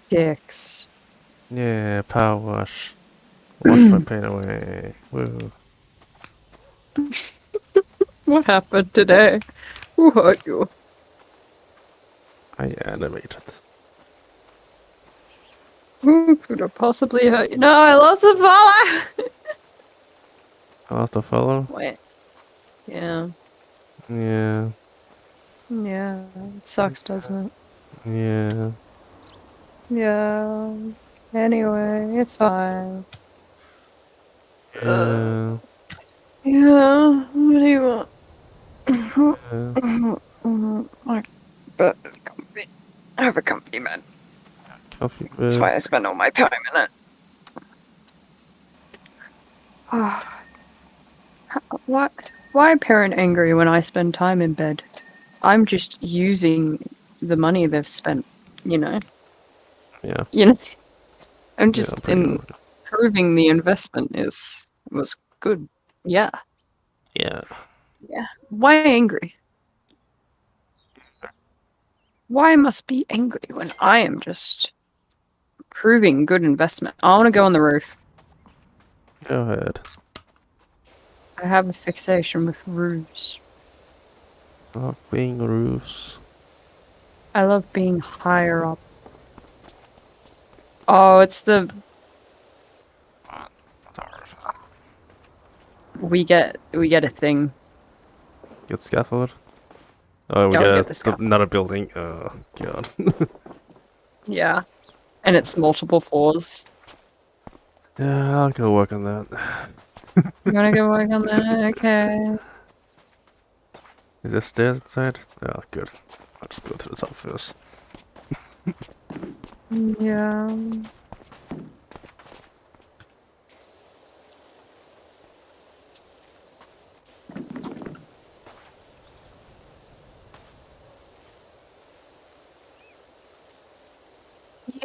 Dicks. Yeah, PowerWash. Wash my pain away. Woo. What happened today? Who hurt you? I animated. Who could have possibly hurt you? No, I lost the follow! I lost a fellow? Wait. Yeah. Yeah. Yeah. It sucks, doesn't it? Yeah. Yeah. Anyway, it's fine. Yeah. Yeah. What do you want? Yeah. My bed is comfy. I have a comfy bed. Coffee That's bed. why I spend all my time in it. Why, why parent angry when I spend time in bed? I'm just using the money they've spent, you know? Yeah. You know, I'm Yeah, just pretty good. improving the investment was good. Yeah. Yeah. Yeah. Why angry? Why must be angry when I am just proving good investment? I want to go on the roof. Go ahead. I have a fixation with roofs. Not being roofs. I love being higher up. Oh, it's the we get a thing. Get scaffold. Oh, we Yeah, we get got the scaffold. another building. Oh, God. Yeah, and it's multiple floors. Yeah, I'll go work on that. You wanna go work on that? Okay. Is there stairs inside? Oh, good. I'll just go to the top first. Yeah.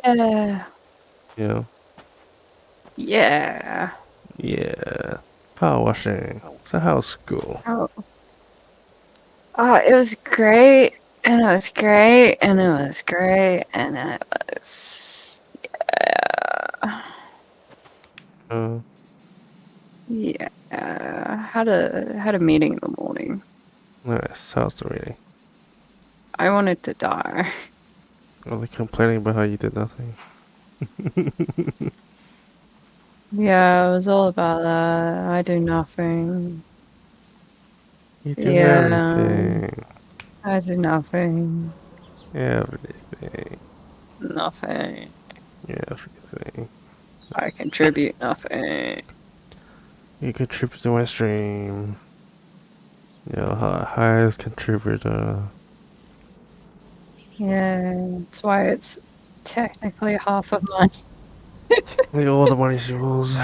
Yeah. Yeah. Yeah. Yeah. Power washing. It's a house school. Oh. Oh, it was great. And it was great. And it was great. And it was. Yeah. Uh, Yeah. Had a meeting in the morning. nice. How's the reading? I wanted to die. Are they complaining about how you did nothing? Yeah, it was all about that. I do nothing. You do Yeah. everything. I do nothing. Everything. Nothing. Everything. I contribute nothing. You contribute to my stream. You're the highest contributor. Yeah, that's why it's technically half of mine. Like all the money's yours.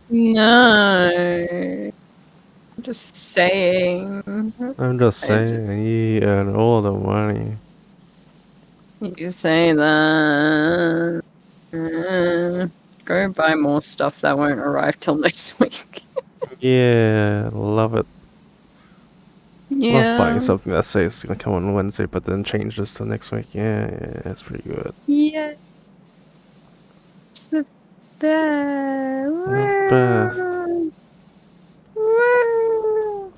No, I'm just saying. I'm just I just, saying, you earn all the money. you say that. Go buy more stuff that won't arrive till next week. Yeah, love it. Love buying Yeah, something that says it's gonna come on Wednesday, but then changes to next week. Yeah, it's pretty good. yeah, it's the best. The best. Woo.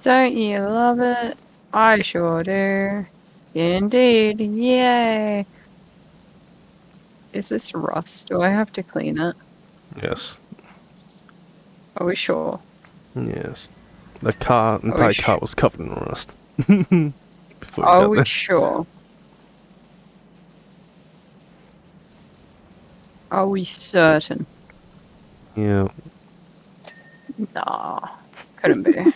Don't you love it? I sure do. Indeed, yay. Is this rust? Do I have to clean it? Yes. Are we sure? Yes. The car, Are we, entire car was covered in rust. Before we are got we there. sure? Are we certain? Yeah. Nah, couldn't be.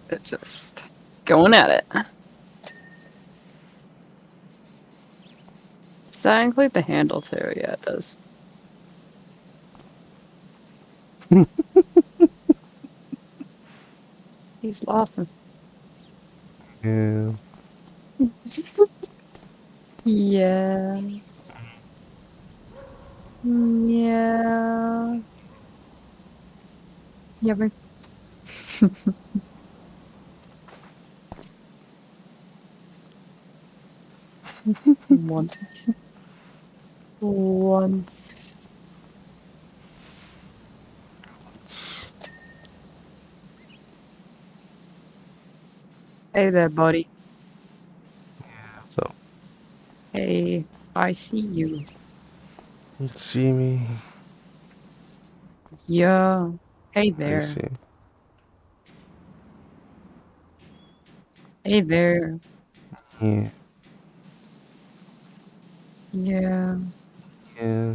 It's just going at it. Does that include the handle too? Yeah, it does. He's laughing. Yeah. Yeah. Yeah. Yeah, but once. Once. Hey there, buddy. So, Hey, I see you. you see me? Yeah. Hey I there. see. Hey there. Yeah. Yeah. Yeah.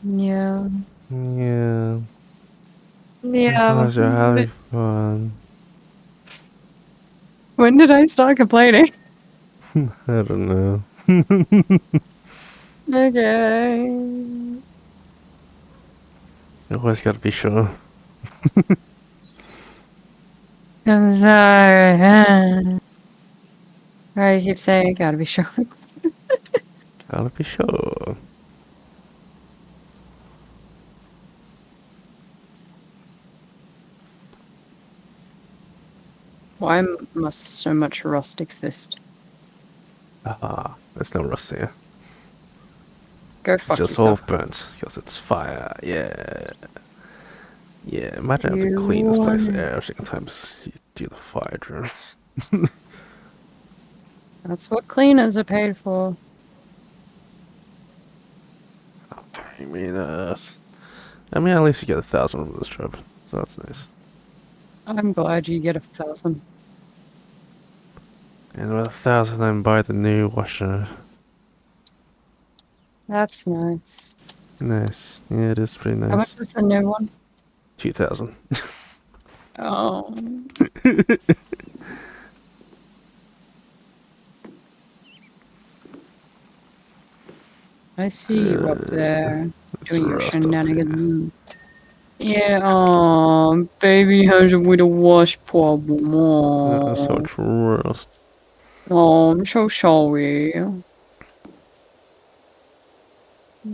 Yeah. Yeah. As long Yeah. as you're having fun. When did I start complaining? I don't know. Okay. You always gotta be sure. I'm sorry. I keep saying gotta be sure. Gotta be sure. Why must so much rust exist? Ah, there's no rust here. Go It's fuck just all yourself. burnt because it's fire. Yeah. Yeah, imagine having to You clean this place want it. every single time you do the fire drill. That's what cleaners are paid for. Pay me enough. I mean, at least you get 1,000 from this job, so that's nice. I'm glad you get 1,000. And with 1,000, I buy the new washer. That's nice. Nice. Yeah, it is pretty How much nice. is the new one? 2,000. Oh, I see you up there It's doing your rust up here. shenanigans. Yeah, oh, baby has a with a wash problem. So Oh, much rust. oh, I'm so sorry.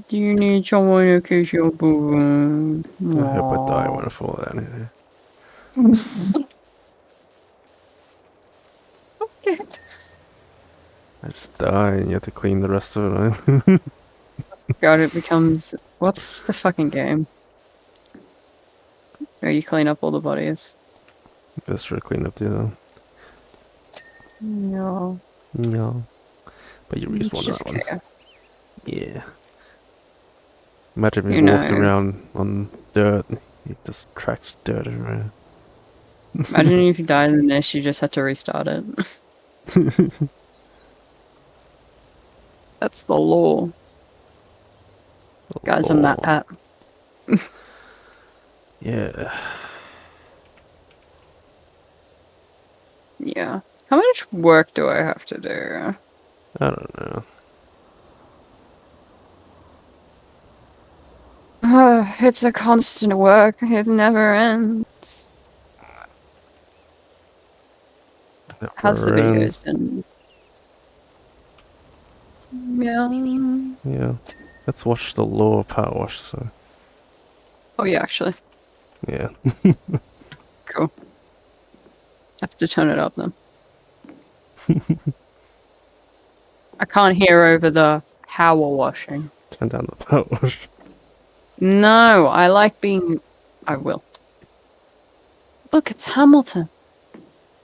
Do you need someone to kiss your boo? I hope I die when Oh. I fall down here. Okay. I just die and you have to clean the rest of it. God, it becomes. What's the fucking game? Where you clean up all the bodies. Just for clean up the. No. No. But you It's respawn in just that one. chaos. Yeah. Imagine if You we walked know. around on dirt. It just tracks dirt everywhere. Imagine if you died in this, you just had to restart it. That's the law. Guys, I'm that Oh. pat. Yeah. Yeah. How much work do I have to do? I don't know. It's a constant work. It never ends. How's the Never videos ends. been? Yeah. Yeah. Let's watch the lower PowerWash, so. Oh yeah, actually. Yeah. Cool. Have to turn it up then. I can't hear over the power washing. Turn down the PowerWash. No, I like being. I will. Look, it's Hamilton.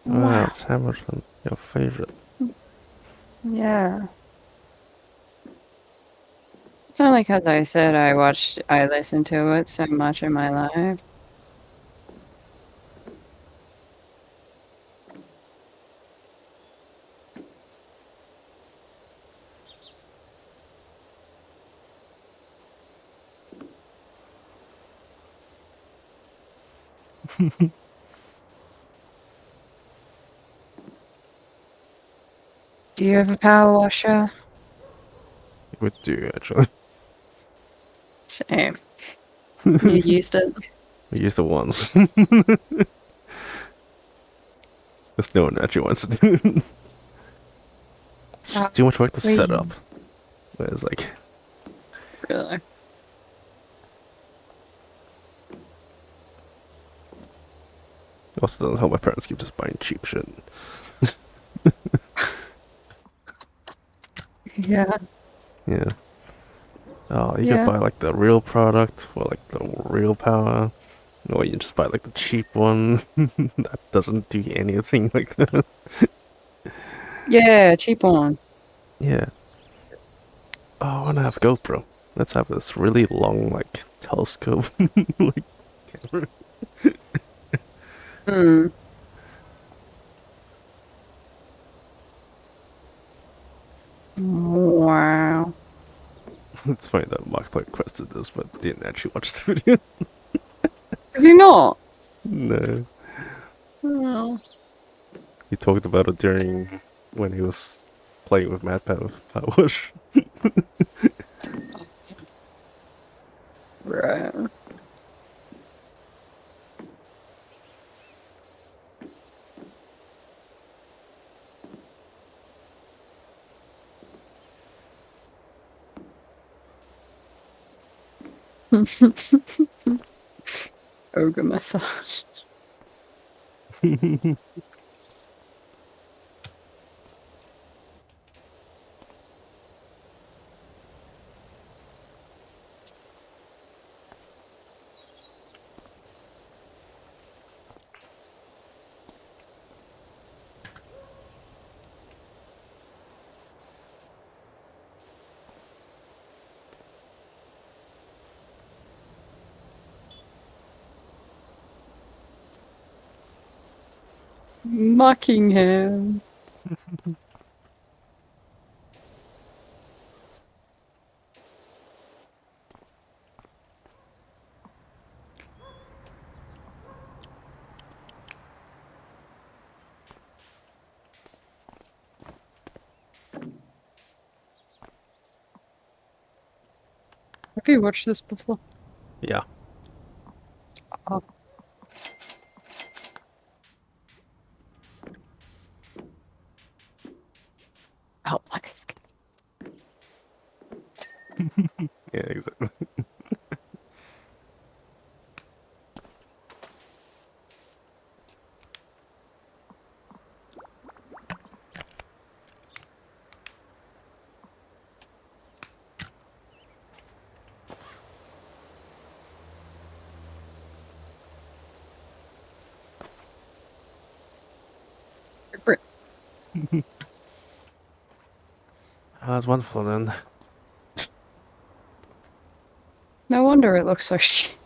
Wow, Wow. it's Hamilton. Your favorite. Yeah. It's only because I said I listened to it so much in my life. Do you have a power washer? We do, actually. Same. You used it? We used it once. Because no one actually wants to do it. It's just too much work to set Really? up. But it's like, Really? it also doesn't help my parents keep just buying cheap shit. Yeah. Yeah. Oh, you could Yeah. buy like the real product for like the real power. Or you just buy like the cheap one that doesn't do anything like that. Yeah, cheap one. Yeah. Oh, I wanna have GoPro. Let's have this really long like telescope like camera. Hmm. Wow. It's funny that Mark requested this, but didn't actually watch the video. Did you not? No. Oh, He talked about it during when he was playing with MatPat with PowerWash. right. Ogre massage. Mocking him. Have you watched this before? Yeah. Oh, oh nice. Yeah, exactly. Oh, that's wonderful then. No wonder it looks so shit.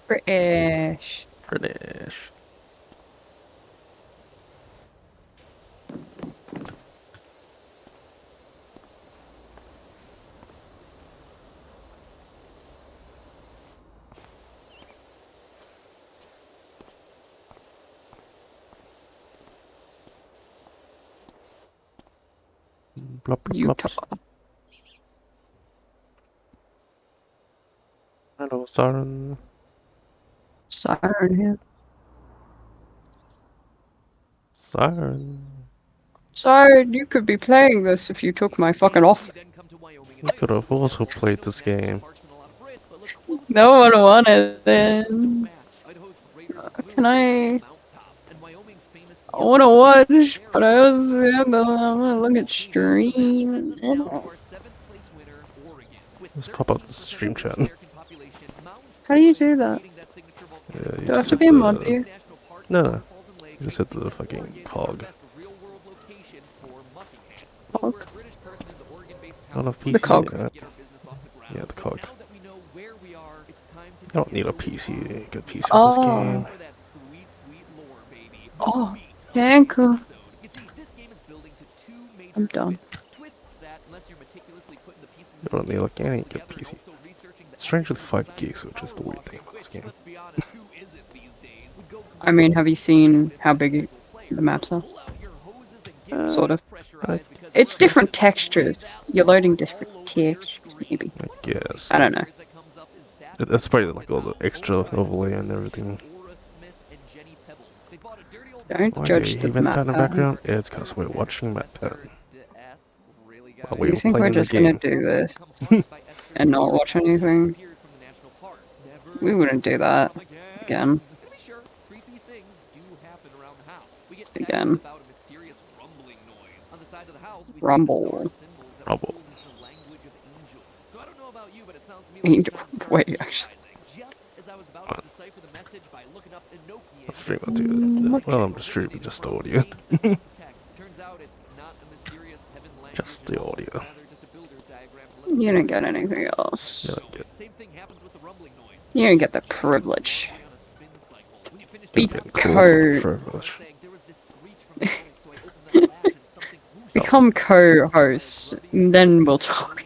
British. British. Blop, blop, Utah. blop. Hello, Siren. Siren here. Siren. Siren, you could be playing this if you took my fucking off. We could have also played this game. No one wanted it. Can I want to watch, but I also have to I want to look at stream. Let's pop out the stream chat. How do you do that? Yeah, you Do I have just to hit be in mod the... view? No, no. You just hit the fucking cog. Cog? On a The PC? cog. Yeah, the cog. I don't need a PC, good PC for this game. Oh. Oh. Thank you. I'm done. You don't need like any good PC. It's strange with 5 gigs, which is the weird thing about this game. I mean, have you seen how big the maps are? Sort of. I, It's different textures. You're loading different textures, maybe. I guess. I don't know. That's probably like all the extra overlay and everything. Don't Why is there judge a the human map pet in the pattern. background? It's because we're watching Map Pet while we You were think we're playing the just gonna game. do this and not watch anything? We wouldn't do that. Again. Again. Rumble. Rubble. Wait, actually. I'm streaming to well, I'm streaming just the audio. Just the audio. You didn't get anything else. Yeah, like it. You didn't get the privilege. You're getting cool for privilege. Become co-host, then we'll talk.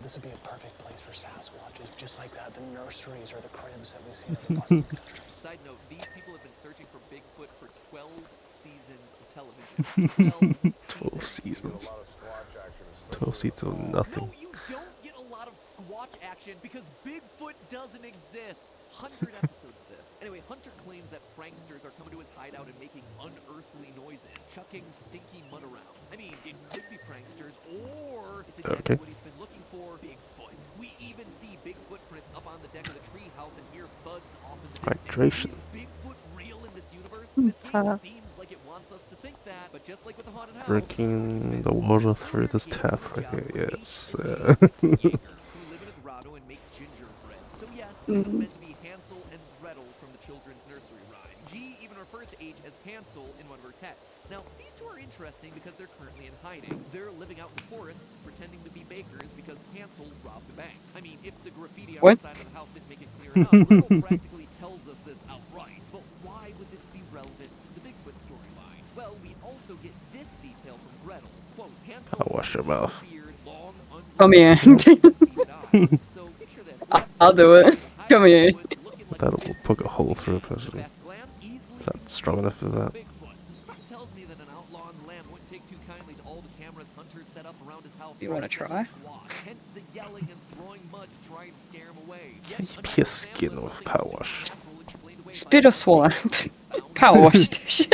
This would be a perfect place for Sasquatch, just like that. The nurseries or the cribs that we see in other parts of the country. Side note, these people have been searching for Bigfoot for 12 seasons of television. 12 seasons. 12 seasons of nothing. No, you don't get a lot of Squatch action because Bigfoot doesn't exist. 100 episodes of this. Anyway, Hunter claims that pranksters are coming to his hideout and making unearthly noises, chucking stinky mud around. I mean, it could be pranksters, or it's exactly what he's been looking for, Bigfoot. We even see big footprints up on the deck of the treehouse and hear thuds off in the distance. Hydration. Is Bigfoot real in this universe? This game seems like it wants us to think that, but just like with the haunted house, Drinking the water through this tap right here, yes. who live in a grotto and make gingerbread. So yes, this is meant to be Hansel and Gretel from the children's nursery rhyme. G even refers to H as Hansel in one of her texts. Now, these two are interesting because they're currently in hiding. They're living out in the forests, pretending to be bakers because Hansel robbed a bank. I mean, if the graffiti on the side of the house didn't make it clear enough, Gretel practically tells us this outright. But why would this be relevant to the Bigfoot storyline? Well, we also get this detail from Gretel. Quote, Hansel I'll wash your mouth. Come here. I'll do it. Come here. That'll poke a hole through a person. Is that strong enough for that? Tells me that an outlaw on the lam wouldn't take too kindly to all the cameras Hunter set up around his house. You want to try? Hence the yelling and throwing mud to try and scare him away. Can you be a skin with PowerWash? Spit or swallow. PowerWash edition.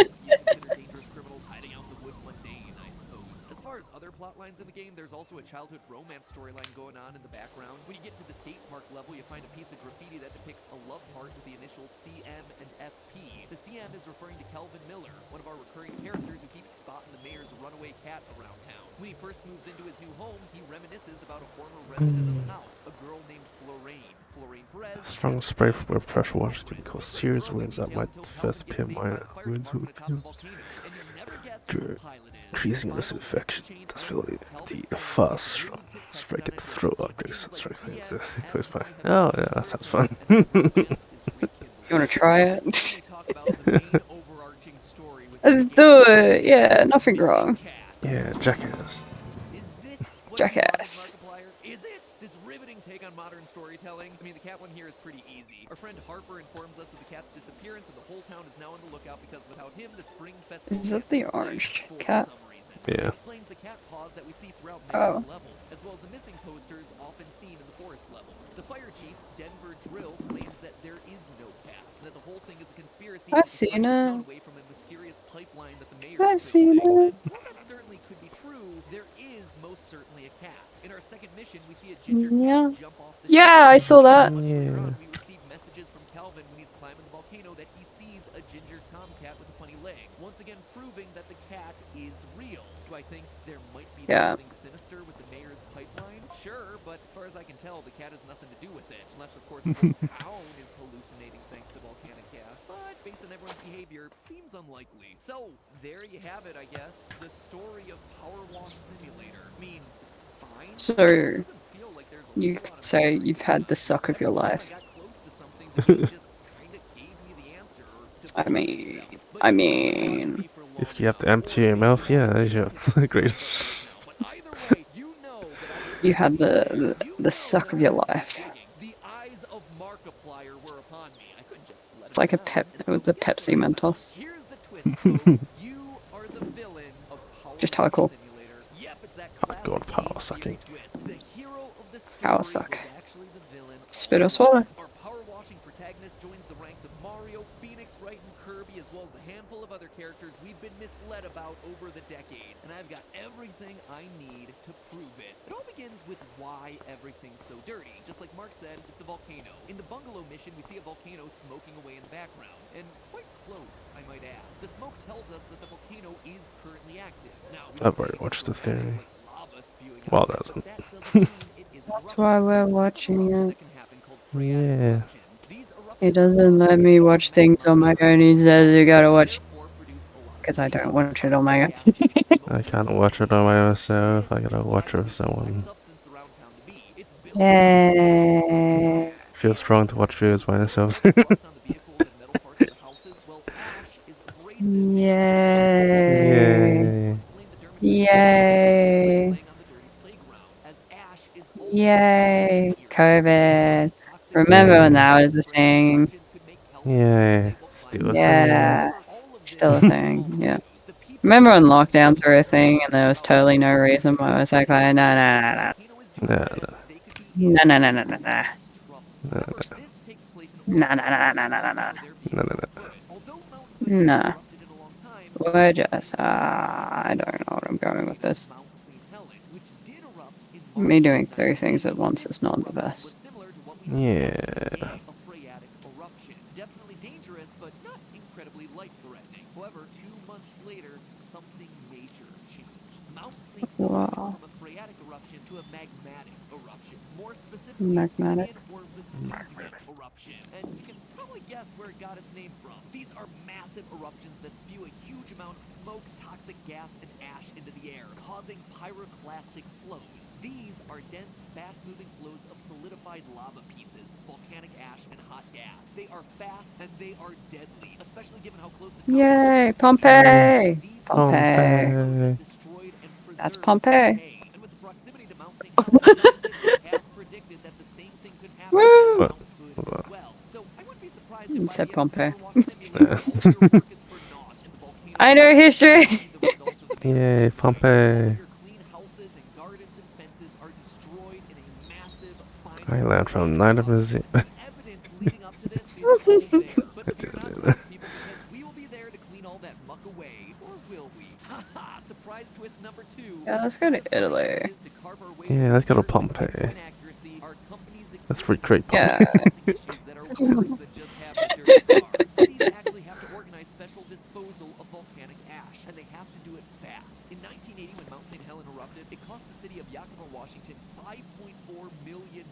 As far as other plot lines in the game, there's also a childhood romance storyline going on in the background. When you get to the skate park level, you find a piece of graffiti that depicts a love heart with the initials CM and FP. The CM is referring to Kelvin Miller, one of our recurring characters who keeps spotting the mayor's runaway cat around town. When he first moves into his new home, he reminisces about a former resident of the house, a girl named Florane. Florane Perez. Strong spray for pressure wash can cause serious wounds that might first appear minor. Wounds will appear. Increasing risk of infection. This ability, the fast spray can throw objects and strike things close by. Oh yeah, that sounds fun. You want to try it? Let's do it. Yeah, nothing wrong. Yeah, jackass. Jackass. Is it? This riveting take on modern storytelling? I mean, the cat one here is pretty easy. Our friend Harper informs us of the cat's disappearance, and the whole town is now on the lookout because without him, the spring festival Is that the orange cat? Yeah. Explains the cat paws that we see throughout many levels, as well as the missing posters often seen in the forest levels. The fire chief, Denver Drill, claims that there is no cat, and that the whole thing is a conspiracy I've seen it. away from a mysterious pipeline that the mayor I've seen it. While that certainly could be true, there is most certainly a cat. In our second mission, we see a ginger cat jump off the Yeah, I saw that. Yeah. we receive messages from Calvin when he's climbing the volcano that he sees a ginger tomcat with a funny leg, once again proving that the cat is real. Do I think there might be something sinister with the mayor's pipeline? Sure, but as far as I can tell, the cat has nothing to do with it, unless of course the whole town is hallucinating thanks to volcanic gas. But based on everyone's behavior, seems unlikely. So there you have it, I guess. The story of PowerWash Simulator. I mean, it's fine. So, you could say you've had the suck of your life. the game just kinda gave me the answer or defended itself. But I you were watching mean, me for long If you have to enough, empty or your maybe mouth, not, yeah, and you you have the just don't greatest. know. But either way, you know that I didn't you miss a had beat there. the You the know suck that of I your hadn't been life. digging. The eyes of Markiplier were upon me. I couldn't just let It's him like a down. pep And so with the guess what Pepsi I found? Mentos. Here's the twist, folks. You are the villain of Just PowerWash hardcore. Simulator. Yep, it's that Oh god, classic power game theory sucking. twist. The hero of the Power story suck. was actually the villain Spit all or along. swallow. Our power washing protagonist joins the ranks of Mario, Phoenix Wright, and Kirby, as well as the handful of other characters we've been misled about over the decades. And I've got everything I need to prove it. It all begins with why everything's so dirty. Just like Mark said, it's the volcano. In the bungalow mission, we see a volcano smoking away in the background. And quite close, I might add. The smoke tells us that the volcano is currently active. Now, we don't I've see already anything watched the dramatic theory. like lava spewing out Well, of it, that's but that doesn't mean it isn't That's erupting. why we're There's a type of watching eruption it. that can happen called phreatic Yeah. eruptions. These It eruptions are doesn't caused by let me intense watch things magma on my vapor own. He says you gotta watch therefore produce a lot of because I steam, don't watch it on toxic my own. gases, and I most can't watch it on my own myself. I this gotta is why watch it with there's a black someone. substance around town to be. It's built Yay. Feels strong to watch videos by myself. rust on the vehicles and metal parts of the houses. Well, ash is abrasive and corrodes Yay. so Yay. explain the Yay. playing on the dirty playground, as ash is also Yay. COVID. toxic Remember when Yay. that was the thing? could make health Yay. unstable Still a climates. thing. Yeah. However, all of this Still a is thing. small Yeah. potatoes. The people Remember when who lockdowns were a thing and there was totally no reason why I was like, no, no, no, no, no. volcano is doing Nah, this, they could be No, in no, no, no, no, no. serious trouble. Remember, this takes place in No, Oregon, no, no, no, no, no, right no. where their nah, vehicle nah, got nah. flooded. Although Mount Hood hasn't No. erupted in a long time, Where'd you? I don't know what I'm going with this. Mount St. Helen, which did erupt in Me March of doing three things at 1980. once This is not the eruption was best. similar to what we see Yeah. today, a phreatic eruption. Definitely dangerous, but not incredibly life-threatening. However, 2 months later, something major changed. Mount St. Helen went Wow. from a phreatic eruption to a magmatic eruption. More specifically, Magmatic. Idiot or Vesuvian eruption. And you can probably guess where it got its name from. These are massive eruptions that spew a huge amount of smoke, toxic gas, and ash into the air, causing pyroclastic flows. These are dense, fast-moving flows of solidified lava pieces, volcanic ash, and hot gas. They are fast and they are deadly, especially given how close the Yay, Pompeii! Pompeii! Pompeii. Pompeii. Destroyed and That's preserved Pompeii. Pompeii. And with the proximity to Mount St. Helens, scientists have predicted that the same thing could happen at Woo! What? Mount Hood as well. So I wouldn't be surprised if He by the said end of Pompeii. PowerWash Simulator, all of your work is for naught, and the volcano I know history! be the result of the man's Yay, All Pompeii. of your clean houses and gardens and fences are destroyed in a massive final I learned from phreatic Night of eruption. Museum. The evidence leading up to this is all there. But fear not, townspeople, because we will be there to clean all that muck away. Or will we? Haha! Surprise twist number 2. Yeah, let's go to Satisfying as Italy. it is to carve our way Yeah, through let's go to dirt with Pompeii. pinpoint accuracy, our company's Let's existence recreate is Yeah. Pompeii. causing issues that are worse than just having a dirty car. Cities actually have to organize special disposal of volcanic ash, and they have to do it fast. In 1980, when Mount St. Helen erupted, it cost the city of Yakima, Washington, $5.4 million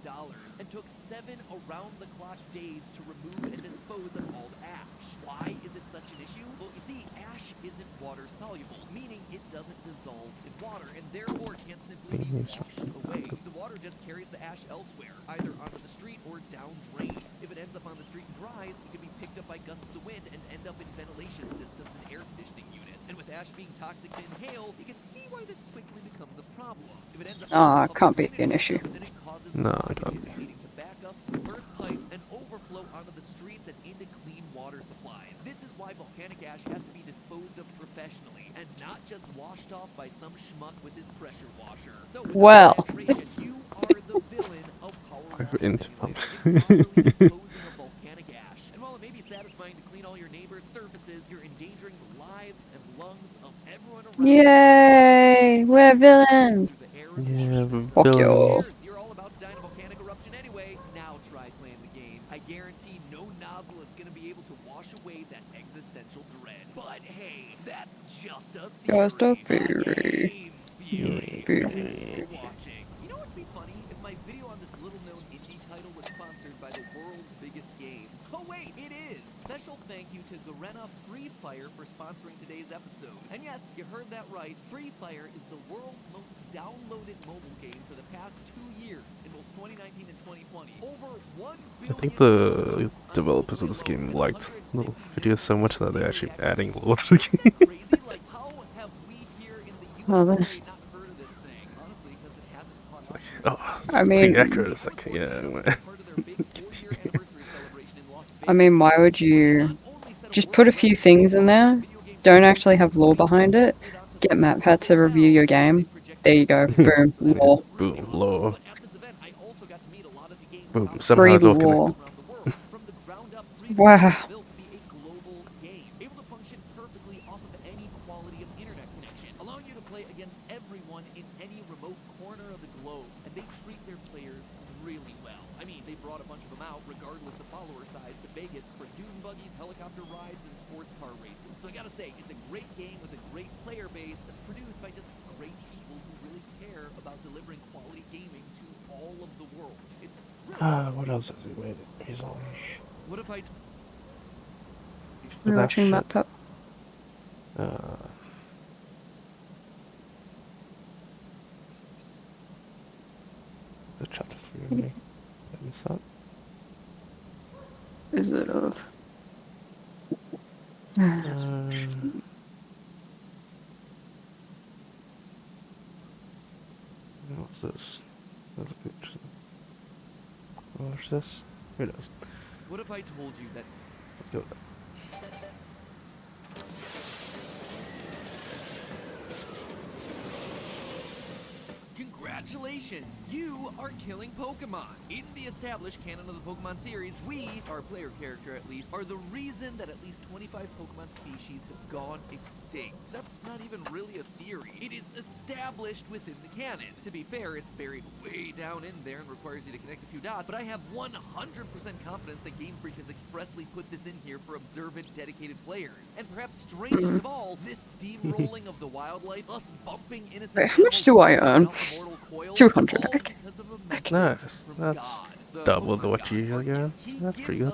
and took 7 around-the-clock days to remove and dispose of all the ash. Why is it such an issue? Well, you see, ash isn't water-soluble, meaning it doesn't dissolve in water, and therefore can't simply be washed away. The water just carries the ash elsewhere, either onto the street or down drains. If it ends up on the street and dries, it can be picked up by gusts of wind and end up in ventilation systems and air conditioning units. And with ash being toxic to inhale, you can see why this quickly becomes a problem. If it ends up Aw, in public can't be drainage an issue. systems, then it causes No, it can't blockages, be. leading to backups, burst pipes, and overflow onto the streets and into clean water supplies. This is why volcanic ash has to be disposed of professionally and not just washed off by some schmuck with his pressure washer. So, with Well. that exaggeration, you are the villain of I'm PowerWash into Simulator, Pompeii. improperly disposing of volcanic ash. And while it may be satisfying to clean all your neighbor's surfaces, you're endangering the lives and lungs of everyone around you. Yay! We're villains! Through the air and Yeah, water systems. Fuck Who you. villains. cares? You're all about to die in a volcanic eruption anyway. Now try playing the game. I guarantee no nozzle is going to be able to wash away that existential dread. But hey, that's just a theory. Just a A theory. game theory. Thanks Theory. for watching. You know what'd be funny? If my video on this little-known indie title was sponsored by the world's biggest game. Oh wait, it is! special thank you to Garena Free Fire for sponsoring today's episode. And yes, you heard that right. Free Fire is the world's most downloaded mobile game for the past 2 years in both 2019 and 2020. Over 1 I billion think the downloads on developers of mobile this game alone, liked and the 150 video so much that they're daily actually active adding users. lore to the Isn't game. that crazy? Like, how have we here in the Well, USA not heard of this thing? Honestly, because it hasn't caught on here. Oh, it's I pretty mean, accurate. It's like, yeah. Part of their big 4-year anniversary celebration in Las I Vegas. mean, why would you just put a few things in there? Don't actually have lore behind it. Get MatPat to review your game. There you go. Boom. Lore. Boom, lore. But at this event, I also got to meet a lot of the game's Boom. top Somehow it's all Lore. connected. around the world. From the ground up, Free Wow. Fire was built to be a global game, able to function perfectly off of any quality of internet connection, allowing you to play against everyone in any remote corner of the globe. And they treat their players really well. I mean, they brought a bunch of them out, regardless of follower size, to Vegas for dune buggies, helicopter rides, and sports car races. So I gotta say, it's a great game with a great player base that's produced by just great people who really care about delivering quality gaming to all of the world. It's really What else has he made? He's on. What if I We're that watching shit. MatPat. The chapter 3 of me. I missed that. Is it of? What's this? There's a picture. Watch this. Who knows? What if I told you that Let's go with that. congratulations, you are killing Pokemon. In the established canon of the Pokemon series, we, our player character at least, are the reason that at least 25 Pokemon species have gone extinct. That's not even really a theory. It is established within the canon. To be fair, it's buried way down in there and requires you to connect a few dots, but I have 100% confidence that Game Freak has expressly put this in here for observant, dedicated players. And perhaps strangest of all, this steamrolling of the wildlife, us bumping innocent Wait, how much do I earn? 200. Okay. Nice. That's double what you usually get. That's pretty good.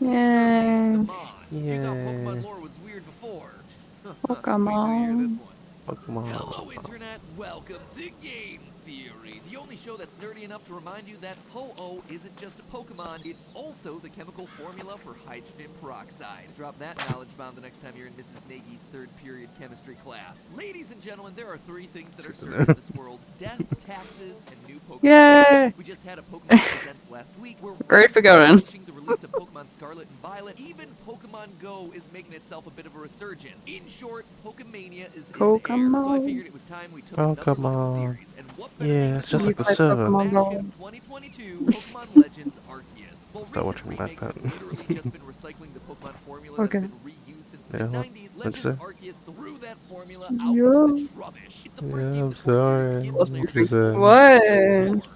Yay. Yay. Pokemon. Pokemon. Hello, Internet. Welcome to Game Theory, the only show that's nerdy enough to remind you that Ho-Oh isn't just a Pokemon, it's also the chemical formula for hydrogen peroxide. Drop that knowledge bomb the next time you're in Mrs. Nagy's third period chemistry class. Ladies and gentlemen, there are 3 things that are certain in this world: death, taxes, and new Pokemon. Yay. We just had a Pokemon Presents last week where Very forgotten. the release of Pokemon Scarlet and Violet. Even Pokemon Go is making itself a bit of a resurgence. In short, Pokemania is in the air. So I figured it was time we took another look at the Pokemon. series. And what better Yeah, name it's to just You like the play server. Pokemon Go. Smash Hit 2022 Pokemon Legends Arceus. While Start recent watching remakes that have then. literally just been recycling the Pokemon formula Okay. that's been reused since the Yeah, what? mid-90s, What'd you Legends say? Arceus threw that formula Yeah. out into the rubbish. It's the first Yeah, game I'm in the core series to sorry. give What's players What you say? What?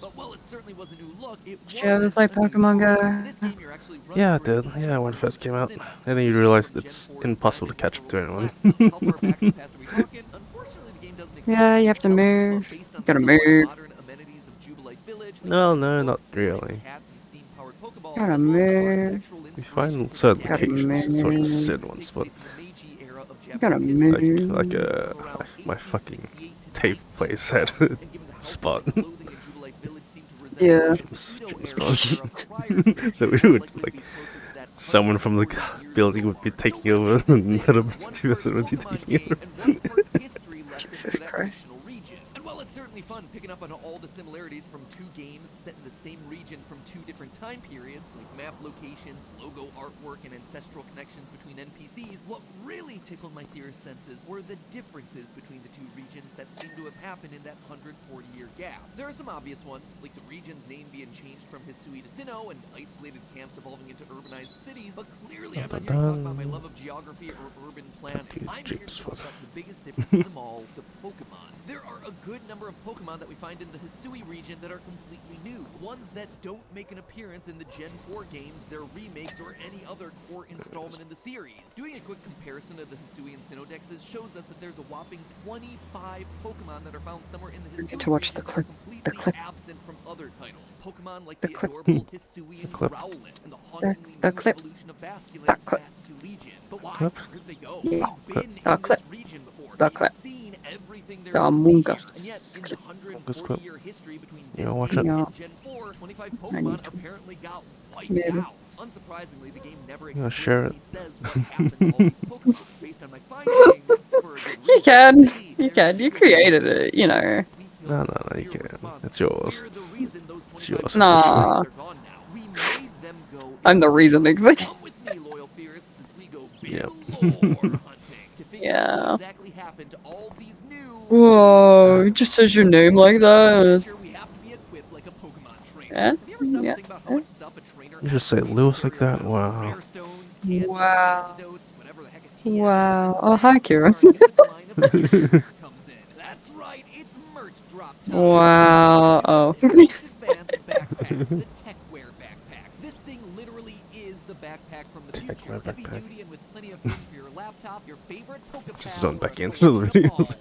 but while it certainly was a new look, it Did you ever wasn't play a new Pokemon look. Go? In this game, you're actually running Yeah, I through did. each Yeah, of when it the first came out. Sinnoh. And then you realize it's impossible to catch up to anyone. How far back in the past are we talking? Unfortunately, the game doesn't exist. Yeah, you have to However, this is move. based on You gotta the somewhat move. modern amenities of Jubilite Village, No, like no, not books, really. cats, and steam-powered Pokeballs, Gotta as well as the move. architectural You inspiration find for certain the Gotta locations, so I just move. said once, but takes place in the Meiji era of You gotta Japanese history. move. like From around my fucking 1868 to tape place had 1912, a and given the houses spot. and clothing in Jubilite Village seemed to resemble Yeah. the Jim's Edo era spot. prior to the So we change, would, likely like, be closer to that someone from the 140 years building ago would be mark. taking So over, really, and this another game is one 2 part episodes would be Pokemon taking game over. and one part history lesson Jesus for that Christ. original region. And while it's certainly fun picking up on all the similarities from 2 games set in the same region from 2 different time periods, like map locations, logo artwork, and ancestral connections between NPCs, what really tickled my theorist senses were the differences between the 2 regions that seem to have happened in that 140-year gap. There are some obvious ones, like the region's name being changed from Hisui to Sinnoh and isolated camps evolving into urbanized cities, but clearly I'm not here to talk about my love of geography or urban planning. I'm here to talk about the biggest difference of them all, the Pokemon. There are a good number number of Pokemon that we find in the Hisui region that are completely new. Ones that don't make an appearance in the Gen 4 games, their remakes, or any other core installment in the series. Doing a quick comparison of the Hisui and Sinnoh dexes shows us that there's a whopping 25 Pokemon that are found somewhere in the Get Hisui to watch region the that are clip. The completely clip. absent from other titles. Pokemon like The the clip. adorable Hisuian clip. Growlithe and the hauntingly The new clip. evolution of The Basculin, clip. Basculegion. But why? Clip. Where'd they go? Yeah. They've been The in clip. this region before. The They've clip. seen everything there The is to see Among here. Us And yet, in the clip. 140-year history between You this know, watch game it. and Gen 4, 25 I need Pokemon to. apparently got wiped Maybe. out. Unsurprisingly, the game never Yeah, share explicitly it. says what happened to all these Pokemon. Based on my findings, for a good You reason. can. See, You there's can. You just created this it, you know. we feel No, we're you can't. responsible. It's yours. We're the reason those It's 25 yours. Nah. Pokemon are gone now. We made them go I'm the extinct. reason it Come exists. with me, loyal theorists, as we go big Yep. lore hunting to figure out Yeah. what exactly happened to all these new. Whoa, it just says your name like that. We have to be equipped like a Pokemon trainer. Yeah. Have you ever stopped Yeah. to think about how much stuff a trainer You just say actually Lewis carry like that? around? Wow. Rare stones, candies, Wow. antidotes, whatever the heck a TM is, Wow. and Oh, hi, that's Kira. where our newest line of gear comes in. That's right, it's merch drop time. Wow. Oh. Newest and most advanced backpack, the TechWear backpack. This thing literally is the backpack from the future. TechWear Heavy backpack. duty and with plenty of room for your laptop, your favorite Pokepad, Just zone or back a into the collection of video. balls.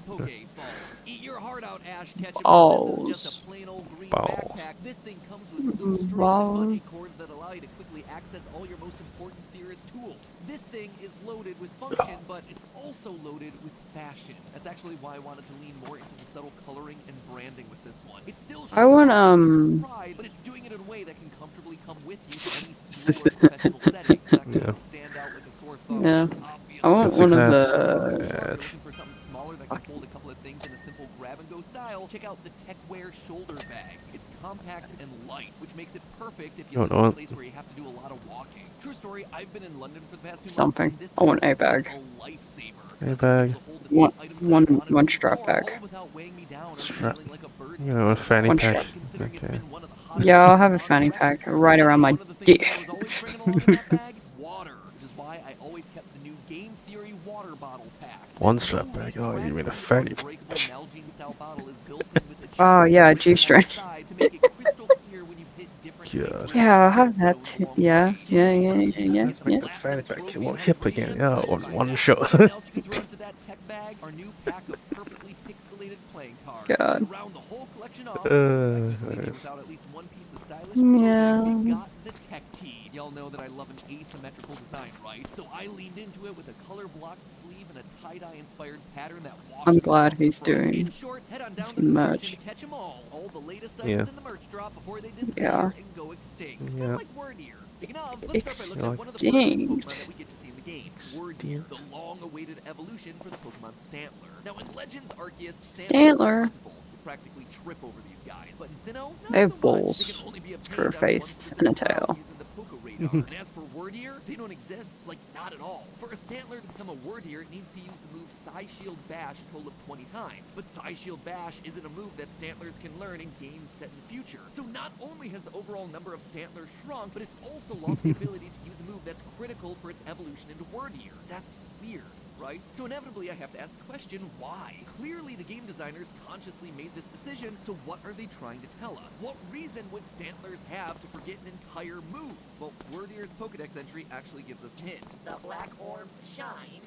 Pokeballs. Eat your heart out, Ash Ketchum. This isn't just Balls. a plain old green Balls. backpack. This thing comes with loop strings and Balls. bungee cords that allow you to quickly access all your most important theorist tools. This thing is loaded with function, but it's also loaded with fashion. That's actually why I wanted to lean more into the subtle coloring and branding with this one. It still shows I want, theorist pride, but it's doing it in a way that can comfortably come with you to any school or professional setting. It's not going Yeah. to stand out like a sore thumb. Yeah. It's obvious. I want That's one of exact. the. If you're Edge. looking for something smaller that can hold a couple of things in a simple grab-and-go style, check out the TechWear shoulder bag. It's compact and light, which makes it perfect if you Oh, live in no. a place where you have to do a lot of walking. True story, I've been in London for the past 2 months, Something. and this I want bag a has been bag. a lifesaver. A It's bag. able to hold the One- big items that I one- wanted one from the strap store, bag. all without weighing me down or Strap. feeling like a burden. You know, a fanny One pack. strap. Considering it's Okay. been one of the hottest Yeah, I'll things have a on fanny the pack record. right around my One of the things dick. that I was always bringing along in that bag, water, which is why I always kept the new Game Theory water bottle pack. One This strap no-leak bag. Oh, you mean a practically fanny unbreakable pack. Nalgene-style bottle is built in with a Oh, chip yeah, written on G-string. the side to make it crystal clear when you hit different heights God. around Yeah, I'll the have that. stones Too. along the Yeah, way. yeah, yeah, Let's yeah, yeah, Let's make yeah. the fanny pack Trophy more hip again. hydration? Yeah, Let's on find one out. shot. Something else you can throw into that tech bag? Our new pack of perfectly pixelated playing cards. God. To round the whole collection off, 'cause I couldn't leave you Nice. without at least one piece of stylish Yeah. clothing. We've got the Tech Tee. Y'all know that I love an asymmetrical design, right? So I leaned into it with a color blocked sleeve and a tie-dye inspired pattern that washes I'm glad across the he's front. doing In short, head on down to some the merch. description to catch 'em all. All the latest Yeah. items in the merch drop before they disappear Yeah. and go extinct. Yeah. Kinda like Word Ear. Speaking of, let's start by looking at one of the first Extinct. Pokemon that we get to see in the game. Word Ear, Extinct. the long-awaited evolution for the Pokemon Stantler. Now, in Legends Arceus, Stantler. Stantlers are plentiful. You practically trip over these guys. But in Sinnoh, not They have so much. balls They can only be obtained for a out of one face specific and a tile tail. using the Poke Radar. And as for Word Ear, they don't exist. Like, not at all. For a Stantler to become a Word Ear, it needs to use the move Psy Shield Bash a total of 20 times. But Psy Shield Bash isn't a move that Stantlers can learn in games set in the future. So not only has the overall number of Stantlers shrunk, but it's also lost the ability to use a move that's critical for its evolution into Word Ear. That's weird, right? So inevitably I have to ask the question, why? Clearly the game designers consciously made this decision, so what are they trying to tell us? What reason would Stantlers have to forget an entire move? Well, Word Ear's Pokedex entry actually gives us a hint. The black orbs shine.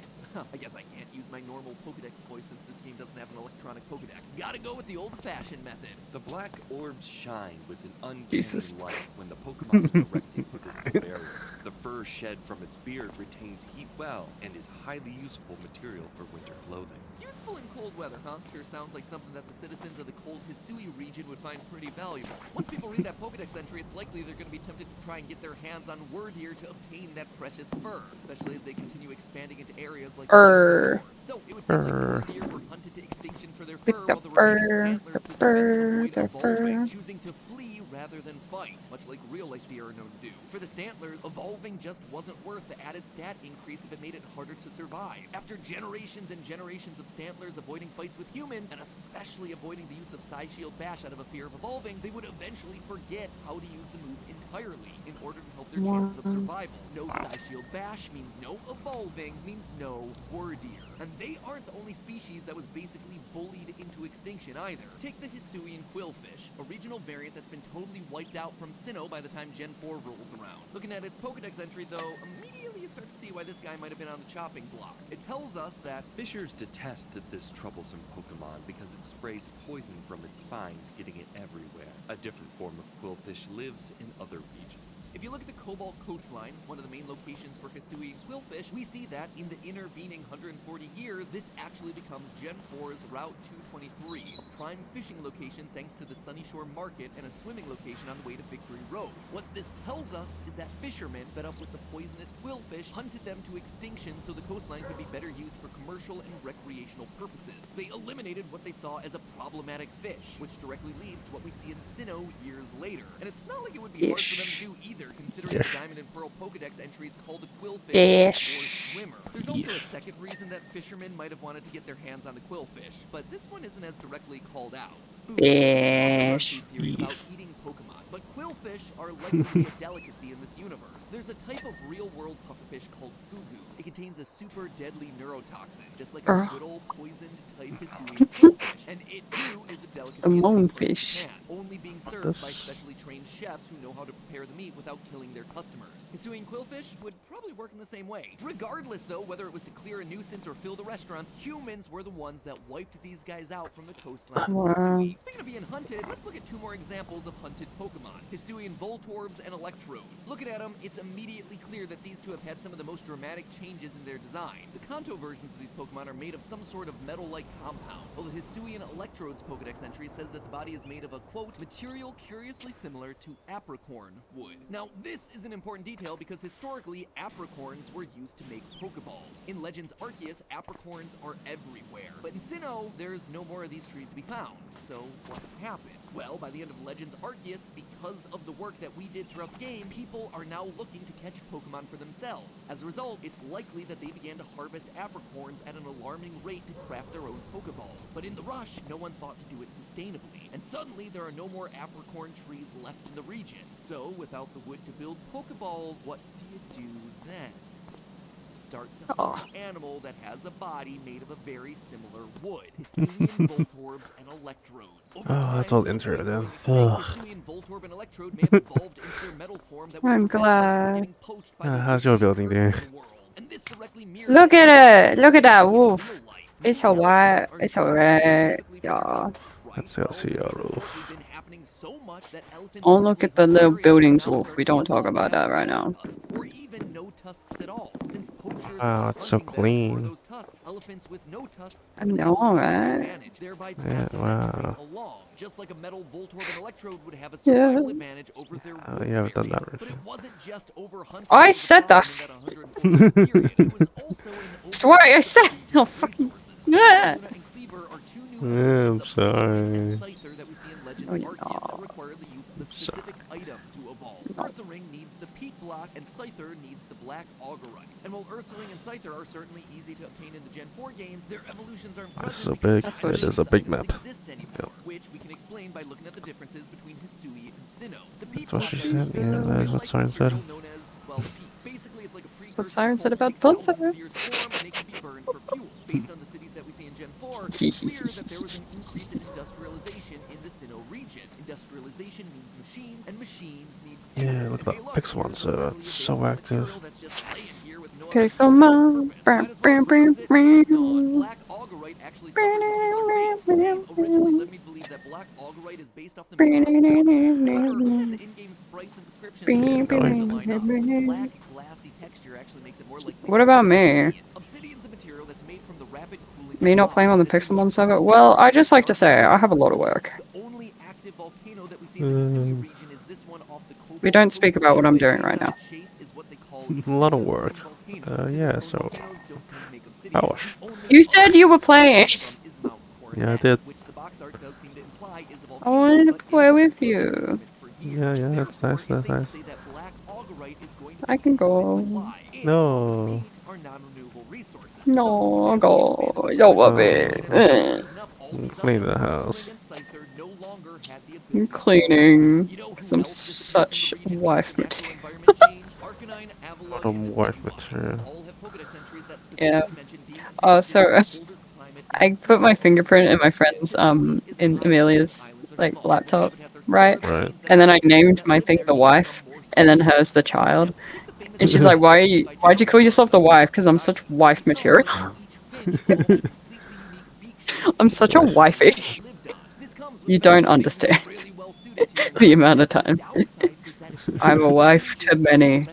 I guess I can't use my normal Pokedex voice since this game doesn't have an electronic Pokedex. Gotta go with the old-fashioned method. The black orbs shine with an uncanny Jesus. light when the Pokemon is erecting physical barriers. The fur shed from its beard retains heat well and is highly useful material for winter clothing. Useful in cold weather, huh? Sure sounds like something that the citizens of the cold Hisui region would find pretty valuable. Once people read that Pokedex entry, it's likely they're going to be tempted to try and get their hands on Word Ear to obtain that precious fur, especially as they continue expanding into areas like Fur. So it would seem like Fur. Word Ear were hunted to extinction for their With fur, the while the remaining fur, Stantlers the did their best to fur, avoid the evolving, fur. choosing to flee rather than fight, much like real-life deer are known to do. For the Stantlers, evolving just wasn't worth the added stat increase if it made it harder to survive. After generations and generations of Stantlers avoiding fights with humans, and especially avoiding the use of Psy Shield Bash out of a fear of evolving, they would eventually forget how to use the move entirely. entirely in order to help their chances of survival. No size shield bash means no evolving, means no wardeer. And they aren't the only species that was basically bullied into extinction either. Take the Hisuian quillfish, a regional variant that's been totally wiped out from Sinnoh by the time Gen 4 rolls around. Looking at its Pokedex entry though, immediately you start to see why this guy might have been on the chopping block. It tells us that Fishers detest this troublesome Pokemon because it sprays poison from its spines, getting it everywhere. A different form of quillfish lives in other regions. if you look at the Cobalt coastline, one of the main locations for Hisuian quillfish, we see that in the intervening 140 years, this actually becomes Gen 4's Route 223, a prime fishing location thanks to the Sunny Shore Market and a swimming location on the way to Victory Road. What this tells us is that fishermen, fed up with the poisonous quillfish, hunted them to extinction so the coastline could be better used for commercial and recreational purposes. They eliminated what they saw as a problematic fish, which directly leads to what we see in Sinnoh years later. And it's not like it would be hard for them to do either, considering the Diamond and Pearl Pokedex entries called the quillfish or swimmer. There's also a second reason that fishermen might have wanted to get their hands on the quillfish, but this one isn't as directly called out. Fish. Theory about eating Pokemon, but quillfish are likely to be a delicacy in this universe. There's a type of real-world pufferfish called fugu. It contains a super deadly neurotoxin, just like a good old poisoned type Hisuian quillfish, and it too is a delicacy A in many parts of moanfish. Japan, only being served by specially trained chefs who know how to prepare the meat without killing their customers. Hisuian quillfish would probably work in the same way. Regardless, though, whether it was to clear a nuisance or fill the restaurants, humans were the ones that wiped these guys out from the coastline of Hisui. Speaking of being hunted, let's look at two more examples of hunted Pokemon, Hisuian Voltorbs and Electrodes. Looking at them, it's immediately clear that these two have had some of the most dramatic changes in their design. The Kanto versions of these Pokemon are made of some sort of metal-like compound, while the Hisuian Electrodes Pokedex entry says that the body is made of a, quote, material curiously similar to apricorn wood. Now, this is an important detail because historically, apricorns were used to make Pokeballs. In Legends Arceus, apricorns are everywhere. But in Sinnoh, there's no more of these trees to be found. So, what happened? Well, by the end of Legends Arceus, because of the work that we did throughout the game, people are now looking to catch Pokemon for themselves. As a result, it's likely that they began to harvest apricorns at an alarming rate to craft their own Pokeballs. But in the rush, no one thought to do it sustainably. And suddenly, there are no more apricorn trees left in the region. So, without the wood to build Pokeballs, what do you do then? Start to hunt an animal that has a body made of a very similar wood. Hisuian Voltorbs and Electrodes. Over time, that's all to intro avoid then. going extinct, Hisuian Voltorb and Electrode may have evolved into their metal form that would I'm prevent them from glad. getting poached by the How's your building doing? birds of the world. And this directly mirrors Look the at it. Look at that in wolf. real life. It's Many alright. elephants are It's designed alright. specifically for their Yeah. tusks, right? Let's go see Well, your this has roof. historically been happening so much that elephants Oh, in look early at the little hunting areas buildings, now wolf. start We to don't talk evolve about that just right skull now. tusks, or even no tusks at all. Since poachers Wow, are it's so hunting them for clean. those tusks, elephants with no tusks I would know, have a right? advantage, thereby Yeah, passing that trait wow. along. Just like a metal Voltorb and Electrode would have a survival Yeah. advantage over their Oh, wood you haven't done that variants. But review. it wasn't just over hunting I that was a said problem that. in that 140-year period. It was also an Swear I overuse said. of the Oh, region's fucking. resources. Yeah. Luna and Cleaver are two new Yeah, I'm evolutions of sorry. Ursaring and Scyther that we see in Legends Oh, Arceus that no. require the use of a specific item to evolve. No. Ursaring needs the peat block and Scyther needs the black augurite. And while Ursaring and Scyther are certainly easy to obtain in the Gen 4 games, their evolutions aren't This is present a big. That's because what It it is a these big items map. exist anymore, which we can explain by looking at the differences between Hisui and Sinnoh. The peat That's what block she is said. based Yeah, on a that is what real-life Siren said. material known as, well, peat. Basically, it's like a precursor What Siren to said coal about that takes Voltorb. thousands of years to form, and it can be burned for fuel. Based on the cities that we see in Gen 4, it's clear that there was an increase in industrialization in the Sinnoh region. Industrialization means machines, and machines need fuel. Yeah, look at And hey, that look, Pixelmon here's a server. readily It's so available active. material that's just laying here with no other use or Pixelmon. purpose. Might as well reuse it till it's gone. Black augurite actually suffers a similar fate. The game originally led me to believe that black augurite is based off the mineral duck. However, looking at the in-game sprites and descriptions, it doesn't line up. This black, glassy texture actually makes it more like What about me? obsidian. Obsidian's a material that's made from the rapid cooling Me of not lava playing on the that Pixelmon erupts server? from Well, I just like to Arceus. say I have a lot of work. The only active volcano that we see in the Hisui region is this one off the Cobalt We don't speak about what I'm which, doing based right on now. its shape, is what they call A lot of cinder work. cone volcanoes. Yeah, Cinder so cone volcanoes don't tend to make obsidian. PowerWash. The only You said you were playing. is Mount Yeah, I Coronet, did. which the box art does seem to imply is a I volcano, wanted to but it play hasn't with been you. damaged for years. Yeah, that's Therefore, nice. it's That's safe to nice. say that black augurite is going to I be can in go. its supply. And No. meat are non-renewable resources. No, So, go. Yo, love it. using up all these Clean items, the Ursaring house. and Scyther no longer had the I'm ability to cleaning. You know, because I'm such wife material. Bottom wife material. Yeah. So I put my fingerprint in my friend's in Amelia's like laptop, right? Right. And then I named my thing the wife, and then hers the child. And she's like, why'd you call yourself the wife? Because I'm such wife material. I'm such a Wife. wifey. You don't understand the amount of times I'm a wife to many.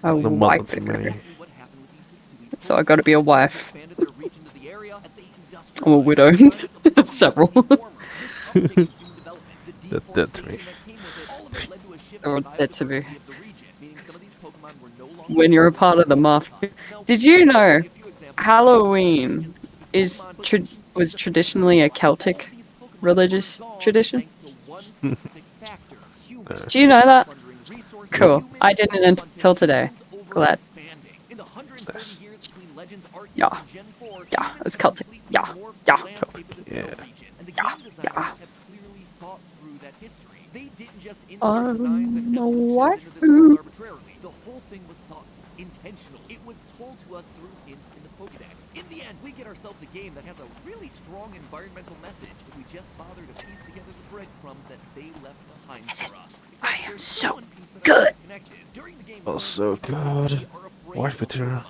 A The mother wife. to many. So I gotta be a wife. I'm a widow. Several. That's dead to me. Or dead to be. When you're a part of the mafia. Did you know Halloween was traditionally a Celtic religious tradition? Do you know that? Nope. Cool. I didn't until today. Glad. Yes. Yeah. Yeah. It was Celtic. Yeah. Yeah. Celtic. Yeah. Yeah. I'm a waifu. The whole thing was thought intentional. It was told to us through hints in the Pokedex. In the end, we get ourselves a game that has a really strong environmental message if we just bother to piece together the breadcrumbs that they left behind for us. I am so good. During the game, Oh, so good. Wife material.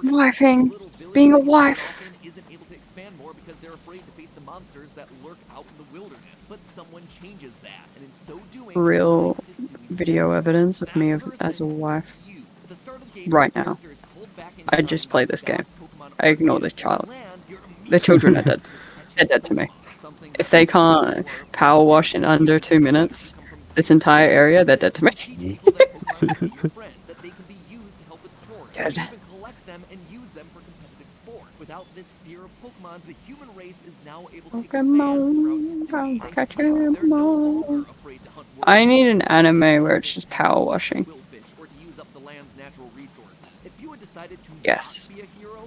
Wifing. Being a wife. isn't able to expand more because they're afraid to face the monsters that lurk out in the wilderness. But someone changes that, and in so doing, Real video evidence of me as a wife. Right now. I just play this game. I ignore this child. The children are dead. They're dead to me. If they can't power wash in under 2 minutes, this entire area, they're dead to me. Dead. Without this fear of Pokemon, the human race is now able to Pokemon, I'll catch 'em all. I need an anime where it's just power washing. Yes.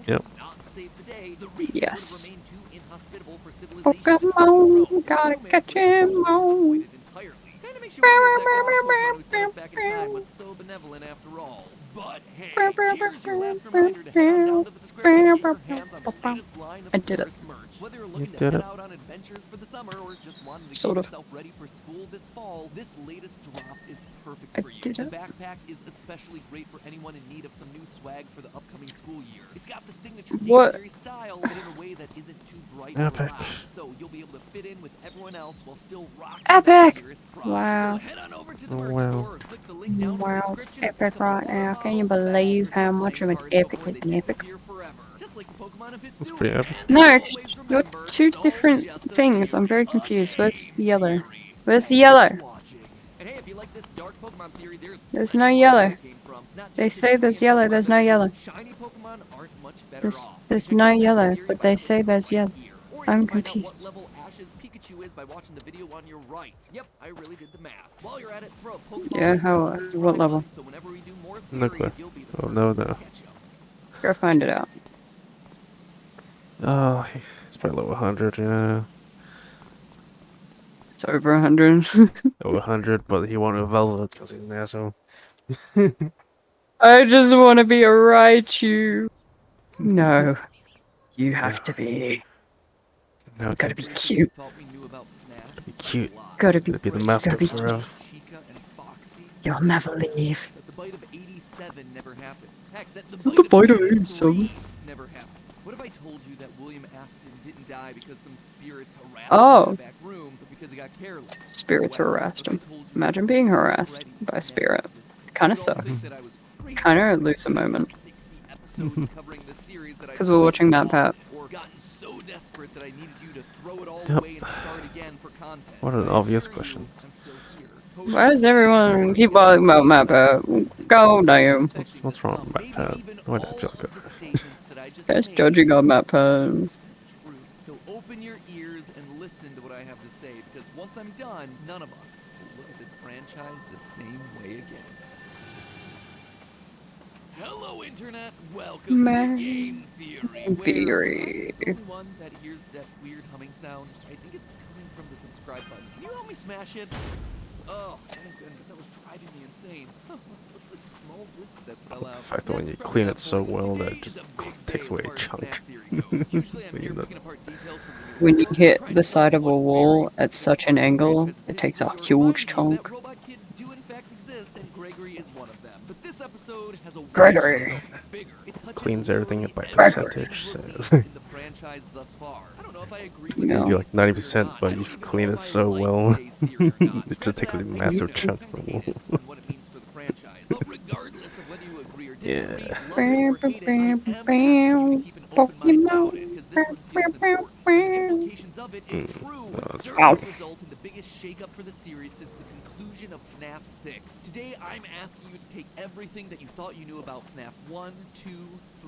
Yep. Yes. Pokemon, gotta catch 'em all. Kinda makes you wonder if that Pokemon who sent us back in time was so benevolent after all. But hey, here's your last reminder to head down to the description and get your hands on the latest line of I did it. tourist merch. Whether you're looking to did head it. out on adventures for the summer or just wanted to Sort get of. yourself ready for school this fall, this latest drop is perfect I for you. did The it. backpack is especially great for anyone in need of some new swag for the upcoming school year. It's got the signature What? Theory style, but in a way that isn't too bright or Epic. loud. So you'll be able to fit in with everyone else while still rocking Epic! the clearest prop. Wow. So head on over to the Oh, merch wow. store or click the link down in the Wow, it's description. epic right now. Can you believe how much of an epic it's an epic? That's pretty epic. No, you're two different things. I'm very confused. Where's the yellow? Where's the yellow? There's no yellow. They say there's yellow, there's no yellow. There's no yellow, but they say there's yellow. I'm confused. Yeah, how, what level? No clue. Oh, no, no. Go find it out. Oh, it's probably level 100, yeah. It's over 100. Over 100, but he won't evolve it because he's an asshole. I just want to be a Raichu. No, you have to be. No, Gotta be cute. gotta be cute. Gotta be. Gotta be the Gotta mascot be forever. cute. You'll never leave. The bite of 87 never happened. Heck, the Not the bite of 87. never happened. What if I told you that William Afton didn't die because some spirits harassed Oh. him in the back room, but because he got careless? Spirits Well, harassed what him. if I told you Imagine that being William harassed already by a met spirit. this Kinda You'd all think sucks. that I was crazy Kinda for lose a moment. 60 episodes covering the series that I 'Cause we're watching Matt Pat. or gotten so desperate that I needed you to throw it all Yep. away and start again for content. What an So I obvious assure you, question. I'm still here. Why does everyone keep talking about Matt Pat? Go damn. What's wrong with Matt Pat? Why did I feel like that? Guys judging on Matt Pat. So open your ears and listen to what I have to say, because once I'm done, none of us will look at this franchise the same way again. Hello, Internet. Welcome to Game Theory. Where Theory. I'm the only one that hears that weird humming sound. I think it's coming from the subscribe button. Can you help me smash it? Oh, thank goodness, that was driving me insane. What's the small disc that fell The out? fact that when you Probably clean not it so important. well that Today it is just a big takes day away as a far as chunk. Snap Theory goes. Usually I'm here You know. picking apart details from the When you newest hit trying the to find side of a one very wall at specific such part an of the angle, franchise's it takes a history, or huge remind you chunk. that robot kids do in fact exist, and Gregory is one of them. But this episode has a Gregory. scope. It's bigger. It touches Cleans everything literally by everything percentage. So released in the franchise thus far. I don't know if I agree with Yeah. you do today's like theory or 90%, not. but I you don't even clean know it if I so like well. today's theory or not. It just takes a Scratch that, I massive do chunk kinda from hate the it wall. and what it means for the franchise. But regardless of whether you agree or disagree, Yeah. love it or hate it, I am asking you to keep an open mind about it, because this one feels important. So the implications of it, if true, would that's certainly fine. result in the biggest shakeup for the series since the conclusion of FNAF 6. Today, I'm asking you to take everything that you thought you knew about FNAF 1, 2,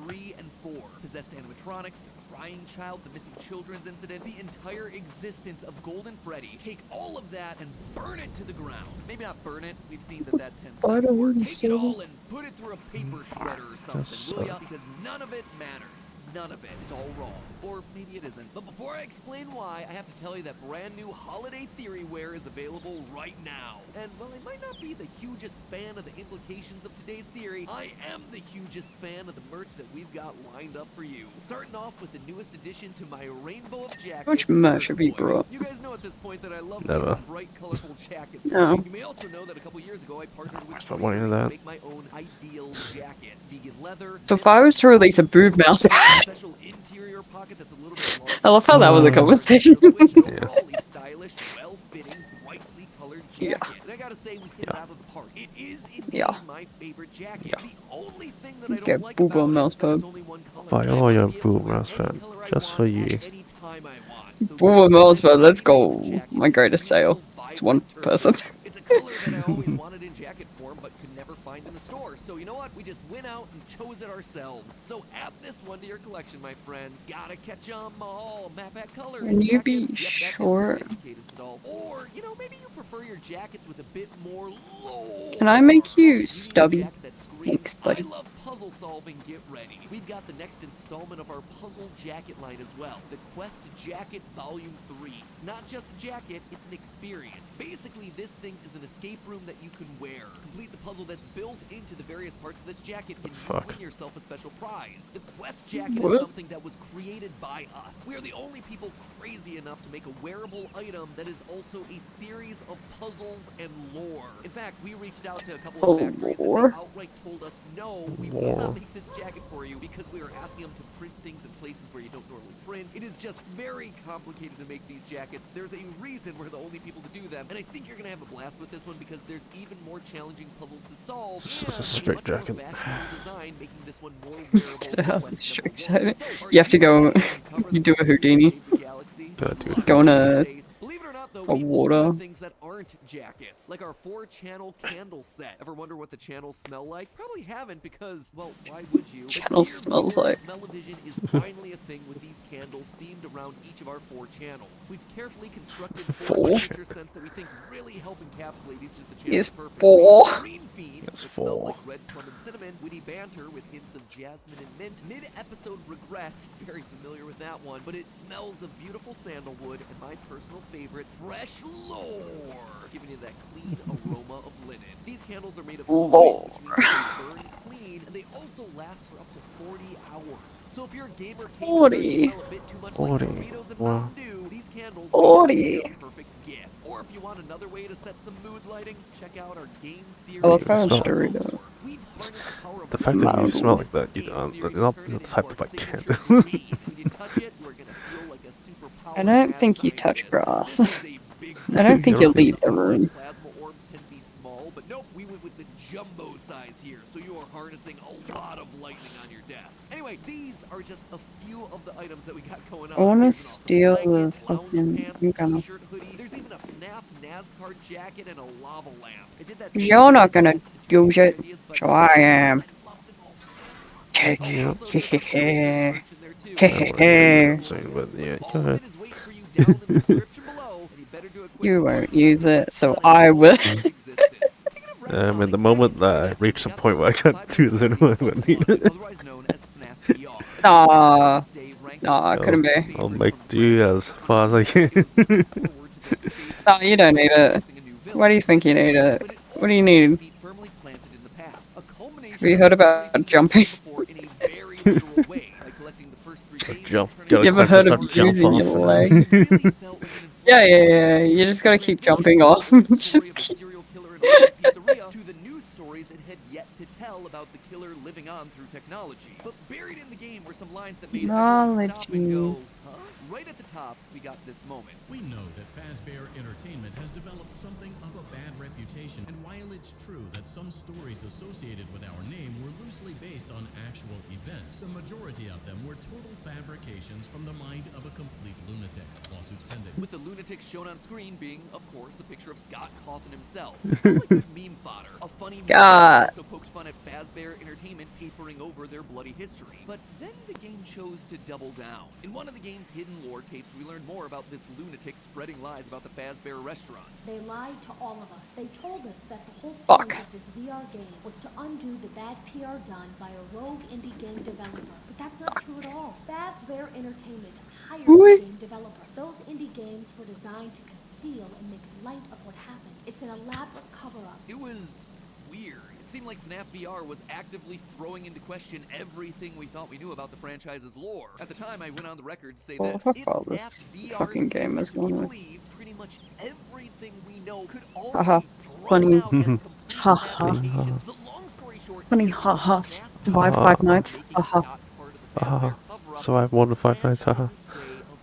3, and 4. Possessed animatronics, the crying child, the missing children's incident, the entire existence of Golden Freddy. Take all of that and burn it to the ground. Maybe not burn it, we've seen that that tends not to work. Take it all and put it through a paper shredder or something, will ya? Because none of it matters. None of it. It's all wrong. Or maybe it isn't. But before I explain why, I have to tell you that brand new holiday theory wear is available right now. And while I might not be the hugest fan of the implications of today's theory, I am the hugest fan of the merch that we've got lined up for you. Starting off with the newest addition to my rainbow of jackets. How much merch have you turquoise. brought? You guys know at this point that I love Never. these bright, colorful jackets. No. You may also know that a couple years ago I partnered with Put money into to that. make my own ideal jacket. Vegan leather. So if I was to release a boob mouse, Special interior pocket that's a little bit larger. I love how that was a conversation. Switched overall a stylish, well-fitting, brightly colored Yeah. jacket. And I gotta say, we hit it out of the park. It is indeed Yeah. my favorite jacket. The only thing that I don't Get like boob about on it mouse is that it's pub. only one color. Buy and I all wanna your be able to boob wear mouse any fan, color I just want for you. at any time I want. So Boob on mouse this pub, let's go. jacket My greatest sale. beautiful, It's one vibrant person. turquoise. It's a color that I always wanted in jacket form, but could never find in the store. So you know what? We just went out and chose it ourselves. So add this one to your collection, my friends. Gotta catch 'em all. Map at color. Can you be jackets. Yep, that short? definitely indicated it all. Or, you know, maybe you prefer your jackets with a bit more lore. Can I make you You need a stubby? jacket that screams, Thanks, buddy. I love puzzle solving, get ready. We've got the next installment of our puzzle jacket line as well. The Quest Jacket Volume 3. It's not just a jacket, it's an experience. Basically, this thing is an escape room that you can wear. Complete the puzzle that's built into the various parts of this jacket and you win yourself a special prize. The Quest Jacket is What? something that was created by us. We are the only people crazy enough to make a wearable item that is also a series of puzzles and lore. In fact, we reached out to a couple of factories and Lore? they outright told us, no, we will not make this jacket for you because we are asking them to print things in places where you don't normally print. It is just very complicated to make these jackets. There's a reason we're the only people to do them, and I think you're gonna have a blast with this one because there's even more challenging puzzles to solve. It's just a and straight much more jacket. fashionable design, making this one more wearable. than Quest Straight number one. jacket. So, are You have to go- ready to uncover you the do a mystery that Houdini. saved the galaxy? Gotta do Let's it. Go on do a- this. Believe it or not, though, a we also water. have things that aren't jackets, like our 4-channel candle set. Ever wonder what the channels smell like? Probably haven't because, well, why would you? But Channel dear smells viewers, like- Smell-o-vision is finally a thing with these candles themed around each of our 4 channels. We've carefully constructed 4 Four? signature scents that we think really help encapsulate each of the Yes, channels perfectly. 4. Green Fiend, Yes, it smells 4. like red plum and cinnamon. Witty banter with hints of jasmine and mint. Mid-episode regrets, very familiar with that one, but it smells of beautiful sandalwood and my personal favorite, fresh lore, giving you that clean aroma of linen. These candles are made of soy, which means they burn clean, and they also last for up to 40 hours. So if you're a gamer king and starting to 40. smell a bit too much 40. like Doritos and Wow. Mountain Dew, these candles 40. make this a perfect gift. Or if you want another way to set some mood lighting, check out our game theory. I love how it's it's not- Dorito. We've harnessed the power of The fact that you Mountain smell Dew. like that, you Game theory not turned the into type our to buy signature candle. green. When you touch it, you are gonna feel like a superpower I don't mad think you touch scientist. grass. This is a big I don't think you you leave the room. Plasma orbs tend to be small, but nope, we went with the jumbo size here, so you are harnessing a lot of lightning on your desk. Anyway, these are just a few of the items that we got going on. I wanna Here's an awesome steal blanket, the lounge fucking- pants, I'm gonna- t-shirt, hoodie. There's even a FNAF NASCAR jacket and a lava lamp. I did that You're not gonna just to do use it, ideas, but so I am. I love them all so much. Take Yeah. Also, there's some cool merch in there, too. I don't really use that soon, but yeah, All go of ahead. it is waiting for you down in the description below, and you better do it quick You before won't it's use done. it, so It's I not will. in existence. Speaking of In the moment that I reached a point where I can't do this anymore, I'm gonna need it. otherwise known as FNAF VR. Nah, To this day ranks nah, as one couldn't of my be. I'll favorites make from do as far as I can. forward to the next phase of Nah, the you don't need it. introducing a new villain. Why do you think you need it? But it What do you also has need? feet firmly planted in the past. A culmination Have you of heard about everything we've jumping? done before in a very literal way, like collecting the first 3 games Jump, and turning gotta You them ever click into heard this of up, stories jump using off, your and legs? it really felt like an Yeah, inflection yeah, yeah. point. You just gotta keep Transition jumping off. from the story Just of a keep... serial killer in a haunted pizzeria to the new stories it had yet to tell about the killer living on through technology. But buried in the game were some lines that made everyone stop and go, huh? Right at the top, we got this moment. We know that Fazbear Entertainment has developed something of a bad reputation, and while it's true that some stories associated with our name were loosely based on actual events, the majority of them were total fabrications from the mind of a complete lunatic. Lawsuits pending. With the lunatic shown on screen being, of course, a picture of Scott Cawthon himself. More like good meme fodder. A funny meme God. that also poked fun at Fazbear Entertainment papering over their bloody history. But then the game chose to double down. In one of the game's hidden lore tapes, we learned more about this lunatic spreading lies about the Fazbear restaurants. They lied to all of us. They told us that the whole Fuck. point of this VR game was to undo the bad PR done by a rogue indie game developer. But that's not true at all. Fazbear Entertainment hired Ooh. the game developer. Those indie games were designed to conceal and make light of what happened. It's an elaborate cover-up. It was weird. It seemed like FNAF VR was actively throwing into question everything we thought we knew about the franchise's lore. At the time, I went on the record to say Oh, that fuck if all FNAF this VR's fucking game future is to be going on. believed, pretty much everything we know could Haha. already be Funny. thrown out as complete Haha. fabrications. The long story short Funny here is haha. that FNAF Survive Haha. 5 nights. making Haha. Scott part of the Haha. Fazbear cover-up So I've was won the the 5 nights, haha. franchise's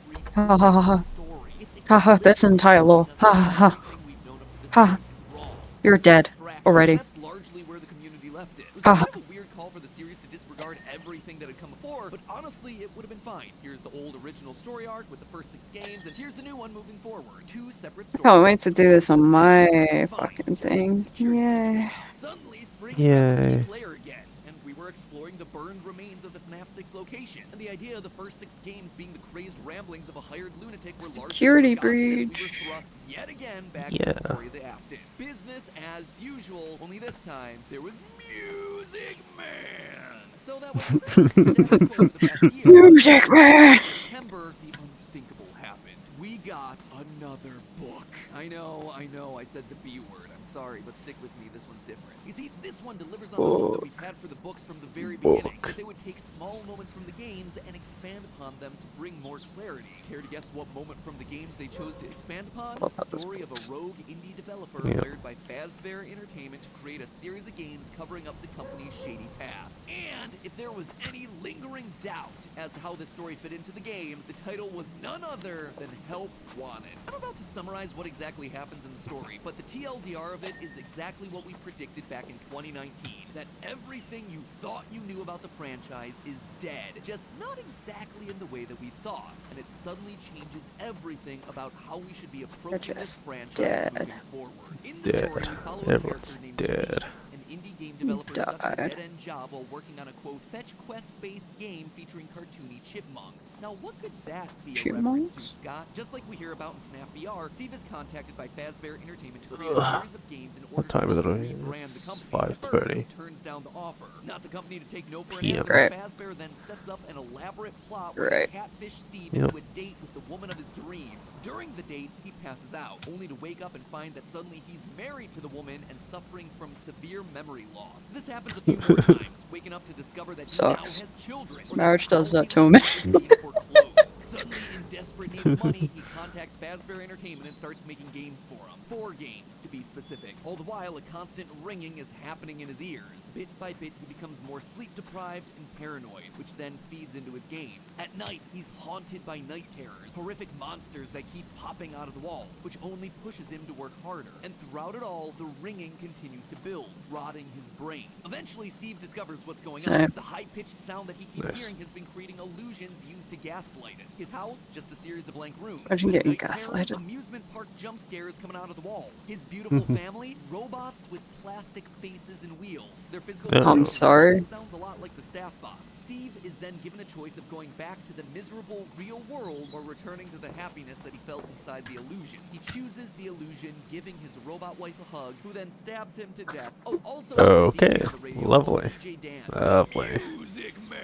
way of Ha ha ha ha. retelling the story. It's Ha ha. This entire lore. Ha ha ha. everything we've known up to this Ha. point is wrong. You're dead already. That's largely where the community left it. It was Ha. kind of a weird call for the series to disregard everything that had come before, but honestly, it would have been fine. Here's the old original story arc with the first 6 games, and here's the new one moving forward. 2 separate stories. Can't wait to do this on my fucking thing. Yay. Suddenly, spring Yay. was player again, and we were exploring the burned remains of the FNAF 6 location. And the idea of the first 6 games being the crazed ramblings of a hired lunatic were largely Security forgotten as we were breach. thrust yet again back to Yeah. the story of the Aftons. Business as usual, only this time there was Music Man. So that was the status quo for the past year. Music Man! In September, the unthinkable happened. We got another book. I know, I said the B word. I'm sorry, but stick with me, this one's different. You see, this one delivers on the hope that we've had for the books from the very beginning. That they would take small moments from the games and expand upon them to bring more clarity. Care to guess what moment from the games they chose to expand upon? Love The how this story of a rogue indie developer Yeah. hired by Fazbear Entertainment to create a series of games covering up the company's shady past. And if there was any lingering doubt as to how this story fit into the games, the title was none other than Help Wanted. I'm about to summarize what exactly happens in the story, but the TLDR of it is exactly what we predicted back in 2019. That everything you thought you knew about the franchise is dead. Just not exactly in the way that we thought. And it suddenly changes everything about how we should be approaching this just franchise dead. moving forward. In the Dead. story, we follow a Everyone's character named dead. Steve, an indie game developer stuck in a Died. dead-end job while working on a quote fetch quest-based game featuring cartoony chipmunks. Now, what could that be a reference to, Chipmunks? Scott? Just like we hear about in FNAF VR, Steve is contacted by Fazbear Entertainment to create a series of games in order time to is it? rebrand the company. At first, 5:30 he turns down the offer. Not the company to take no for an PM. answer. Right. Fazbear then sets up an elaborate plot where Right. they catfish Steve Yep. into a date with the woman of his dreams. During the date, he passes out, only to wake up and find that suddenly he's married to the woman and suffering from severe memory loss. This happens a few more times, waking up to discover that Sucks. he now has children. or Marriage that does the that house to he me. lives in is being foreclosed. Suddenly, in desperate need of money, he contacts Fazbear Entertainment and starts making games for him. 4 games, to be specific. All the while, a constant ringing is happening in his ears. Bit by bit, he becomes more sleep-deprived and paranoid, which then feeds into his games. At night, he's haunted by night terrors, horrific monsters that keep popping out of the walls, which only pushes him to work harder. And throughout it all, the ringing continues to build, rotting his brain. Eventually, Steve discovers what's going on. Same. The high-pitched sound that he keeps Nice. hearing has been creating illusions used to gaslight it. His house, just a series series of blank rooms. Imagine getting Night terror, gaslighted. amusement park jump scares coming out of the walls. His beautiful family, robots with plastic faces and wheels. Their physical Yeah. I'm sorry. sounds a lot like the staff bots. Steve is then given a choice of going back to the miserable real world or returning to the happiness that he felt inside the illusion. He chooses the illusion, giving his robot wife a hug, who then stabs him to death. Oh, also, Okay, on the radio, lovely. DJ Dan. Lovely. Music Man.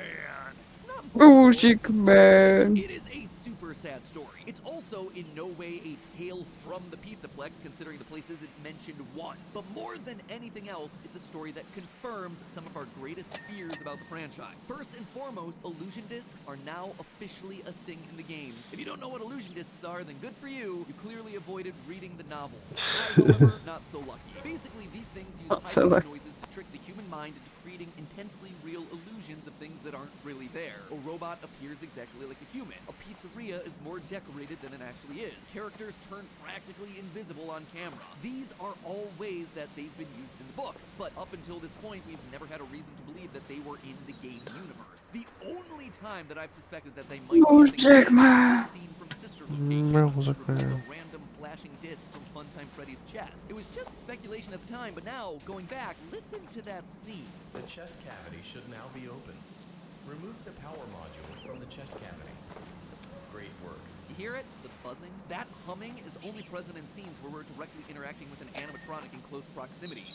It's not Music Man. It is a super sad story. It's also in no way a tale from the Pizzaplex, considering the place isn't mentioned once. But more than anything else, it's a story that confirms some of our greatest fears about the franchise. First and foremost, illusion discs are now officially a thing in the games. If you don't know what illusion discs are, then good for you. You clearly avoided reading the novel. I, however, not so lucky. Basically, these things use Not so high-pitched lucky. noises to trick the human mind into creating intensely real illusions of things that aren't really there. A robot appears exactly like a human. A pizzeria is more decorated than it actually is. Characters turn practically invisible on camera. These are all ways that they've been used in the books, but up until this point, we've never had a reason to believe that they were in the game universe. The only time that I've suspected that they might be Music Man. scene from Sister Location, Music which revealed Man. a random flashing disc from Funtime Freddy's chest. It was just speculation at the time, but now, going back, listen to that scene. The chest cavity should now be open. Remove the power module from the chest cavity. Great work. You hear it? The buzzing? That humming is only present in scenes where we're directly interacting with an animatronic in close proximity.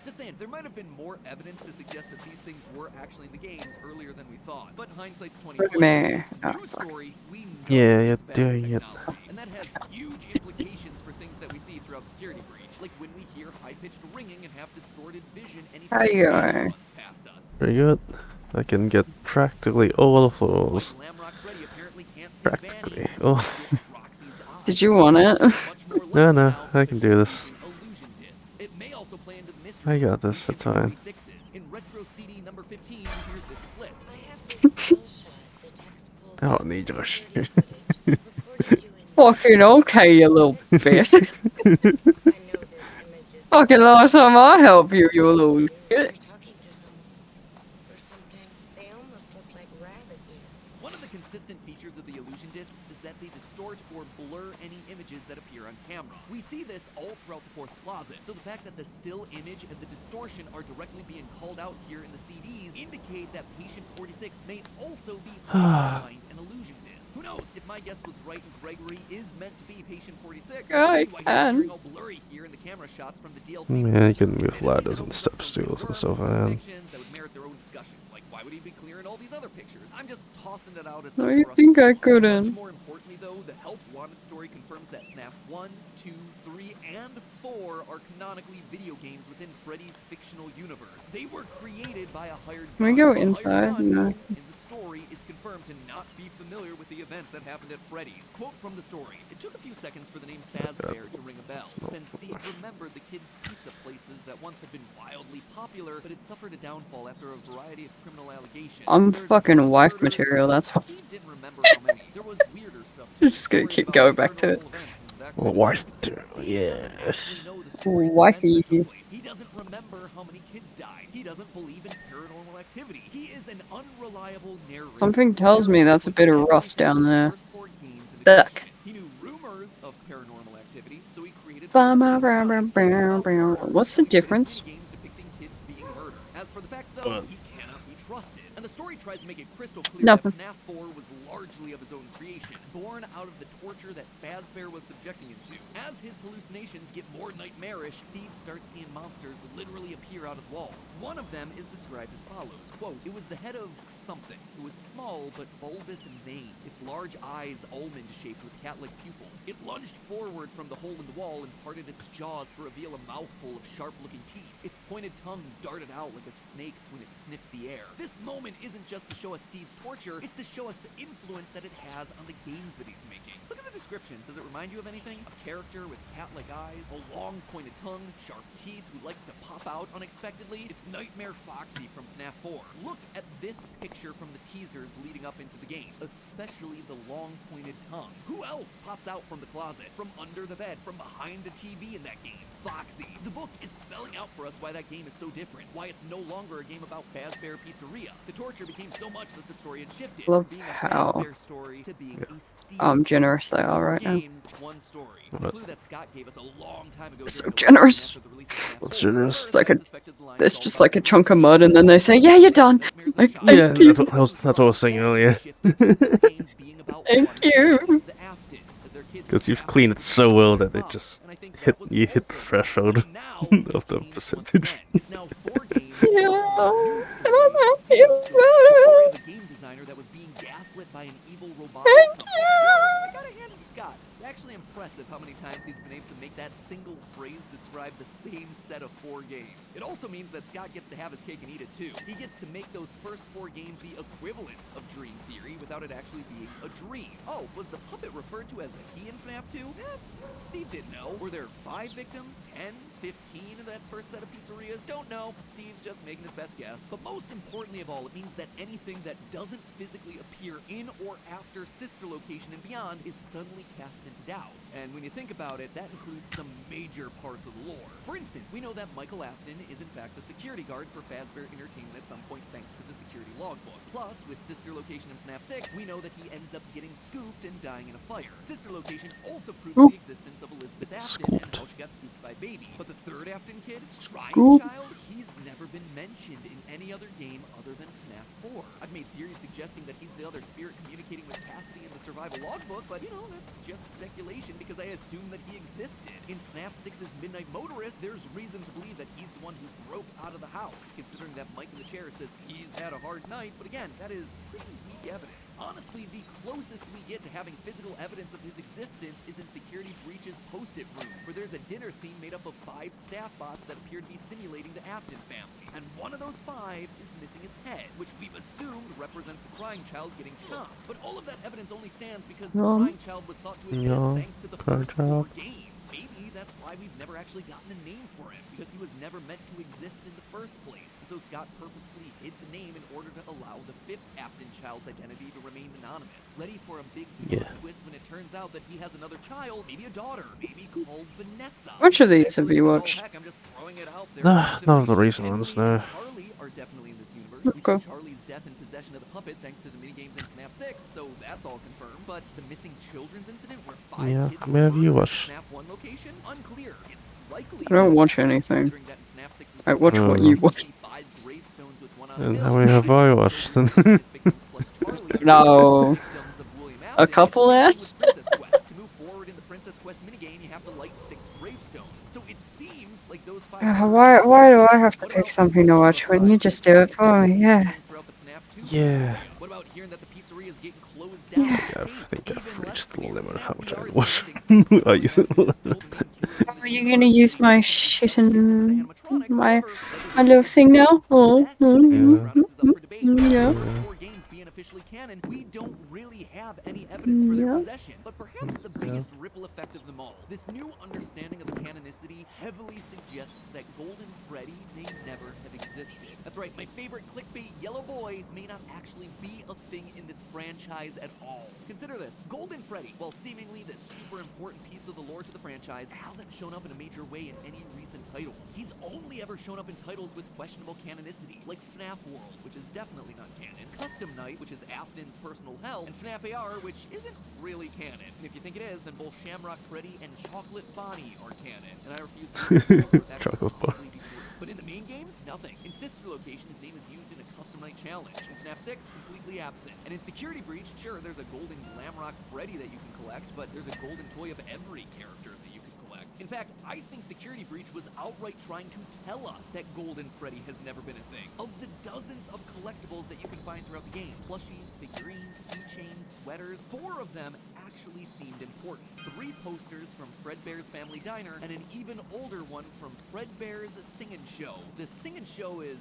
Just saying, there might have been more evidence to suggest that these things were actually in the games earlier than we thought. But hindsight's 2020. Meh. It's Ah, new fuck. story. We know Yeah, it's you're bad doing it. technology, and that has huge implications for things that we see throughout Security Breach, like when we hear high-pitched ringing and have distorted vision anytime Aye, a aye. runs past us. Very good. I can get practically all of those. Like Lamrock Freddy apparently can't see Practically. Vanny Oh. until Roxy's eyes. Did you want it? Much more likely No, now I can do this. illusion discs. It may also play into the mystery I of got this, what that's fine. 46 is. In Retro CD number 15, here's this clip. I have this still shot the text pulled I don't from need the your security shit. footage recorded you in Fucking okay, you little bitch. I know this image is Fucking last time I helped you, you little You're shit. talking to someone or something. They almost look like rabbit ears. One of the consistent features of the illusion discs is that they distort or blur any images that appear on camera. We see this all throughout the fourth closet, so the fact that the still image and the distortion are directly being called out here in the CDs indicate that Patient 46 may also be behind an illusion disc. Who knows? If my guess was right and Gregory is meant to be Patient 46, Yeah, I maybe why he's can. appearing all blurry here in the camera shots from the DLC. Yeah, you can move ladders and step stools and stuff like that. Predictions that would merit their own discussion. Like, why would he be clear in all these other pictures? I'm just tossing it out as No, something you for us think to I talk. couldn't. Much more importantly, though, the Help Wanted story confirms that FNAF 1, 2, 3, and 4 are canonically video games within Freddy's fictional universe. They were created by a hired Can we gun. go A hired inside? gun No. in the story is confirmed to not be familiar with the events that happened at Freddy's. Quote from the story: "It took a few seconds for the name Fazbear to ring a bell. Then Steve remembered the kids' pizza places that once had been wildly popular, but had suffered a downfall after a variety of criminal allegations. I'm There's fucking wife murders. material, that's why. Steve didn't remember how many. There was weirder stuff too. Just gonna Stories keep about going back to it. paranormal events and that Well, kind of wife nonsense. material, Steve yes. doesn't actually know the stories and Wifey. events that took place. He doesn't remember how many kids died. He doesn't believe in paranormal activity. He is an unreliable narrator. Something tells me that's a bit of rust down there. First 4 games in Duck. addition. He knew rumors of paranormal activity, so he created What's the difference? games depicting kids being murdered. As for the facts, though, What? he cannot be trusted. And the story tries to make it crystal clear Nothing. that FNAF 4 was largely of his own creation, born out of the torture that Fazbear was subjecting him to. As his hallucinations get more nightmarish, Steve starts seeing monsters literally appear out of walls. One of them is described as follows, quote, "It was the head of something. It was small but bulbous and vain, its large eyes almond-shaped with cat-like pupils. It lunged forward from the hole in the wall and parted its jaws to reveal a mouthful of sharp-looking teeth. Its pointed tongue darted out like a snake's when it sniffed the air." This moment isn't just to show us Steve's torture, it's to show us the influence that it has on the games that he's making. Look at the description. Does it remind you of anything? A character with cat-like eyes, a long pointed tongue, sharp teeth, who likes to pop out unexpectedly? It's Nightmare Foxy from FNAF 4. Look at this picture from the teasers leading up into the game, especially the long pointed tongue. Who else pops out from the closet, from under the bed, from behind the TV in that game? Foxy. The book is spelling out for us why that game is so different, why it's no longer a game about Fazbear Pizzeria. The torture became so much that the story had shifted Love from being a how Fazbear story to being a Steve generous they story. are 4 right now. games, 1 story. It's a clue that Scott gave us a long time ago So during the generous. after the release of FNAF What's 4. generous? It's like I a, suspected the line there's was all just about like a the chunk of release mud, and then they say, "Yeah, you're done." Nightmares of Like, a thank Yeah, you, that's what I was saying earlier. Shifted to 4 games being about thank one you. family, the Aftons, as their kids Because you've Afton cleaned it so well that it mom. just And I think hit that was you hit the also threshold and now of the it changed once percentage. again. It's now 4 games, Yeah, one new and story, I'm happy Steve's story. The story of about a game designer that was being gaslit by an evil it. robotics Thank company. you. I gotta hand it to Scott. It's actually impressive how many times he's been able to make that single phrase describe the same set of 4 games. It also means that Scott gets to have his cake and eat it too. He gets to make those first 4 games the equivalent of Dream Theory without it actually being a dream. Oh, was the puppet referred to as a he in FNAF 2? Steve didn't know. Were there 5 victims? 10? 15 in that first set of pizzerias? Don't know. Steve's just making his best guess. But most importantly of all, it means that anything that doesn't physically appear in or after Sister Location and beyond is suddenly cast into doubt. And when you think about it, that includes some major parts of the lore. For instance, we know that Michael Afton is in fact a security guard for Fazbear Entertainment at some point thanks to the security logbook. Plus, with Sister Location in FNAF 6, we know that he ends up getting scooped and dying in a fire. Sister Location also proves the existence of Elizabeth Afton and how she got scooped by Baby. But the third Afton kid, Ryan Child, he's never been mentioned in any other game other than FNAF 4. I've made theories suggesting that he's the other spirit communicating with Cassidy in the survival logbook, but you know, that's just speculation because I assume that he existed. In FNAF 6's Midnight Motorist, there's reason to believe that he's the one who broke out of the house, considering that Mike in the chair says he's had a hard night, but again, that is pretty weak evidence. Honestly, the closest we get to having physical evidence of his existence is in Security Breach's post-it room, where there's a dinner scene made up of 5 staff bots that appear to be simulating the Afton family. And one of those 5 is missing its head, which we've assumed represents the crying child getting chomped. But all of that evidence only stands because the crying child was thought to exist thanks to the first 4 games. Maybe that's why we've never actually gotten a name for him, because he was never meant to exist in the first place. So Scott purposely hid the name in order to allow the 5th Afton child's identity to remain anonymous. Ready for a big twist when it turns out that he has another child, maybe a daughter, maybe called Vanessa. Which of these have you watched? Heck, I'm just throwing it out there. None of the recent ones, no. Charlie are definitely in this universe. We Okay. see Charlie's death in possession of the puppet thanks to the minigames in FNAF 6, so that's all confirmed. But the missing children's incident where 5 Yeah, kids where have you were watched? in FNAF 1 location? Unclear. It's likely I don't watch anything. considering that in FNAF 6's I watch what you watch. 5 gravestones with one on And the how bill. many have I watched then? Victims plus Charlie No. victims of William A Afton. couple, eh? With Princess Quest. To move forward in the Princess Quest minigame, you have to light 6 gravestones. So it seems like those 5 Why do I have to pick something to watch when you just do it for me? Yeah. throughout the FNAF 2 Yeah. What about hearing that the pizzeria is getting closed down? I think I've reached the limit of how much I We watch. are I use it. Are you gonna use my shit and my little thing now? Oh, yeah. Four games being officially canon, we don't really have any evidence for their Yeah. possession. But perhaps the biggest ripple effect of them all, this new understanding of the canonicity heavily suggests that Golden Freddy may never have existed. That's right, my favorite clickbait yellow boy may not actually be a thing in this franchise at all. Consider this, Golden Freddy, while seemingly this super important piece of the lore to the franchise, hasn't shown up in a major way in any recent titles. He's only ever shown up in titles with questionable canonicity, like FNAF World, which is definitely not canon, Custom Night, which is Afton's personal hell, and FNAF AR, which isn't really canon. And if you think it is, then both Shamrock Freddy and Chocolate Bonnie are canon. And I refuse to Chocolate Bonnie. But in the main games, nothing. In Sister Location, his name is used in a Custom Night challenge. In FNAF 6, completely absent. And in Security Breach, sure, there's a golden Glamrock Freddy that you can collect, but there's a golden toy of every character that you can collect. In fact, I think Security Breach was outright trying to tell us that Golden Freddy has never been a thing. Of the dozens of collectibles that you can find throughout the game, plushies, figurines, keychains, sweaters, 4 of them actually seemed important. 3 posters from Fredbear's Family Diner, and an even older one from Fredbear's Singin' Show. The Singin' Show is,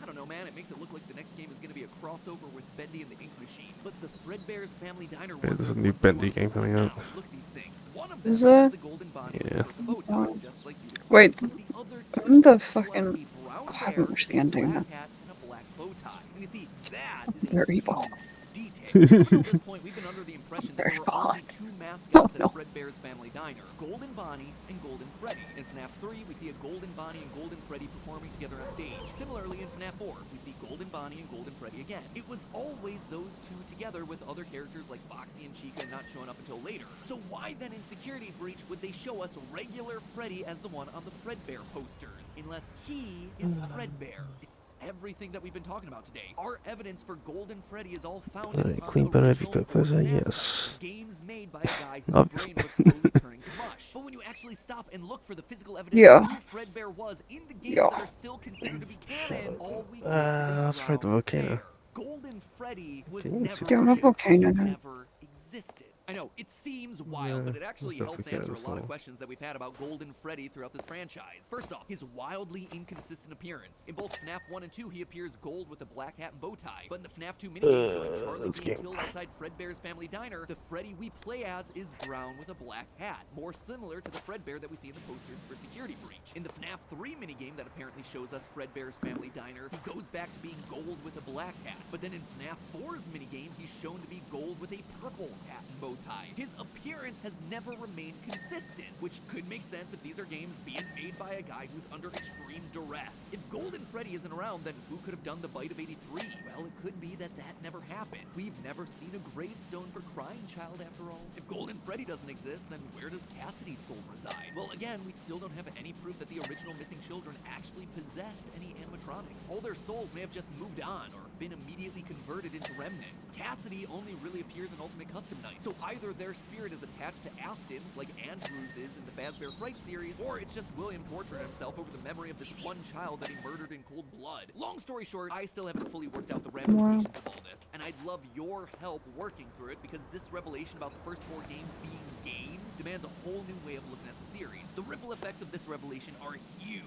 I don't know, man, it makes it look like the next game is going to be a crossover with Bendy and the Ink Machine. But the Fredbear's Family Diner Yeah, ones there's a are the new ones we Bendy want game to coming know. out. Look at these things. One of them Is there? is the golden Bonnie Yeah. with the bow tie, just like you'd expect. Wait, But the other I'm the two fucking. was a brown I haven't bear, watched the ending black now. hat, and a black bow tie. And you see, that Very well. detail. Okay, up until this point, we've been under the impression that there were God. only two Oh, mascots no. at Fredbear's Family Diner, Golden Bonnie and Golden Freddy. In FNAF 3, we see a Golden Bonnie and Golden Freddy performing together on stage. Similarly, in FNAF 4, we see Golden Bonnie and Golden Freddy again. It was always those two together with other characters like Foxy and Chica not showing up until later. So why then in Security Breach would they show us regular Freddy as the one on the Fredbear posters? Unless he is Fredbear. It's everything that we've been talking about today. Our evidence for Golden Freddy is all found in Clean the better if you original could, please. 4 FNAF Yes. games made by a guy whose Obviously. brain was slowly turning to mush. But when you actually stop and look for the physical evidence Yeah. of who Fredbear was in the games Yeah. that are still considered to be canon, all we get Let's is a fight the brown volcano. bear. Golden Freddy was Can you see- never Yeah, my real. volcano. He never existed. I know, it seems wild, Yeah, but it actually that's helps okay, answer a that's lot of all. questions that we've had about Golden Freddy throughout this franchise. First off, his wildly inconsistent appearance. In both FNAF 1 and 2, he appears gold with a black hat and bow tie. But in the FNAF 2 minigame showing Charlie this being game. killed outside Fredbear's Family Diner, the Freddy we play as is brown with a black hat, more similar to the Fredbear that we see in the posters for Security Breach. In the FNAF 3 minigame that apparently shows us Fredbear's Family Diner, he goes back to being gold with a black hat. But then in FNAF 4's minigame, he's shown to be gold with a purple hat and bow tie. His appearance has never remained consistent, which could make sense if these are games being made by a guy who's under extreme duress. If Golden Freddy isn't around, then who could have done the bite of 83? Well, it could be that that never happened. We've never seen a gravestone for Crying Child after all. If Golden Freddy doesn't exist, then where does Cassidy's soul reside? Well, again, we still don't have any proof that the original missing children actually possessed any animatronics. All their souls may have just moved on or been immediately converted into remnants. Cassidy only really appears in Ultimate Custom Night, so either their spirit is attached to Afton's, like Andrew's is in the Fazbear Fright series, or it's just William torturing himself over the memory of this one child that he murdered in cold blood. Long story short, I still haven't fully worked out the ramifications of all this, and I'd love your help working through it because this revelation about the first 4 games being games demands a whole new way of looking at the series. The ripple effects of this revelation are huge,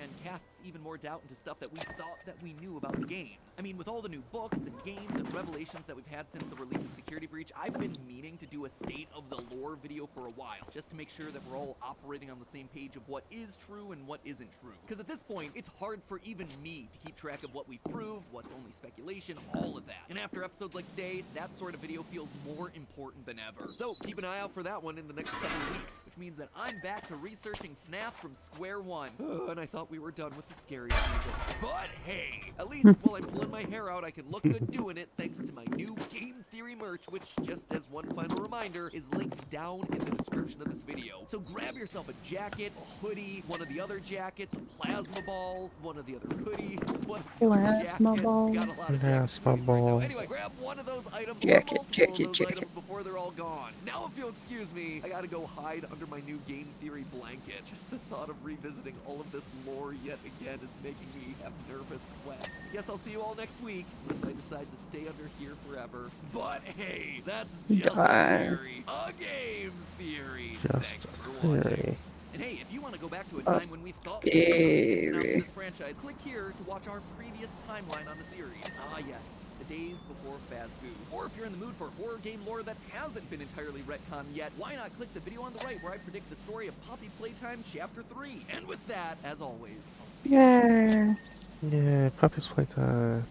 and casts even more doubt into stuff that we thought that we knew about the games. I mean, with all the new books and games and revelations that we've had since the release of Security Breach, I've been meaning to do a state of the lore video for a while, just to make sure that we're all operating on the same page of what is true and what isn't true. Because at this point, it's hard for even me to keep track of what we've proved, what's only speculation, all of that. And after episodes like today, that sort of video feels more important than ever. So keep an eye out for that one in the next couple of weeks, which means that I'm back to researching FNAF from square one. And I thought we were done with the scary season. But hey, at least while I'm pulling my hair out, I can look good doing it thanks to my new Game Theory merch, which, just as one final reminder, is linked down in the description of this video. So grab yourself a jacket, a hoodie, one of the other jackets, a plasma ball, one of the other hoodies, one of the other Plasma jackets. ball. We got a lot of jackets Plasma and hoodies right now. ball. Anyway, grab one of those items Jacket, or multiple jacket, of those jacket. items before they're all gone. Now, if you'll excuse me, I gotta go hide under my new Game Theory blanket. Just the thought of revisiting all of this lore yet again is making me have nervous sweats. Guess I'll see you all next week, unless I decide to stay under here forever. But hey, that's just Die. a theory. A Game Theory. Just Thanks a for watching. theory. And hey, if you want to go back to a time when we thought we theory. were the ins and outs of this franchise, click here to watch our previous timeline on the series. Ah, yes. The days before Fazboo. Or if you're in the mood for horror game lore that hasn't been entirely retconned yet, why not click the video on the right where I predict the story of Poppy Playtime Chapter 3. And with that, as always, I'll see you next time. Yay. Yeah, Puppy's Playtime.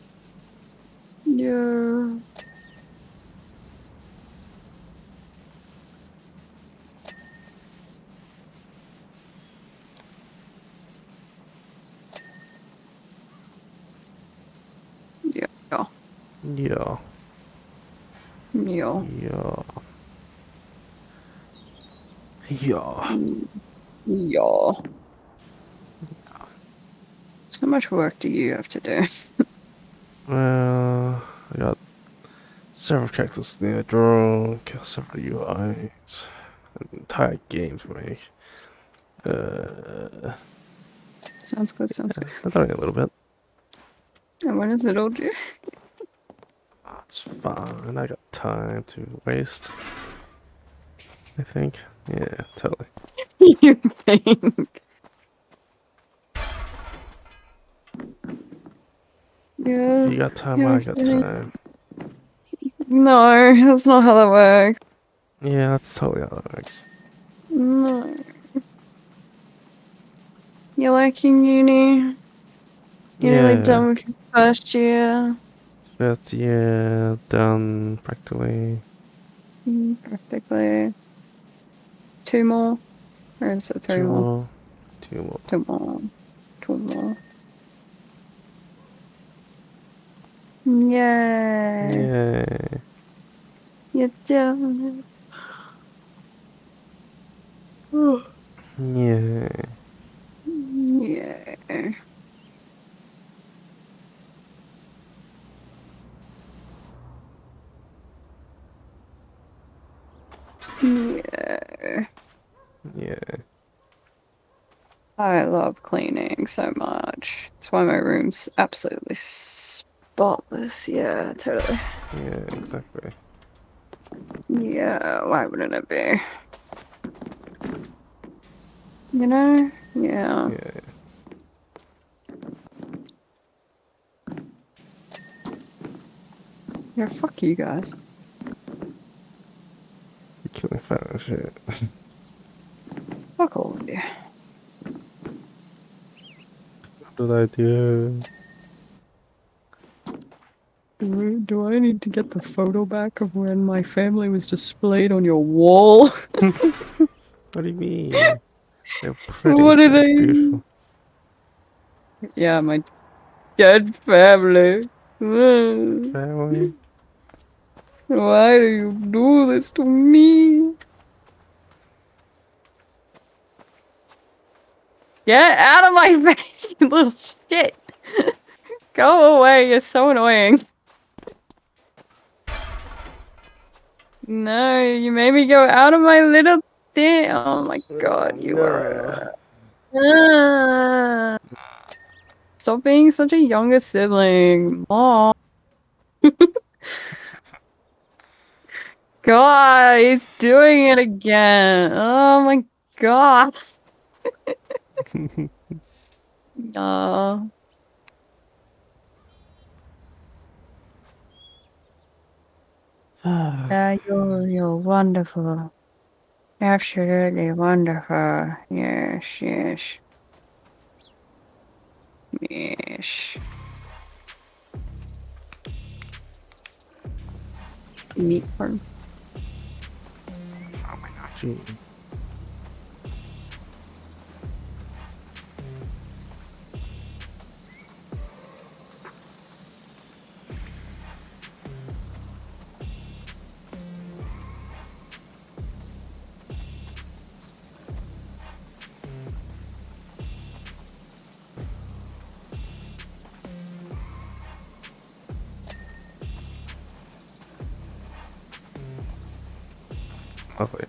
Yeah. Yeah. Yeah. Yeah. Yeah. Yeah. Yeah. So much work do you have to do? Well, I got several characters near drunk, several UIs, an entire game to make. Sounds good, sounds good. That's only a little bit. And when is it all due? It's fine. I got time to waste. I think. Yeah, totally. You think? Yeah. If you got time, yeah, I got time. No, that's not how that works. Yeah, that's totally how that works. No. You're like in uni. You're Yeah. like done with your first year. But yeah, done practically. Practically. 2 more? Or is it 3 Two more? more. 2 more. 2 more. 2 more. Yay! Yay. You done it. Yeah. Yeah. Yeah. Yeah. I love cleaning so much. That's why my room's absolutely spotless. Yeah, totally. Yeah, exactly. Yeah, why wouldn't it be? You know? Yeah. Yeah. Yeah, fuck you guys. You're killing fat and shit. Fuck all of you. What did I do? Do I need to get the photo back of when my family was displayed on your wall? What do you mean? They're pretty. What did They're I... beautiful. Yeah, my dead family. Why Family. do you do this to me? Get out of my face, you little shit! Go away, you're so annoying. No, you made me go out of my little thing. Oh my god, you are... Stop being such a younger sibling. Mom. God, he's doing it again. Oh my god. No. Yeah, you're wonderful. Absolutely wonderful. Yes, yes. Yes. Meat farm. Gee. Lovely.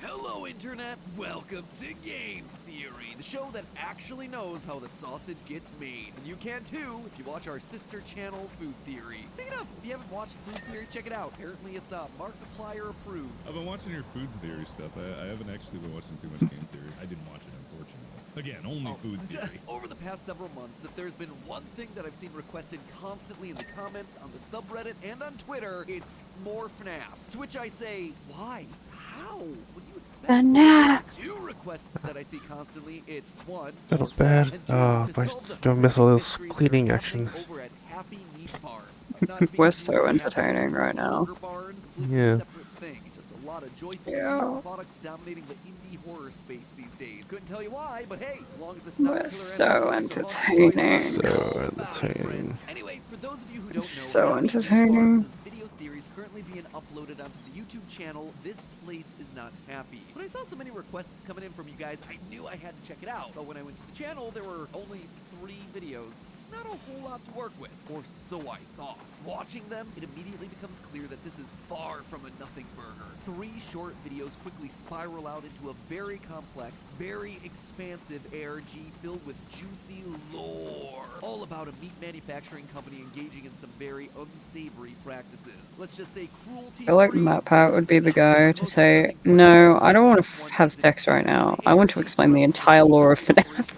Hello, Internet! Welcome to Game Theory, the show that actually knows how the sausage gets made. And you can too if you watch our sister channel, Food Theory. Speaking of, if you haven't watched Food Theory, check it out. Apparently it's Markiplier approved. I've been watching your food theory stuff. I haven't actually been watching too much game theory. I didn't watch it, unfortunately. Again, only food theory. Over the past several months, if there's been one thing that I've seen requested constantly in the comments, on the subreddit, and on Twitter, it's more FNAF. To which I say, why? How? Would you expect? FNAF. Two requests that I see constantly, it's one, Little more bad. FNAF, and two, Oh, to but solve the gonna miss all horrific this mysteries cleaning that are action. happening over at Happy Meat Farms. Not to be We're confused so with Happy entertaining Meat right now. Burger Barn, completely Yeah. separate thing. Just a lot of joyful Yeah. meat products dominating the indie horror space these days. Couldn't tell you why, but hey, as long as it's not We're killer so animals or haunted entertaining. places, So all about it, entertaining. friends. Anyway, for those of you who don't know, So Happy Meat entertaining. Farms is a video series currently being uploaded onto the YouTube channel This Place Is Not Happy. When I saw so many requests coming in from you guys, I knew I had to check it out. But when I went to the channel, there were only 3 videos. It's not a whole lot to work with, or so I thought. Watching them, it immediately becomes clear that this is far from a nothing burger. 3 short videos quickly spiral out into a very complex, very expansive ARG filled with juicy lore. All about a meat manufacturing company engaging in some very unsavory practices. Let's just say cruelty. I feel like Matt Pat would be the guy to say, no, I don't want to have sex right now. I want to explain the entire lore of FNAF.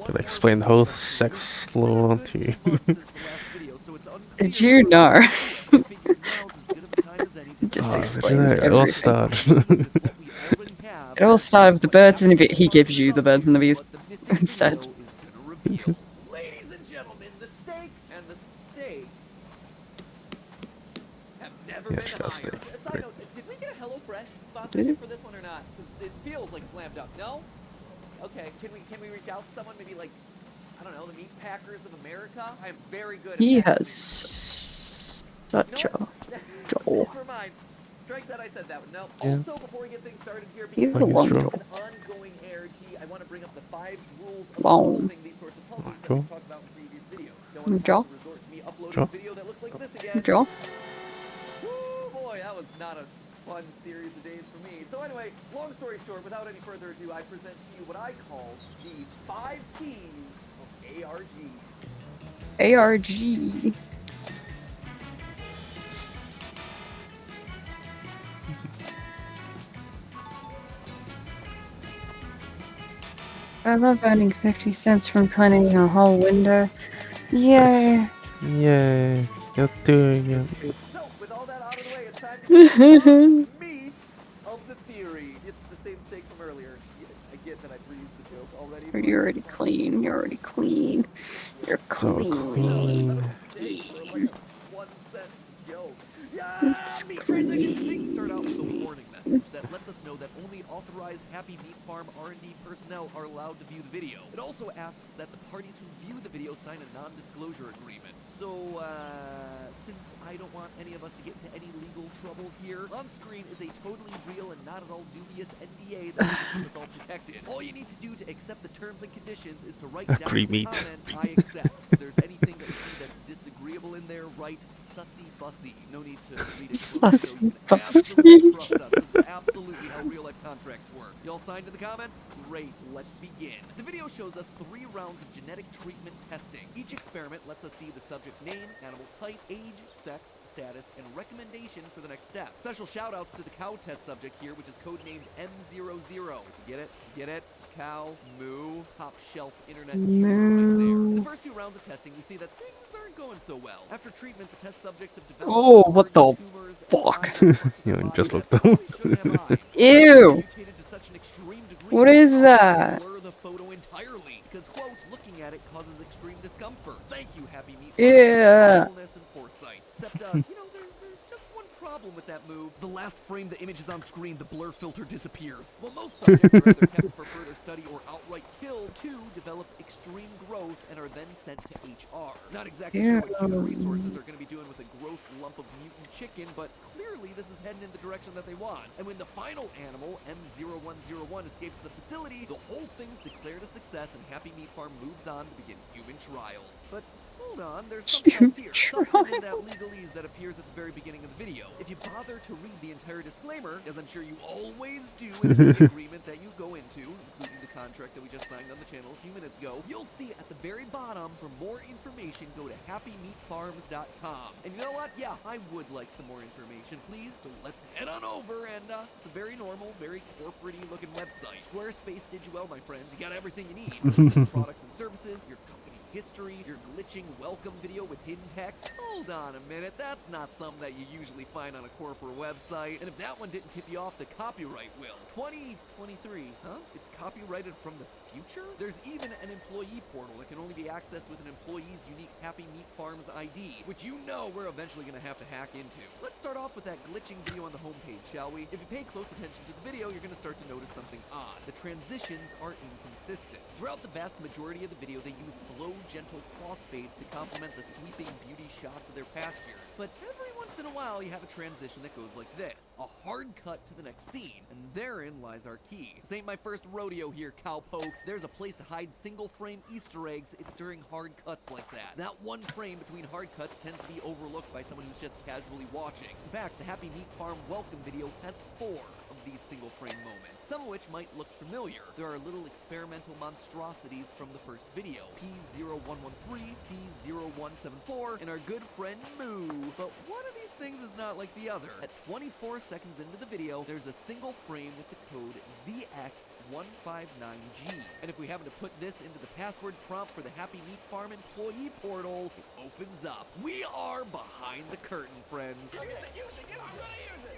Gonna explain the whole sex law to you. Did you know just Oh, explains it all everything. started. It all started with the birds and he gives you the birds and the bees instead. Ladies and gentlemen, the steak and the steak have never Yeah, been she got higher. steak. Side note, did we get a HelloFresh Did sponsorship it? for this one or not? Because it feels like a slam dunk. No? Okay, can we reach out to someone? Maybe like, I don't know, the Meat Packers of America? I am very good He at has You know such a what? jaw. Never mind. Strike that I said that one. No. Yeah. Also, before we get things started here, He's because a Like this it's long is true. jaw. an ongoing ARG, I want to bring up the 5 rules of Long. solving these sorts of puzzles that Cool. we've talked about in previous videos. No one has Jaw. to resort to me uploading Jaw. a video that looks like this again. Jaw. Woo, boy, that was not a fun series of days for me. So anyway, long story short, without any further ado, I present to you what I call the 5 keys of ARG. ARG. I love earning 50 cents from cleaning a whole window. Yay. Yay, you're doing it. So, with all that out of the way, it's time to get to the meat of the theory. It's the same steak from earlier. I get that I breezed the joke already. but- You're already clean. You're already clean. You're So clean. Steak for like a 1 sentence joke. It's Meat clean. transitions. Things start out with a warning message that lets us know that only authorized Happy Meat Farm R&D personnel are allowed to view the video. It also asks that the parties who view the video sign a non-disclosure agreement. So, since I don't want any of us to get into any legal trouble here, on screen is a totally real and not at all dubious NDA that's going to keep us all protected. All you need to do to accept the terms and conditions is to write down in the Pre-meat. comments, I accept. If there's anything that you see that's disagreeable in there, write sussy bussy. No need to read it close, so you can absolutely trust us. This is absolutely how real life contracts work. Y'all signed in the comments? Great, let's begin. The video shows us 3 rounds of genetic treatment testing. Each experiment lets us see the subject name, animal type, age, sex, status, and recommendation for the next step. Special shout outs to the cow test subject here, which is codenamed M00. Get it? Get it? Cow, moo, top shelf internet humor right there. The first 2 rounds of testing, we see that things aren't going so well. After treatment, the test subjects have developed Oh, what the tumors and fuck? eyes on parts of You their just body looked that up. probably shouldn't have eyes. Ew. Mutated to such an extreme degree What that is it's that? blur the photo entirely because, quote, looking at it causes extreme discomfort. Thank you, Happy Meat Farm, Yeah. for thoughtfulness and foresight. Except, you know, there's just one problem with that move. The last frame the image is on screen, the blur filter disappears. While most subjects are either kept for further study or outright killed, 2 develop extreme growth and are then sent to HR. Not exactly sure what human resources are going to be doing with a gross lump of mutant chicken, but clearly this is heading in the direction that they want. And when the final animal, M0101, escapes the facility, the whole thing's declared a success and Happy Meat Farm moves on to begin human trials. But hold on, there's something else here. Something in that legalese that appears at the very beginning of the video. If you bother to read the entire disclaimer, as I'm sure you always do in any agreement that you go into, including the contract that we just signed on the channel a few minutes ago, you'll see at the very bottom, for more information, go to happymeatfarms.com. And you know what? Yeah, I would like some more information, please. So let's head on over, and it's a very normal, very corporate-y looking website. Squarespace did you well, my friends. You got everything you need. Products and services, your company history, your glitching welcome video with hidden text. Hold on a minute, that's not something that you usually find on a corporate website. And if that one didn't tip you off, the copyright will. 2023, huh? It's copyrighted from the future? There's even an employee portal that can only be accessed with an employee's unique Happy Meat Farms ID, which you know we're eventually going to have to hack into. Let's start off with that glitching video on the homepage, shall we? If you pay close attention to the video, you're going to start to notice something odd. The transitions are inconsistent. Throughout the vast majority of the video, they use slow, gentle crossfades to complement the sweeping beauty shots of their pastures. But every once in a while, you have a transition that goes like this. A hard cut to the next scene, and therein lies our key. This ain't my first rodeo here, cowpokes. There's a place to hide single-frame Easter eggs. It's during hard cuts like that. That one frame between hard cuts tends to be overlooked by someone who's just casually watching. In fact, the Happy Meat Farm welcome video has 4 of these single-frame moments, some of which might look familiar. There are little experimental monstrosities from the first video, P0113, C0174, and our good friend Moo. But one of these things is not like the other. At 24 seconds into the video, there's a single frame with the code ZX159G. And if we happen to put this into the password prompt for the Happy Meat Farm employee portal, it opens up. We are behind the curtain, friends. Use it, I'm gonna use it!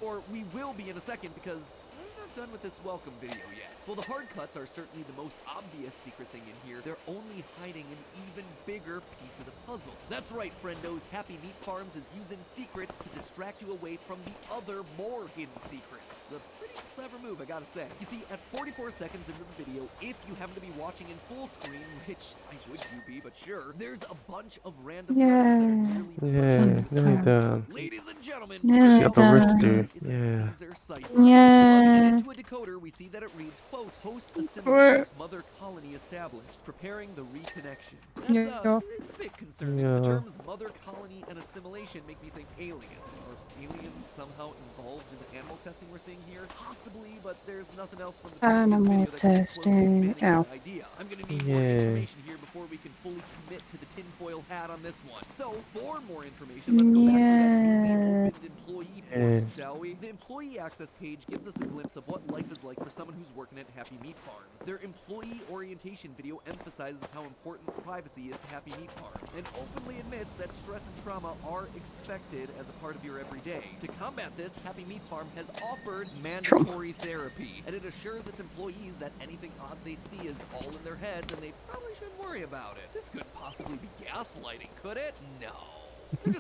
Or we will be in a second because I'm not done with this welcome video yet. Well, the hard cuts are certainly the most obvious secret thing in here. They're only hiding an even bigger piece of the puzzle. That's right, friendos. Happy Meat Farms is using secrets to distract you away from the other, more hidden secrets. The pretty clever move, I gotta say. You see, at 44 seconds into the video, if you happen to be watching in full screen, which I would you be, but sure, there's a bunch of random letters that are nearly Yeah, nearly done. Ladies and gentlemen, See what the rich do. it's a Yeah. Caesar cipher. Yeah. Plugging it into a decoder, we see that it reads, quote, host assimilate, mother colony established, preparing the reconnection. Yeah. It's a bit concerning. Yeah. The terms mother colony and assimilation make me think aliens. Are aliens somehow involved in the animal testing we're seeing here? Possibly, but there's nothing else from the Animal previous video that can testing. expand Ow. that idea. I'm gonna need more information here before we can fully commit to the tinfoil hat on this one. So, for more information, let's go back to that newly opened employee portal, shall we? The employee access page gives us a glimpse of what life is like for someone who's working at Happy Meat Farms. Their employee orientation video emphasizes how important privacy is to Happy Meat Farms, and openly admits that stress and trauma are expected as a part of your everyday. To combat this, Happy Meat Farm has offered mandatory therapy, and it assures its employees that anything odd they see is all in their heads and they probably shouldn't worry about it. This couldn't possibly be gaslighting, could it? No.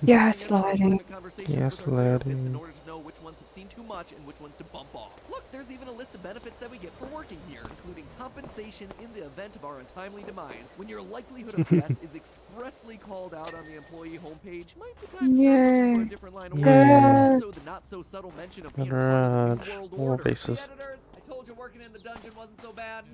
Gaslighting. Gaslighting. In order to know which ones have seen too much and which ones to bump off. Look, there's even a list of benefits that we get for working here, including compensation in the event of our untimely demise. When your likelihood of death is expressly called out on the employee homepage, might be time to start looking for a different line of work. Yeah. Also, the not so subtle mention of being part of the New World More Order. bases. See, editors, I told you working in the dungeon wasn't so bad.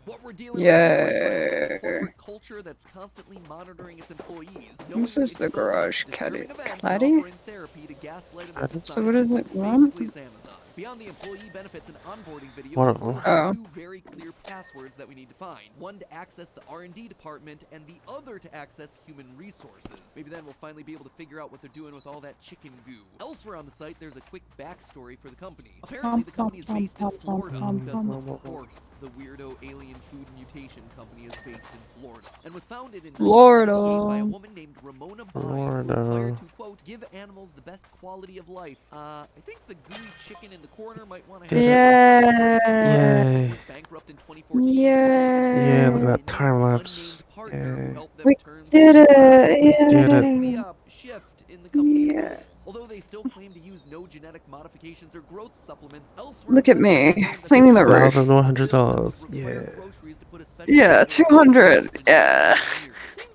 What we're dealing with here, my friends, is a corporate culture that's constantly monitoring its employees. This is the garage disturbing events and caddy. offering therapy to gaslight them into So what is it, silence. one? Basically, it's Amazon. Beyond the employee benefits and onboarding video, One of the portal them. has two very clear passwords that we need to find. One to access the R&D department, and the other to access human resources. Maybe then we'll finally be able to figure out what they're doing with all that chicken goo. Elsewhere on the site, there's a quick backstory for the company. Apparently, the company is based in Florida because, of course, the weirdo alien food mutation company is based in Florida and was founded in Florida. 1998 by a woman named Ramona Bynes, who aspired to, quote, give animals the best quality of life. I think the gooey chicken in the corner might want to have Yeah. bankrupt in 2014. Yeah, look at that time lapse. We did it. Did Yeah. Shift in the company's Yeah. goals. Although they still claim to use no genetic modifications or growth supplements, elsewhere Look at me, cleaning the roof. $1,100. Yeah. Yeah, 200. Yeah.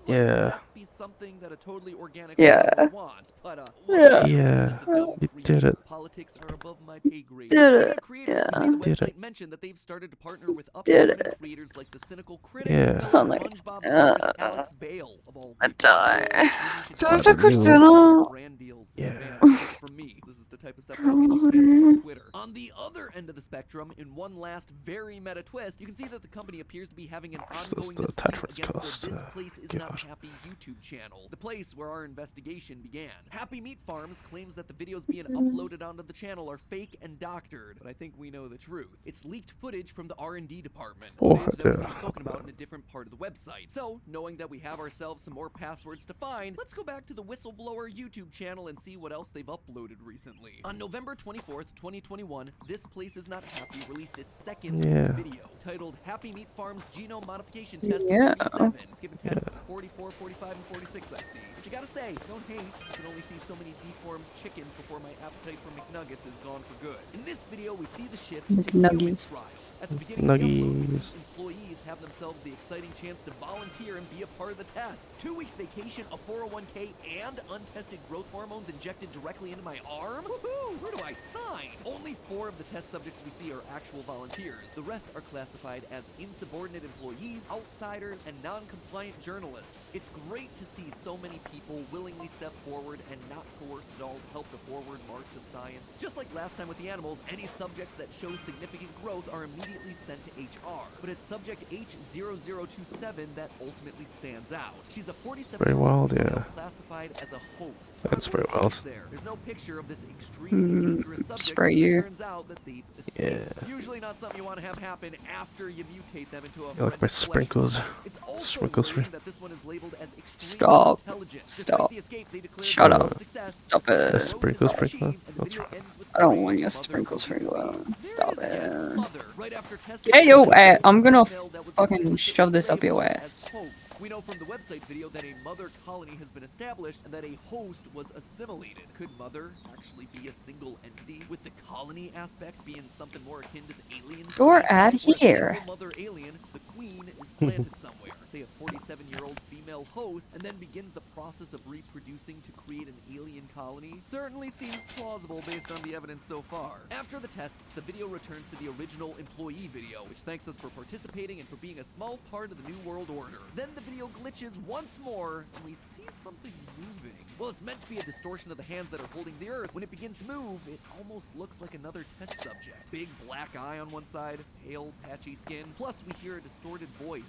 Yeah. Something that a totally organic Yeah. wants, but Yeah. Yeah. You did it. Politics are above my pay grade. Did it. Speaking of creators, we see Yeah. the Did website it. mentioned that they've started to partner with Did upcoming it. creators like the Cynical Critic, Yeah. Sunlight. SpongeBob artist Alex Bale of all I people. die. Maybe we Do I should have to cook New. dinner? brand deals Yeah. in advance. From me, this is the type of stuff that'll get you canceled on Twitter. On the other end of the spectrum, in one last very meta twist, you can see that the company appears to be having an Just ongoing the dispute attachments against cost, the This Place Is Not God. Happy YouTube channel, the place where our investigation began. Happy Meat Farms claims that the videos being uploaded onto the channel are fake and doctored, but I think we know the truth. It's leaked footage from the R&D department, Oh, footage that was yeah. spoken about in a different part of the website. So, knowing that we have ourselves some more passwords to find, let's go back to the Whistleblower YouTube channel and see what else they've uploaded recently. On November 24th, 2021, This Place Is Not Happy released its second Yeah. video, titled Happy Meat Farms Genome Modification Test Yeah. 47. It's given tests 44, 45, and 46, I see. But you gotta say, don't hate. You can only see so many deformed chickens before my appetite for McNuggets is gone for good. In this video, we see the shift to human McNuggies. trials. At the beginning of the upload, we Nuggies. see employees have themselves the exciting chance to volunteer and be a part of the tests. 2 weeks vacation, a 401k, and untested growth hormones injected directly into my arm? Woohoo! Where do I sign? Only 4 of the test subjects we see are actual volunteers. The rest are classified as insubordinate employees, outsiders, and non-compliant journalists. It's great to see so many people willingly step forward and not coerced at all to help the forward march of science. Just like last time with the animals, any subjects that show significant growth are immediately sent to HR. But it's subject H0027 that ultimately stands out. She's a 47 very wild, yeah. classified as a host. That's very Her wild. There's no picture of this extremely dangerous subject. spray but it you. turns out that they've escape. Yeah. Usually not something you want to have happen after you mutate them into a I like my horrendous flesh sprinkles. monster. It's also Sprinkles free. worrying that this one is labeled as extremely Stop. intelligent. Despite Stop. the escape, they declared Shut it as up. a success. Stop The it. rogue Sprinkle has been sprinkler? achieved, and the That's video right. ends with I don't praise want for your Mother's sprinkles obedient sprinkler. ways. There Stop it is again. it. Mother, right after testing Yeah, yo, the I'm gonna female that was fucking explicitly shove this up your labeled ass. as host. We know from the website video that a mother colony has been established and that a host was assimilated. Could mother actually be a single entity, with the colony aspect being something more akin to the aliens? You're out Where a here. single mother alien, the queen, is planted somewhere, say a 47-year-old female host, and then begins the process of reproducing to create an alien colony? Certainly seems plausible based on the evidence so far. After the tests, the video returns to the original employee video, which thanks us for participating and for being a small part of the New World Order. Then the video glitches once more, and we see something moving. Well, it's meant to be a distortion of the hands that are holding the Earth. When it begins to move, it almost looks like another test subject. Big black eye on one side, pale, patchy skin. Plus, we hear a distorted voice.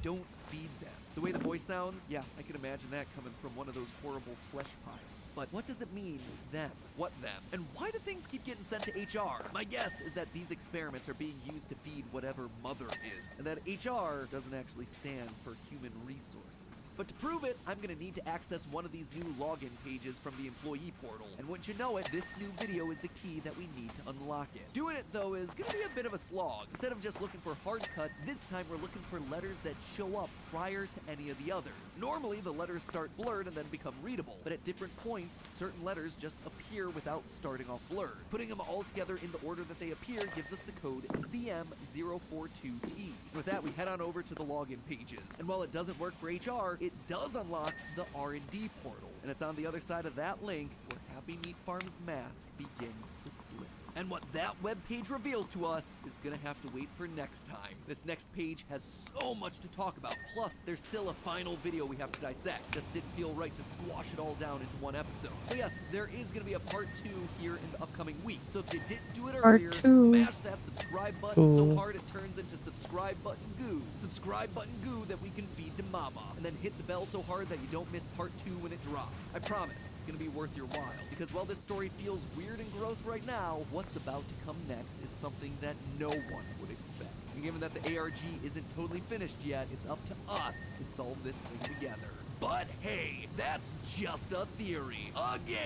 Don't feed them. The way the voice sounds, yeah, I can imagine that coming from one of those horrible flesh piles. But what does it mean, them? What them? And why do things keep getting sent to HR? My guess is that these experiments are being used to feed whatever mother is, and that HR doesn't actually stand for human resources. But to prove it, I'm gonna need to access one of these new login pages from the employee portal. And wouldn't you know it, this new video is the key that we need to unlock it. Doing it, though, is gonna be a bit of a slog. Instead of just looking for hard cuts, this time we're looking for letters that show up prior to any of the others. Normally, the letters start blurred and then become readable, but at different points, certain letters just appear without starting off blurred. Putting them all together in the order that they appear gives us the code CM042T. With that, we head on over to the login pages. And while it doesn't work for HR, it does unlock the R&D portal. And it's on the other side of that link where Happy Meat Farm's mask begins to slip. And what that webpage reveals to us is gonna have to wait for next time. This next page has so much to talk about. Plus, there's still a final video we have to dissect. Just didn't feel right to squash it all down into one episode. So yes, there is gonna be a part 2 here in the upcoming week. So if you didn't do it earlier, smash that subscribe button so hard it turns into subscribe button goo. Subscribe button goo that we can feed to mama. And then hit the bell so hard that you don't miss part 2 when it drops. I promise, it's gonna be worth your while. Because while this story feels weird and gross right now, what's about to come next is something that no one would expect. And given that the ARG isn't totally finished yet, it's up to us to solve this thing together. But hey, that's just a theory.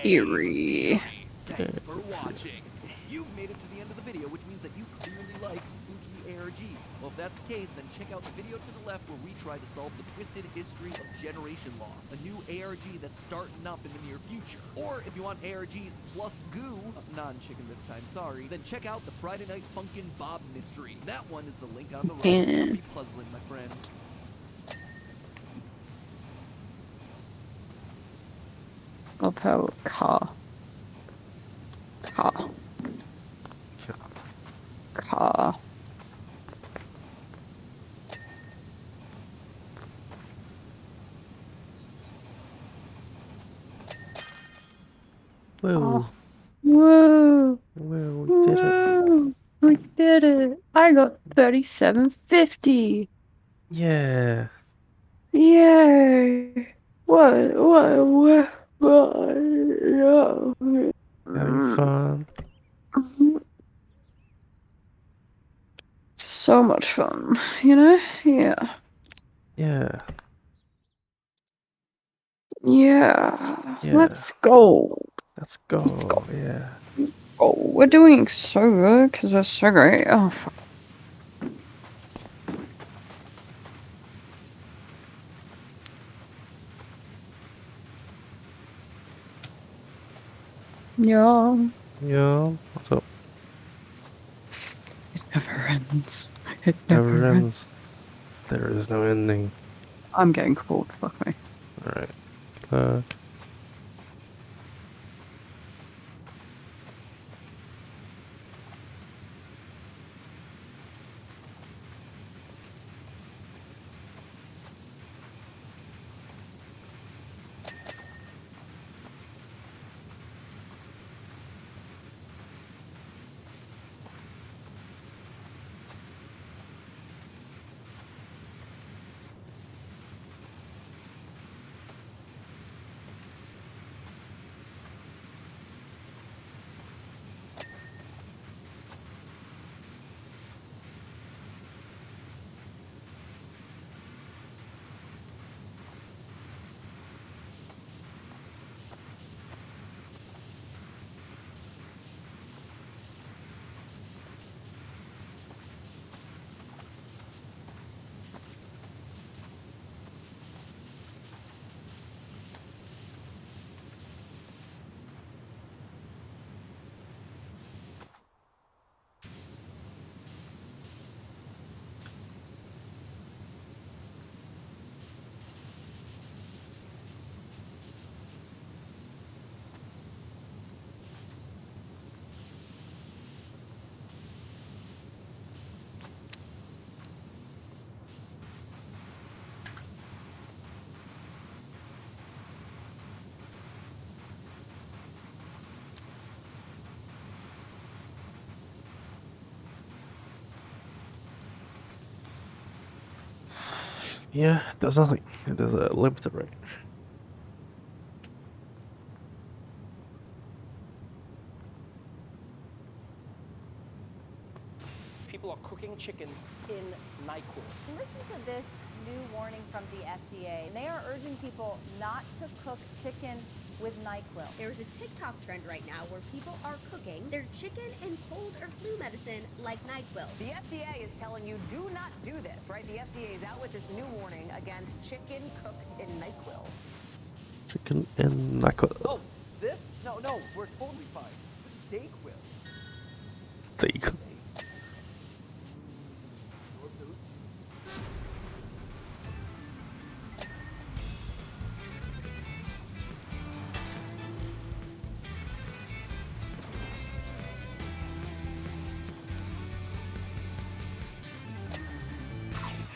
Theory. Thanks for watching. You've made it to the end of the video, which means that you clearly like spooky ARGs. Well, if that's the case, then check out the video to the left where we try to solve the twisted history of generation loss, a new ARG that's starting up in the near future. Or if you want ARGs plus goo, non-chicken this time, sorry, then check out the Friday Night Funkin' Bob mystery. That one is the link on the right. It's gonna be puzzling, my friends. Of how car. Whoa. Whoa. Whoa, we did it. Whoa. We did it. I got 3750. Yeah. Yay. What? Having fun. So much fun, you know? Yeah. Yeah. Yeah. Yeah. Let's go. Let's go. Let's go. Yeah. Oh, we're doing so good because we're so great. Oh, fuck. Yeah. Yeah. What's up? It never ends. It Never ends. There is no ending. I'm getting cold. Fuck me. Alright. Look. Yeah, it does nothing. It does a limited range. People are cooking chicken in NyQuil. Listen to this new warning from the FDA. They are urging people not to cook chicken with NyQuil. There's a TikTok trend right now where people are cooking their chicken in cold or flu medicine like NyQuil. The FDA is telling you do not do this, right? The FDA is out with this new warning against chicken cooked in NyQuil. Chicken and NyQuil. Oh, this? No, we're totally fine. Dayquil. Take.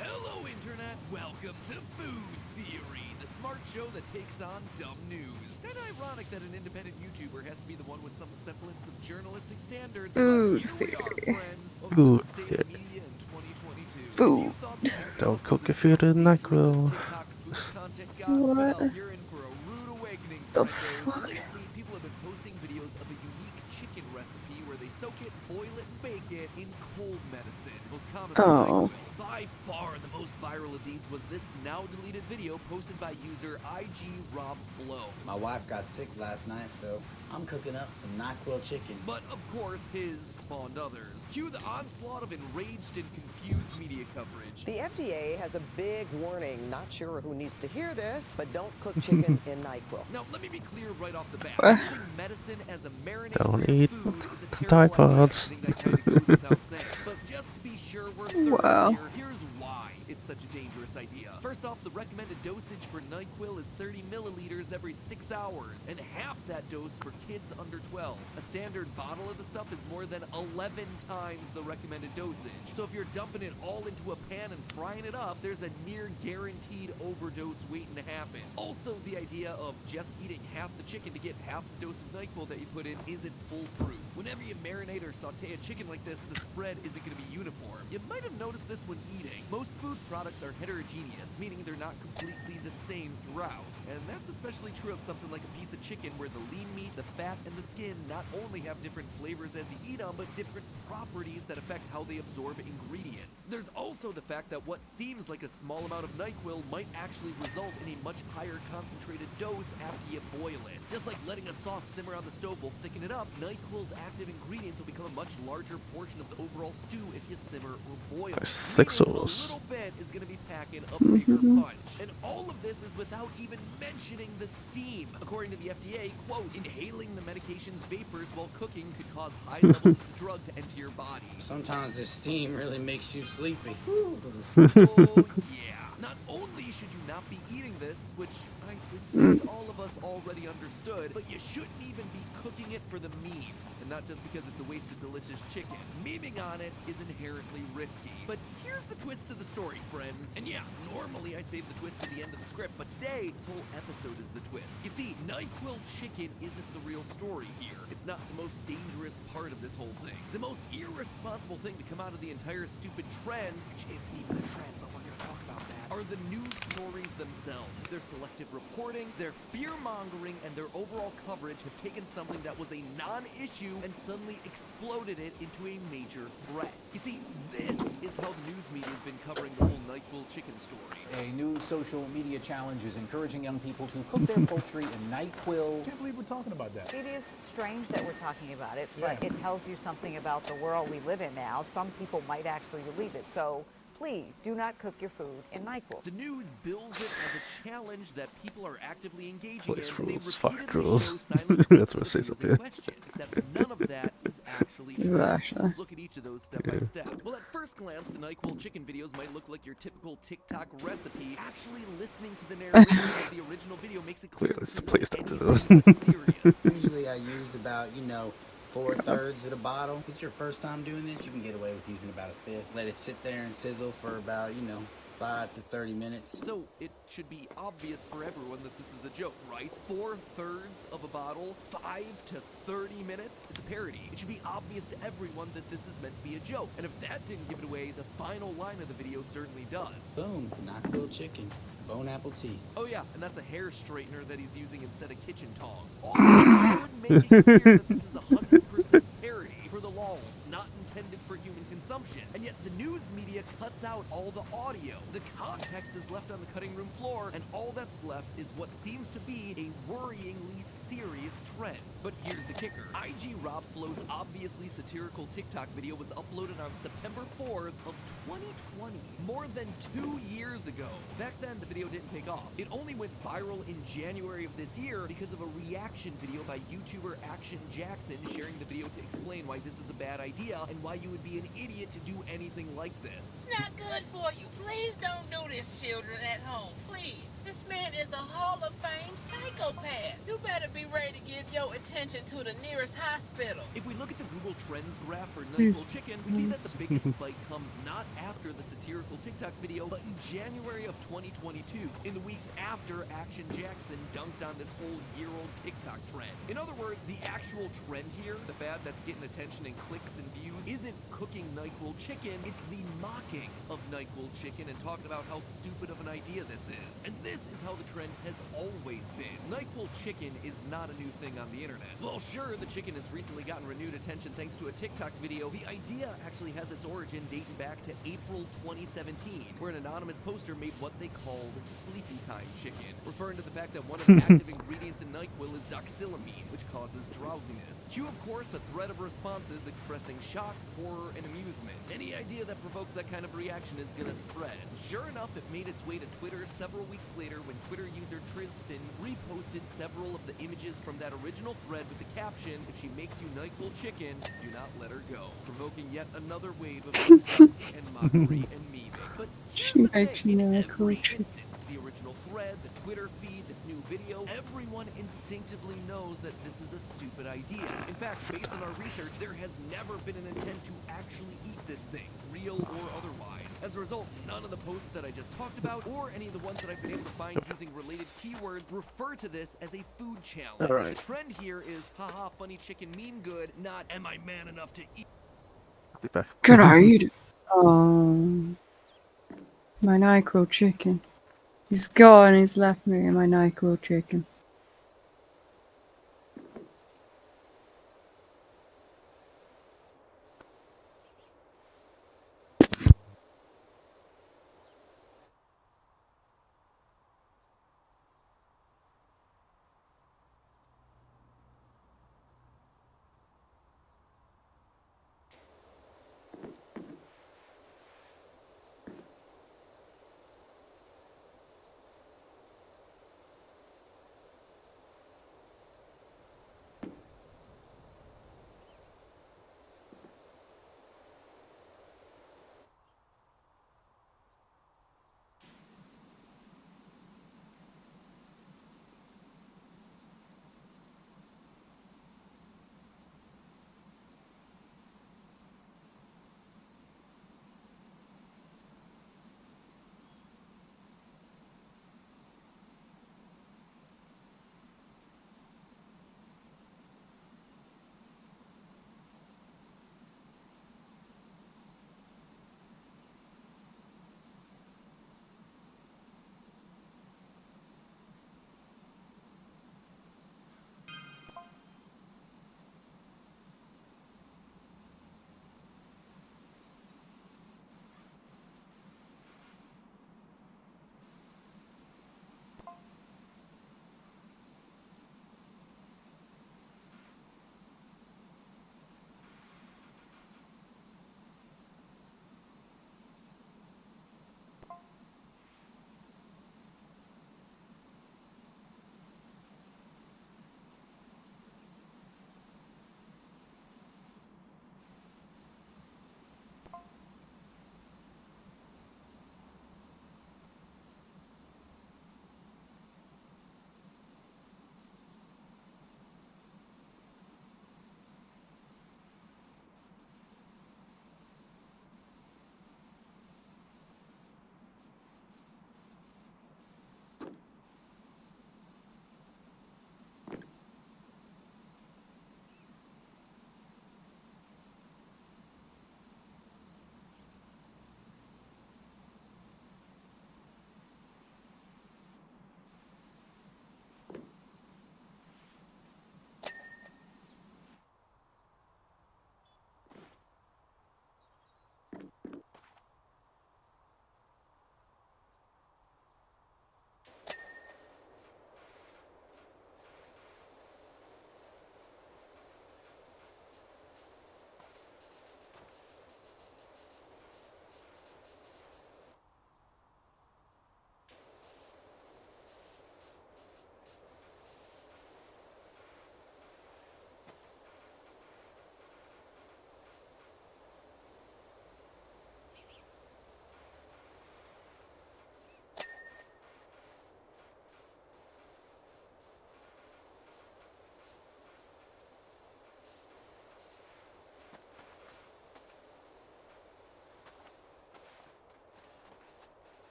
Hello, Internet. Welcome to Food Theory, the smart show that takes on dumb news. And ironic that an independent YouTuber has to be the one with some semblance of journalistic standards. Food But here we are, theory. friends. Food The state of theory. media in 2022. Food. You thought the next Don't sauce cook was your food in as NyQuil. TikTok food content got? What? Well, you're in for a rude awakening, The friendos. fuck? Lately, people have been posting videos of a unique chicken recipe where they soak it, boil it, and bake it in cold medicine. Most commonly Oh. NyQuil. By far the most viral of these was this now deleted video posted by user IGRobFlow. My wife got sick last night, so I'm cooking up some NyQuil chicken. But of course, his spawned others. Cue the onslaught of enraged and confused media coverage. The FDA has a big warning. Not sure who needs to hear this, but don't cook chicken in NyQuil. Now, let me be clear right off the bat. What? Using medicine as a marinade Don't for your eat food is a the terrible Tide idea. I Pods. think that kind of goes without saying. But just to be sure we're thorough Wow. here, here's why it's such a dangerous idea. First off, the recommended dosage for NyQuil is 30 milliliters every 6 hours, and half that dose for kids under 12. A standard bottle of the stuff is more than 11 times the recommended dosage. So if you're dumping it all into a pan and frying it up, there's a near guaranteed overdose waiting to happen. Also, the idea of just eating half the chicken to get half the dose of NyQuil that you put in isn't foolproof. Whenever you marinate or saute a chicken like this, the spread isn't going to be uniform. You might have noticed this when eating. Most food products are heterogeneous, meaning they're not completely the same throughout. And that's especially true of something like a piece of chicken where the lean meat, the fat, and the skin not only have different flavors as you eat them, but different properties that affect how they absorb ingredients. There's also the fact that what seems like a small amount of NyQuil might actually result in a much higher concentrated dose after you boil it. Just like letting a sauce simmer on the stove will thicken it up, NyQuil's active ingredients will become a much larger portion of the overall stew if you simmer or boil. Nice thick Meaning sauce. A little bit is going to be packing a bigger punch. And all of this is without even mentioning the steam. According to the FDA, quote, inhaling the medication's vapors while cooking could cause high levels of the drug to enter your body. Sometimes this steam really makes you sleepy. Oh, yeah. Not only should you not be eating this, which I suspect all of us already understood, but you shouldn't even be cooking it for the memes. And not just because it's a waste of delicious chicken. Memeing on it is inherently risky. But here's the twist to the story, friends. And yeah, normally I save the twist to the end of the script, but today, this whole episode is the twist. You see, NyQuil chicken isn't the real story here. It's not the most dangerous part of this whole thing. The most irresponsible thing to come out of the entire stupid trend, which isn't even a trend, but we're gonna talk about that, are the news stories themselves. Their selective reporting, their fear-mongering, and their overall coverage have taken something that was a non-issue and suddenly exploded it into a major threat. You see, this is how the news media has been covering the whole NyQuil chicken story. A new social media challenge is encouraging young people to cook their poultry in NyQuil. Can't believe we're talking about that. It is strange that we're talking about it, but it tells you something about the world we live in now. Some people might actually believe it. So please do not cook your food in NyQuil. The news bills it as a challenge that people are actively engaging Place in. They rules, fuck repeatedly rules. show silent That's clips what it of says the up news in here. question, except none of that is actually Is true. it actually? Let's look at each of those step by step. Well, at first glance, the NyQuil chicken videos might look like your typical TikTok recipe. Actually, listening to the narration of the original video makes it clear Clearly, it's this the isn't place to do anything this. but serious. Usually I use about, 4/3 of the bottle. If it's your first time doing this, you can get away with using about a fifth. Let it sit there and sizzle for about, 5 to 30 minutes. So it should be obvious for everyone that this is a joke, right? 4/3 of a bottle, 5 to 30 minutes? It's a parody. It should be obvious to everyone that this is meant to be a joke. And if that didn't give it away, the final line of the video certainly does. Boom, NyQuil chicken, bone apple tea. Oh yeah, and that's a hair straightener that he's using instead of kitchen tongs. All should make it clear that this is 100% parody for the lulz, not intended for human consumption. And yet the news media cuts out all the audio. The context is left on the cutting room floor, and all that's left is what seems to be a worryingly serious trend. But here's the kicker. IG Rob Flow's obviously satirical TikTok video was uploaded on September 4th of 2020, more than 2 years ago. Back then, the video didn't take off. It only went viral in January of this year because of a reaction video by YouTuber Action Jackson sharing the video to explain why this is a bad idea and why you would be an idiot to do anything like this. It's not good for you. Please don't do this, children at home. Please. This man is a Hall of Fame psychopath. You better be ready to give your attention to the nearest hospital. If we look at the Google Trends graph for NyQuil chicken, we see that the biggest spike comes not after the satirical TikTok video, but in January of 2022, in the weeks after Action Jackson dunked on this whole year-old TikTok trend. In other words, the actual trend here, the fad that's getting attention and clicks and views, isn't cooking NyQuil chicken, it's the mocking of NyQuil chicken and talking about how stupid of an idea this is. And this is how the trend has always been. NyQuil chicken is not a new thing on the internet. Well, sure, the chicken has recently gotten renewed attention thanks to a TikTok video. The idea actually has its origin dating back to April 2017, where an anonymous poster made what they called sleepy time chicken, referring to the fact that one of the active ingredients in NyQuil is doxylamine, which causes drowsiness. Cue, of course, a thread of responses expressing shock, horror, and amusement. Any idea that provokes that kind of reaction is gonna spread. Sure enough, it made its way to Twitter several weeks later when Twitter user Tristan reposted several of the images from that original thread with the caption, "If she makes you NyQuil chicken, do not let her go," provoking yet another wave of disgust and mockery and memeing. But She makes you NyQuil chicken. the original thread, the Twitter feed, this new video, everyone instinctively knows that this is a stupid idea. In fact, based on our research, there has never been an intent to actually eat this thing, real or otherwise. As a result, none of the posts that I just talked about, or any of the ones that I've been able to find using related keywords, refer to this as a food challenge. All right. The trend here is, haha, funny chicken mean good, not am I man enough to eat. Be back. Can I eat it? My NyQuil chicken. He's gone, he's left me my NyQuil chicken.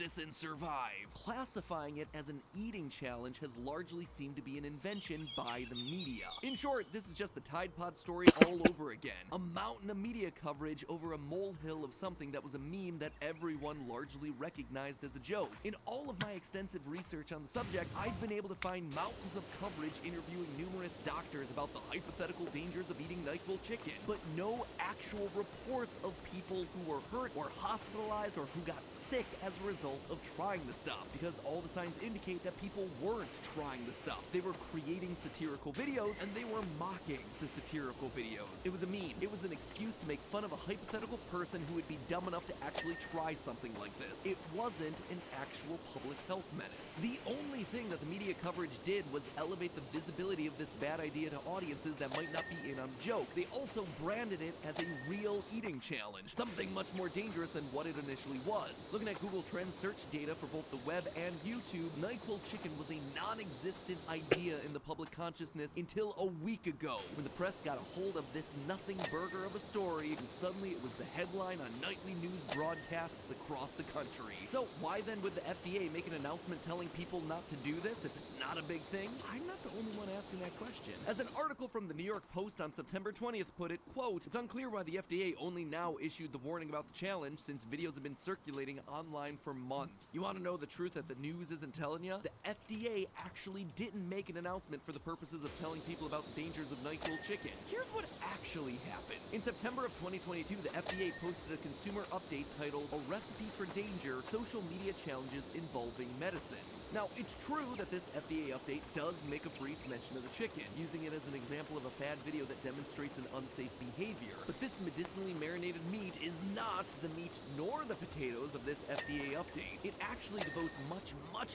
this and survive. Classifying it as an eating challenge has largely seemed to be an invention by the media. In short, this is just the Tide Pod story all over again. A mountain of media coverage over a molehill of something that was a meme that everyone largely recognized as a joke. In all of my extensive research on the subject, I've been able to find mountains of coverage interviewing numerous doctors about the hypothetical dangers of eating NyQuil chicken, but no actual reports of people who were hurt or hospitalized or who got sick as a result of trying the stuff, because all the signs indicate that people weren't trying the stuff. They were creating satirical videos and they were mocking the satirical videos. It was a meme. It was an excuse to make fun of a hypothetical person who would be dumb enough to actually try something like this. It wasn't an actual public health menace. The only thing that the media coverage did was elevate the visibility of this bad idea to audiences that might not be in on the joke. They also branded it as a real eating challenge, something much more dangerous than what it initially was. Looking at Google Trends search data for both the web and YouTube, NyQuil chicken was a non-existent idea in the public consciousness until a week ago, when the press got a hold of this nothing burger of a story, and suddenly it was the headline on nightly news broadcasts across the country. So why then would the FDA make an announcement telling people not to do this if it's not a big thing? I'm not the only one asking that question. As an article from the New York Post on September 20th put it, quote, "It's unclear why the FDA only now issued the warning about the challenge, since videos have been circulating online for months." You want to know the truth that the news isn't telling you? The FDA actually didn't make an announcement for the purposes of telling people about the dangers of NyQuil chicken. Here's what actually happened. In September of 2022, the FDA posted a consumer update titled "A Recipe for Danger: Social Media Challenges Involving Medicines." Now, it's true that this FDA update does make a brief mention of the chicken, using it as an example of a fad video that demonstrates an unsafe behavior. But this medicinally marinated meat is not the meat nor the potatoes of this FDA update. It actually devotes much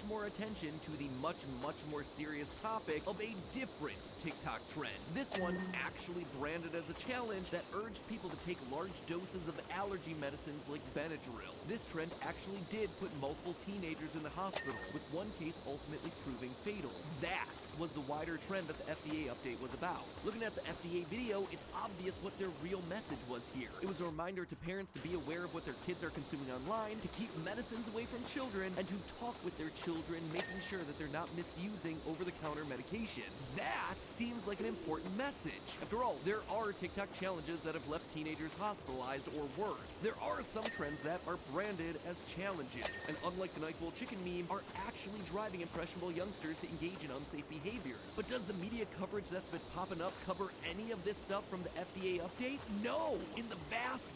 more attention to the much more serious topic of a different TikTok trend. This one actually branded as a challenge that urged people to take large doses of allergy medicines like Benadryl. This trend actually did put multiple teenagers in the hospital, with one case ultimately proving fatal. That was the wider trend that the FDA update was about. Looking at the FDA video, it's obvious what their real message was here. It was a reminder to parents to be aware of what their kids are consuming online, to keep medicines away from children, and to talk with their children, making sure that they're not misusing over-the-counter medication. That seems like an important message. After all, there are TikTok challenges that have left teenagers hospitalized or worse. There are some trends that are branded as challenges, and unlike the NyQuil chicken meme, are actually driving impressionable youngsters to engage in unsafe behaviors. But does the media coverage that's been popping up cover any of this stuff from the FDA update? No! In the vast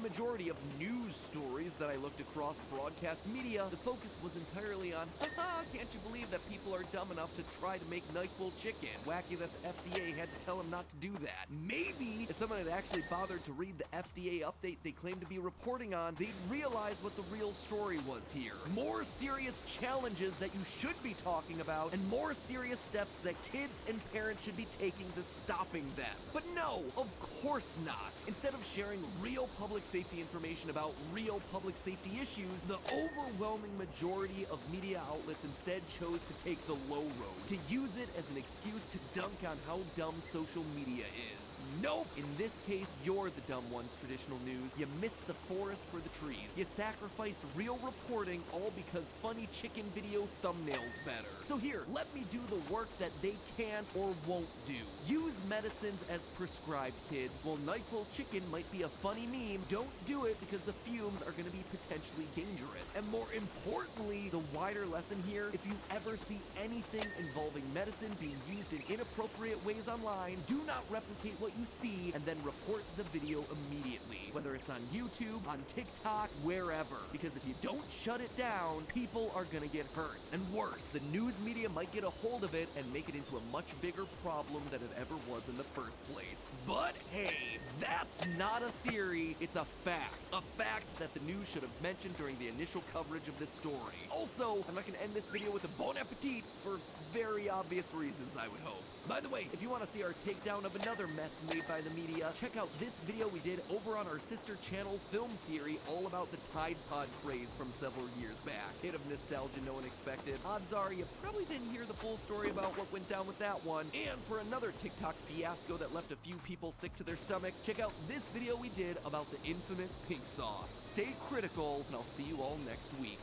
majority of news stories that I looked across broadcast media, the focus was entirely on, haha, can't you believe that people are dumb enough to try to make NyQuil chicken? Wacky that the FDA had to tell them not to do that. Maybe if someone had actually bothered to read the FDA update they claim to be reporting on, they'd realize what the real story was here. More serious challenges that you should be talking about, and more serious steps that kids and parents should be taking to stopping them. But no, of course not. Instead of sharing real public safety information about real public safety issues, the overwhelming majority of media outlets instead chose to take the low road, to use it as an excuse to dunk on how dumb social media is. Nope! In this case, you're the dumb ones, traditional news. You missed the forest for the trees. You sacrificed real reporting all because funny chicken video thumbnails better. So here, let me do the work that they can't or won't do. Use medicines as prescribed, kids. While NyQuil chicken might be a funny meme, don't do it because the fumes are going to be potentially dangerous. And more importantly, the wider lesson here, if you ever see anything involving medicine being used in inappropriate ways online, do not replicate what you see and then report the video immediately, whether it's on YouTube, on TikTok, wherever. Because if you don't shut it down, people are gonna get hurt. And worse, the news media might get a hold of it and make it into a much bigger problem than it ever was in the first place. But hey, that's not a theory, it's a fact. A fact that the news should have mentioned during the initial coverage of this story. Also, I'm not gonna end this video with a bon appetit for very obvious reasons, I would hope. By the way, if you want to see our takedown of another mess made by the media, check out this video we did over on our sister channel Film Theory, all about the Tide Pod craze from several years back. Hit of nostalgia no one expected. Odds are you probably didn't hear the full story about what went down with that one. And for another TikTok fiasco that left a few people sick to their stomachs, check out this video we did about the infamous pink sauce. Stay critical, and I'll see you all next week.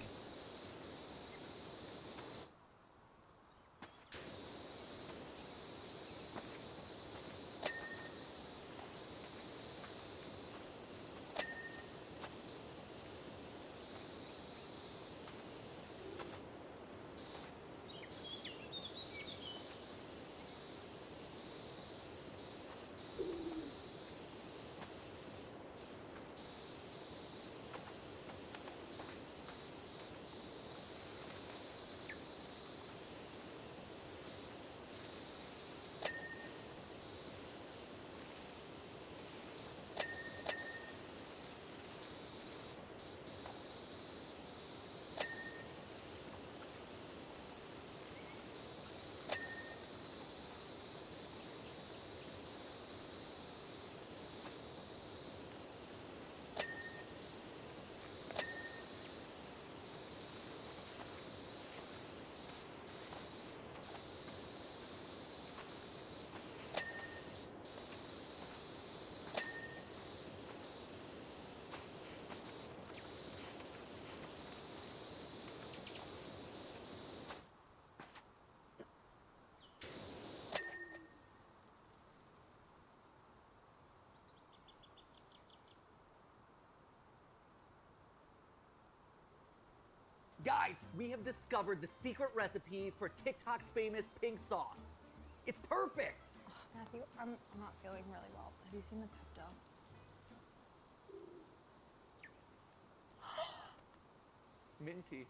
Guys, we have discovered the secret recipe for TikTok's famous pink sauce. It's perfect. Matthew, I'm not feeling really well. Have you seen the Pepto? Minty.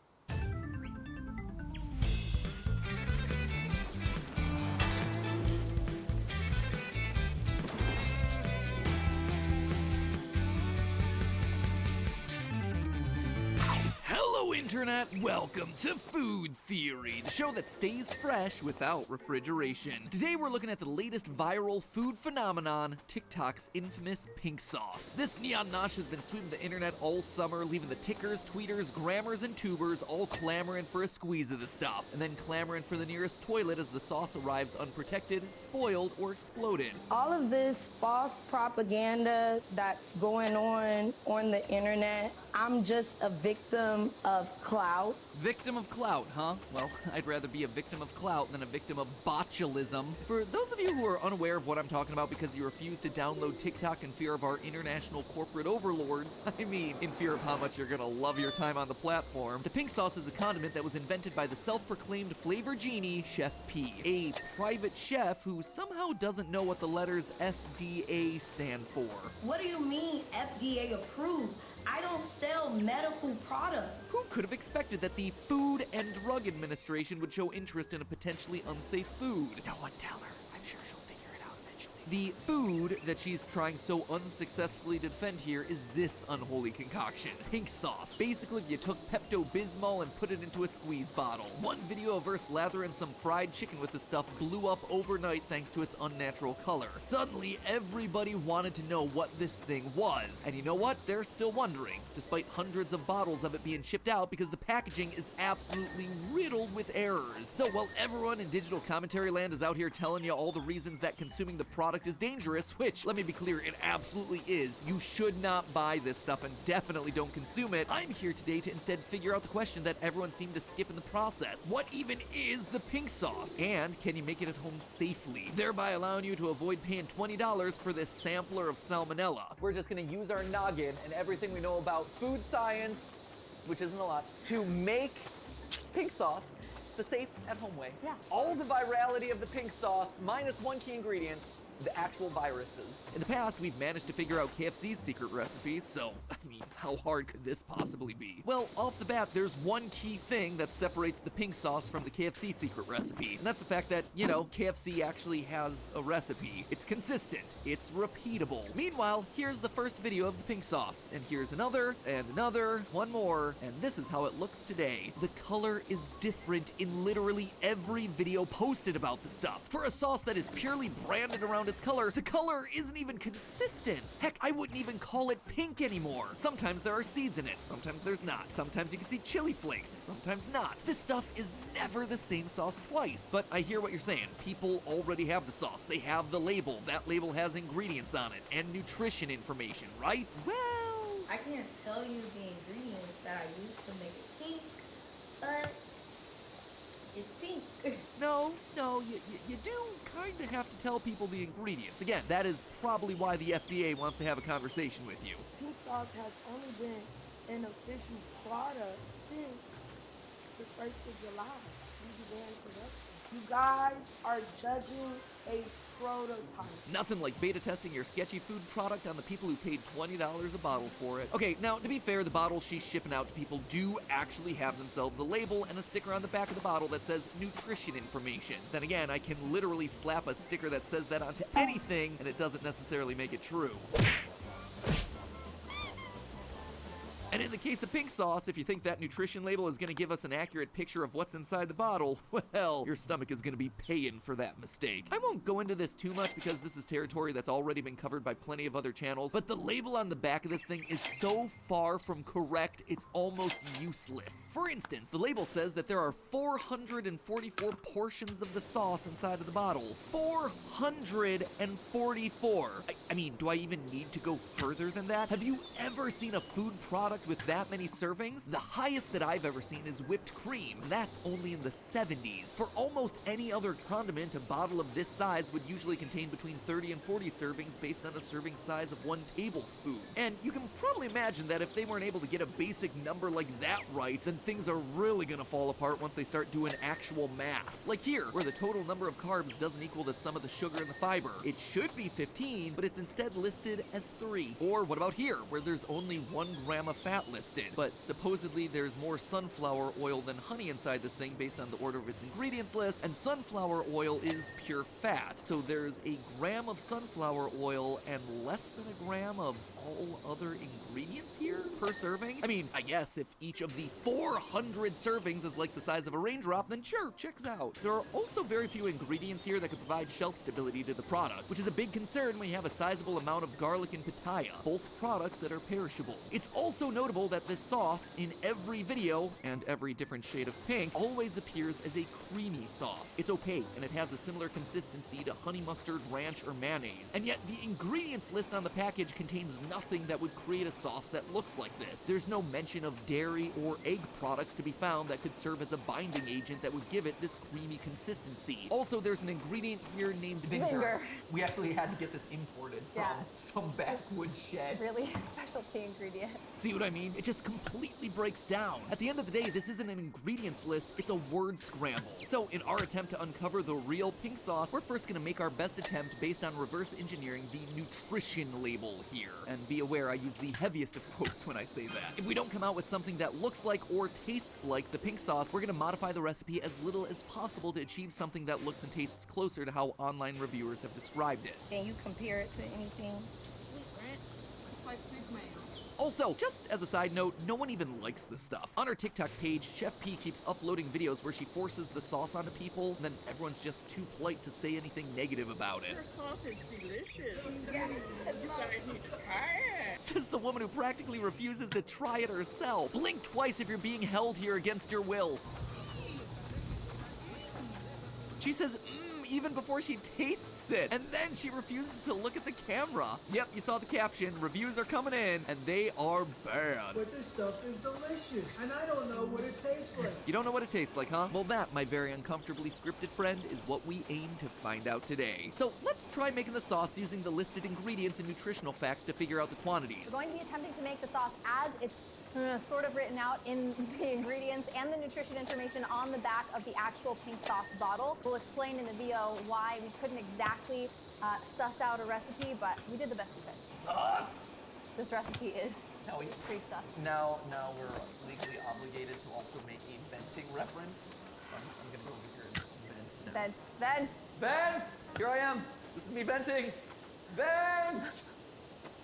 Hello, Internet! Welcome to Food Theory, the show that stays fresh without refrigeration. Today we're looking at the latest viral food phenomenon, TikTok's infamous pink sauce. This neon nosh has been sweeping the internet all summer, leaving the tickers, tweeters, grammars, and tubers all clamoring for a squeeze of the stuff, and then clamoring for the nearest toilet as the sauce arrives unprotected, spoiled, or exploded. All of this false propaganda that's going on the internet, I'm just a victim of clout. Victim of clout, huh? Well, I'd rather be a victim of clout than a victim of botulism. For those of you who are unaware of what I'm talking about because you refuse to download TikTok in fear of our international corporate overlords, I mean, in fear of how much you're gonna love your time on the platform, the pink sauce is a condiment that was invented by the self-proclaimed flavor genie, Chef P, a private chef who somehow doesn't know what the letters FDA stand for. What do you mean FDA approved? I don't sell medical products. Who could have expected that the Food and Drug Administration would show interest in a potentially unsafe food? No one tell her. I'm sure she'll figure it out eventually. The food that she's trying so unsuccessfully to defend here is this unholy concoction, pink sauce. Basically, you took Pepto-Bismol and put it into a squeeze bottle. One video of her slathering some fried chicken with the stuff blew up overnight thanks to its unnatural color. Suddenly, everybody wanted to know what this thing was. And you know what? They're still wondering, despite hundreds of bottles of it being shipped out because the packaging is absolutely riddled with errors. So while everyone in digital commentary land is out here telling you all the reasons that consuming the product is dangerous, which, let me be clear, it absolutely is, you should not buy this stuff and definitely don't consume it, I'm here today to instead figure out the question that everyone seemed to skip in the process. What even is the pink sauce? And can you make it at home safely, thereby allowing you to avoid paying $20 for this sampler of salmonella? We're just gonna use our noggin and everything we know about food science, which isn't a lot, to make pink sauce the safe at-home way. Yeah. All the virality of the pink sauce, minus one key ingredient, the actual viruses. In the past, we've managed to figure out KFC's secret recipe, so, I mean, how hard could this possibly be? Well, off the bat, there's one key thing that separates the pink sauce from the KFC secret recipe, and that's the fact that, you know, KFC actually has a recipe. It's consistent. It's repeatable. Meanwhile, here's the first video of the pink sauce, and here's another, one more, and this is how it looks today. The color is different in literally every video posted about the stuff. For a sauce that is purely branded around its color, the color isn't even consistent. Heck, I wouldn't even call it pink anymore. Sometimes there are seeds in it, sometimes there's not. Sometimes you can see chili flakes, sometimes not. This stuff is never the same sauce twice. But I hear what you're saying. People already have the sauce. They have the label. That label has ingredients on it and nutrition information, right? Well, I can't tell you the ingredients that I use to make it pink, but it's pink. No, you do kind of have to tell people the ingredients. Again, that is probably why the FDA wants to have a conversation with you. Pink sauce has only been an official product since the 1st of July. We began production. You guys are judging a prototype. Nothing like beta testing your sketchy food product on the people who paid $20 a bottle for it. Okay, now to be fair, the bottles she's shipping out to people do actually have themselves a label and a sticker on the back of the bottle that says nutrition information. Then again, I can literally slap a sticker that says that onto anything and it doesn't necessarily make it true. And in the case of pink sauce, if you think that nutrition label is going to give us an accurate picture of what's inside the bottle, well, your stomach is going to be paying for that mistake. I won't go into this too much because this is territory that's already been covered by plenty of other channels, but the label on the back of this thing is so far from correct, it's almost useless. For instance, the label says that there are 444 portions of the sauce inside of the bottle. 444! I mean, do I even need to go further than that? Have you ever seen a food product with that many servings? The highest that I've ever seen is whipped cream, and that's only in the 70s. For almost any other condiment, a bottle of this size would usually contain between 30 and 40 servings based on a serving size of 1 tablespoon. And you can probably imagine that if they weren't able to get a basic number like that right, then things are really gonna fall apart once they start doing actual math. Like here, where the total number of carbs doesn't equal the sum of the sugar and the fiber. It should be 15, but it's instead listed as 3. Or what about here, where there's only 1 gram of fat listed, but supposedly there's more sunflower oil than honey inside this thing based on the order of its ingredients list, and sunflower oil is pure fat. So there's a gram of sunflower oil and less than a gram of all other ingredients here per serving? I mean, I guess if each of the 400 servings is like the size of a raindrop, then sure, checks out. There are also very few ingredients here that could provide shelf stability to the product, which is a big concern when you have a sizable amount of garlic and pitaya, both products that are perishable. It's also notable that this sauce in every video, and every different shade of pink, always appears as a creamy sauce. It's opaque, and it has a similar consistency to honey mustard, ranch, or mayonnaise. And yet, the ingredients list on the package contains nothing that would create a sauce that looks like this. There's no mention of dairy or egg products to be found that could serve as a binding agent that would give it this creamy consistency. Also, there's an ingredient here named vinegar. We actually had to get this imported from some backwoods shed. Really a specialty ingredient. See what I mean? It just completely breaks down. At the end of the day, this isn't an ingredients list, it's a word scramble. So in our attempt to uncover the real pink sauce, we're first gonna make our best attempt based on reverse engineering the nutrition label here. And be aware, I use the heaviest of quotes when I say that. If we don't come out with something that looks like or tastes like the pink sauce, we're gonna modify the recipe as little as possible to achieve something that looks and tastes closer to how online reviewers have described it. Can you compare it to anything? It's like Big Man. Also, just as a side note, no one even likes this stuff. On her TikTok page, Chef P keeps uploading videos where she forces the sauce onto people, and then everyone's just too polite to say anything negative about it. Your sauce is delicious. You guys need to try it. Says the woman who practically refuses to try it herself. Blink twice if you're being held here against your will. She says, even before she tastes it. And then she refuses to look at the camera. Yep, you saw the caption. Reviews are coming in, and they are bad. But this stuff is delicious, and I don't know what it tastes like. You don't know what it tastes like, huh? Well, that, my very uncomfortably scripted friend, is what we aim to find out today. So let's try making the sauce using the listed ingredients and nutritional facts to figure out the quantities. We're going to be attempting to make the sauce as it's sort of written out in the ingredients and the nutrition information on the back of the actual pink sauce bottle. We'll explain in the video why we couldn't exactly suss out a recipe, but we did the best we could. Sus! This recipe is pretty sus. Now we're legally obligated to also make a venting reference. I'm gonna go over here and vent now. Vent! Vent! Here I am! This is me venting! Vent!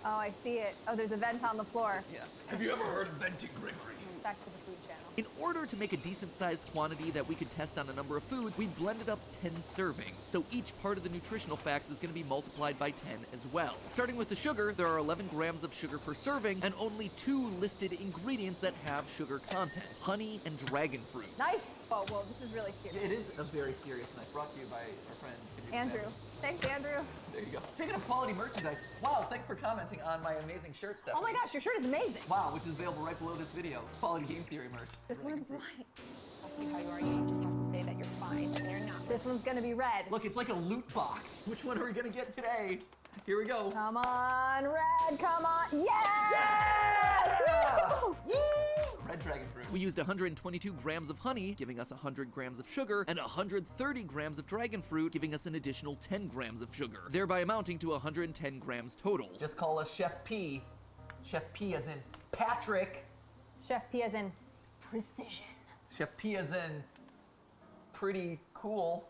Oh, I see it. Oh, there's a vent on the floor. Yeah. Have you ever heard of venting, Gregory? Back to the food channel. In order to make a decent-sized quantity that we could test on a number of foods, we blended up 10 servings, so each part of the nutritional facts is going to be multiplied by 10 as well. Starting with the sugar, there are 11 grams of sugar per serving, and only 2 listed ingredients that have sugar content: honey and dragon fruit. Nice! Oh, whoa, this is really serious. It is a very serious knife, brought to you by our friend Andrew. Thanks, Andrew. There you go. Speaking of quality merchandise, wow, thanks for commenting on my amazing shirt, Stephanie. Oh my gosh, your shirt is amazing. Wow, which is available right below this video. Quality game theory merch. This one's white. Ask me how you are, you just have to say that you're fine, and you're not. This one's gonna be red. Look, it's like a loot box. Which one are we gonna get today? Here we go. Come on, red, come on. Yes! Yes! Woo! Red dragon fruit. We used 122 grams of honey, giving us 100 grams of sugar, and 130 grams of dragon fruit, giving us an additional 10 grams of sugar, thereby amounting to 110 grams total. Just call us Chef P. Chef P as in Patrick. Chef P as in precision. Chef P as in pretty cool.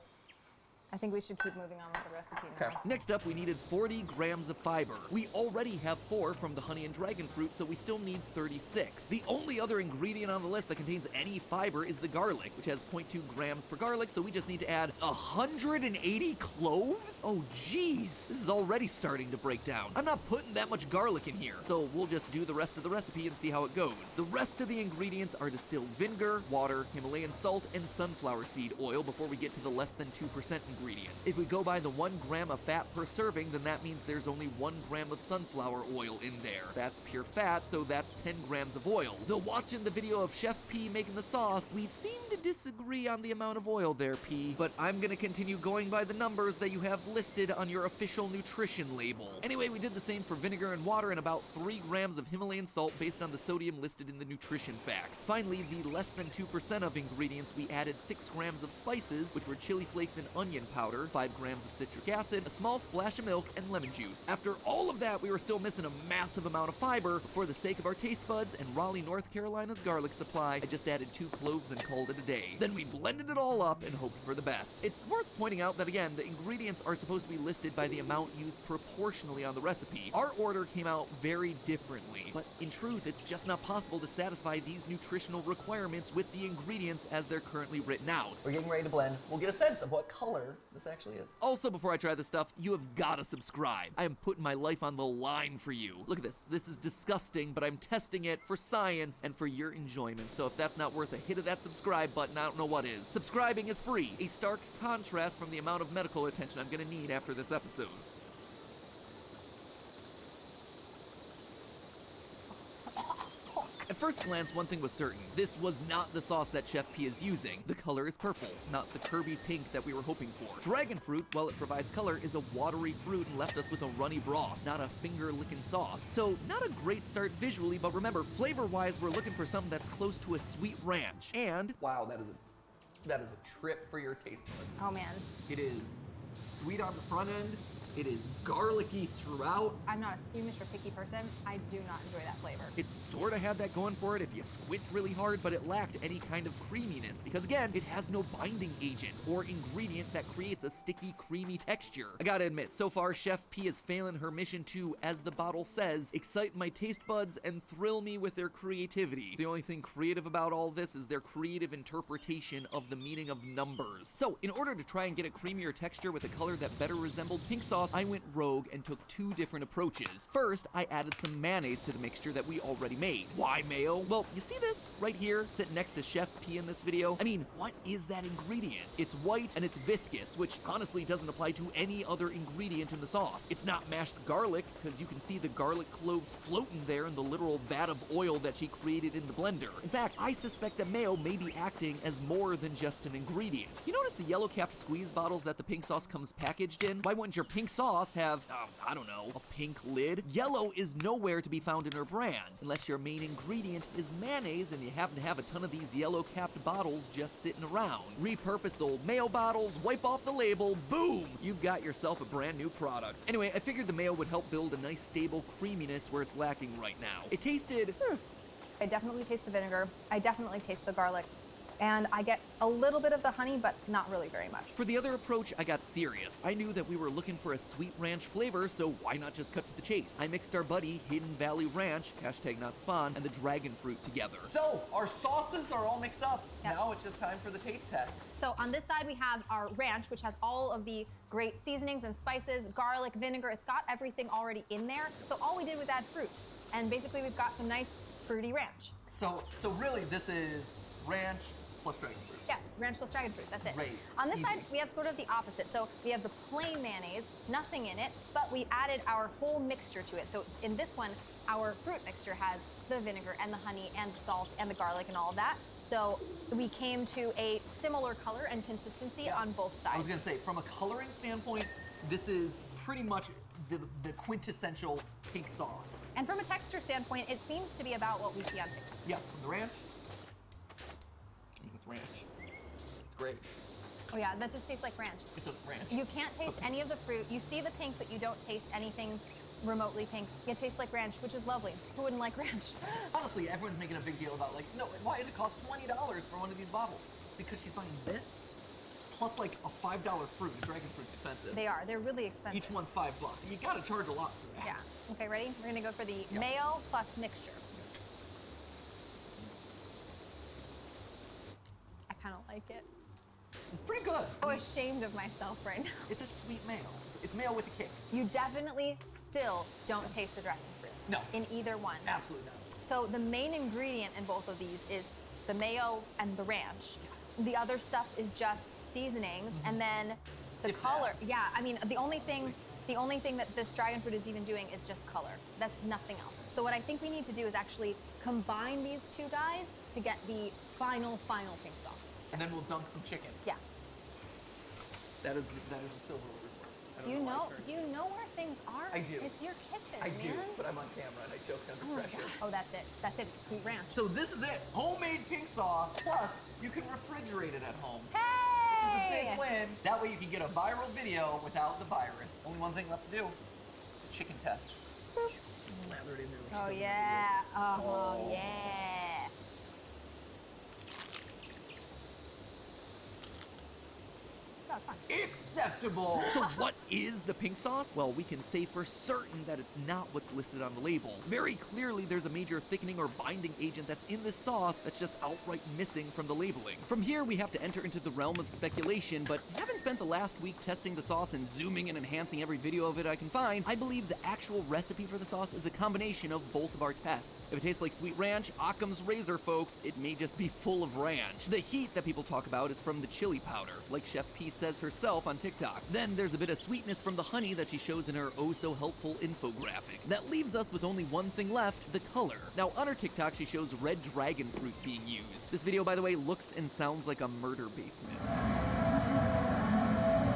I think we should keep moving on with the recipe now. Okay. Next up, we needed 40 grams of fiber. We already have 4 from the honey and dragon fruit, so we still need 36. The only other ingredient on the list that contains any fiber is the garlic, which has 0.2 grams per garlic, so we just need to add 180 cloves? Oh, geez. This is already starting to break down. I'm not putting that much garlic in here, so we'll just do the rest of the recipe and see how it goes. The rest of the ingredients are distilled vinegar, water, Himalayan salt, and sunflower seed oil before we get to the less than 2% ingredient ingredients. If we go by the 1 gram of fat per serving, then that means there's only 1 gram of sunflower oil in there. That's pure fat, so that's 10 grams of oil. Though watching the video of Chef P making the sauce, we seem to disagree on the amount of oil there, P. But I'm gonna continue going by the numbers that you have listed on your official nutrition label. Anyway, we did the same for vinegar and water and about 3 grams of Himalayan salt based on the sodium listed in the nutrition facts. Finally, the less than 2% of ingredients, we added 6 grams of spices, which were chili flakes and onion powder, 5 grams of citric acid, a small splash of milk, and lemon juice. After all of that, we were still missing a massive amount of fiber, but for the sake of our taste buds and Raleigh, North Carolina's garlic supply, I just added 2 cloves and called it a day. Then we blended it all up and hoped for the best. It's worth pointing out that again, the ingredients are supposed to be listed by the amount used proportionally on the recipe. Our order came out very differently, but in truth, it's just not possible to satisfy these nutritional requirements with the ingredients as they're currently written out. We're getting ready to blend. We'll get a sense of what color this actually is. Also, before I try this stuff, you have gotta subscribe. I am putting my life on the line for you. Look at this. This is disgusting, but I'm testing it for science and for your enjoyment. So if that's not worth a hit of that subscribe button, I don't know what is. Subscribing is free, a stark contrast from the amount of medical attention I'm gonna need after this episode. At first glance, one thing was certain. This was not the sauce that Chef P is using. The color is purple, not the Kirby pink that we were hoping for. Dragon fruit, while it provides color, is a watery fruit and left us with a runny broth, not a finger-licking sauce. So, not a great start visually, but remember, flavor-wise, we're looking for something that's close to a sweet ranch. And, wow, that is a trip for your taste buds. Oh man. It is sweet on the front end. It is garlicky throughout. I'm not a squeamish or picky person. I do not enjoy that flavor. It sort of had that going for it if you squint really hard, but it lacked any kind of creaminess because, again, it has no binding agent or ingredient that creates a sticky, creamy texture. I gotta admit, so far, Chef P is failing her mission to, as the bottle says, excite my taste buds and thrill me with their creativity. The only thing creative about all this is their creative interpretation of the meaning of numbers. So, in order to try and get a creamier texture with a color that better resembled pink sauce, I went rogue and took 2 different approaches. First, I added some mayonnaise to the mixture that we already made. Why mayo? Well, you see this right here, sitting next to Chef P in this video? I mean, what is that ingredient? It's white and it's viscous, which honestly doesn't apply to any other ingredient in the sauce. It's not mashed garlic, because you can see the garlic cloves floating there in the literal vat of oil that she created in the blender. In fact, I suspect that mayo may be acting as more than just an ingredient. You notice the yellow capped squeeze bottles that the pink sauce comes packaged in? Why wouldn't your pink sauce have, I don't know, a pink lid? Yellow is nowhere to be found in her brand, unless your main ingredient is mayonnaise and you happen to have a ton of these yellow capped bottles just sitting around. Repurpose the old mayo bottles, wipe off the label, boom! You've got yourself a brand new product. Anyway, I figured the mayo would help build a nice stable creaminess where it's lacking right now. It tasted... I definitely taste the vinegar. I definitely taste the garlic. And I get a little bit of the honey, but not really very much. For the other approach, I got serious. I knew that we were looking for a sweet ranch flavor, so why not just cut to the chase? I mixed our buddy Hidden Valley Ranch, hashtag not spawn, and the dragon fruit together. So, our sauces are all mixed up. Yep. Now it's just time for the taste test. So on this side, we have our ranch, which has all of the great seasonings and spices, garlic, vinegar. It's got everything already in there. So all we did was add fruit. And basically, we've got some nice fruity ranch. So really, this is ranch plus dragon fruit. Yes, ranch plus dragon fruit, that's it. Great. On this Easy. side, we have sort of the opposite. So we have the plain mayonnaise, nothing in it, but we added our whole mixture to it. So in this one, our fruit mixture has the vinegar and the honey and the salt and the garlic and all of that. So we came to a similar color and consistency on both sides. I was gonna say, from a coloring standpoint, this is pretty much the quintessential pink sauce. And from a texture standpoint, it seems to be about what we see on TikTok. Yeah, from the ranch. It's ranch. It's great. Oh yeah, that just tastes like ranch. It's just ranch. You can't taste any of the fruit. You see the pink, but you don't taste anything remotely pink. It tastes like ranch, which is lovely. Who wouldn't like ranch? Honestly, everyone's making a big deal about, like, no, why did it cost $20 for one of these bottles? Because she's buying this plus like a $5 fruit. Dragon fruit's expensive. They are. They're really expensive. Each one's $5. You gotta charge a lot for that. Yeah. Okay, ready? We're gonna go for the mayo plus mixture. I kind of like it. It's pretty good. I'm ashamed of myself right now. It's a sweet mayo. It's mayo with a kick. You definitely still don't taste the dragon fruit. No. In either one. Absolutely not. So the main ingredient in both of these is the mayo and the ranch. The other stuff is just seasonings, and then The color, yeah. I mean, the only thing that this dragon fruit is even doing is just color. That's nothing else. So what I think we need to do is actually combine these two guys to get the final pink sauce. And then we'll dunk some chicken. Yeah. That is a silver report. Do you know where things are? I do. It's your kitchen, I man. do, but I'm on camera and I joke under Oh my pressure. God. Oh, that's it. That's it. It's Sweet Ranch. So this is it. Homemade pink sauce. Plus, you can refrigerate it at home. Hey! Which is a big win. That way you can get a viral video without the virus. Only one thing left to do. The chicken test. Lather it in there. Oh yeah. Oh yeah. That's fine. Acceptable! So what is the pink sauce? Well, we can say for certain that it's not what's listed on the label. Very clearly, there's a major thickening or binding agent that's in this sauce that's just outright missing from the labeling. From here, we have to enter into the realm of speculation, but having spent the last week testing the sauce and zooming and enhancing every video of it I can find, I believe the actual recipe for the sauce is a combination of both of our tests. If it tastes like Sweet Ranch, Occam's razor, folks, it may just be full of ranch. The heat that people talk about is from the chili powder, like Chef P says herself on TikTok. Then there's a bit of sweetness from the honey that she shows in her oh-so-helpful infographic. That leaves us with only one thing left, the color. Now, on her TikTok, she shows red dragon fruit being used. This video, by the way, looks and sounds like a murder basement.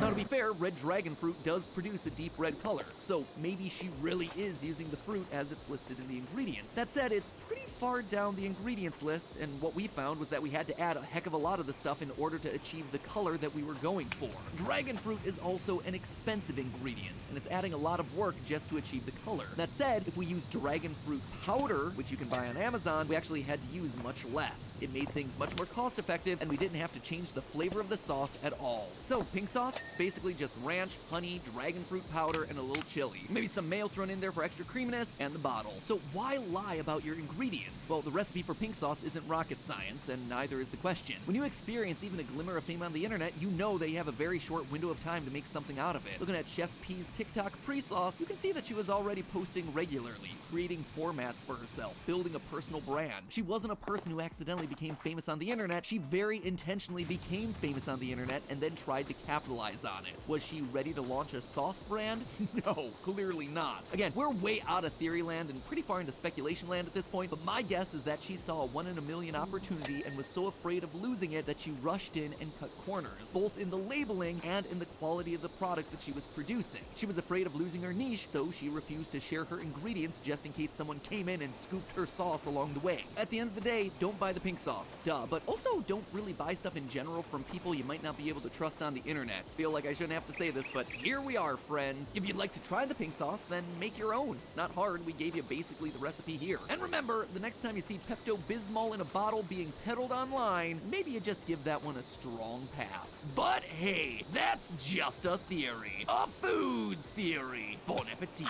Now, to be fair, red dragon fruit does produce a deep red color, so maybe she really is using the fruit as it's listed in the ingredients. That said, it's pretty far down the ingredients list, and what we found was that we had to add a heck of a lot of the stuff in order to achieve the color that we were going for. Dragon fruit is also an expensive ingredient, and it's adding a lot of work just to achieve the color. That said, if we use dragon fruit powder, which you can buy on Amazon, we actually had to use much less. It made things much more cost effective, and we didn't have to change the flavor of the sauce at all. So, pink sauce, it's basically just ranch, honey, dragon fruit powder, and a little chili. Maybe some mayo thrown in there for extra creaminess, and the bottle. So why lie about your ingredients? Well, the recipe for pink sauce isn't rocket science, and neither is the question. When you experience even a glimmer of fame on the internet, you know that you have a very short window of time to make something out of it. Looking at Chef P's TikTok pre-sauce, you can see that she was already posting regularly, creating formats for herself, building a personal brand. She wasn't a person who accidentally became famous on the internet, she very intentionally became famous on the internet and then tried to capitalize on it. Was she ready to launch a sauce brand? No, clearly not. Again, we're way out of theory land and pretty far into speculation land at this point, but my guess is that she saw a 1 in a million opportunity and was so afraid of losing it that she rushed in and cut corners, both in the labeling and in the quality of the product that she was producing. She was afraid of losing her niche, so she refused to share her ingredients just in case someone came in and scooped her sauce along the way. At the end of the day, don't buy the pink sauce, duh, but also don't really buy stuff in general from people you might not be able to trust on the internet. Feel like I shouldn't have to say this, but here we are, friends. If you'd like to try the pink sauce, then make your own. It's not hard, we gave you basically the recipe here. And remember, the next time you see Pepto-Bismol in a bottle being peddled online, maybe you just give that one a strong pass. But hey, that's just a theory. A food theory. Bon appetit.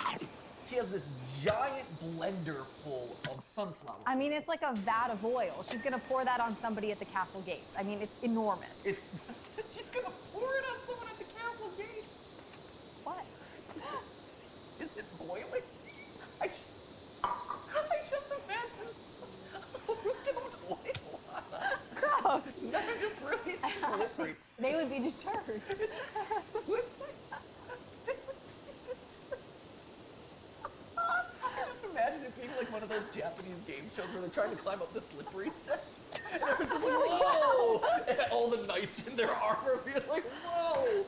She has this giant blender full of sunflower. I mean, it's like a vat of oil. She's gonna pour that on somebody at the castle gates. I mean, it's enormous. She's gonna pour it on someone at the castle gates. What? Is it boiling? I just imagine don't oil on us. Gross. They're just really slippery. They would be deterred. Imagine it being like one of those Japanese game shows where they're trying to climb up the slippery steps. And everyone's just like, whoa! And all the knights in their armor being like, whoa!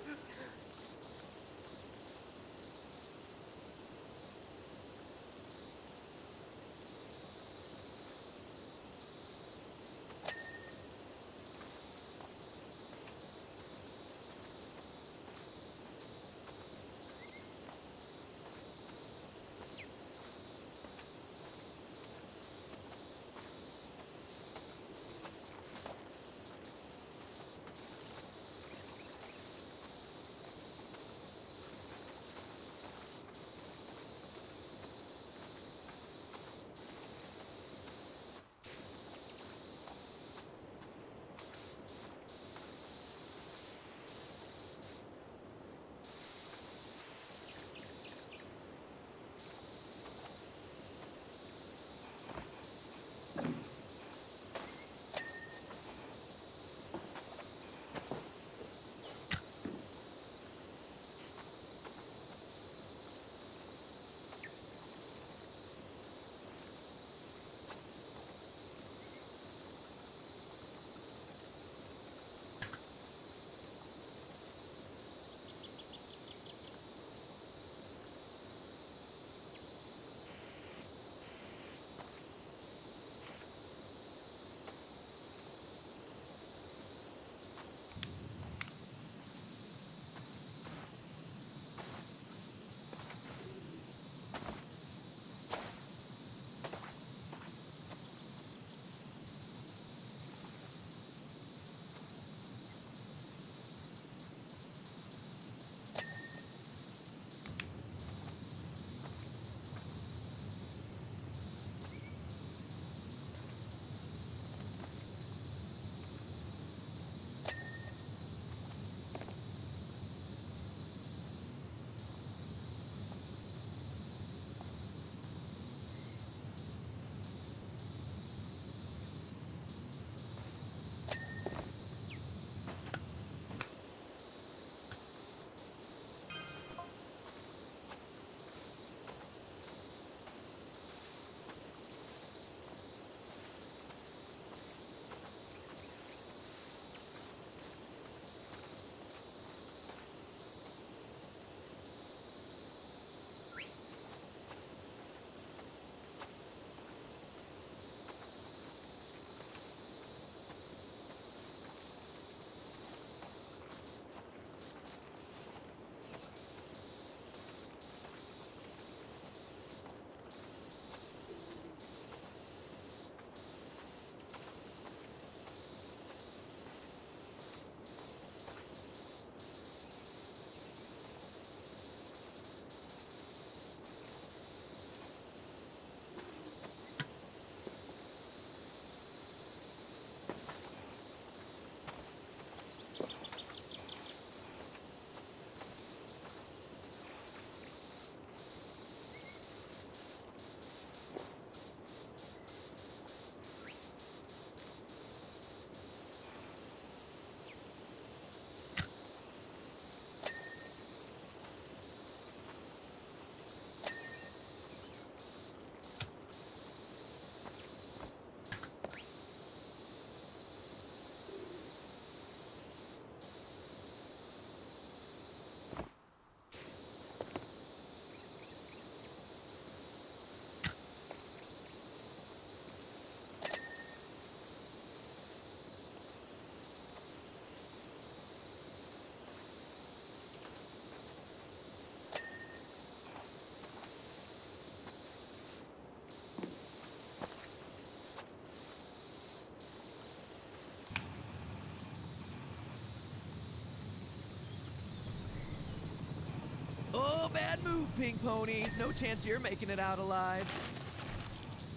Pink Pony. No chance you're making it out alive.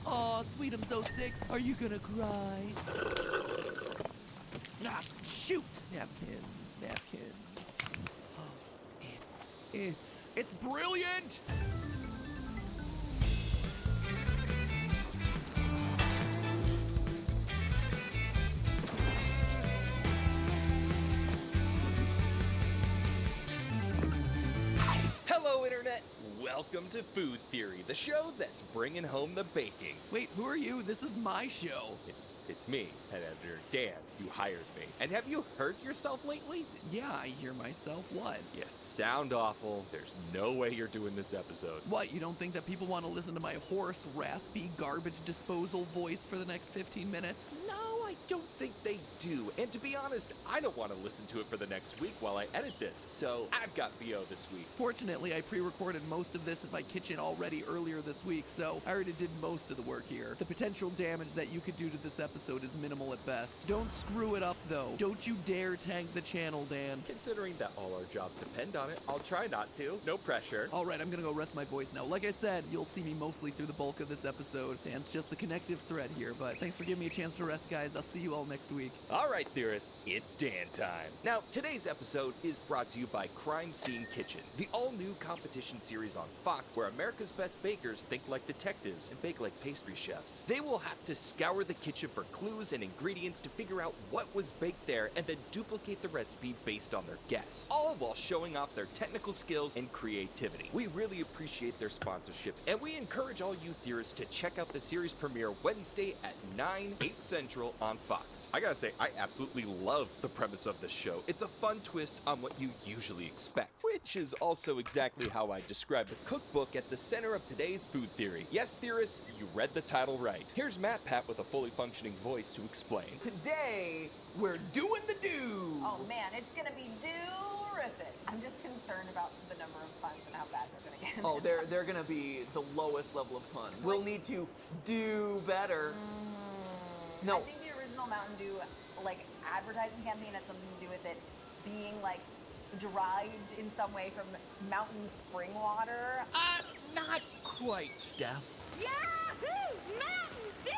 Aw, Sweetums06, are you gonna cry? Ah, shoot! Napkins, napkins. It's brilliant! Hello, Internet! Welcome to Food Theory, the show that's bringing home the baking. Wait, who are you? This is my show. It's me, head editor Dan. You hired me. And have you heard yourself lately? Yeah, I hear myself. What? You sound awful. There's no way you're doing this episode. What, you don't think that people want to listen to my hoarse, raspy, garbage disposal voice for the next 15 minutes? No, I don't think they do. And to be honest, I don't want to listen to it for the next week while I edit this. So I've got VO this week. Fortunately, I pre-recorded most of this in my kitchen already earlier this week, so I already did most of the work here. The potential damage that you could do to this episode is minimal at best. Don't screw it up, though. Don't you dare tank the channel, Dan. Considering that all our jobs depend on it, I'll try not to. No pressure. Alright, I'm gonna go rest my voice now. Like I said, you'll see me mostly through the bulk of this episode. Dan's just the connective thread here, but thanks for giving me a chance to rest, guys. I'll see you all next week. Alright, theorists, it's Dan time. Now, today's episode is brought to you by Crime Scene Kitchen, the all-new competition series on Fox where America's best bakers think like detectives and bake like pastry chefs. They will have to scour the kitchen for clues and ingredients to figure out what was baked there and then duplicate the recipe based on their guess, all while showing off their technical skills and creativity. We really appreciate their sponsorship, and we encourage all you theorists to check out the series premiere Wednesday at 8 Central on Fox. I gotta say, I absolutely love the premise of this show. It's a fun twist on what you usually expect, which is also exactly how I describe the cookbook at the center of today's food theory. Yes, theorists, you read the title right. Here's Matt Pat with a fully functioning voice to explain. Today, we're doing the do! Oh man, it's gonna be do-rific. I'm just concerned about the number of puns and how bad they're gonna get. Oh, they're gonna be the lowest level of pun. We'll need to do better. No. I think the original Mountain Dew, like, advertising campaign had something to do with it being, like, derived in some way from mountain spring water. Not quite, Steph. Yahoo! Mountain Dew!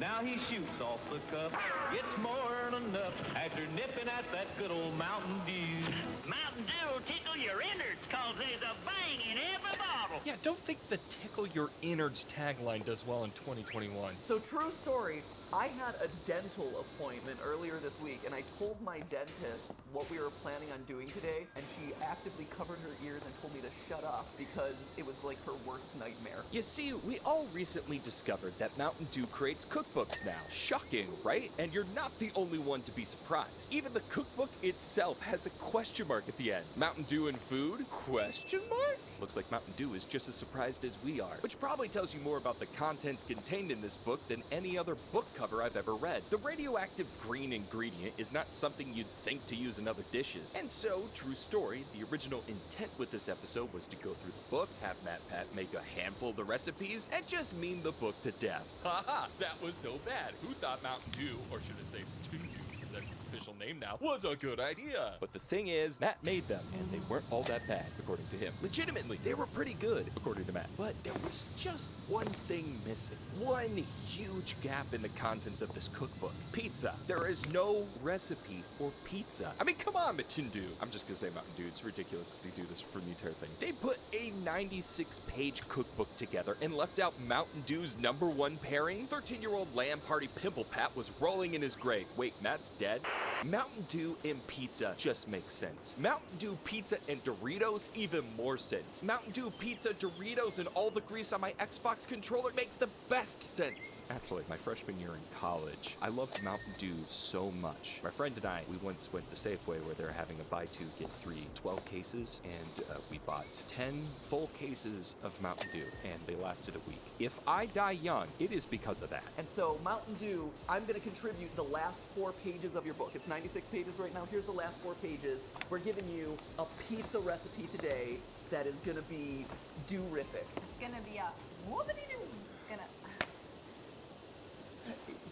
Now he shoots all shook up, gets more than enough after nipping at that good old Mountain Dew. Mountain Dew will tickle your innards cause there's a bang in every bottle. Yeah, don't think the tickle your innards tagline does well in 2021. So true story, I had a dental appointment earlier this week and I told my dentist what we were planning on doing today and she actively covered her ears and told me to shut up because it was like her worst nightmare. You see, we all recently discovered that Mountain Dew creates cookbooks now. Shocking, right? And you're not the only one to be surprised. Even the cookbook itself has a question mark at the end. Mountain Dew and food? Question mark? Looks like Mountain Dew is just as surprised as we are, which probably tells you more about the contents contained in this book than any other book cover I've ever read. The radioactive green ingredient is not something you'd think to use in other dishes. And so, true story, the original intent with this episode was to go through the book, have Matt Pat make a handful of the recipes, and just meme the book to death. Haha, that was so bad. Who thought Mountain Dew, or should I say Dew, because that's its official name now, was a good idea? But the thing is, Matt made them, and they weren't all that bad, according to him. Legitimately, they were pretty good, according to Matt. But there was just one thing missing. One huge gap in the contents of this cookbook. Pizza. There is no recipe for pizza. I mean, come on, Mountain Dew. I'm just gonna say Mountain Dew. It's ridiculous to do this for the entire thing. They put a 96-page cookbook together and left out Mountain Dew's #1 pairing. 13-year-old Lamb Party Pimple Pat was rolling in his grave. Wait, Matt's dead? Mountain Dew and pizza just makes sense. Mountain Dew pizza and Doritos, even more sense. Mountain Dew pizza, Doritos, and all the grease on my Xbox controller makes the best sense. Actually, my freshman year in college, I loved Mountain Dew so much. My friend and I, we once went to Safeway where they're having a buy two, get three 12 cases, and we bought 10 full cases of Mountain Dew, and they lasted a week. If I die young, it is because of that. And so, Mountain Dew, I'm going to contribute the last 4 pages of your book. It's 96 pages right now. Here's the last 4 pages. We're giving you a pizza recipe today that is going to be do-rific. It's gonna be a whoopity-doo.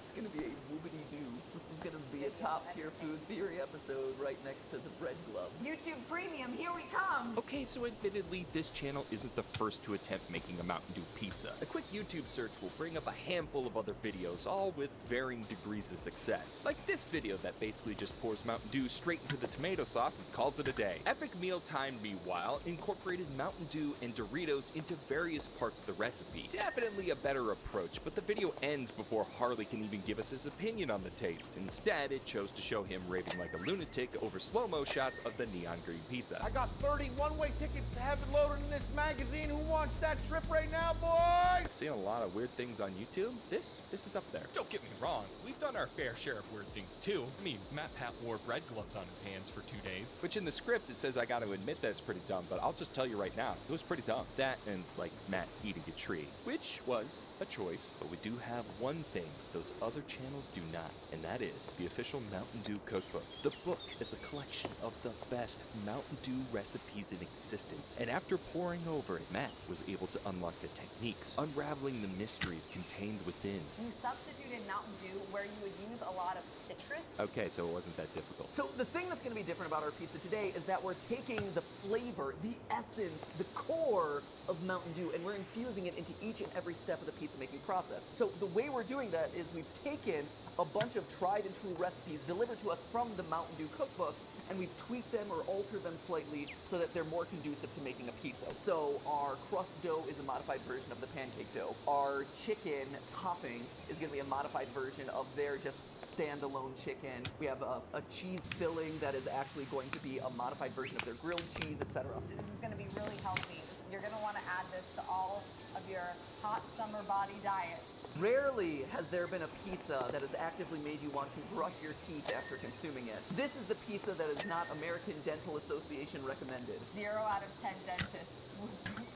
It's gonna be a whoopity-doo. This is gonna be a top tier food theory episode right next to the bread gloves. YouTube Premium, here we come. Okay, so admittedly, this channel isn't the first to attempt making a Mountain Dew pizza. A quick YouTube search will bring up a handful of other videos, all with varying degrees of success. Like this video that basically just pours Mountain Dew straight into the tomato sauce and calls it a day. Epic Meal Time, meanwhile, incorporated Mountain Dew and Doritos into various parts of the recipe. Definitely a better approach, but the video ends before Harley can even give us his opinion on the taste. Instead, it chose to show him raving like a lunatic over slow-mo shots of the neon green pizza. I got 30 one-way tickets to have it loaded in this magazine. Who wants that trip right now, boys? I've seen a lot of weird things on YouTube. This is up there. Don't get me wrong, we've done our fair share of weird things too. I mean, Matt Pat wore bread gloves on his hands for 2 days. Which in the script it says I gotta admit that it's pretty dumb, but I'll just tell you right now, it was pretty dumb. That and like Matt eating a tree, which was a choice, but we do have one thing those other channels do not, and that is the official Mountain Dew cookbook. The book is a collection of the best Mountain Dew recipes in existence, and after poring over it, Matt was able to unlock the techniques, unraveling the mysteries contained within. You substituted Mountain Dew where you would use a lot of citrus. Okay, so it wasn't that difficult. So the thing that's going to be different about our pizza today is that we're taking the flavor, the essence, the core of Mountain Dew, and we're infusing it into each and every step of the pizza making process. So the way we're doing that is we've taken a bunch of tried and true recipes delivered to us from the Mountain Dew cookbook, and we've tweaked them or altered them slightly so that they're more conducive to making a pizza. So our crust dough is a modified version of the pancake dough. Our chicken topping is going to be a modified version of their just standalone chicken. We have a cheese filling that is actually going to be a modified version of their grilled cheese, etc. This is going to be really healthy. You're going to want to add this to all of your hot summer body diet. Rarely has there been a pizza that has actively made you want to brush your teeth after consuming it. This is the pizza that is not American Dental Association recommended. 0 out of 10 dentists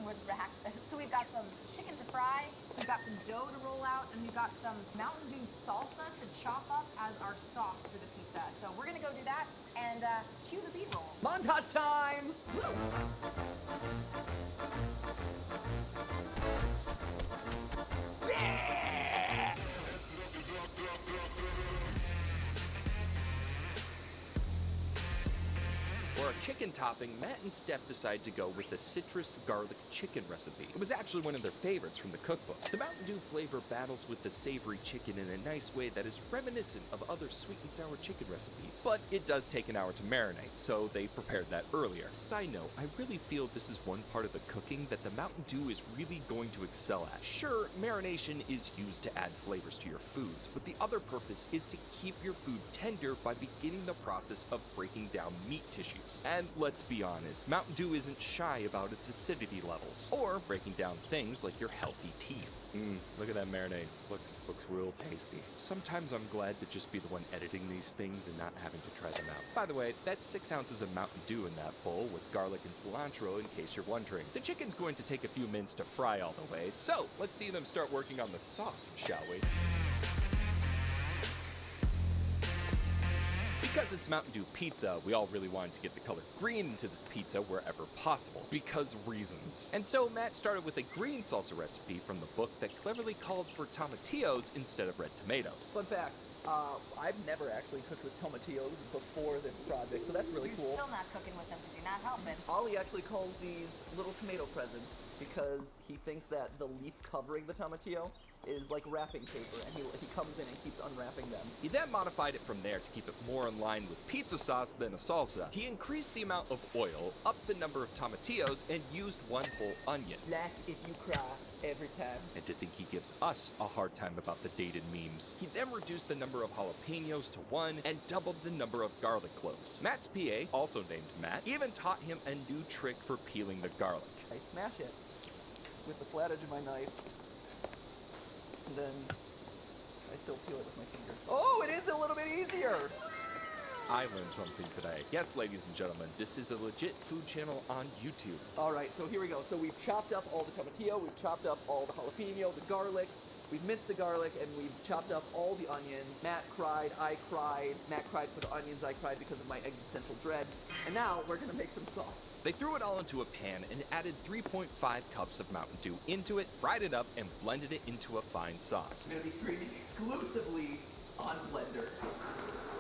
would rack this. So we've got some chicken to fry, we've got some dough to roll out, and we've got some Mountain Dew salsa to chop up as our sauce for the pizza. So we're going to go do that and cue the B-roll. Montage time! For our chicken topping, Matt and Steph decided to go with the citrus garlic chicken recipe. It was actually one of their favorites from the cookbook. The Mountain Dew flavor battles with the savory chicken in a nice way that is reminiscent of other sweet and sour chicken recipes. But it does take an hour to marinate, so they prepared that earlier. Side note, I really feel this is one part of the cooking that the Mountain Dew is really going to excel at. Sure, marination is used to add flavors to your foods, but the other purpose is to keep your food tender by beginning the process of breaking down meat tissues. And let's be honest, Mountain Dew isn't shy about its acidity levels, or breaking down things like your healthy teeth. Look at that marinade. Looks real tasty. Sometimes I'm glad to just be the one editing these things and not having to try them out. By the way, that's 6 ounces of Mountain Dew in that bowl with garlic and cilantro in case you're wondering. The chicken's going to take a few minutes to fry all the way, so let's see them start working on the sauce, shall we? Because it's Mountain Dew pizza, we all really wanted to get the color green into this pizza wherever possible, because reasons. And so Matt started with a green salsa recipe from the book that cleverly called for tomatillos instead of red tomatoes. Fun fact, I've never actually cooked with tomatillos before this project, so that's really cool. You're still not cooking with them because you're not helping. Ollie actually calls these little tomato presents because he thinks that the leaf covering the tomatillo is like wrapping paper, and he comes in and keeps unwrapping them. He then modified it from there to keep it more in line with pizza sauce than a salsa. He increased the amount of oil, upped the number of tomatillos, and used 1 whole onion. Laugh if you cry every time. And to think he gives us a hard time about the dated memes. He then reduced the number of jalapenos to 1 and doubled the number of garlic cloves. Matt's PA, also named Matt, even taught him a new trick for peeling the garlic. I smash it with the flat edge of my knife, and then I still peel it with my fingers. Oh, it is a little bit easier! I learned something today. Yes, ladies and gentlemen, this is a legit food channel on YouTube. All right, so here we go. So we've chopped up all the tomatillo, we've chopped up all the jalapeno, the garlic, we've minced the garlic, and we've chopped up all the onions. Matt cried, I cried. Matt cried for the onions, I cried because of my existential dread. And now we're gonna make some sauce. They threw it all into a pan and added 3.5 cups of Mountain Dew into it, fried it up, and blended it into a fine sauce. I'm gonna be creating exclusively on Blender.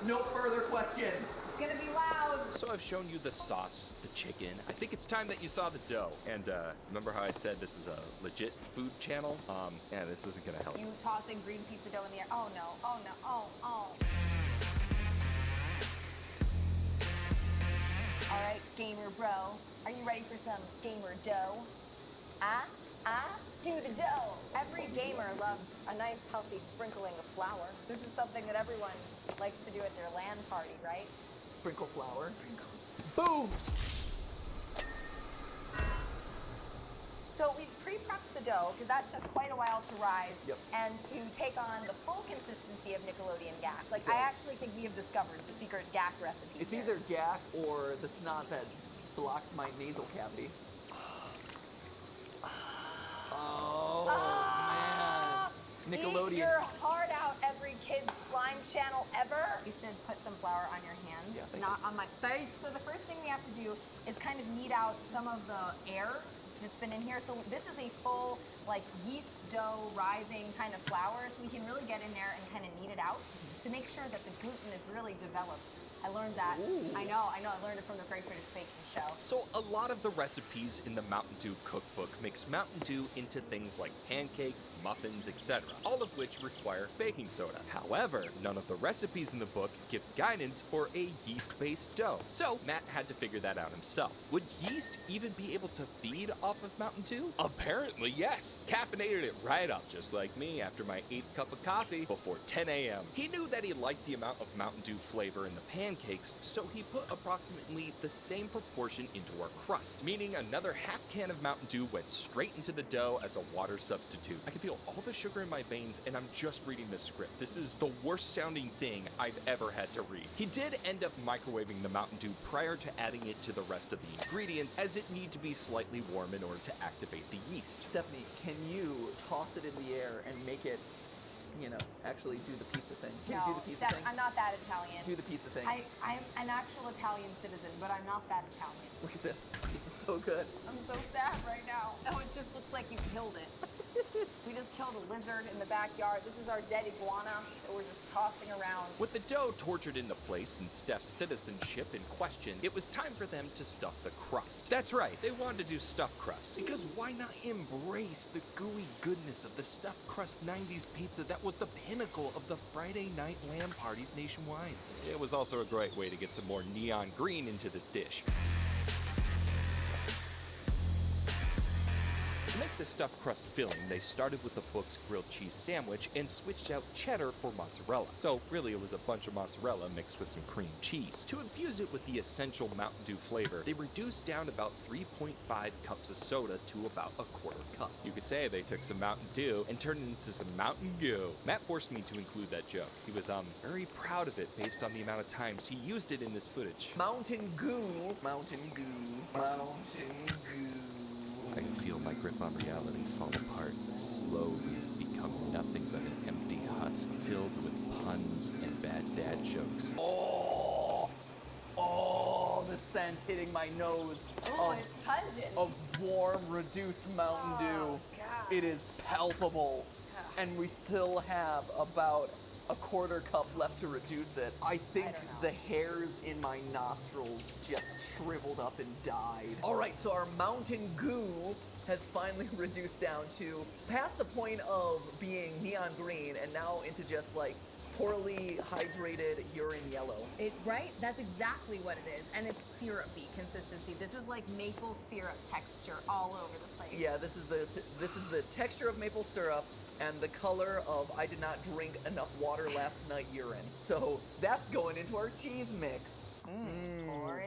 No further questions. It's gonna be loud. So I've shown you the sauce, the chicken. I think it's time that you saw the dough. And remember how I said this is a legit food channel? Yeah, this isn't gonna help. You tossing green pizza dough in the air. Oh no, oh no, oh. All right, gamer bro, are you ready for some gamer dough? Do the dough. Every gamer loves a nice, healthy sprinkling of flour. This is something that everyone likes to do at their LAN party, right? Sprinkle flour. Boom! So we pre-prepped the dough because that took quite a while to rise and to take on the full consistency of Nickelodeon gack. Like, I actually think we have discovered the secret gack recipe. It's either gack or the snot that blocks my nasal cavity. Oh, man. Nickelodeon. Eat your heart out, every kid's slime channel ever. You should put some flour on your hands, not on my face. So the first thing we have to do is kind of knead out some of the air that's been in here. So this is a full, like, yeast dough rising kind of flour, so we can really get in there and kind of knead it out to make sure that the gluten is really developed. I learned that. I know, I learned it from the Great British Baking Show. So a lot of the recipes in the Mountain Dew cookbook mix Mountain Dew into things like pancakes, muffins, etc., all of which require baking soda. However, none of the recipes in the book give guidance for a yeast-based dough. So Matt had to figure that out himself. Would yeast even be able to feed off of Mountain Dew? Apparently, yes. Caffeinated it right up, just like me after my 8th cup of coffee before 10 a.m. He knew that he liked the amount of Mountain Dew flavor in the pancakes, so he put approximately the same proportion into our crust, meaning another half can of Mountain Dew went straight into the dough as a water substitute. I can feel all the sugar in my veins, and I'm just reading the script. This is the worst sounding thing I've ever had to read. He did end up microwaving the Mountain Dew prior to adding it to the rest of the ingredients, as it need to be slightly warm in order to activate the yeast. Stephanie, can you toss it in the air and make it, you know, actually do the pizza thing? Can you do the pizza thing? I'm not that Italian. Do the pizza thing. I'm an actual Italian citizen, but I'm not that Italian. Look at this. This is so good. I'm so sad right now. Oh, it just looks like you killed it. We just killed a lizard in the backyard. This is our dead iguana that we're just tossing around. With the dough tortured into place and Steph's citizenship in question, it was time for them to stuff the crust. That's right, they wanted to do stuffed crust, because why not embrace the gooey goodness of the stuffed crust 90s pizza that was the pinnacle of the Friday night LAN parties nationwide? It was also a great way to get some more neon green into this dish. To make the stuffed crust filling, they started with the book's grilled cheese sandwich and switched out cheddar for mozzarella. So really it was a bunch of mozzarella mixed with some cream cheese. To infuse it with the essential Mountain Dew flavor, they reduced down about 3.5 cups of soda to about a quarter cup. You could say they took some Mountain Dew and turned it into some Mountain Goo. Matt forced me to include that joke. He was very proud of it based on the amount of times he used it in this footage. Mountain Goo. Mountain Goo. Mountain Goo. I can feel my grip on reality fall apart as I slowly become nothing but an empty husk filled with puns and bad dad jokes. Oh, the scent hitting my nose. Oh, it's pungent. Of warm, reduced Mountain Dew. God. It is palpable. And we still have about a quarter cup left to reduce it. I think the hairs in my nostrils just shriveled up and died. All right, so our Mountain Goo has finally reduced down to past the point of being neon green and now into just like poorly hydrated urine yellow. Right? That's exactly what it is. And it's syrupy consistency. This is like maple syrup texture all over the place. Yeah, this is the texture of maple syrup and the color of I did not drink enough water last night urine. So that's going into our cheese mix.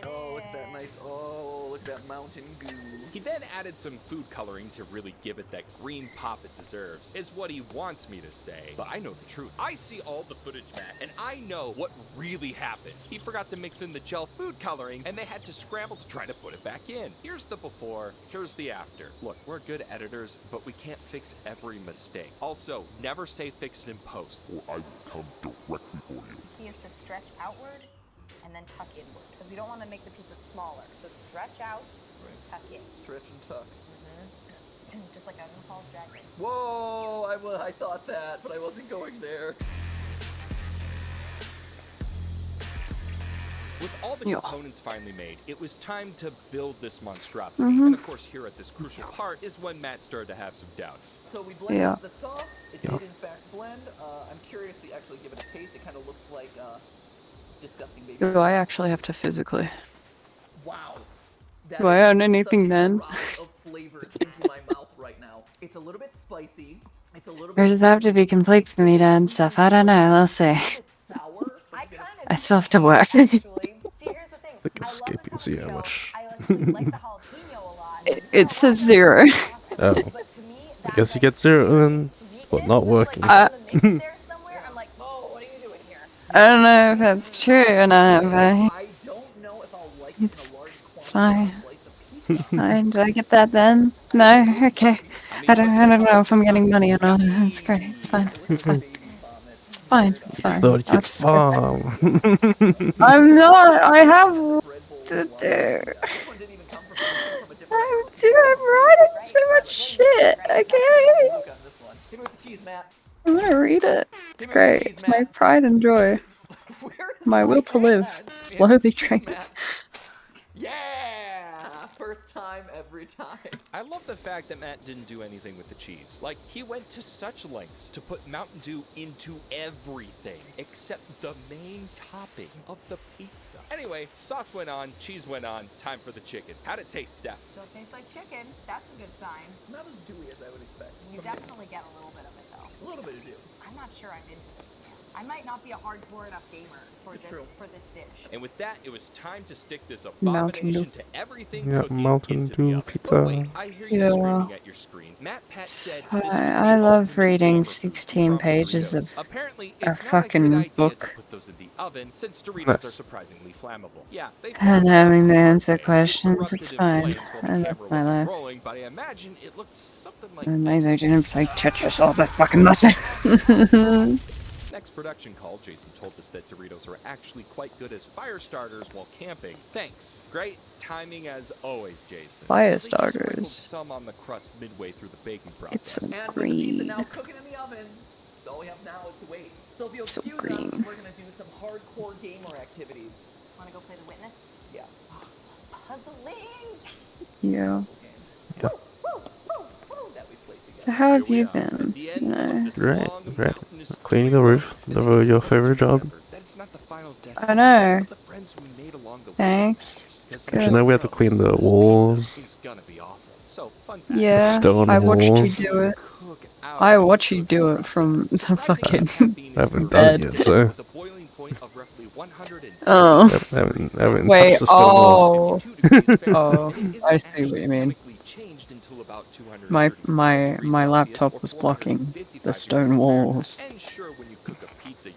Oh, look at that nice, look at that Mountain Goo. He then added some food coloring to really give it that green pop it deserves, is what he wants me to say. But I know the truth. I see all the footage, Matt, and I know what really happened. He forgot to mix in the gel food coloring, and they had to scramble to try to put it back in. Here's the before, here's the after. Look, we're good editors, but we can't fix every mistake. Also, never say fix it in post, or I will come directly for you. Key is to stretch outward and then tuck inward, because we don't want to make the pizza smaller. So stretch out and tuck in. Stretch and tuck. Just like a RuPaul's Drag Race. Whoa, I thought that, but I wasn't going there. With all the Yeah. components finally made, it was time to build this monstrosity. Mhm. And of course, here at this crucial part is when Matt started to have some doubts. So we blended Yeah. the sauce. It Yeah. did in fact blend. I'm curious to actually give it a taste. It kind of looks like disgusting baby. Do I actually have to physically? Wow. Do I own anything such a then? barrage of flavors into my mouth right now. It's a little bit spicy. It's a little Or bit does it have to be complete for me to end stuff? I don't know. Let's see. sour. I still have to work. See, here's the thing. Like escaping see how much. It says 0. Oh. I guess you get 0 then, but not working. I don't know if that's true or not, but I don't know if I'll like it in a large it's fine. It's fine. Did I get that then? No? Okay. I don't know if I'm getting money or not. It's great. It's fine. It's fine. It's fine. It's fine. Thought you I'll could just farm. I'm not. I have to do. I'm writing so much shit. Okay. I'm gonna read it. It's great. It's my pride and joy. My will to live slowly drains. Yeah! First time, every time. I love the fact that Matt didn't do anything with the cheese. Like, he went to such lengths to put Mountain Dew into everything except the main topping of the pizza. Anyway, sauce went on, cheese went on, time for the chicken. How'd it taste, Steph? Still tastes like chicken. That's a good sign. Not as dewy as I would expect. You definitely get a little bit of it, though. A little bit of dew. I'm not sure I'm into this, man. I might not be a hardcore enough gamer for this dish. And with that, it was time to stick this Mountain Dew. abomination to everything Yeah, cooking Mountain into the Dew oven. pizza. But wait, I hear you Yeah. screaming at your screen. Matt Pat said this was the I love ultimate reading gamer food. 16 Promise pages Doritos. of Apparently, a it's not a fucking good idea book. to put those in the oven since Doritos Nice. are surprisingly flammable. Yeah, they And having to answer erupted questions, in it's fine. flames while the And camera that's my wasn't life. rolling, but I imagine it looked something like And this. I didn't play Tetris all that fucking lesson. Next production call, Jason told us that Doritos are actually quite good as fire starters while camping. Thanks. Great timing as always, Jason. Fire So they just sprinkled starters. some on the crust midway through the baking It's process. so And with the pizza green. now cooking in the oven, all we have now is to wait. So if you'll So excuse green. us, we're gonna do some hardcore gamer activities. Want to go play the witness? Yeah. Puzzling! Yeah. That we played together. So how have you been? You know? Great. Cleaning the roof. Never your favorite job. I know. Thanks. It's Did you good. know we had to clean the walls? Yeah, Stone I watched you walls. do it. I watched you do it from the fucking I haven't done bed. it yet, so. Oh. Haven't Wait, touched the stone walls. oh, I see what you mean. My laptop was blocking the stone walls.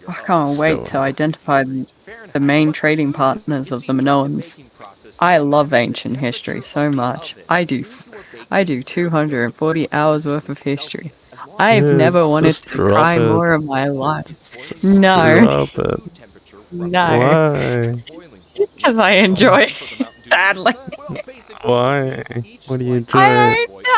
I can't wait to identify the main trading partners of the Minoans. I love ancient history so much. I do 240 hours worth of history. I've Yeah, never wanted just to drop cry it. more in my life. No. Drop it. No. Why? Because I enjoy it, sadly. Why? What do you do? I don't know.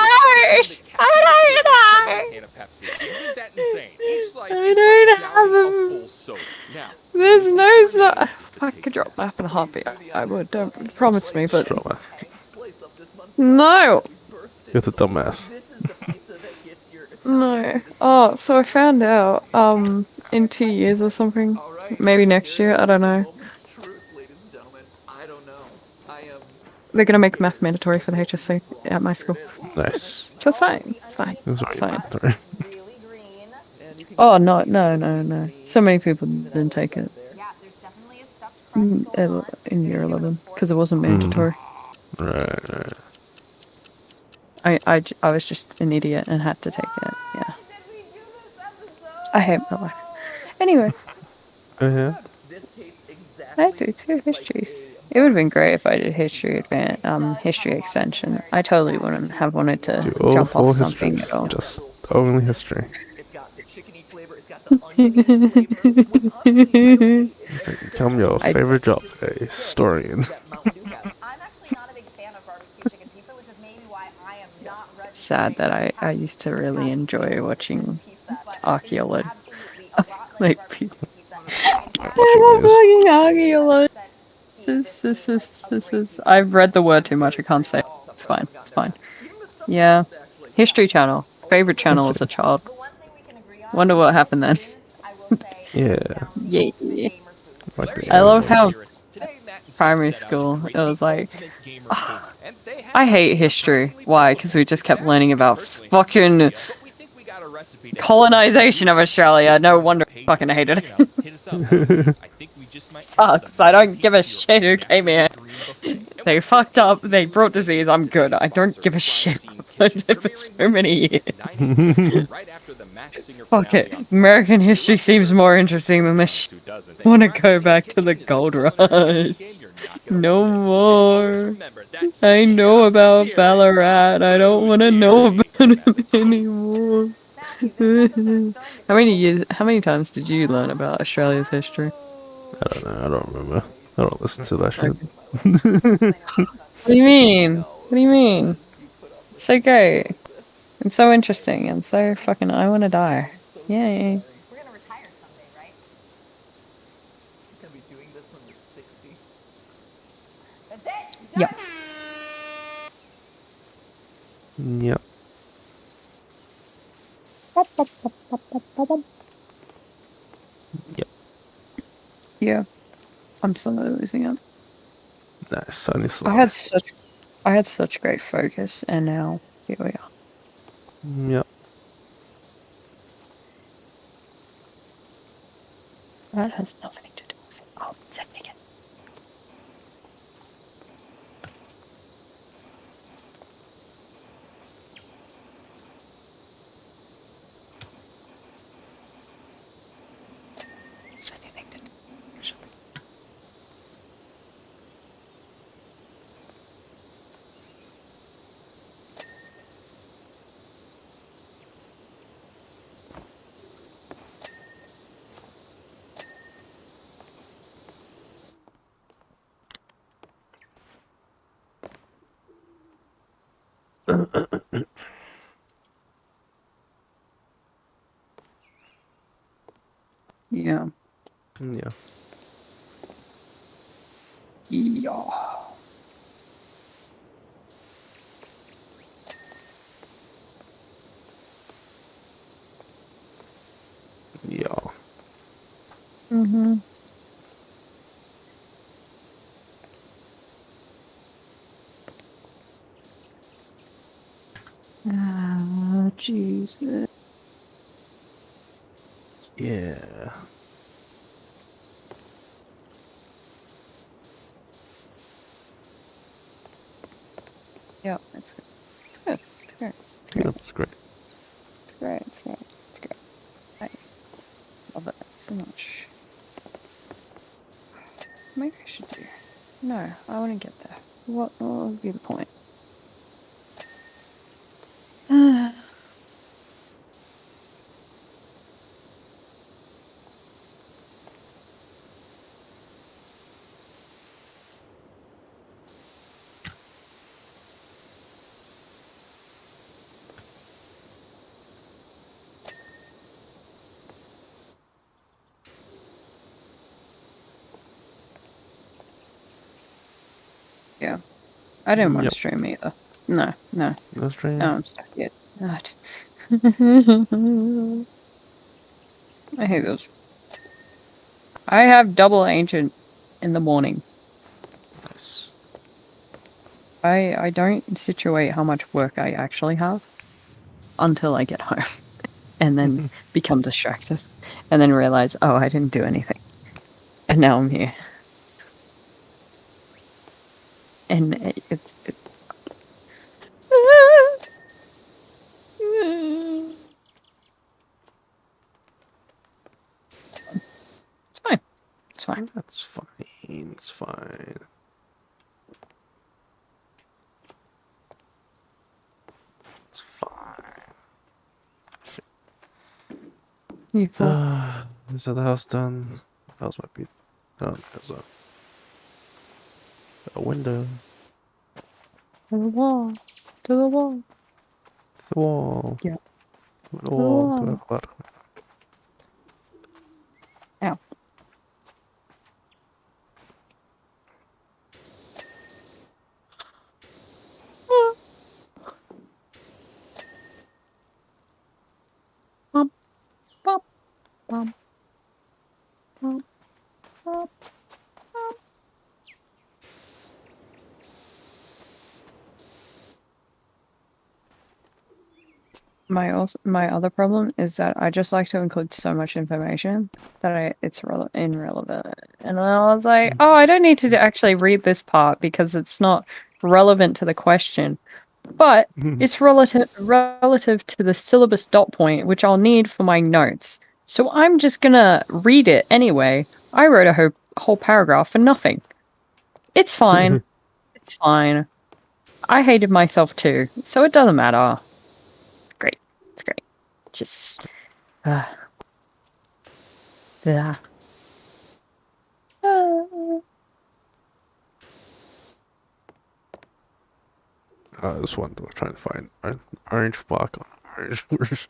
There's no so. If I could drop math in a heartbeat, I would. Don't promise me, but Drop math. no, You're the dumbass. no. Oh, so I found out in 2 years or something, maybe next year. I don't know. They're gonna make math mandatory for the HSC at my school. Nice. So it's fine. It's fine. It was It's fine. sorry. Oh no. So many people didn't take it. In year 11 because it wasn't mandatory. Right. I was just an idiot and had to take it. Yeah. I hate my life. Anyway, Yeah. I do 2 histories. It would have been great if I did history history extension. I totally wouldn't have wanted to Do all jump 4 off something histories. at all. Just only history. So become your favorite job, a historian. Sad that I used to really enjoy watching archaeology. Like people. I love fucking archaeology. I've read the word too much. I can't say it. It's fine. It's fine. Yeah. History Channel. Favorite channel as a child. Wonder what happened then. Yeah. Yeah. Like the I love how Today, Matt and Steve primary set out to school create it was the like ultimate gamer cave, and they had I hate something history. surprisingly Why? built Because with we just kept success. learning We about personally fucking but we think we got a recipe to colonization of Australia. No wonder I fucking hated it. hit us up. I think we just might have the Sucks. I don't missing give a piece to your shit who came here. They fucked up. They brought disease. I'm good. I don't give a shit what I did for so many years. right after the Masked Singer Fuck finale it. on American history seems more interesting than this. I want to go back to the gold rush. No more. I know about Ballarat. I don't want to know about it anymore. How many times did you learn about Australia's history? I don't know. I don't remember. I don't listen to that shit. What do you mean? What do you mean? It's so great. It's so interesting and so fucking I want to die. Yay. We're gonna retire someday, right? We're gonna be doing this when we're 60. That's it. Yep. Yep. Yep. Yeah. I'm slowly losing it. Nice. Only slow. I had such great focus and now here we are. Yep. That has nothing to do with it. I'll take it. It's anything to do with it. Yeah. Yeah. Yeah. Yeah. Mm-hmm. Ah, Jesus. Yeah. Yep, it's good. It's good. It's great. It's great. That's great. It's great. It's great. It's great. I love it so much. Maybe I should do. No, I want to get there. What would be the point? Yeah. I didn't want Yep. to stream either. No, no. No stream. No, I'm stuck yet. God. I hate those. I have double ancient in the morning. Nice. I don't situate how much work I actually have until I get home. And then become distracted. And then realize, oh, I didn't do anything. And now I'm here. And it's fine. It's fine. That's fine. It's fine. It's fine. You fool. Is that the house done? House might be done. There's a window. To the wall. To the wall. The wall. Yeah. The wall. To the wall. Ow. Bum, bum, bum, bum. My other problem is that I just like to include so much information that it's irrelevant. And then I was like, oh, I don't need to actually read this part because it's not relevant to the question. But it's relative to the syllabus dot point, which I'll need for my notes. So I'm just gonna read it anyway. I wrote a whole paragraph for nothing. It's fine. It's fine. I hated myself too, so it doesn't matter. Great. It's great. Just yeah. This one we're trying to find orange block on orange roof.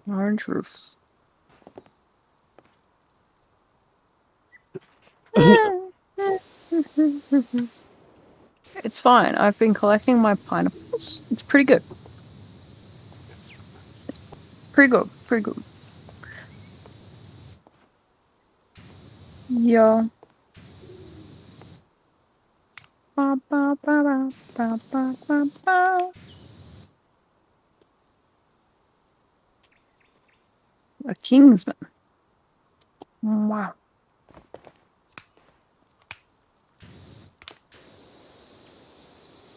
Orange roof. It's fine. I've been collecting my pineapples. It's pretty good. It's pretty good. Pretty good. Yeah. Ba, ba, ba, ba, ba, ba, ba, ba. A Kingsman. Wow.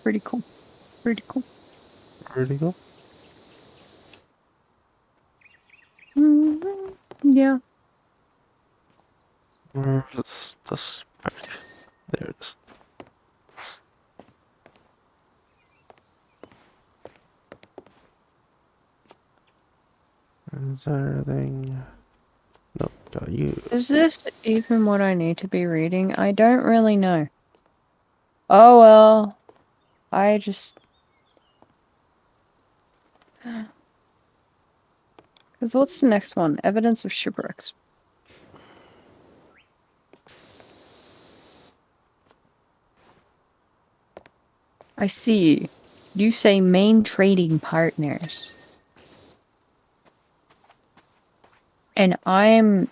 Pretty cool. Pretty cool. Pretty cool. Yeah. Where's the spec? There it is. Is there anything? Nope, got you. Is this even what I need to be reading? I don't really know. Oh well. I just... Because what's the next one? Evidence of shipwrecks. I see. You say main trading partners. And I'm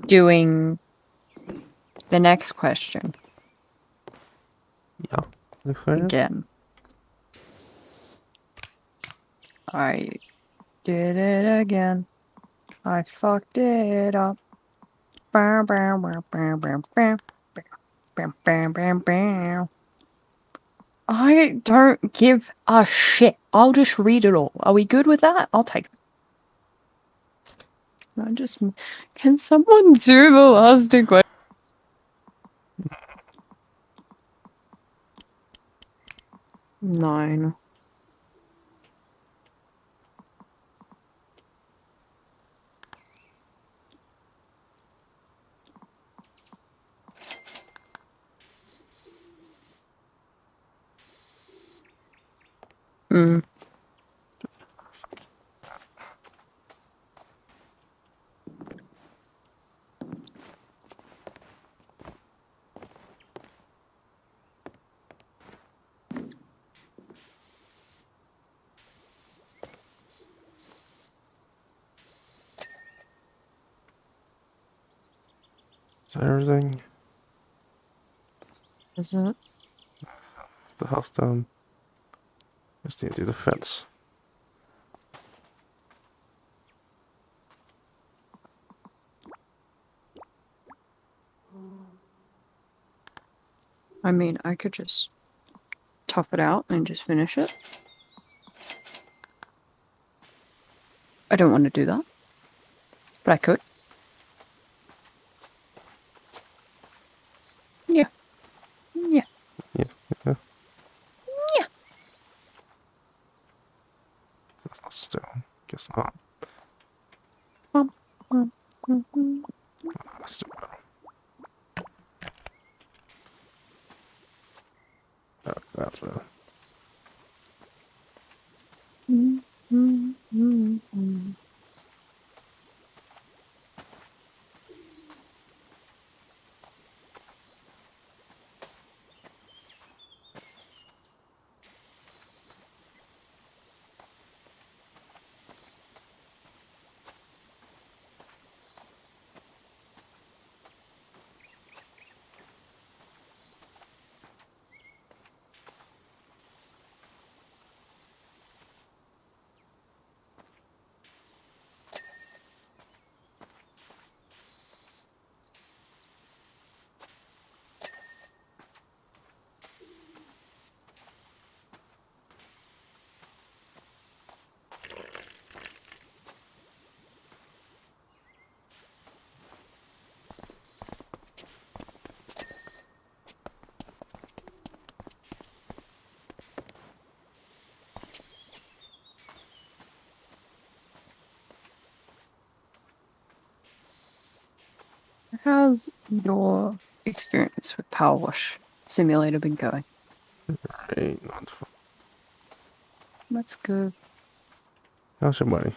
doing the next question. Yeah. Next question. Again. I did it again. I fucked it up. Bam, bam, bam, bam, bam, bam, bam, bam, bam, bam. I don't give a shit. I'll just read it all. Are we good with that? I'll take it. Can someone do the last two questions? 9. Mm. Is that everything? Is it? Is the house done? Just need to do the fence. I mean, I could just tough it out and just finish it. I don't want to do that. But I could. Yeah. Yeah. Yeah. Yeah. Yeah. That's not stone. Guess not. That's still better. That's better. How's your experience with PowerWash Simulator been going? Right, not fun. That's good. How's your money?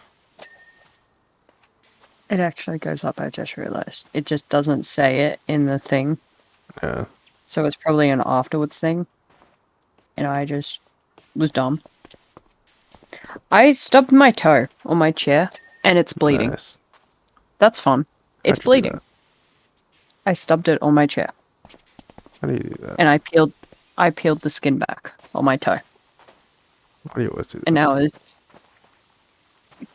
It actually goes up, I just realized. It just doesn't say it in the thing. Yeah. So it's probably an afterwards thing. And I just was dumb. I stubbed my toe on my chair, and it's bleeding. Nice. That's fun. It's How'd you do bleeding. that? I stubbed it on my chair. How do you do that? And I peeled the skin back on my toe. Why do you always do this? And now it's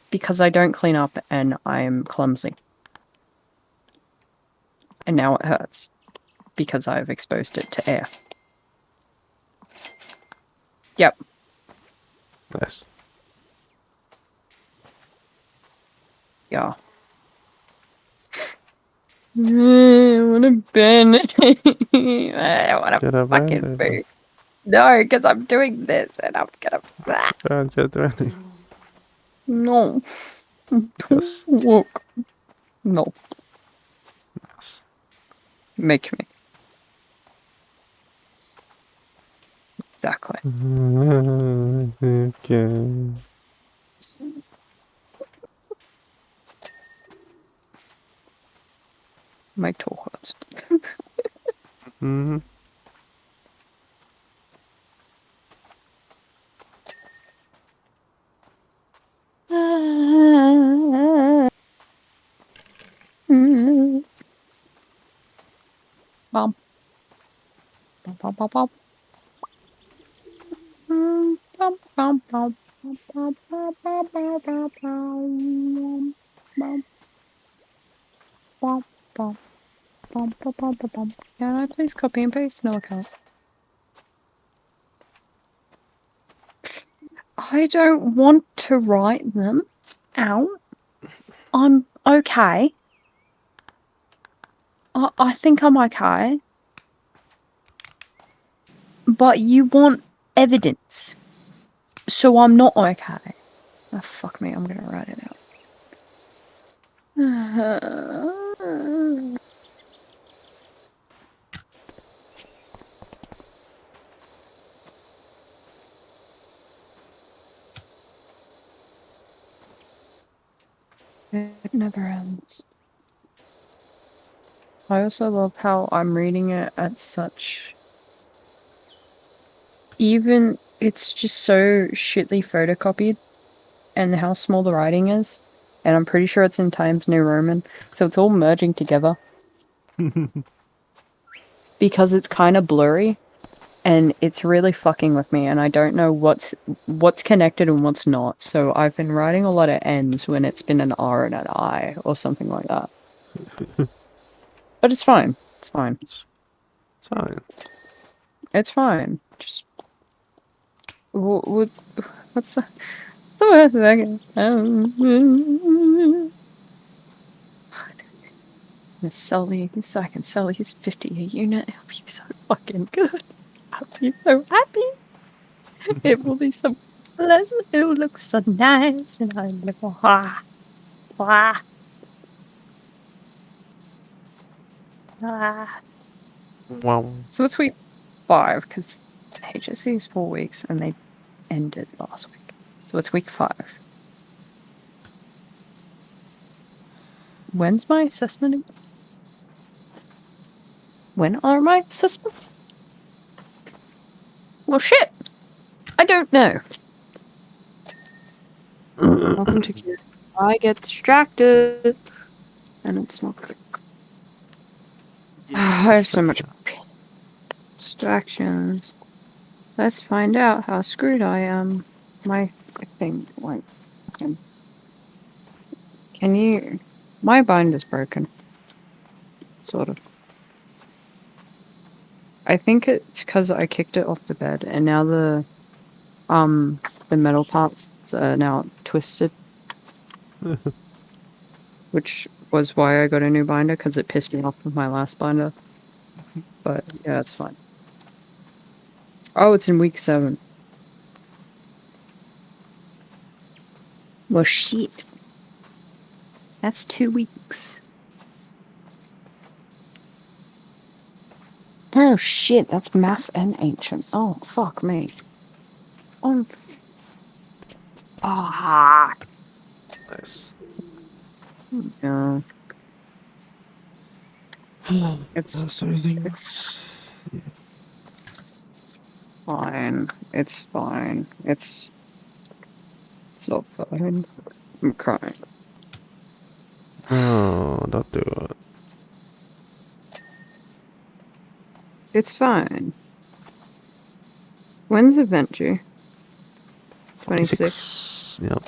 because I don't clean up and I'm clumsy. And now it hurts because I've exposed it to air. Yep. Nice. Yeah. I want a bandage. I want Get a a fucking bandage. food. No, because I'm doing this and I'm gonna. Get ready. No. Yes. Look. No. Yes. Make me. Exactly. Okay. My toe hurts. Mm-hmm. Bum. Bum, bum, bum, bum. Bum, bum, bum, bum, bum, bum, bum, bum, bum, bum, bum, bum, bum, bum, bum, bum, bum, bum. Can I please copy and paste? No, I can't. I don't want to write them out. I'm okay. I think I'm okay. But you want evidence. So I'm not okay. Oh, fuck me, I'm gonna write it out. It never ends. I also love how I'm reading it at such... Even, it's just so shitly photocopied, and how small the writing is. And I'm pretty sure it's in Times New Roman, so it's all merging together. Because it's kind of blurry, and it's really fucking with me, and I don't know what's connected and what's not. So I've been writing a lot of N's when it's been an R and an I, or something like that. But it's fine. It's fine. It's fine. It's fine. Just what's the worst thing? Sell these so I can sell these 50 a unit. It'll be so fucking good. I'll be so happy. It will be so pleasant. It will look so nice, and I'll look ah. Wow. So it's week 5 because HSC is 4 weeks and they ended last week. So it's week 5. When's my assessment? When are my assessments? Well, shit. I don't know. Welcome to Q. I get distracted, and it's not good. I have so much distractions. Let's find out how screwed I am. My thing won't. Can you? My binder's broken. Sort of. I think it's because I kicked it off the bed, and now the metal parts are now twisted. Which was why I got a new binder, because it pissed me off with my last binder. But yeah, it's fine. Oh, it's in week 7. Well, shit. That's 2 weeks. Oh shit, that's math and ancient. Oh fuck me. Oh. Ah. Nice. Yeah. That's everything. It's fine. It's fine. It's not fine. I'm crying. No, don't do it. It's fine. When's event due? 26. 26. Yep.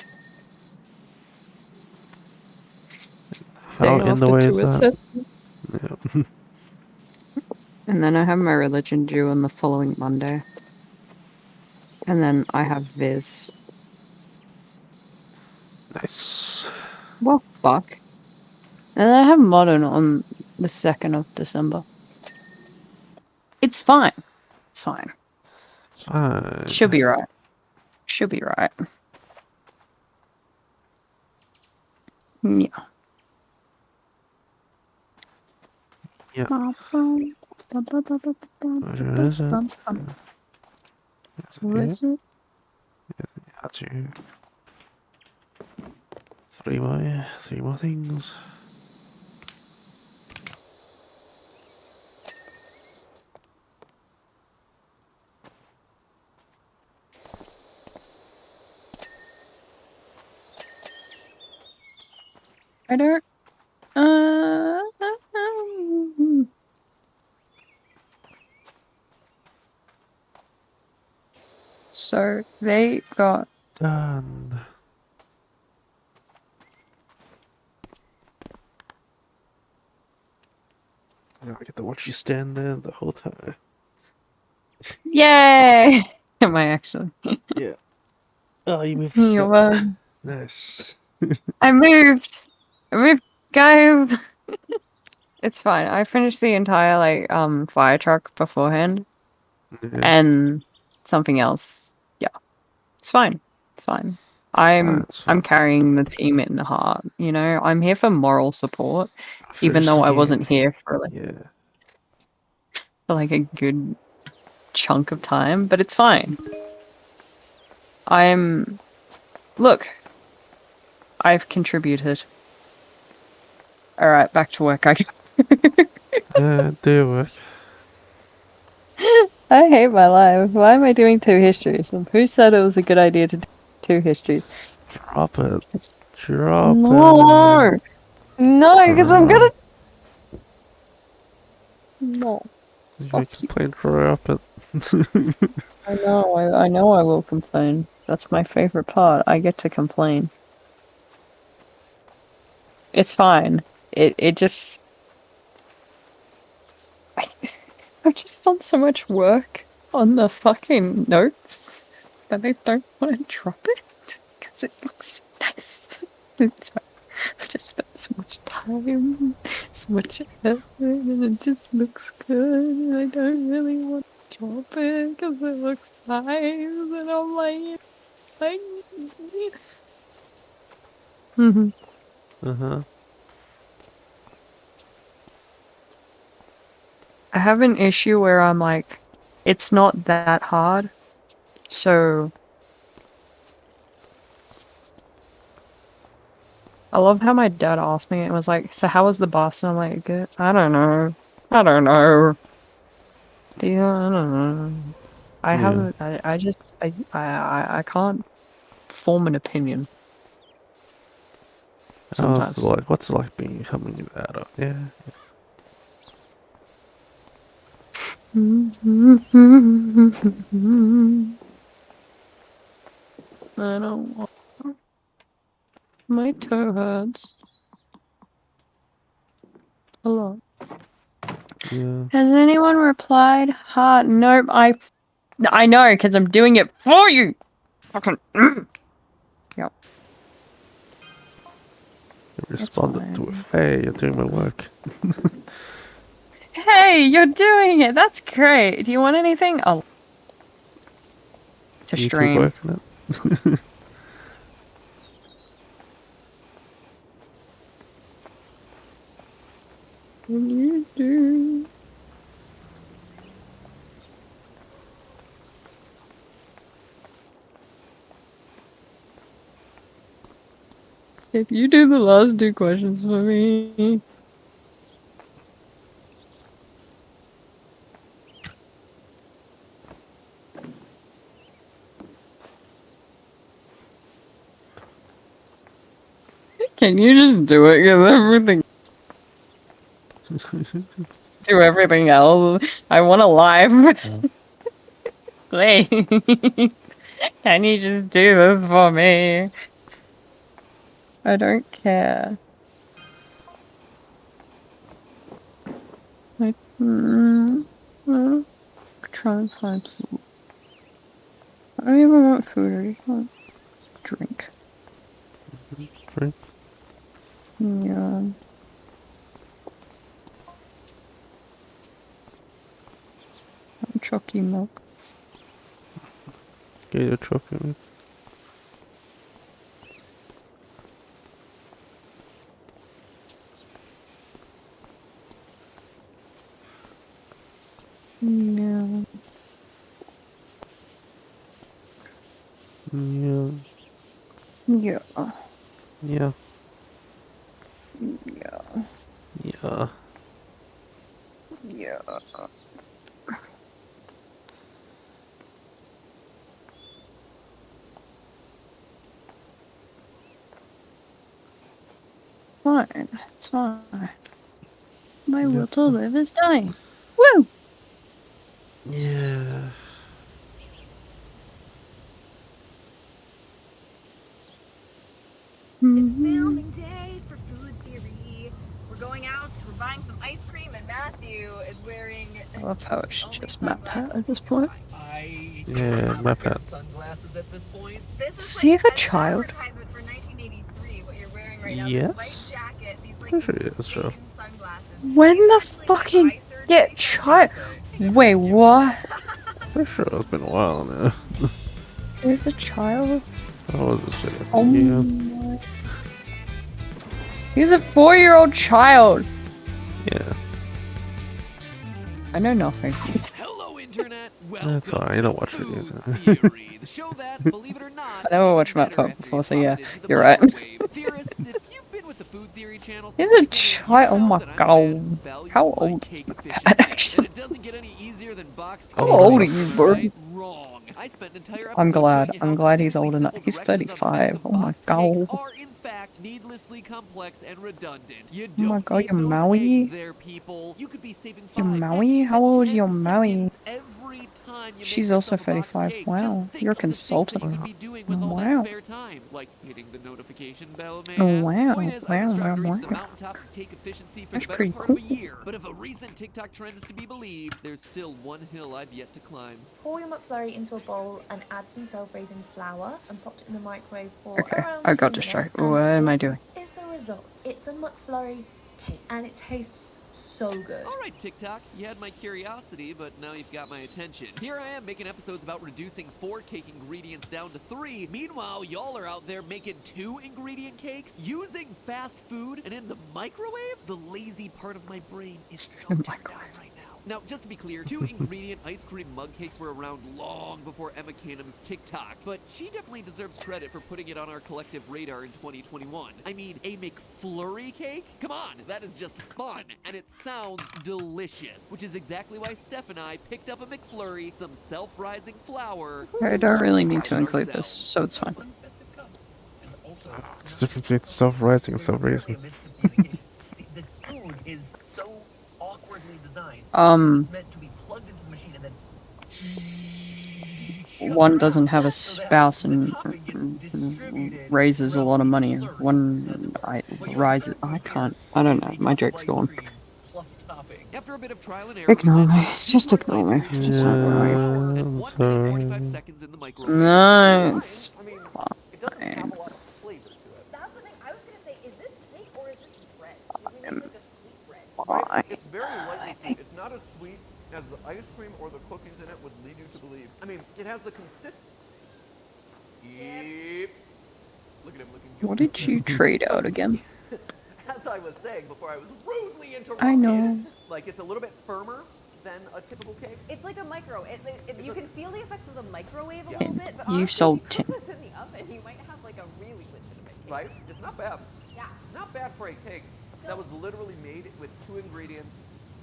Day How in the after way is two that? assessments. Yeah. And then I have my religion due on the following Monday. And then I have Viz. Nice. Well, fuck. And I have modern on the 2nd of December. It's fine. It's fine. It's fine. She'll be right. She'll be right. Yeah. Yeah. What is it? Who is it? That's you. Three more things. I don't. So they got done. I get to watch you stand there the whole time. Yay! Am I actually? Yeah. Oh, you moved the You're step. welcome. Nice. I moved. I moved, guys. It's fine. I finished the entire fire truck beforehand, Yeah. and something else. Yeah, it's fine. It's fine. It's fine. I'm carrying the team in heart. You know, I'm here for moral support, even Finish though the I game. wasn't here for Yeah. a good chunk of time. But it's fine. Look. I've contributed. All right, back to work. Do work. I hate my life. Why am I doing 2 histories? And who said it was a good idea to do 2 histories? Drop it. Drop it. No, because I'm gonna. No, You may fuck you. complain, drop it. I know. I know. I will complain. That's my favorite part. I get to complain. It's fine. It just. I've just done so much work on the fucking notes that I don't want to drop it because it looks nice. It's fine. I've just spent so much time, so much effort, and it just looks good. And I don't really want to drop it because it looks nice, and I'm like. Mm-hmm. Uh-huh. I have an issue where I'm like, it's not that hard, so I love how my dad asked me, it was like, so how was the bus? And I'm like, good. I don't know. I don't know. I don't know. I Yeah. haven't, I can't form an opinion. Sometimes. What's it like being coming out of? Yeah. I don't want. My toe hurts. A lot. Yeah. Has anyone replied? Nope. I know, because I'm doing it for you. Fucking. Yep. You responded to it. Hey, you're doing my work. Hey, you're doing it. That's great. Do you want anything? Oh. To You keep stream. working it. You do. Can you do the last 2 questions for me? Can you just do it? Cause everything. Do everything else. I want to live. Please. Can you just do this for me? I don't care. Like, try and find some. I don't even want food. I just want drink. Drink. Yeah. Chalky milk. Get your chocolate. Yeah. Yeah. Yeah. Yeah. Yeah. Yeah. Yeah. Fine. It's fine. My will to live is dying. Woo! Yeah. It's filming day for Food Theory. We're going out, we're buying some ice cream, and Matthew is wearing. I love how it's just map hat at this point. Yeah, map hat. Sunglasses at this point. Does he have a child? Advertisement for 1983. What you're wearing right now, Yes. this white jacket, these like Pretty sure it is, sure. sunglasses. When the fucking get child? Wait, what? Pretty sure it's been a while now. There's a child? How was this shit? Oh Yeah. my. He's a 4-year-old child. Yeah. I know nothing. Hello, Internet. That's alright, I don't watch videos. Theory, the show that, believe it or not, I never watched Map Top before, so yeah, you're right. theorists, if you've been with the Food Theory channel, He's a child. Oh my god. How old is Map Hat actually? it doesn't get any easier than boxed. How old are you, bro? Wrong. I spent an entire I'm episode glad. showing you I'm how glad he's simply old enough. simple He's directions on the back 35. of Oh my boxed cakes god. are in fact needlessly complex and redundant. You Oh my don't god, need you're those Maui? eggs there, people. You could be saving Your 5, Maui? How old is your Maui? every time you She's make also yourself a boxed 35. cake. Wow. Just think You're a of the things that consultant. you could be doing with all that Wow. spare time, like hitting the notification bell, Oh man. wow. Point is, I've Wow, been striving to wow, reach the wow. mountaintop of cake efficiency for That's the better pretty part of a cool. year. But if a recent TikTok trend is to be believed, there's still one hill I've yet to climb. Pour your McFlurry into a bowl and add some self-raising flour and pop it in the microwave for Okay, around I 2 got minutes. distracted. And What am I this doing? is the result. It's a McFlurry cake and it tastes so good. All right, TikTok, you had my curiosity, but now you've got my attention. Here I am making episodes about reducing 4 cake ingredients down to 3. Meanwhile, y'all are out there making 2-ingredient cakes, using fast food, and in the microwave? The lazy part of my brain is so turned on right now. Now, just to be clear, 2-ingredient ice cream mug cakes were around long before Emma Canham's TikTok, but she definitely deserves credit for putting it on our collective radar in 2021. I mean, a McFlurry cake? Come on, that is just fun, and it sounds delicious, which is exactly why Steph and I picked up a McFlurry, some self-rising flour. I don't really need to include this, so it's fine. It's different between self-rising and self-raising. See, the spoon is so awkwardly designed. Um, It's meant to be plugged into the machine and then one doesn't have a spouse and raises a lot of money. One rises. I can't. I don't know. My joke's gone. After a bit of trial and error, Ignore me. Just ignore me. Just ignore me. and 1 minute 45 seconds in the microwave. Nice. Fine. That's the thing. I was gonna say, is this cake or is this bread? Did we make like a sweet bread? Fine. It's very likely sweet. It's not as sweet as the ice cream or the cookies in it would lead you to believe. I mean, it has the consistency. Yep. Look at him looking good. What did you trade out again? As I was saying before, I was rudely interrupted. I know. Like, it's a little bit firmer than a typical cake. It's like a micro. You can feel the effects of the microwave a little bit, but You honestly, sold if you tin. cook this in the oven, you might have like a really legitimate right? It's not bad. Yeah. Not bad for a cake that was literally made with 2 ingredients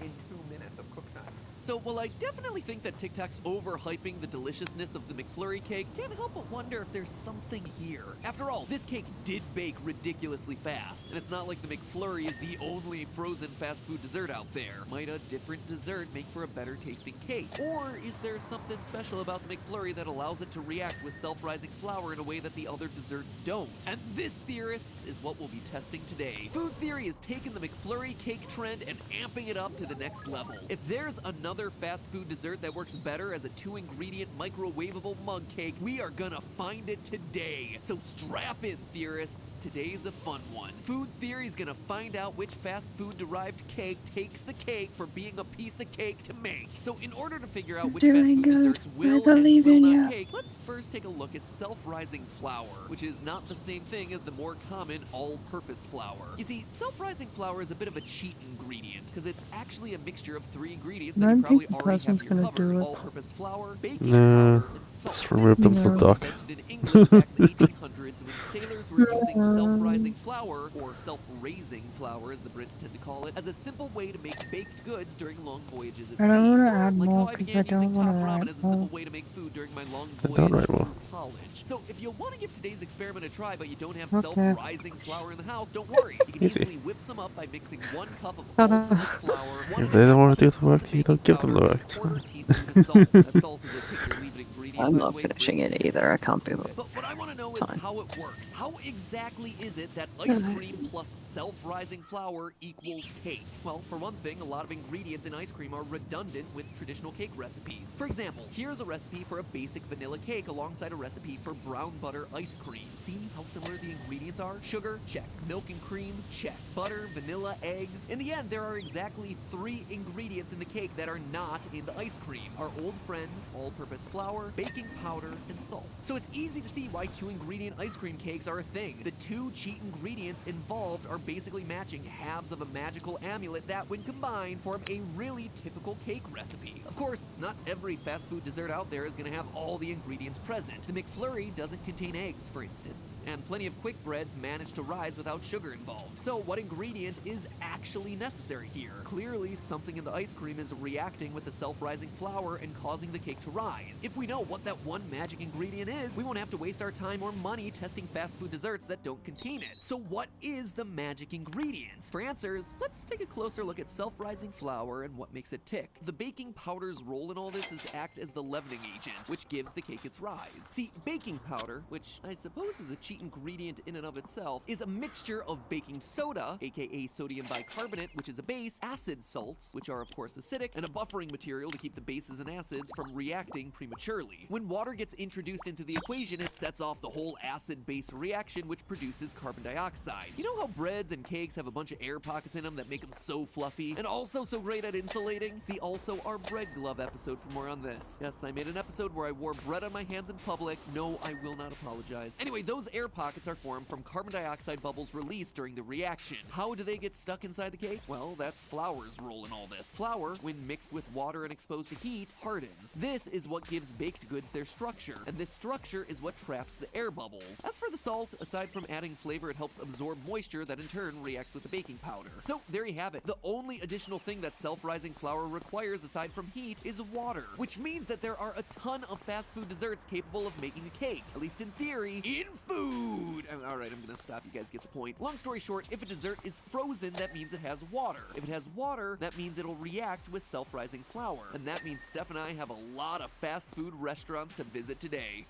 in 2 minutes of cook time. So, while I definitely think that TikTok's overhyping the deliciousness of the McFlurry cake, can't help but wonder if there's something here. After all, this cake did bake ridiculously fast, and it's not like the McFlurry is the only frozen fast food dessert out there. Might a different dessert make for a better tasting cake? Or is there something special about the McFlurry that allows it to react with self-rising flour in a way that the other desserts don't? And this, theorists, is what we'll be testing today. Food theory has taken the McFlurry cake trend and amping it up to the next level. If there's another fast food dessert that works better as a 2-ingredient microwavable mug cake, we are gonna find it today. So strap in, theorists. Today's a fun one. Food Theory's gonna find out which fast food derived cake takes the cake for being a piece of cake to make. So in order to figure out which fast Doing food good. desserts will I believe and will in not ya. cake, let's first take a look at self-rising flour, which is not the same thing as the more common all-purpose flour. You see, self-rising flour is a bit of a cheat ingredient, because it's actually a mixture of 3 ingredients that I you don't probably think the already have person's in gonna your cupboard. do it. All-purpose flour, baking Nah, powder, and salt. let's remove them from the This dock. was invented in England back in the 1800s when sailors were using self-rising flour, or self-raising flour as the Brits tend to call it, as a simple way to make baked goods during long voyages at sea. I don't want to Sort of add like more how I because I began using don't want top to ramen add as a simple more. way to make food during my long I don't voyage write more. through college. So if you want to give today's experiment a try but you don't have Okay. self-rising flour in the house, don't worry. You can Easy. easily whip some up by mixing 1 cup of Shut all-purpose up. flour, If they don't want to do the work, you don't give them the work. It's quarter fine. teaspoon of salt. That salt is a take or leave it ingredient, I'm by the not way. finishing Brits it either. I can't be bothered. But what I want to know is Time. how it works. How exactly is it that ice cream plus self-rising flour equals cake? Well, for one thing, a lot of ingredients in ice cream are redundant with traditional cake recipes. For example, here's a recipe for a basic vanilla cake alongside a recipe for brown butter ice cream. See how similar the ingredients are? Sugar? Check. Milk and cream? Check. Butter, vanilla, eggs? In the end, there are exactly 3 ingredients in the cake that are not in the ice cream. Our old friends, all-purpose flour, baking powder, and salt. So it's easy to see why 2-ingredient ice cream cakes are a thing. The 2 cheat ingredients involved are basically matching halves of a magical amulet that, when combined, form a really typical cake recipe. Of course, not every fast food dessert out there is going to have all the ingredients present. The McFlurry doesn't contain eggs, for instance, and plenty of quick breads manage to rise without sugar involved. So what ingredient is actually necessary here? Clearly, something in the ice cream is reacting with the self-rising flour and causing the cake to rise. If we know what that one magic ingredient is, we won't have to waste our time or money testing fast food desserts that don't contain it. So what is the magic ingredient? For answers, let's take a closer look at self-rising flour and what makes it tick. The baking powder's role in all this is to act as the leavening agent, which gives the cake its rise. See, baking powder, which I suppose is a cheat ingredient in and of itself, is a mixture of baking soda, aka sodium bicarbonate, which is a base, acid salts, which are of course acidic, and a buffering material to keep the bases and acids from reacting prematurely. When water gets introduced into the equation, it sets off the whole acid-base reaction, which produces carbon dioxide. You know how breads and cakes have a bunch of air pockets in them that make them so fluffy, and also so great at insulating? See also our bread glove episode for more on this. Yes, I made an episode where I wore bread on my hands in public. No, I will not apologize. Anyway, those air pockets are formed from carbon dioxide bubbles released during the reaction. How do they get stuck inside the cake? Well, that's flour's role in all this. Flour, when mixed with water and exposed to heat, hardens. This is what gives baked goods their structure, and this structure is what traps the air bubbles. As for the salt, aside from adding flavor, it helps absorb moisture that in turn reacts with the baking powder. So there you have it. The only additional thing that self-rising flour requires aside from heat is water, which means that there are a ton of fast food desserts capable of making a cake, at least in theory, in food. Alright, I'm gonna stop. You guys get the point. Long story short, if a dessert is frozen, that means it has water. If it has water, that means it'll react with self-rising flour. And that means Steph and I have a lot of fast food restaurants to visit today.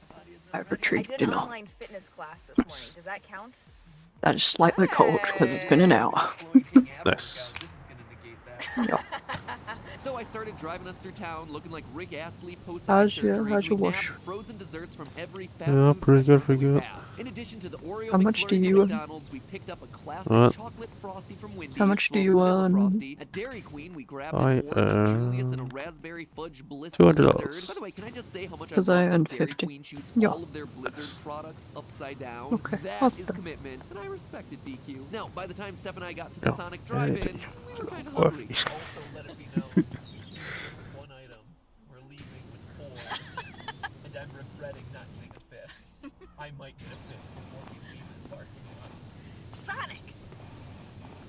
I retreat I did an dinner. online fitness class this morning. Does that count? That is slightly cold because it's been an hour. Nice. Yep. So I started driving us through town looking like Rick Astley post How's your surgery. We wash? nabbed frozen desserts from every fast Yeah, food pretty good, restaurant pretty we good. passed. In addition to the Oreo How much do McFlurry you from earn? McDonald's, we picked up a classic What? chocolate frosty from Wendy's. How much do small you vanilla earn? Frosty. At Dairy Queen, we grabbed I an orange Julius and a earn raspberry fudge bliss $200. blizzard. By the way, can I just say how much I 'Cause love I that earned Dairy 50. Queen shoots Yeah. all of their blizzard products upside down? Okay, That what is the- commitment, and I respect it, DQ. Now, by the time Steph and I got to the Yeah. Sonic Drive-In, Anything. we were kind of What? hungry. Also, let it be known, one item, we're leaving with 4, and I'm regretting not getting a 5th. I might get a 5th before we leave this parking lot. Sonic!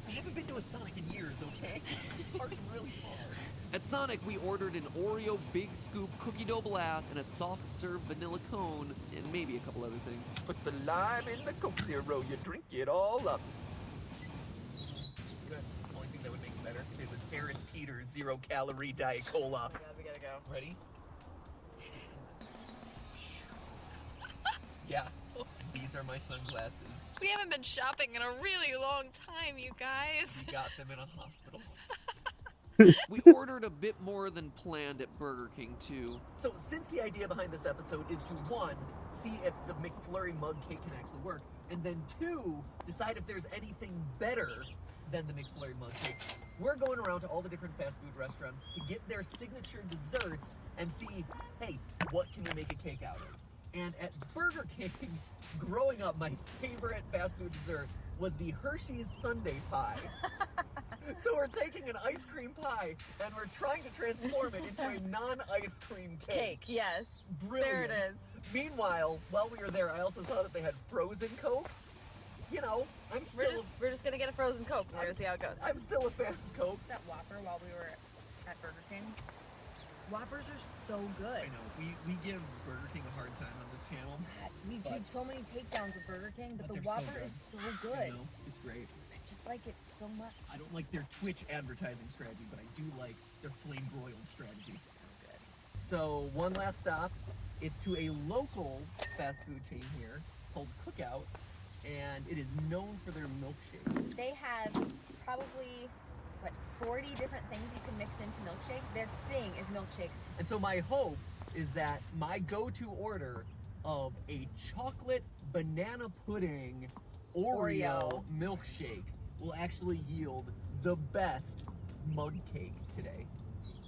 I haven't been to a Sonic in years, okay? Parked really far. At Sonic, we ordered an Oreo Big Scoop Cookie Dough Blast and a soft serve vanilla cone, and maybe a couple other things. Put the lime in the Coke Zero, you drink it all up. Good. The only thing that would make it better if it was Harris Teeter's 0-calorie Diet Cola. Oh my god, we gotta go. Ready? Yeah, these are my sunglasses. We haven't been shopping in a really long time, you guys. We got them in a hospital. We ordered a bit more than planned at Burger King, too. So, since the idea behind this episode is to, 1, see if the McFlurry mug cake can actually work, and then 2, decide if there's anything better than the McFlurry mug cake, we're going around to all the different fast food restaurants to get their signature desserts and see, hey, what can we make a cake out of? And at Burger King, growing up, my favorite fast food dessert was the Hershey's Sundae Pie. So we're taking an ice cream pie and we're trying to transform it into a non-ice cream cake. Yes. Brilliant. There it is. Meanwhile, while we were there, I also saw that they had frozen Cokes. You know, We're just gonna get a frozen Coke. We're gonna see how it goes. I'm still a fan of Coke. That Whopper while we were at Burger King. Whoppers are so good. I know. We give Burger King a hard time on this channel. We do so many takedowns of Burger King, but the they're so Whopper good. is so I good. know. It's great. I just like it so much. I don't like their Twitch advertising strategy, but I do like their flame broiled strategy. It's so good. So one last stop. It's to a local fast food chain here called Cookout, and it is known for their milkshakes. They have probably 40 different things you can mix into milkshakes. Their thing is milkshakes. And so my hope is that my go-to order of a chocolate banana pudding Oreo milkshake will actually yield the best mug cake today.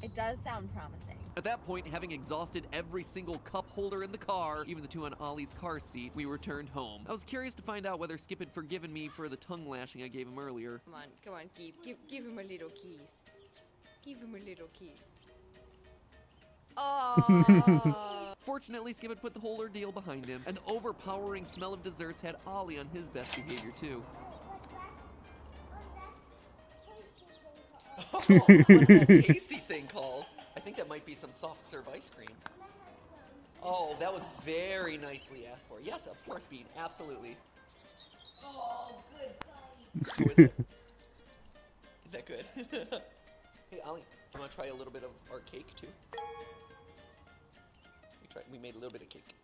It does sound promising. At that point, having exhausted every single cup holder in the car, even the two on Ollie's car seat, we returned home. I was curious to find out whether Skip had forgiven me for the tongue lashing I gave him earlier. Come on, give him a little kiss. Give him a little kiss. Oh. Fortunately, Skip had put the whole ordeal behind him. An overpowering smell of desserts had Ollie on his best behavior, too. Oh, what's that tasty thing called? I think that might be some soft serve ice cream. Oh, that was very nicely asked for. Yes, of course, Bean. Absolutely. Oh, good bites. How is it? Is that good? Hey, Ollie, you want to try a little bit of our cake, too? We made a little bit of cake.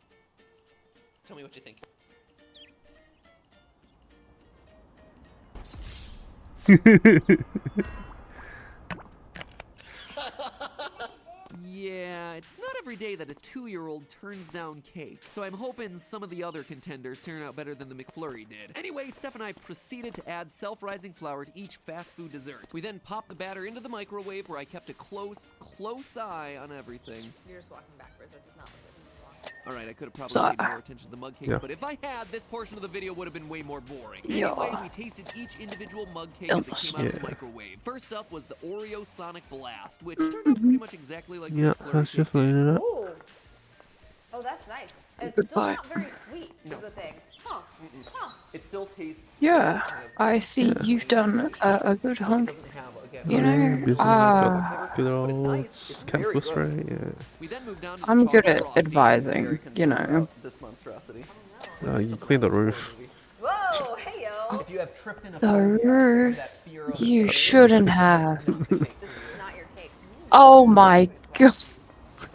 Tell me what you think. Yeah, it's not every day that a 2-year-old turns down cake, so I'm hoping some of the other contenders turn out better than the McFlurry did. Anyway, Steph and I proceeded to add self-rising flour to each fast food dessert. We then popped the batter into the microwave where I kept a close eye on everything. You're just walking backwards. That does not look like Alright, I could have probably paid more attention to the mug cakes, but if I had, this portion of the video would have been way more boring. Anyway, we tasted each individual mug cake as it came out of the microwave. First up was the Oreo Sonic Blast, which turned out pretty much exactly like the McFlurry that's cake definitely did. it. Oh, that's nice. It's Good still bite. not very sweet, is the thing. Huh. Huh. It still tastes... Yeah, I see you've done a good hunk. You know, Good old campus, right? Yeah. We then moved down to I'm the good at chocolate frosting. advising, Very you know. concerned about this monstrosity. You clean the roof. Whoa, hey yo. If you have tripped in a The roof you shouldn't have. This is not your cake. Oh my god.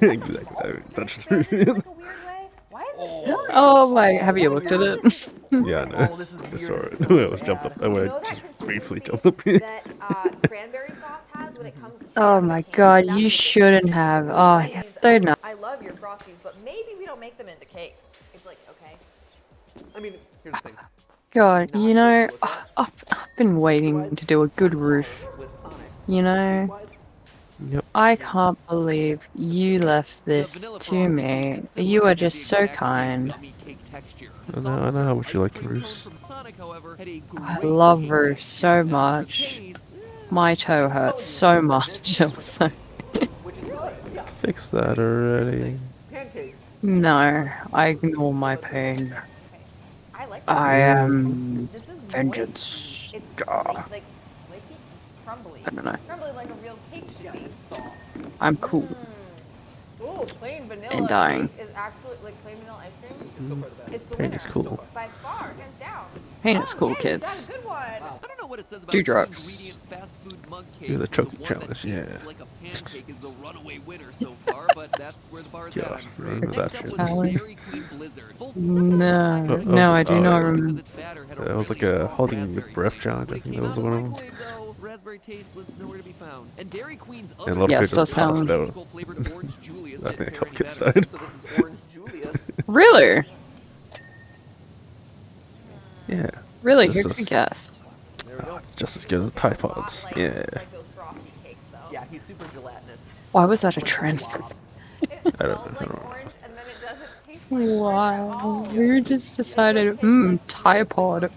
Exactly. I touched the roof. Like a weird way? Why is it? Oh my, have you looked at it? Yeah, I know. I saw it. I was jumped up. I just briefly jumped up here. That cranberry sauce has when it comes to Oh my god, you shouldn't have. Oh, yeah, they're not. I love your Frosties, but maybe we don't make them into cake. It's like, okay. I mean, here's the thing. God, you know, I've been waiting to do a good roof. You know? Yep. I can't believe you left this to me. You are just so kind. I know how much you like roofs. I love roofs so much. My toe hurts so much. Also. Fix that already. No, I ignore my pain. I like I am Vengeance. It's like flaky, crumbly. I don't know. Crumbly like a real cake should be. I'm cool. Ooh, plain vanilla And dying. cake is actually like plain vanilla ice cream. It's the Paint winner is cool. by far, hands down. Paint is cool, Got a kids. good one. I don't know what it says about Do two drugs. ingredient fast food mug cakes. Do the but choking one challenge, that yeah. tastes like a pancake is the runaway winner so far, but that's where the bar is at, Gosh, I'm afraid. remember Next that up shit. was Alan. Dairy Queen Blizzard. Both No, Oh, no, I do oh, not yeah. remember. because its batter had a That was like really a strong holding your raspberry breath flavor. challenge. I When it think came that was out of one the of them. microwave, though, raspberry taste was nowhere to be found. And Dairy Queen's And a other lot of Yeah, people still passed sound. out. flavored Orange Julius I didn't think fare any Cupcake better. side. So this is Orange Julius. Really? Yeah. Really? It's Here just can as- guess. There we go. Just as good as Tide Pods. Like, Yeah. like those frosty cakes though. Yeah, he's super gelatinous. Why was that a trend? It I don't smells know. like orange and then it doesn't taste like orange at Wow. all. We just decided, Tide Pod,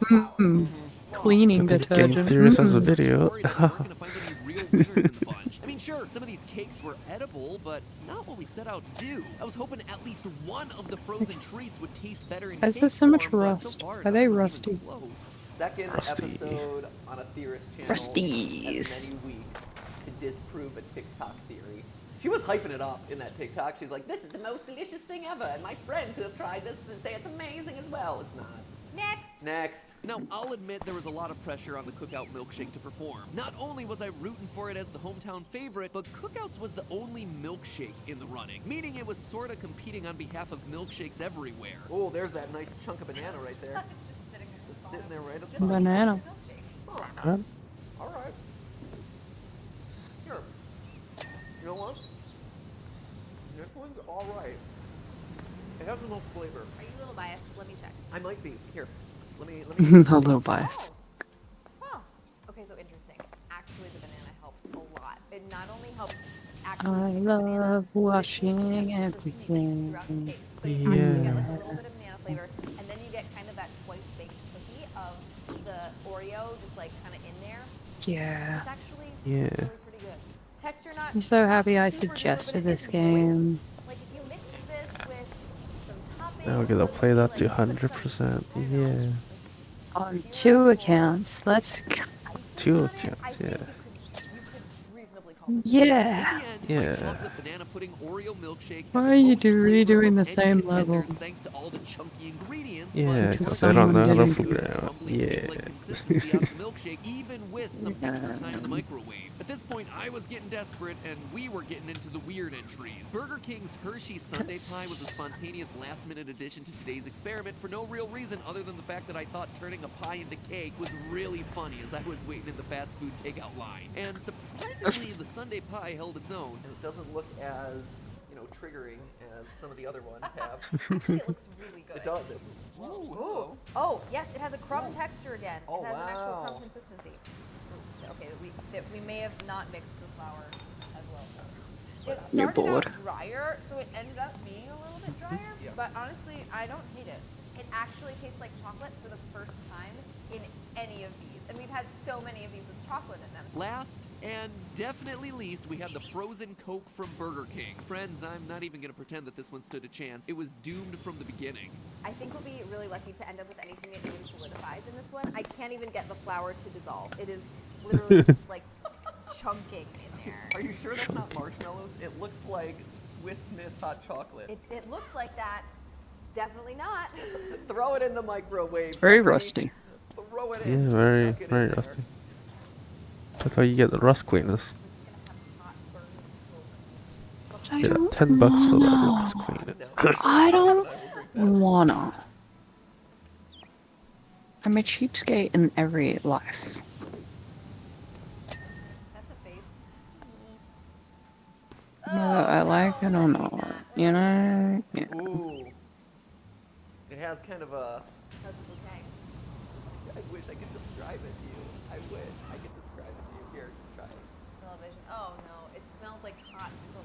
cleaning Good thing Game detergent. Theorist has a video. Worried that we weren't gonna find any real winners in the bunch. I mean, sure, some of these cakes were edible, but it's not what we set out to do. I was hoping at least one of the frozen treats would taste better in Why is cake there so much form, but so rust? far, Are they nothing was rusty? even close. Second Rusty. episode on a theorist channel. Rusties. In many weeks to disprove a TikTok theory. She was hyping it up in that TikTok. She's like, this is the most delicious thing ever, and my friends who have tried this say it's amazing as well. It's not. Next. Next. Now, I'll admit there was a lot of pressure on the Cookout milkshake to perform. Not only was I rooting for it as the hometown favorite, but Cookouts was the only milkshake in the running, meaning it was sort of competing on behalf of milkshakes everywhere. Oh, there's that nice chunk of banana right there. Just sitting there right at the bottom. Banana. Oh, all right. Here. You know what? This one's all right. It has the most flavor. Are you a little biased? Let me check. I might be. Here. Let me. A little biased. Huh. Okay, so interesting. Actually, the banana helps a lot. It not only helps I love washing everything. throughout the cake, so you actually get Yeah. like a little bit of banana flavor, and then you get kind of that twice baked cookie of the Oreo just like kind of in there. Yeah. It's actually Yeah. really pretty good. Texture not. I'm so happy I super duper, suggested but it this is game. moist. Like if you mix this with some toppings. Now we're gonna play that to 100%. Yeah. On 2 accounts. Let's go. 2 accounts, yeah. Yeah. Yeah. Chocolate banana pudding Oreo milkshake. Why are you redoing the same level? Thanks to all the chunky ingredients. Yeah, but because I don't know how to someone figure it out. Yeah. consistency out of the milkshake, even with some extra time in the microwave. At this point, I was getting desperate, and we were getting into the weird entries. Burger King's Hershey Sundae Pie was a spontaneous last-minute addition to today's experiment for no real reason other than the fact that I thought turning a pie into cake was really funny as I was waiting in the fast food takeout line. And surprisingly, the Sundae pie held its own. And it doesn't look as, triggering as some of the other ones have. Actually, it looks really good. It does. Ooh. Oh, yes, it has a crumb texture again. Oh, it has an actual wow. crumb consistency. Okay, we may have not mixed the flour as well. It You're started bored. out drier, so it ended up being a little bit drier. But honestly, I don't hate it. It actually tastes like chocolate for the first time in any of these. And we've had so many of these with chocolate in them. Last and definitely least, we had the frozen Coke from Burger King. Friends, I'm not even going to pretend that this one stood a chance. It was doomed from the beginning. I think we'll be really lucky to end up with anything that even solidifies in this one. I can't even get the flour to dissolve. It is literally just like chunking in there. Are you sure that's not marshmallows? It looks like Swiss Miss hot chocolate. It looks like that. Definitely not. Throw it in the microwave. It's very somebody. rusty. Throw it Yeah, in. very, Chuck it very in there. rusty. That's how you get the rust cleaners. I Yeah, don't $10 for that wanna. rust cleaner. I don't wanna. I'm a cheapskate in every life. Whether I like it or not, you know? Yeah. Ooh. It has kind of a. I wish I could describe it to you. I wish I could describe it to you. Here, try it. Television. Oh no, it smells like hot soap.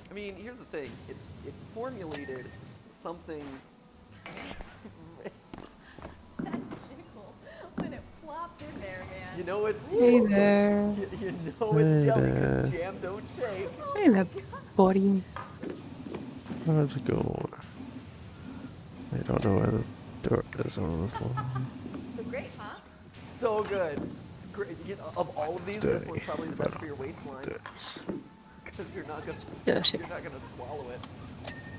I mean, here's the thing. It formulated something. That jiggle when it plopped in there, man. You know it's. Hey there. You know it's Hey jelly there. 'cause jam don't shake. Hey there, buddy. How's it go? I don't know where the door is on this one. So great, huh? so good. It's great. Of all of these, this one's probably the best for your waistline. Because you're not gonna swallow it.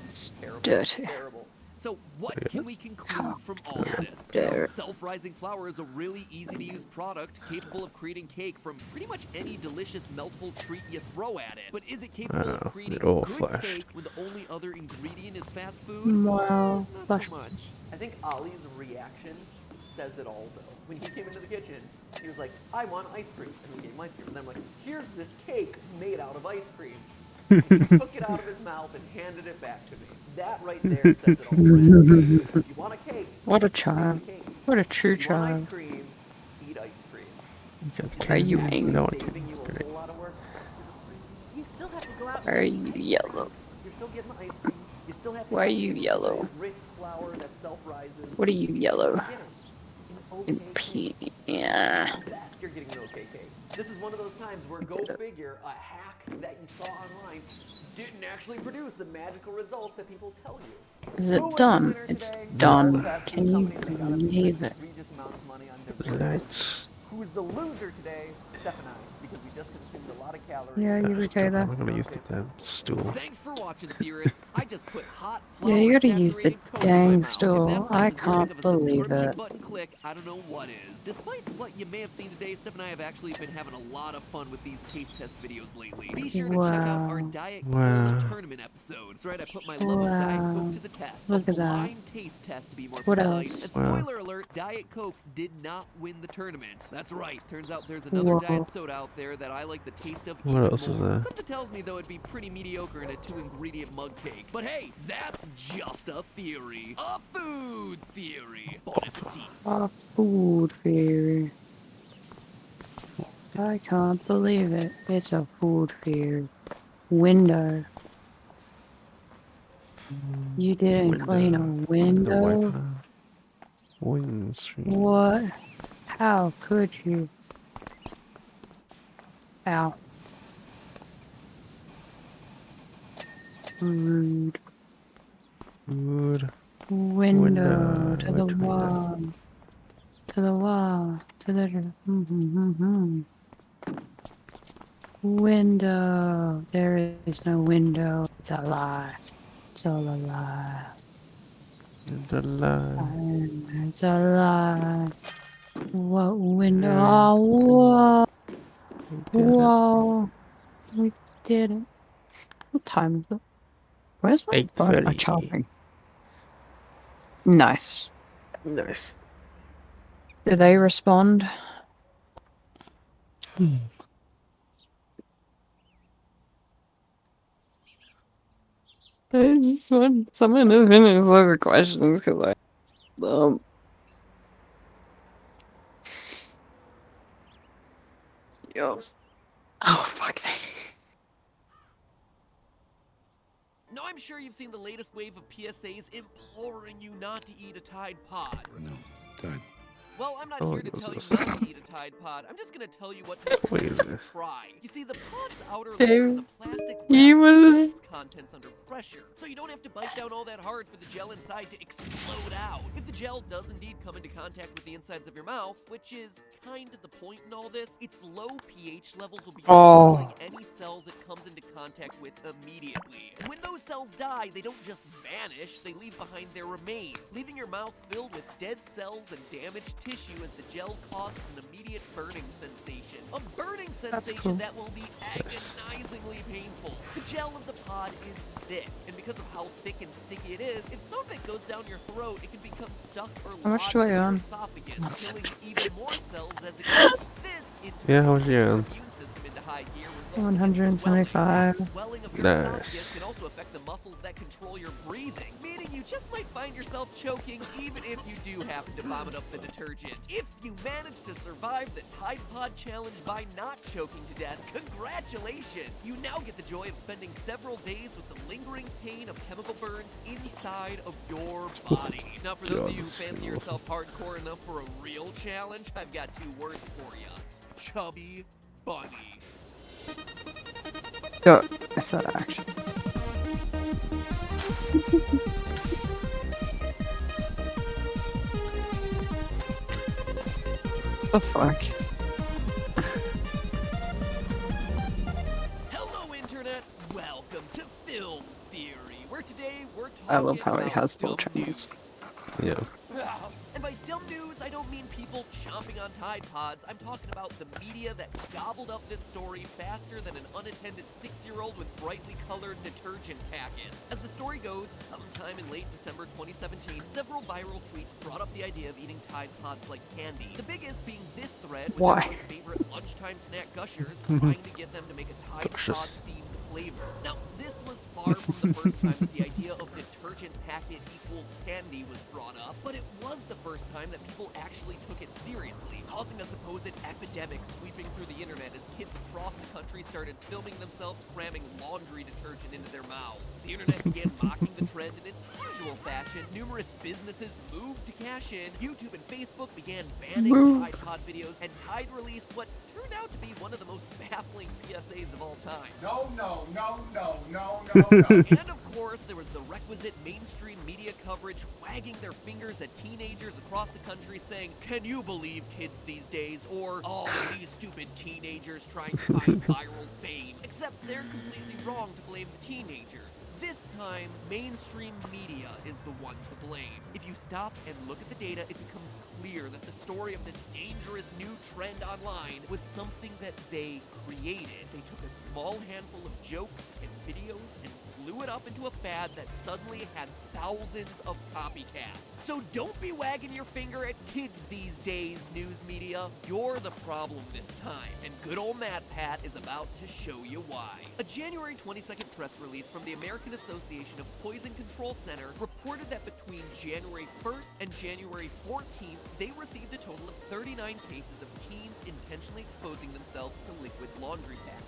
It's Terrible. dirty. Terrible. So what can we conclude from all of this? Self-rising flour is a really easy-to-use product capable of creating cake from pretty much any delicious meltable treat you throw at it. But is it capable of creating good cake when the only other ingredient is fast food? Wow. Not so much. I think Ollie's reaction says it all, though. When he came into the kitchen, he was like, I want ice cream. And we gave him ice cream. And then I'm like, here's this cake made out of ice cream. He took it out of his mouth and handed it back to me. That right there says it all. You want a cake? What a child. What a true child. Ice cream, eat ice cream. Are you angry? No, You still have to go out. Why are you yellow? You're still getting the ice cream. You still have to Why are you yellow? rich flour that self-rises. What are you yellow? You And pink. Yeah. You're getting an okay cake. This is one of those times where go figure, a hack that you saw online didn't actually produce the magical results that people tell you. Is it done? It's done. Can you believe it? Lights. Who is the loser today? Steph and I, because we just consumed a lot of calories. Yeah, you okay there? I'm gonna use the damn stool. Thanks for watching, theorists. I just put hot Yeah, you gotta use the dang stool. I can't believe it. button click. I don't know what is. Despite what you may have seen today, Steph and I have actually been having a lot of fun with these taste test videos lately. Be sure to check out our Diet Coke tournament episode. That's right, I put my love of Diet Coke to the test. Look at that. Blind taste test to be more What precise. else? And spoiler alert, Diet Coke did not win the tournament. That's right. Turns out there's another diet soda out there that I like the taste of What even else is more. there? Something tells me though it'd be pretty mediocre in a 2-ingredient mug cake. But hey, that's just a theory. A food theory. Bon appetit. A food theory. I can't believe it. It's a food theory. Window. You didn't clean a window? Windscreen. What? How could you? Ow. Rude. Wood. Window to the wall. To the wall. To the. Window. There is no window. It's a lie. It's all a lie. It's a lie. It's a lie. What window? Oh, whoa. Whoa. We did it. What time is it? Where's my phone? I'm chopping. Nice. Nice. Did they respond? I just want someone to finish those questions because I Yo. Oh, fuck. Now I'm sure you've seen the latest wave of PSAs imploring you not to eat a Tide Pod. No, Tide. Well, I'm not here to tell you not to eat a Tide Pod. I'm just gonna tell you what to expect when you try. You see, the pod's outer layer is a plastic wrap that its contents under pressure, so you don't have to bite down all that hard for the gel inside to explode out. If the gel does indeed come into contact with the insides of your mouth, which is kind of the point in all this, its low pH levels will begin killing any cells it comes into contact with immediately. And when those cells die, they don't just vanish, they leave behind their remains, leaving your mouth filled with dead cells and damaged tissue as the gel causes an immediate burning sensation. A burning sensation that will be agonizingly painful. The gel of the pod is thick, and because of how thick and sticky it is, if some of it goes down your throat, it can become stuck or lodged in your esophagus, killing even more cells as it goes. This, in turn, how much you on? immune system into high gear, 175. swelling of your Nice. esophagus can also affect the muscles that control your breathing, meaning you just might find yourself choking even if you do happen to vomit up the detergent. If you manage to survive the Tide Pod challenge by not choking to death, congratulations! You now get the joy of spending several days with the lingering pain of chemical burns inside of your body. Now, for those of you who fancy yourself hardcore enough for a real challenge, I've got 2 words for you. Chubby bunny. Oh, I saw that action. The fuck? Hello, Internet. Welcome to Film Theory, where today we're talking I love how he about has full dumb channels. Yeah. And by dumb news, I don't mean people chomping on Tide Pods. I'm talking about the media that gobbled up this story faster than an unattended 6-year-old with brightly colored detergent packets. As the story goes, sometime in late December 2017, several viral tweets brought up the idea of eating Tide Pods like candy. The biggest being this thread with Why? everyone's favorite lunchtime snack gushers trying to get them to make a Tide Pod-themed flavor. Now, this was far from the first time that the idea of detergent packet equals candy was brought up, but it was the first time that people actually took it seriously, causing a supposed epidemic sweeping through the internet as kids across the country started filming themselves cramming laundry detergent into their mouths. The internet began mocking the trend in its usual fashion. Numerous businesses moved to cash in. YouTube and Facebook began banning Tide Pod videos, and Tide released what turned out to be one of the most baffling PSAs of all time. No. And of course, there was the requisite mainstream media coverage wagging their fingers at teenagers across the country saying, "Can you believe kids these days?" Or, "Oh, these stupid teenagers trying to find viral fame." Except they're completely wrong to blame the teenagers. This time, mainstream media is the one to blame. If you stop and look at the data, it becomes clear that the story of this dangerous new trend online was something that they created. They took a small handful of jokes and videos and blew it up into a fad that suddenly had thousands of copycats. So don't be wagging your finger at kids these days, news media. You're the problem this time, and good old Matt Pat is about to show you why. A January 22nd press release from the American Association of Poison Control Center reported that between January 1st and January 14th, they received a total of 39 cases of teens intentionally exposing themselves to liquid laundry packets.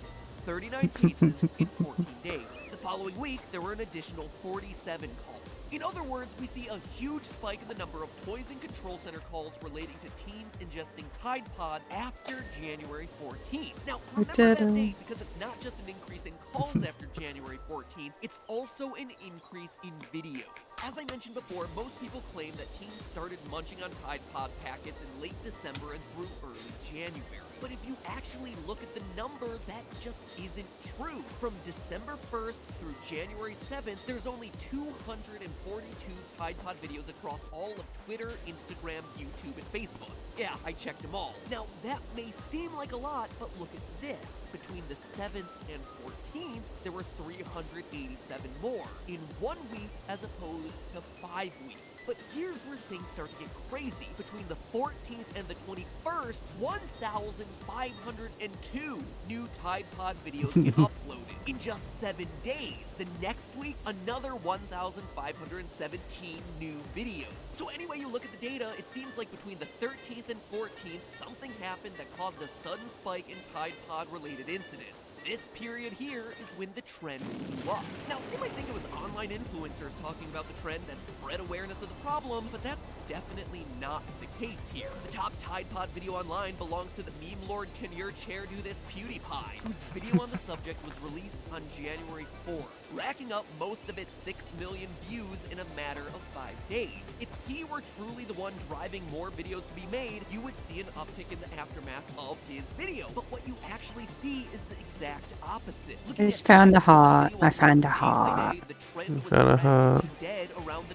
39 cases in 14 days. The following week, there were an additional 47 calls. In other words, we see a huge spike in the number of Poison Control Center calls relating to teens ingesting Tide Pods after January 14th. Now, remember that date because it's not just an increase in calls after January 14th, it's also an increase in videos. As I mentioned before, most people claim that teens started munching on Tide Pod packets in late December and through early January. But if you actually look at the number, that just isn't true. From December 1st through January 7th, there's only 242 Tide Pod videos across all of Twitter, Instagram, YouTube, and Facebook. Yeah, I checked them all. Now, that may seem like a lot, but look at this. Between the 7th and 14th, there were 387 more in 1 week as opposed to 5 weeks. But here's where things start to get crazy. Between the 14th and the 21st, 1,502 new Tide Pod videos get uploaded in just 7 days. The next week, another 1,517 new videos. So any way you look at the data, it seems like between the 13th and 14th, something happened that caused a sudden spike in Tide Pod-related incidents. This period here is when the trend blew up. Now, you might think it was online influencers talking about the trend that spread awareness of the problem, but that's definitely not the case here. The top Tide Pod video online belongs to the meme lord Can Your Chair Do This PewDiePie, whose video on the subject was released on January 4th, racking up most of its 6 million views in a matter of 5 days. If he were truly the one driving more videos to be made, you would see an uptick in the aftermath of his video. But what you actually see is the exact opposite. It's found the heart. I found the heart. I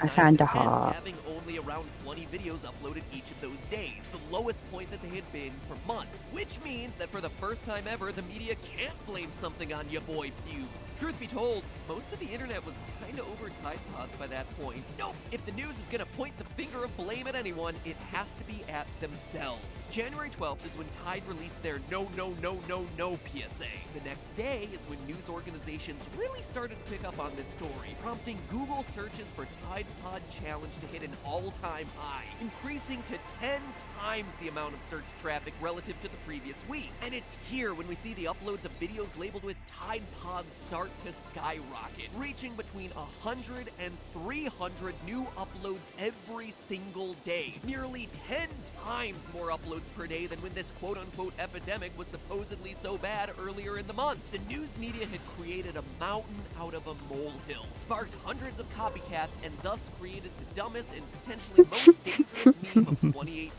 found the heart. Having only around 20 videos uploaded each of those days, the lowest point that they had been for months. Which means that for the first time ever, the media can't blame something on ya boy Pubes. Truth be told, most of the internet was kinda over Tide Pods by that point. Nope, if the news is gonna point the finger of blame at anyone, it has to be at themselves. January 12th is when Tide released their no PSA. The next day is when news organizations really started to pick up on this story, prompting Google searches for Tide Pod Challenge to hit an all-time high, increasing to 10 times the amount of search traffic relative to the previous week. And it's here when we see the uploads of videos labeled with Tide Pods start to skyrocket, reaching between 100 and 300 new uploads every single day, nearly 10 times more uploads per day than when this quote-unquote epidemic was supposedly so bad earlier in the month. The news media had created a mountain out of a molehill, sparked hundreds of copycats, and thus created the dumbest and potentially most dangerous meme of 2018.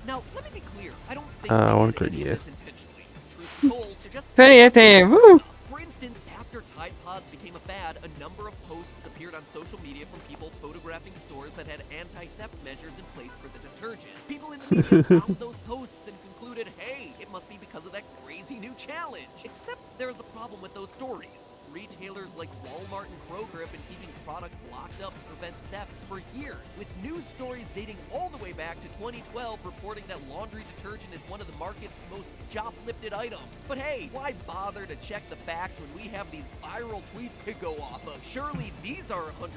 Now, Now, let me be clear. I don't think I they want did to any yeah. of this intentionally. Truth be told, they're just 2018, woo! For instance, after Tide Pods became a fad, a number of posts appeared on social media from people photographing stores that had anti-theft measures in place for the detergent. People in the media found those posts and concluded, hey, it must be because of that crazy new challenge. Except there's a problem with those stories. Retailers like Walmart and Kroger have been keeping products locked up to prevent theft for years, with news stories dating all the way back to 2012 reporting that laundry detergent is one of the market's most shoplifted items. But hey, why bother to check the facts when we have these viral tweets to go off of? Surely these are 100%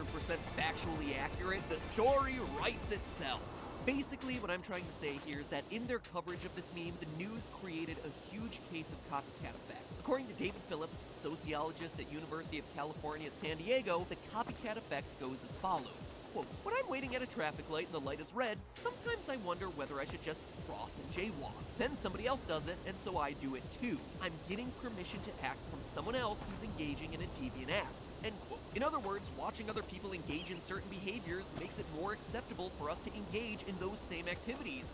factually accurate. The story writes itself. Basically, what I'm trying to say here is that in their coverage of this meme, the news created a huge case of copycat effect. According to David Phillips, sociologist at University of California at San Diego, the copycat effect goes as follows. Quote, when I'm waiting at a traffic light and the light is red, sometimes I wonder whether I should just cross and jaywalk. Then somebody else does it, and so I do it too. I'm getting permission to act from someone else who's engaging in a deviant act. End quote. In other words, watching other people engage in certain behaviors makes it more acceptable for us to engage in those same activities.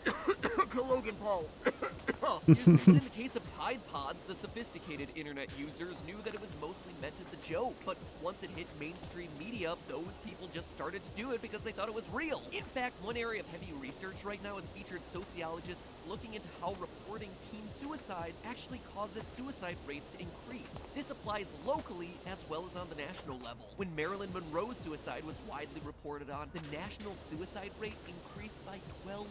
Logan Paul. Oh, excuse me. But in the case of Tide Pods, the sophisticated internet users knew that it was mostly meant as a joke. But once it hit mainstream media, those people just started to do it because they thought it was real. In fact, one area of heavy research right now has featured sociologists looking into how reporting teen suicides actually causes suicide rates to increase. This applies locally as well as on the national level. When Marilyn Monroe's suicide was widely reported on, the national suicide rate increased by 12%.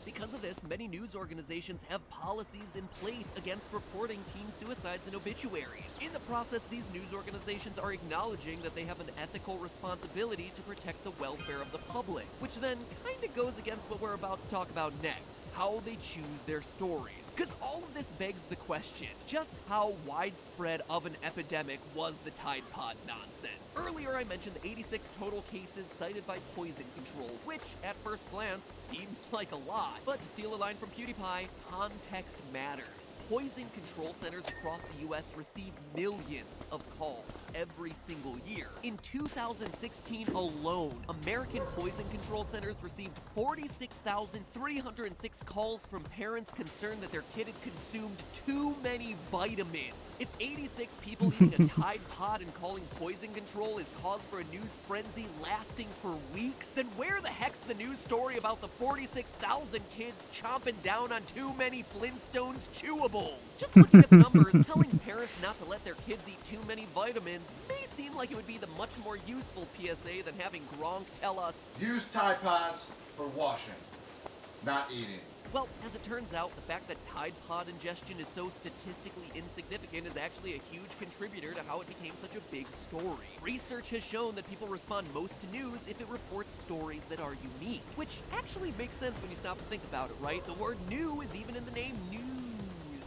Because of this, many news organizations have policies in place against reporting teen suicides in obituaries. In the process, these news organizations are acknowledging that they have an ethical responsibility to protect the welfare of the public, which then kind of goes against what we're about to talk about next, how they choose their stories. Because all of this begs the question, just how widespread of an epidemic was the Tide Pod nonsense? Earlier I mentioned 86 total cases cited by poison control, which at first glance seems like a lot. But to steal a line from PewDiePie, context matters. Poison control centers across the U.S. receive millions of calls every single year. In 2016 alone, American poison control centers received 46,306 calls from parents concerned that their kid had consumed too many vitamins. If 86 people eating a Tide Pod and calling poison control is cause for a news frenzy lasting for weeks, then where the heck's the news story about the 46,000 kids chomping down on too many Flintstones chewables? Just looking at the numbers, telling parents not to let their kids eat too many vitamins may seem like it would be the much more useful PSA than having Gronk tell us, use Tide Pods for washing, not eating. Well, as it turns out, the fact that Tide Pod ingestion is so statistically insignificant is actually a huge contributor to how it became such a big story. Research has shown that people respond most to news if it reports stories that are unique, which actually makes sense when you stop and think about it, right? The word new is even in the name news.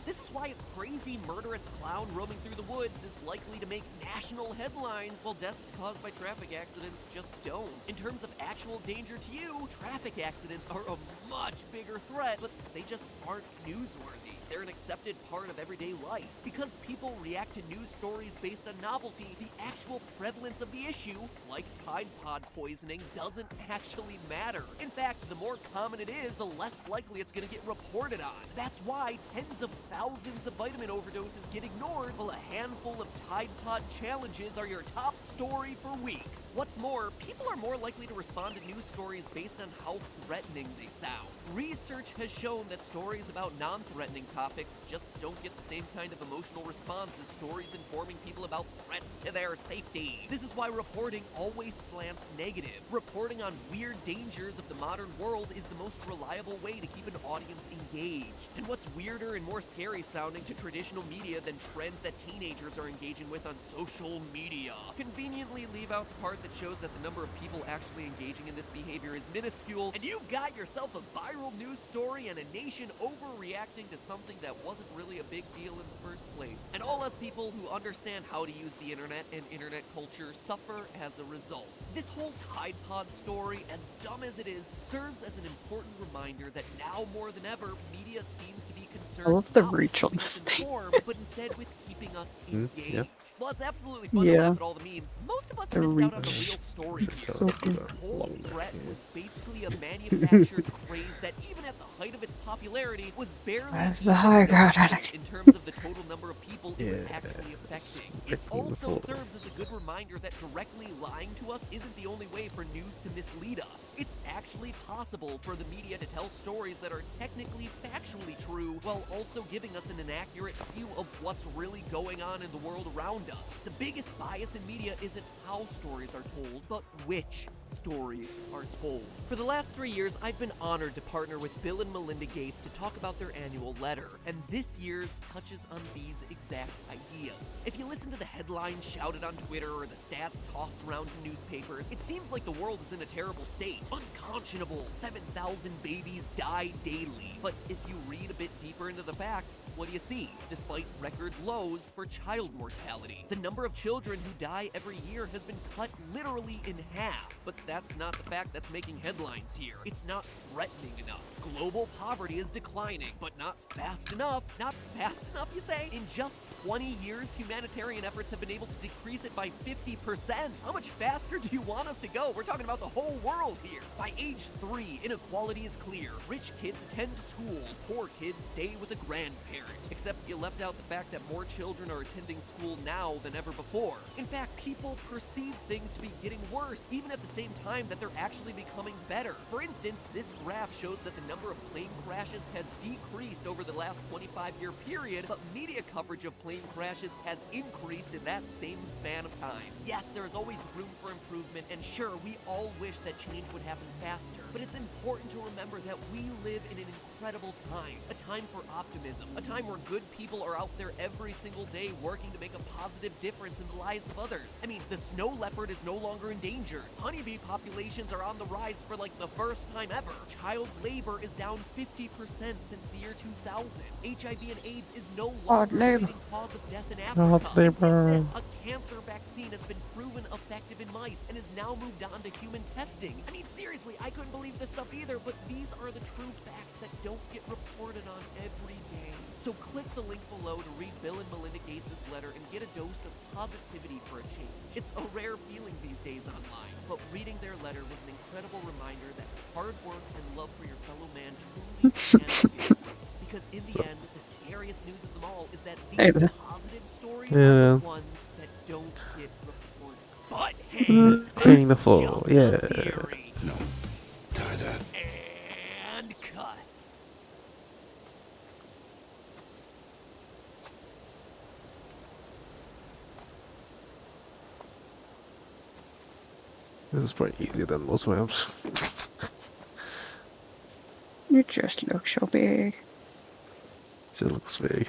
This is why a crazy, murderous clown roaming through the woods is likely to make national headlines, while deaths caused by traffic accidents just don't. In terms of actual danger to you, traffic accidents are a much bigger threat, but they just aren't newsworthy. They're an accepted part of everyday life. Because people react to news stories based on novelty, the actual prevalence of the issue, like Tide Pod poisoning, doesn't actually matter. In fact, the more common it is, the less likely it's going to get reported on. That's why tens of thousands of vitamin overdoses get ignored, while a handful of Tide Pod challenges are your top story for weeks. What's more, people are more likely to respond to news stories based on how threatening they sound. Research has shown that stories about non-threatening topics just don't get the same kind of emotional response as stories informing people about threats to their safety. This is why reporting always slants negative. Reporting on weird dangers of the modern world is the most reliable way to keep an audience engaged. And what's weirder and more scary sounding to traditional media than trends that teenagers are engaging with on social media? Conveniently leave out the part that shows that the number of people actually engaging in this behavior is minuscule, and you've got yourself a viral news story and a nation overreacting to something that wasn't really a big deal in the first place. And all us people who understand how to use the internet and internet culture suffer as a result. This whole Tide Pod story, as dumb as it is, serves as an important reminder that now more than ever, media seems to be concerned I love the not with reach on keeping us this thing. informed, but instead with keeping us engaged. Yeah. While it's absolutely fun to Yeah. laugh at all the memes, most of us The missed out on the reach. real story here. So That this good. cold threat was basically a manufactured craze that even at the height of its popularity was barely That's even the high ground. in terms of the total number of people it was Yeah, actually affecting. It breaking the also floor. serves as a good reminder that directly lying to us isn't the only way for news to mislead us. It's actually possible for the media to tell stories that are technically factually true while also giving us an inaccurate view of what's really going on in the world around us. The biggest bias in media isn't how stories are told, but which stories are told. For the last 3 years, I've been honored to partner with Bill and Melinda Gates to talk about their annual letter, and this year's touches on these exact ideas. If you listen to the headlines shouted on Twitter or the stats tossed around in newspapers, it seems like the world is in a terrible state. Unconscionable 7,000 babies die daily. But if you read a bit deeper into the facts, what do you see? Despite record lows for child mortality, the number of children who die every year has been cut literally in half. But that's not the fact that's making headlines here. It's not threatening enough. Global poverty is declining, but not fast enough. Not fast enough, you say? In just 20 years, humanitarian efforts have been able to decrease it by 50%. How much faster do you want us to go? We're talking about the whole world here. By age 3, inequality is clear. Rich kids attend school. Poor kids stay with a grandparent. Except you left out the fact that more children are attending school now than ever before. In fact, people perceive things to be getting worse, even at the same time that they're actually becoming better. For instance, this graph shows that the number of plane crashes has decreased over the last 25-year period, but media coverage of plane crashes has increased in that same span of time. Yes, there is always room for improvement, and sure, we all wish that change would happen faster, but it's important to remember that we live in an incredible time, a time for optimism, a time where good people are out there every single day working to make a positive difference in the lives of others. I mean, the snow leopard is no longer endangered. Honeybee populations are on the rise for like the first time ever. Child labor is down 50% since the year 2000. HIV and AIDS is no longer the leading cause of death in Africa. labor. A cancer vaccine has been proven effective in mice and has now moved on to human testing. I mean, seriously, I couldn't believe this stuff either, but these are the true facts that don't get reported on every day. So click the link below to read Bill and Melinda Gates' letter and get a dose of positivity for a change. It's a rare feeling these days online, but reading their letter was an incredible reminder that hard work and love for your fellow man truly can do. Because in the end, the scariest news of them all is that these positive stories are the ones that don't get reported. But hey, Cleaning the floor, yeah. No. Tie that. And cut. This is probably easier than most maps. You just look so big. Just looks big.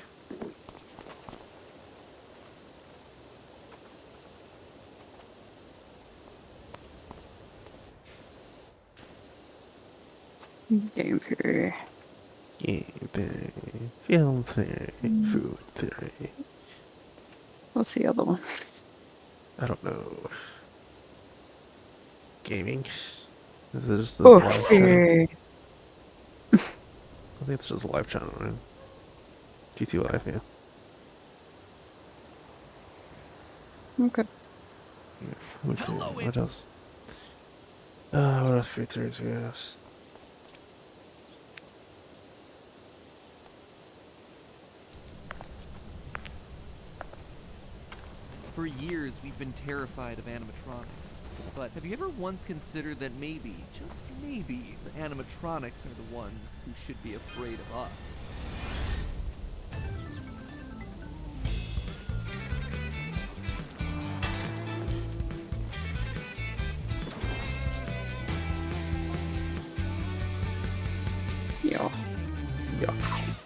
Game theory. Game theory, film theory, food theory. What's the other one? I don't know. Gaming? Is it just a Book live channel? theory. I think it's just a live channel, right? GT Live, yeah. Okay. What else? What else features we have? For years, we've been terrified of animatronics. But have you ever once considered that maybe, just maybe, the animatronics are the ones who should be afraid of us? Yeah. Yeah.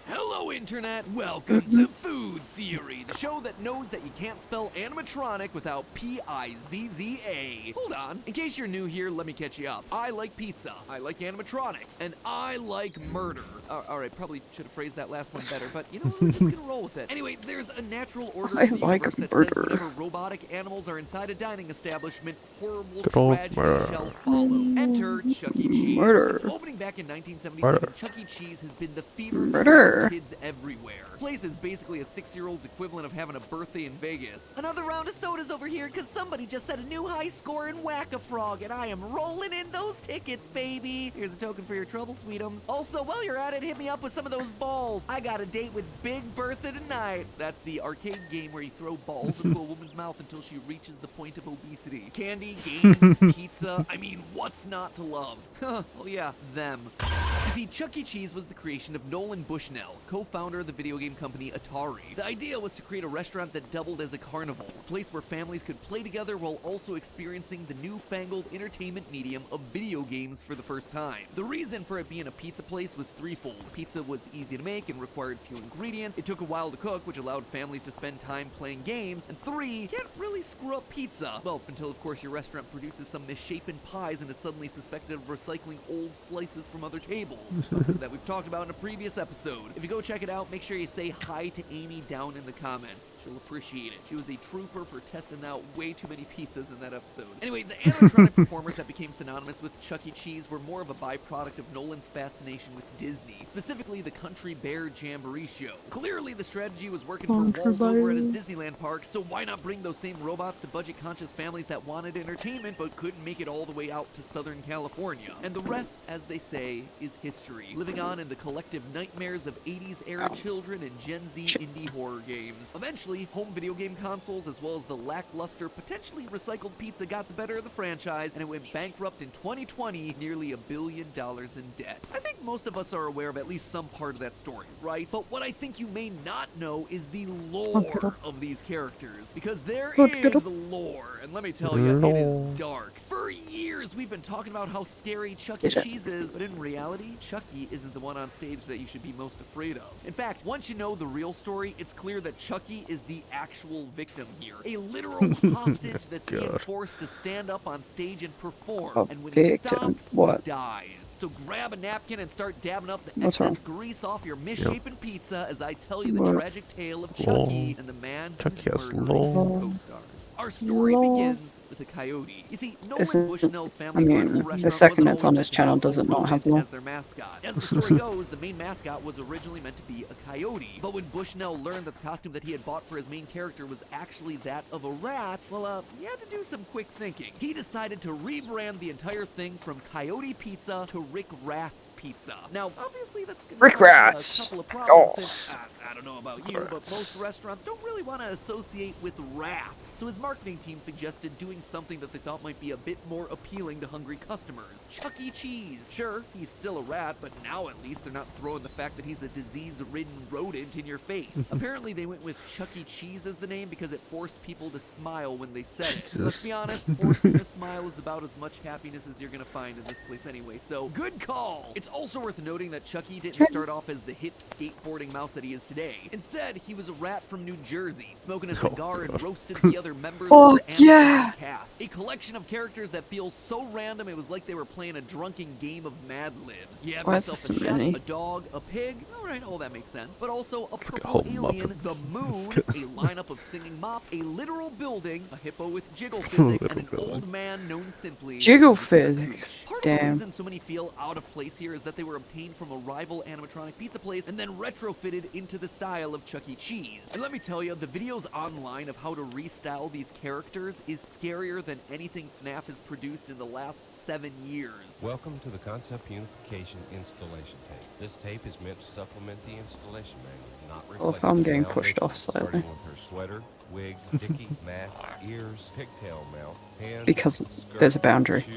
Hello, Internet! Welcome to Food Theory, the show that knows that you can't spell animatronic without P-I-Z-Z-A. Hold on. In case you're new here, let me catch you up. I like pizza, I like animatronics, and I like murder. Alright, probably should have phrased that last one better, but you know what? I'm just gonna roll with it. Anyway, there's a natural order I to the like universe that murder. says whenever robotic animals are inside a dining establishment, horrible Good old tragedy murder. shall follow. Enter Chuck E. Cheese. Murder. Since opening back in 1977, Murder. Chuck E. Cheese has been the fever dream Murder. of kids everywhere. The place is basically a 6-year-old's equivalent of having a throwing a birthday in Vegas. Another round of sodas over here because somebody just set a new high score in Whack-a-Frog, and I am rolling in those tickets, baby. Here's a token for your trouble, sweetums. Also, while you're at it, hit me up with some of those balls. I got a date with Big Bertha tonight. That's the arcade game where you throw balls into a woman's mouth until she reaches the point of obesity. Candy, games, pizza. I mean, what's not to love? Oh yeah, them. You see, Chuck E. Cheese was the creation of Nolan Bushnell, co-founder of the video game company Atari. The idea was to create a restaurant that doubled as a carnival, a place where families could play together while also experiencing the newfangled entertainment medium of video games for the first time. The reason for it being a pizza place was threefold. Pizza was easy to make and required few ingredients. It took a while to cook, which allowed families to spend time playing games. And 3, you can't really screw up pizza. Well, until of course your restaurant produces some misshapen pies and is suddenly suspected of recycling old slices from other tables. Something that we've talked about in a previous episode. If you go check it out, make sure you say hi to Amy down in the comments. She'll appreciate it. She was a trooper for testing out way too many pizzas in that episode. Anyway, the animatronic performers that became synonymous with Chuck E. Cheese were more of a byproduct of Nolan's fascination with Disney, specifically the Country Bear Jamboree show. Clearly, the strategy was working for Walt over at his Disneyland park, so why not bring those same robots to budget-conscious families that wanted entertainment but couldn't make it all the way out to Southern California? And the rest, as they say, is history, living on in the collective nightmares of 80s-era children and Gen Z indie horror games. Eventually, home video game consoles, as well as the lackluster, potentially recycled pizza got the better of the franchise, and it went bankrupt in 2020, nearly $1 billion in debt. I think most of us are aware of at least some part of that story, right? But what I think you may not know is the lore of these characters, because there is lore, and let me tell you, it is dark. For years, we've been talking about how scary Chuck E. Cheese is, but in reality, Chucky isn't the one on stage that you should be most afraid of. In fact, once you know the real story, it's clear that Chucky is the actual victim here. A literal hostage that's being forced to stand up on stage and perform, and when he stops, he dies. So grab a napkin and start dabbing up the excess grease off your misshapen pizza as I tell you the tragic tale of Chucky and the man who's murdering his co-stars. Our story begins with a coyote. You see, Nolan Bushnell's family carnival restaurant the second it's on wasn't his channel, does it not have lore? as their mascot. As the story goes, the main mascot was originally meant to be a coyote, but when Bushnell learned that the costume that he had bought for his main character was actually that of a rat, well, he had to do some quick thinking. He decided to rebrand the entire thing from Coyote Pizza to Rick Rat's Pizza. Now, obviously, that's going to cause a couple of problems since, I don't know about you, but most restaurants don't really want to associate with rats. So his marketing team suggested doing something that they thought might be a bit more appealing to hungry customers. Chuck E. Cheese. Sure, he's still a rat, but now at least they're not throwing the fact that he's a disease-ridden rodent in your face. Apparently they went with Chuck E. Cheese as the name because it forced people to smile when they said it. So let's be honest, forcing a smile is about as much happiness as you're gonna find in this place anyway, so good call! It's also worth noting that Chucky didn't start off as the hip skateboarding mouse that he is today. Instead, he was a rat from New Jersey, smoking a cigar and roasted the other members of the animatronic cast. A collection of characters that feels so random it was like they were playing a drunken game of Mad Libs. You have yourself a chef, a dog, a pig, alright, all that makes sense, but also a purple alien, the moon, a lineup of singing mops, a literal building, a hippo with jiggle physics, and an old man known simply Jiggle physics. Part of the reason so many feel out of place here is that they were obtained from a rival animatronic pizza place and then retrofitted into the style of Chuck E. Cheese. And let me tell you, the videos online of how to restyle these characters is scarier than anything FNAF has produced in the last 7 years. Welcome to the Concept Unification Installation Tape. This tape is meant to supplement the installation manual, not reflect. Well, if I'm getting pushed off Starting slightly. with her sweater, wig, dicky, mask, ears, pigtail mouth, hands, Because skirt, there's a boundary. shoes.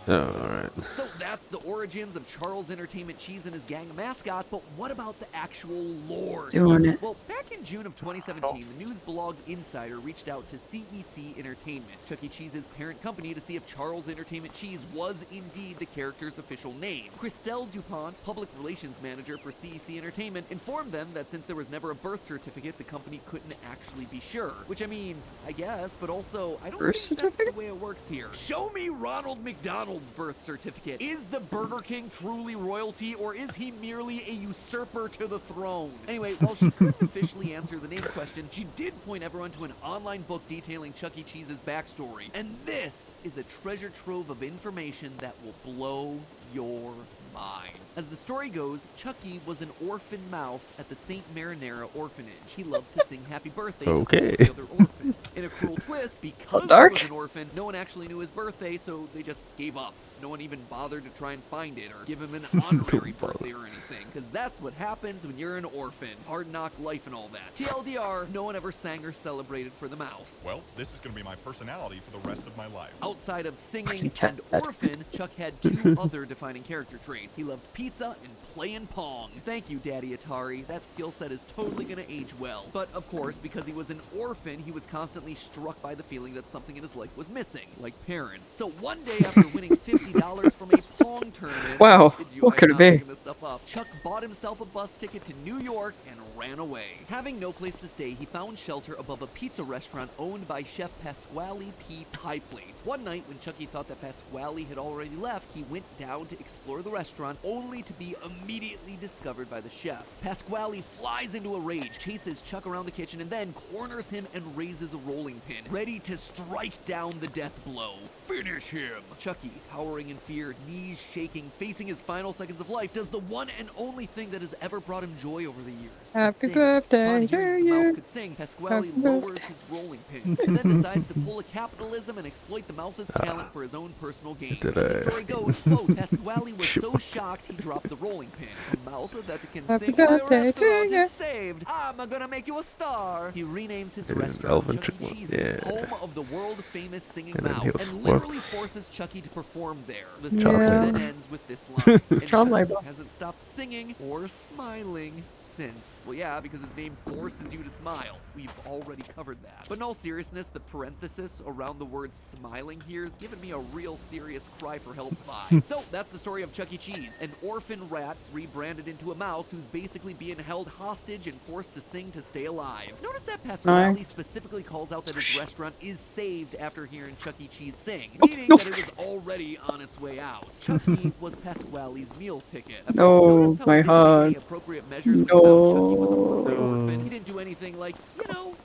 Oh, alright. So that's the origins of Charles Entertainment Cheese and his gang of mascots, but what about the actual lore? Doing it. Well, back in June of 2017, the news blog Insider reached out to CEC Entertainment, Chuck E. Cheese's parent company, to see if Charles Entertainment Cheese was indeed the character's official name. Christelle DuPont, public relations manager for CEC Entertainment, informed them that since there was never a birth certificate, the company couldn't actually be sure. Which, I mean, I guess, but also, I don't think that's the way it works here. Show me Ronald McDonald's birth certificate. Is the Burger King truly royalty, or is he merely a usurper to the throne? Anyway, while she couldn't officially answer the name question, she did point everyone to an online book detailing Chuck E. Cheese's backstory. And this is a treasure trove of information that will blow your mine. As the story goes, Chucky was an orphan mouse at the St. Marinara orphanage. He loved to sing happy birthday to all Okay. the other orphans. In a cruel twist, because he dark? was an orphan, no one actually knew his birthday, so they just gave up. No one even bothered to try and find it or give him an honorary birthday or anything, because that's what happens when you're an orphan. Hard knock life and all that. TLDR, no one ever sang or celebrated for the mouse. Well, this is going to be my personality for the rest of my life. Outside of singing and orphan, Chuck had two other defining character traits. He loved pizza and playing Pong. Thank you, Daddy Atari. That skill set is totally gonna age well. But of course, because he was an orphan, he was constantly struck by the feeling that something in his life was missing, like parents. So one day after winning $50 from a Pong tournament, Wow, kid you, what I'm could it not be? making this stuff up, Chuck bought himself a bus ticket to New York and ran away. Having no place to stay, he found shelter above a pizza restaurant owned by Chef Pasquale P. Pie Plates. One night, when Chucky thought that Pasquale had already left, he went down to explore the restaurant, only to be immediately discovered by the chef. Pasquale flies into a rage, chases Chuck around the kitchen, and then corners him and raises a rolling pin, ready to strike down the death blow. Finish him! Chucky, cowering in fear, knees shaking, facing his final seconds of life, does the one and only thing that has ever brought him joy over the years. Happy sing. birthday Upon to hearing the mouse you. could sing, Pasquale Happy lowers his rolling pin, and then decides to pull a capitalism and exploit the mouse's talent for his own personal gain. As the story goes, quote, Pasquale was so shocked he dropped the rolling pin. A mouse that can Happy sing my birthday to restaurant you. is saved. I'm gonna make you a star. He renames his It is restaurant Elvin Chuck E. Chipmunk, Cheese's, yeah. home of the world-famous singing And then mouse, he'll and literally sports. forces Chucky to perform there. The Yeah. story then ends with this line. And Child Chucky labor. hasn't stopped singing or smiling since. Well, yeah, because his name forces you to smile. We've already covered that. But in all seriousness, the parenthesis around the word smiling here is giving me a real serious cry for help vibe. So, that's the story of Chuck E. Cheese, an orphan rat rebranded into a mouse who's basically being held hostage and forced to sing to stay alive. Notice that Pasquale specifically calls out that his restaurant is saved after hearing Chuck E. Cheese sing, meaning that it was already on its way out. Chucky was Pasquale's meal ticket. No, Notice how my he didn't take heart. any appropriate measures when he found Chucky was a worthy No. orphan. He didn't do anything like,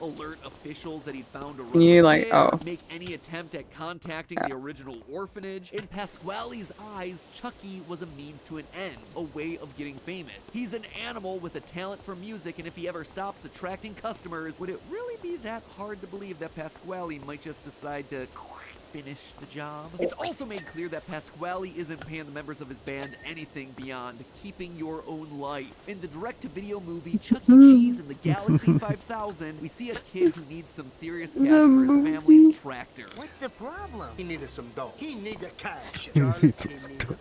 alert officials that he'd found a Can you, runaway like, kid, oh. make any attempt at contacting the original orphanage. In Pasquale's eyes, Chucky was a means to an end, a way of getting famous. He's an animal with a talent for music, and if he ever stops attracting customers, would it really be that hard to believe that Pasquale might just decide to finish the job? It's also made clear that Pasquale isn't paying the members of his band anything beyond keeping your own life. In the direct-to-video movie Chuck E. Cheese in the Galaxy 5000, we see a kid who needs some serious cash for his family's tractor. What's the problem? He needed some dough. He needed cash. Charlie, he needed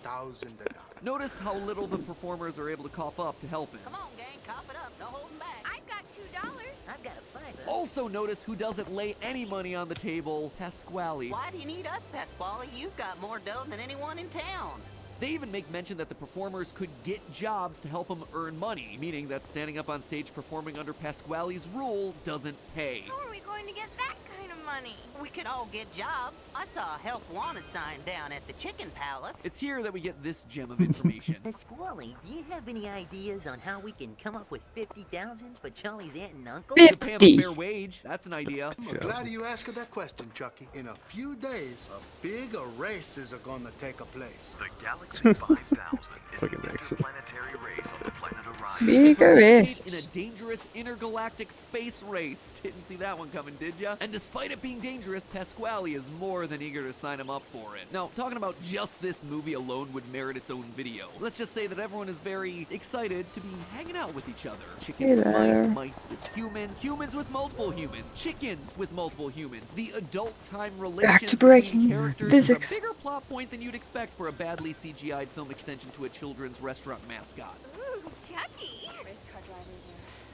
$50,000. Notice how little the performers are able to cough up to help him. Come on, gang, cough it up. No holding back. I've got $2. I've got a $5. Also notice who doesn't lay any money on the table, Pasquale. Why do you need us, Pasquale? You've got more dough than anyone in town. They even make mention that the performers could get jobs to help them earn money, meaning that standing up on stage performing under Pasquale's rule doesn't pay. How are we going to get that kind of money? We could all get jobs. I saw a help wanted sign down at the Chicken Palace. It's here that we get this gem of information. Pasquale, do you have any ideas on how we can come up with $50,000 for Charlie's aunt and uncle? You could pay him a fair wage. That's an idea. I'm glad you asked that question, Chucky. In a few days, a big races are gonna take place. The Galaxy 5000 is an interplanetary race on the planet Orion. Big race. In a dangerous intergalactic space race. Didn't see that one coming, did ya? And despite it being dangerous, Pasquale is more than eager to sign him up for it. Now, talking about just this movie alone would merit its own video. Let's just say that everyone is very excited to be hanging out with each other. Chickens with there. mice, mice with humans, humans with multiple humans, chickens with multiple humans. The adult time relations Back to between breaking characters physics. is a bigger plot point than you'd expect for a badly CGI'd film extension to a children's restaurant mascot. Ooh, Chucky. Race car drivers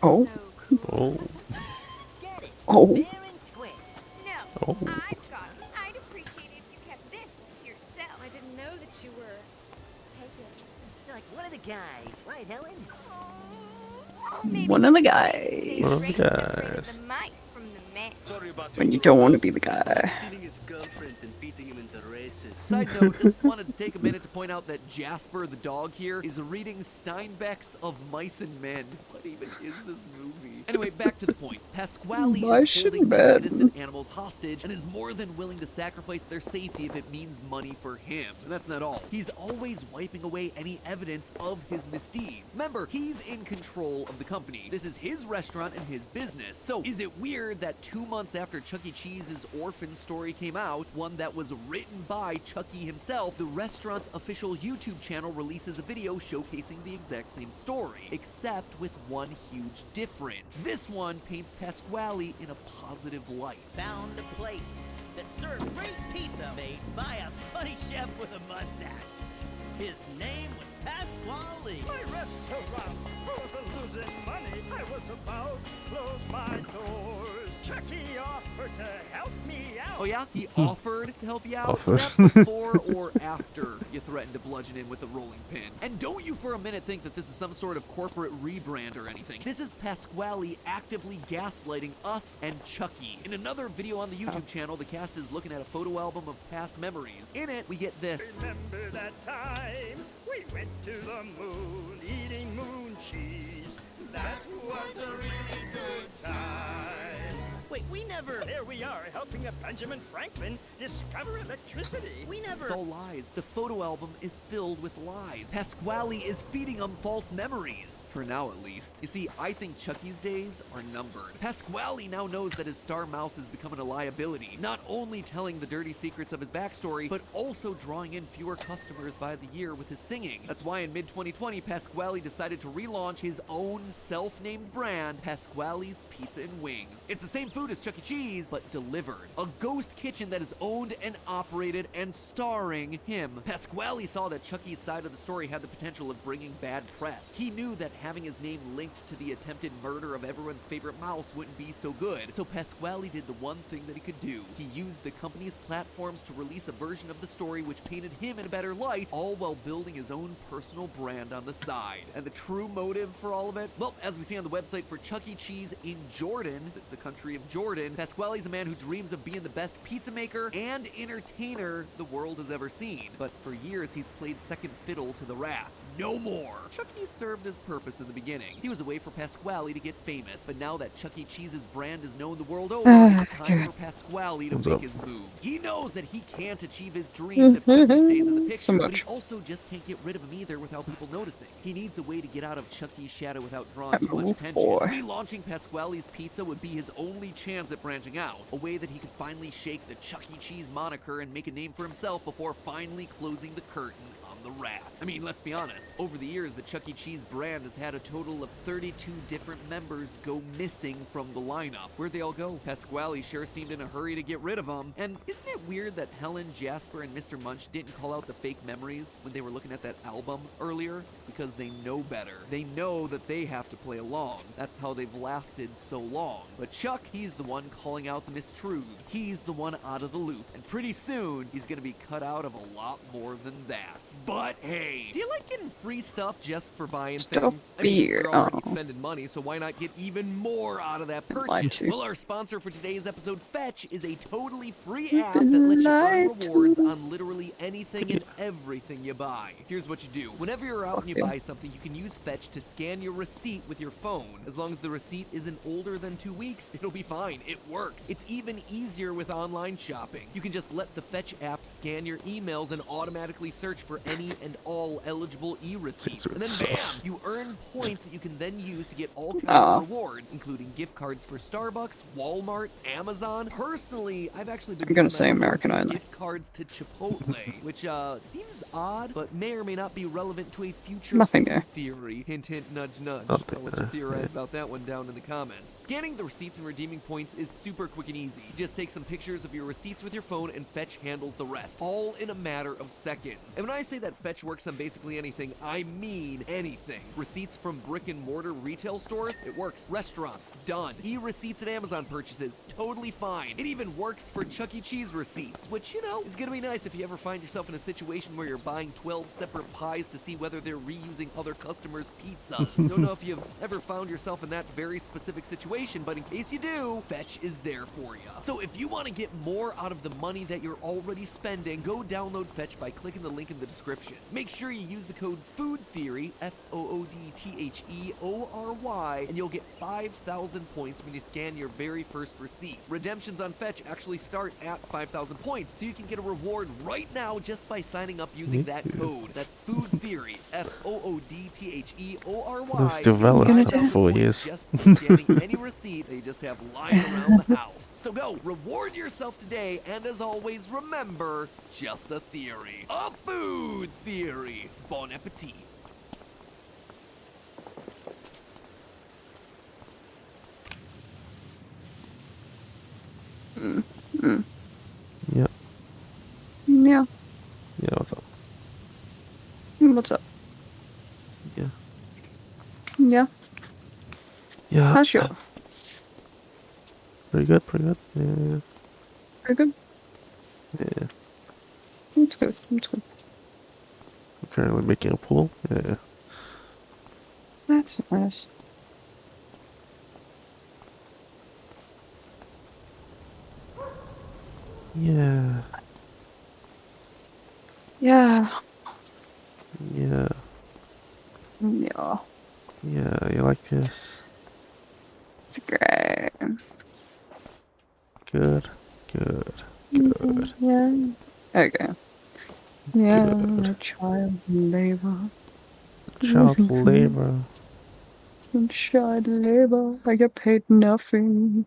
Oh. Oh. Oh. No, Oh. I've got it. I'd appreciate it if you kept this to yourself. I didn't know that you were taken. You're like one of the guys, right, Helen? One of the guys. One of the guys. The mice from the man. When you don't want to be the guy. Stealing his girlfriends and beating him into races. Side note, just wanted to take a minute to point out that Jasper the dog here is reading Steinbeck's Of Mice and Men. What even is this movie? Anyway, back to the point. Pasquale My is holding shitty these bed. innocent animals hostage and is more than willing to sacrifice their safety if it means money for him. And that's not all. He's always wiping away any evidence of his misdeeds. Remember, he's in control of the company. This is his restaurant and his business. So is it weird that 2 months after Chuck E. Cheese's orphan story came out, one that was written by Chucky himself, the restaurant's official YouTube channel releases a video showcasing the exact same story, except with one huge difference. This one paints Pasquale in a positive light. Found a place that served great pizza made by a funny chef with a mustache. His name was Pasquale. My restaurant was losing money. I was about to close my doors. Chucky offered to help me out. Oh yeah? He offered to help you out? Offered. Was that before or after you threatened to bludgeon him with a rolling pin? And don't you for a minute think that this is some sort of corporate rebrand or anything. This is Pasquale actively gaslighting us and Chucky. In another video on the YouTube channel, the cast is looking at a photo album of past memories. In it, we get this. Remember that time we went to the moon eating moon cheese? That was a really good time. Wait, we never... There we are, helping a Benjamin Franklin discover electricity. We never... It's all lies. The photo album is filled with lies. Pasquale is feeding them false memories. For now, at least. You see, I think Chucky's days are numbered. Pasquale now knows that his star mouse is becoming a liability, not only telling the dirty secrets of his backstory, but also drawing in fewer customers by the year with his singing. That's why in mid-2020, Pasquale decided to relaunch his own self-named brand, Pasquale's Pizza and Wings. It's the same food as Chuck E. Cheese, but delivered. A ghost kitchen that is owned and operated and starring him. Pasquale saw that Chucky's side of the story had the potential of bringing bad press. He knew that having his name linked to the attempted murder of everyone's favorite mouse wouldn't be so good. So Pasquale did the one thing that he could do. He used the company's platforms to release a version of the story which painted him in a better light, all while building his own personal brand on the side. And the true motive for all of it? Well, as we see on the website for Chuck E. Cheese in Jordan, the country of Jordan, Pasquale's a man who dreams of being the best pizza maker and entertainer the world has ever seen. But for years, he's played second fiddle to the rats. No more! Chucky served his purpose in the beginning. He was a way for Pasquale to get famous, but now that Chuck E. Cheese's brand is known the world over, it's time for Pasquale to make his move. He knows that he can't achieve his dreams if Chucky stays in the picture, but he also just can't get rid of him either without people noticing. He needs a way to get out of Chucky's shadow without drawing too much attention. Relaunching Pasquale's Pizza would be his only chance at branching out, a way that he could finally shake the Chuck E. Cheese moniker and make a name for himself before finally closing the curtain on the rat. I mean, let's be honest. Over the years, the Chuck E. Cheese brand has had a total of 32 different members go missing from the lineup. Where'd they all go? Pasquale sure seemed in a hurry to get rid of them. And isn't it weird that Helen, Jasper, and Mr. Munch didn't call out the fake memories when they were looking at that album earlier? It's because they know better. They know that they have to play along. That's how they've lasted so long. But Chuck, he's the one calling out the mistruths. He's the one out of the loop. And pretty soon, he's gonna be cut out of a lot more than that. But hey, do you like getting free stuff just for buying things? I mean, you're already spending money, so why not get even more out of that purchase? Well, our sponsor for today's episode, Fetch, is a totally free app that lets you earn rewards on literally anything and everything you buy. Here's what you do. Whenever you're out and you buy something, you can use Fetch to scan your receipt with your phone. As long as the receipt isn't older than 2 weeks, it'll be fine. It works. It's even easier with online shopping. You can just let the Fetch app scan your emails and automatically search for any and all eligible e-receipts. And then bam, you earn points that you can then use to get all kinds of rewards, including gift cards for Starbucks, Walmart, Amazon. Personally, I've actually been gonna say American only. gift cards to Chipotle, which seems odd, but may or may not be relevant to a future theory. Hint, hint, nudge, nudge. I'll let you theorize about that one down in the comments. Scanning the receipts and redeeming points is super quick and easy. You just take some pictures of your receipts with your phone and Fetch handles the rest, all in a matter of seconds. And when I say that Fetch works on basically anything, I mean anything. Receipts from brick and mortar retail stores, it works. Restaurants, done. E-receipts and Amazon purchases, totally fine. It even works for Chuck E. Cheese receipts, which, you know, is gonna be nice if you ever find yourself in a situation where you're buying 12 separate pies to see whether they're reusing other customers' pizzas. Don't know if you've ever found yourself in that very specific situation, but in case you do, Fetch is there for you. So if you want to get more out of the money that you're already spending, go download Fetch by clicking the link in the description. description. Make sure you use the code FOODTHEORY, FOODTHEORY, and you'll get 5,000 points when you scan your very first receipt. Redemptions on Fetch actually start at 5,000 points, so you can get a reward right now just by signing up using that code. That's FOODTHEORY, FOODTHEORY. It's developed after 4 years. Just by scanning any receipt they just have lying around the house. So go, reward yourself today, and as always, remember, just a theory. A food theory. Bon appetit. Yeah. Yeah. Yeah, what's up? What's up? Yeah. Yeah. Yeah. How's your? Pretty good, pretty good. Yeah. Pretty good. Yeah. It's good. It's good. I'm currently making a pool. Yeah. That's nice. Yeah. Yeah. Yeah. Yeah. Yeah, you like this? It's great. Good. Good. Good. Yeah. Okay. Yeah, child labor. Child labor. Child labor. I get paid nothing.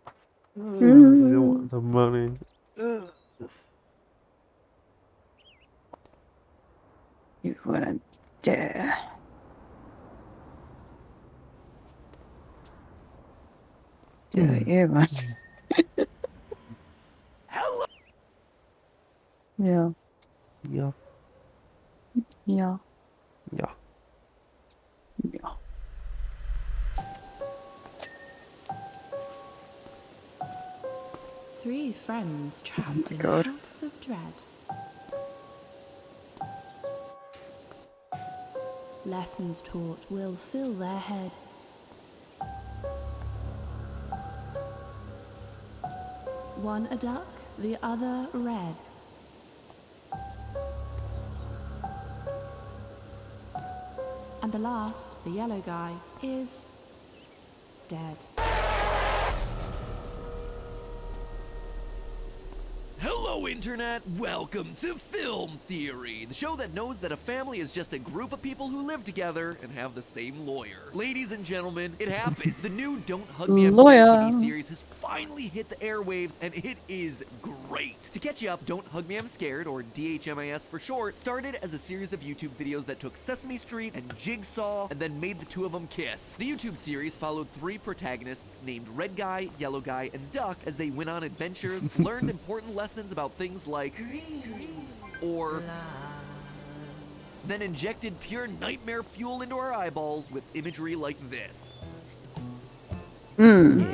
You want the money. You wouldn't dare. Do it even. Hello. Yeah. Yeah. Yeah. Yeah. Yeah. Three friends trapped in God. a house of dread. Lessons taught will fill their head. One a duck, the other red. And the last, the yellow guy, is dead. Hello, Internet! Welcome to Film Theory, the show that knows that a family is just a group of people who live together and have the same lawyer. Ladies and gentlemen, it happened. The new Don't Hug Me I'm Scared TV series has finally hit the airwaves, and it is great. To catch you up, Don't Hug Me I'm Scared, or DHMIS for short, started as a series of YouTube videos that took Sesame Street and Jigsaw and then made the two of them kiss. The YouTube series followed three protagonists named Red Guy, Yellow Guy, and Duck as they went on adventures, learned important lessons about things like or then injected pure nightmare fuel into our eyeballs with imagery like this. Mm.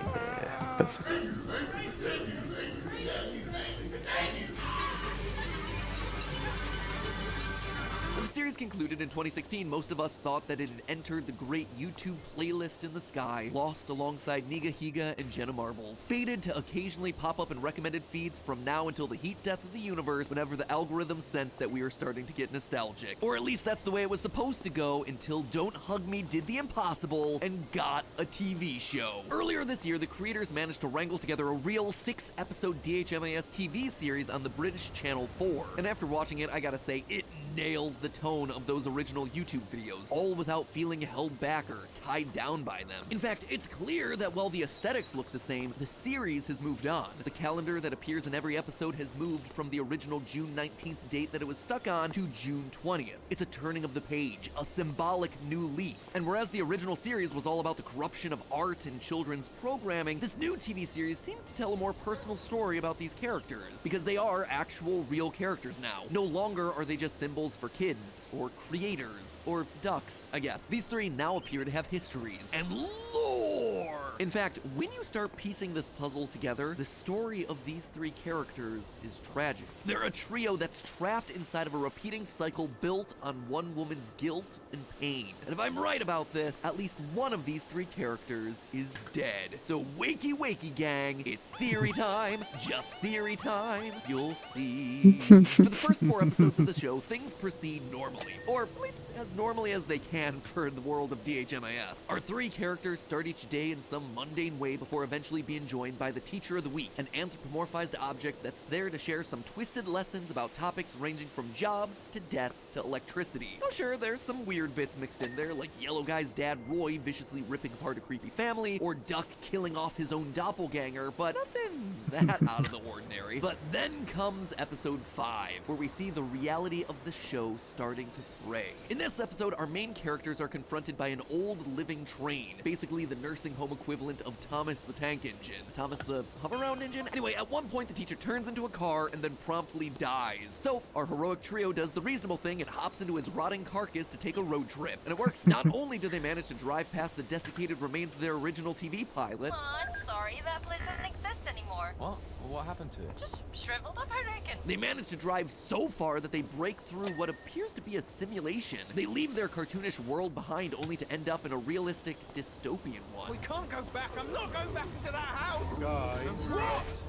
When the series concluded in 2016, most of us thought that it had entered the great YouTube playlist in the sky, lost alongside Niga Higa and Jenna Marbles, fated to occasionally pop up in recommended feeds from now until the heat death of the universe whenever the algorithm sensed that we were starting to get nostalgic. Or at least that's the way it was supposed to go until Don't Hug Me did the impossible and got a TV show. Earlier this year, the creators managed to wrangle together a real 6-episode DHMIS TV series on the British Channel 4. And after watching it, I gotta say, it nails the tone of those original YouTube videos, all without feeling held back or tied down by them. In fact, it's clear that while the aesthetics look the same, the series has moved on. The calendar that appears in every episode has moved from the original June 19th date that it was stuck on to June 20th. It's a turning of the page, a symbolic new leaf. And whereas the original series was all about the corruption of art and children's programming, this new TV series seems to tell a more personal story about these characters, because they are actual real characters now. No longer are they just symbols for kids, or creators, or ducks, I guess. These three now appear to have histories and lore. In fact, when you start piecing this puzzle together, the story of these three characters is tragic. They're a trio that's trapped inside of a repeating cycle built on one woman's guilt and pain. And if I'm right about this, at least one of these three characters is dead. So wakey wakey gang, it's theory time, just theory time, you'll see. For the first 4 episodes of the show, things proceed normally, or at least as normally as they can for the world of DHMIS. Our 3 characters start each day in some mundane way before eventually being joined by the Teacher of the Week, an anthropomorphized object that's there to share some twisted lessons about topics ranging from jobs to death to electricity. Oh sure, there's some weird bits mixed in there, like Yellow Guy's dad Roy viciously ripping apart a creepy family, or Duck killing off his own doppelganger, but nothing that out of the ordinary. But then comes episode 5, where we see the reality of the show starting to fray. In this episode, our main characters are confronted by an old living train, basically the nursing home equivalent of Thomas the Tank Engine. Thomas the hover-around engine? Anyway, at one point the teacher turns into a car and then promptly dies. So our heroic trio does the reasonable thing and hops into his rotting carcass to take a road trip. And it works. Not only do they manage to drive past the desiccated remains of their original TV pilot. Oh, I'm sorry, that place doesn't exist anymore. What? What happened to it? Just shriveled up, I reckon. They manage to drive so far that they break through what appears to be a simulation. They leave their cartoonish world behind only to end up in a realistic dystopian one. We can't go back. I'm not going back into that house. Guys,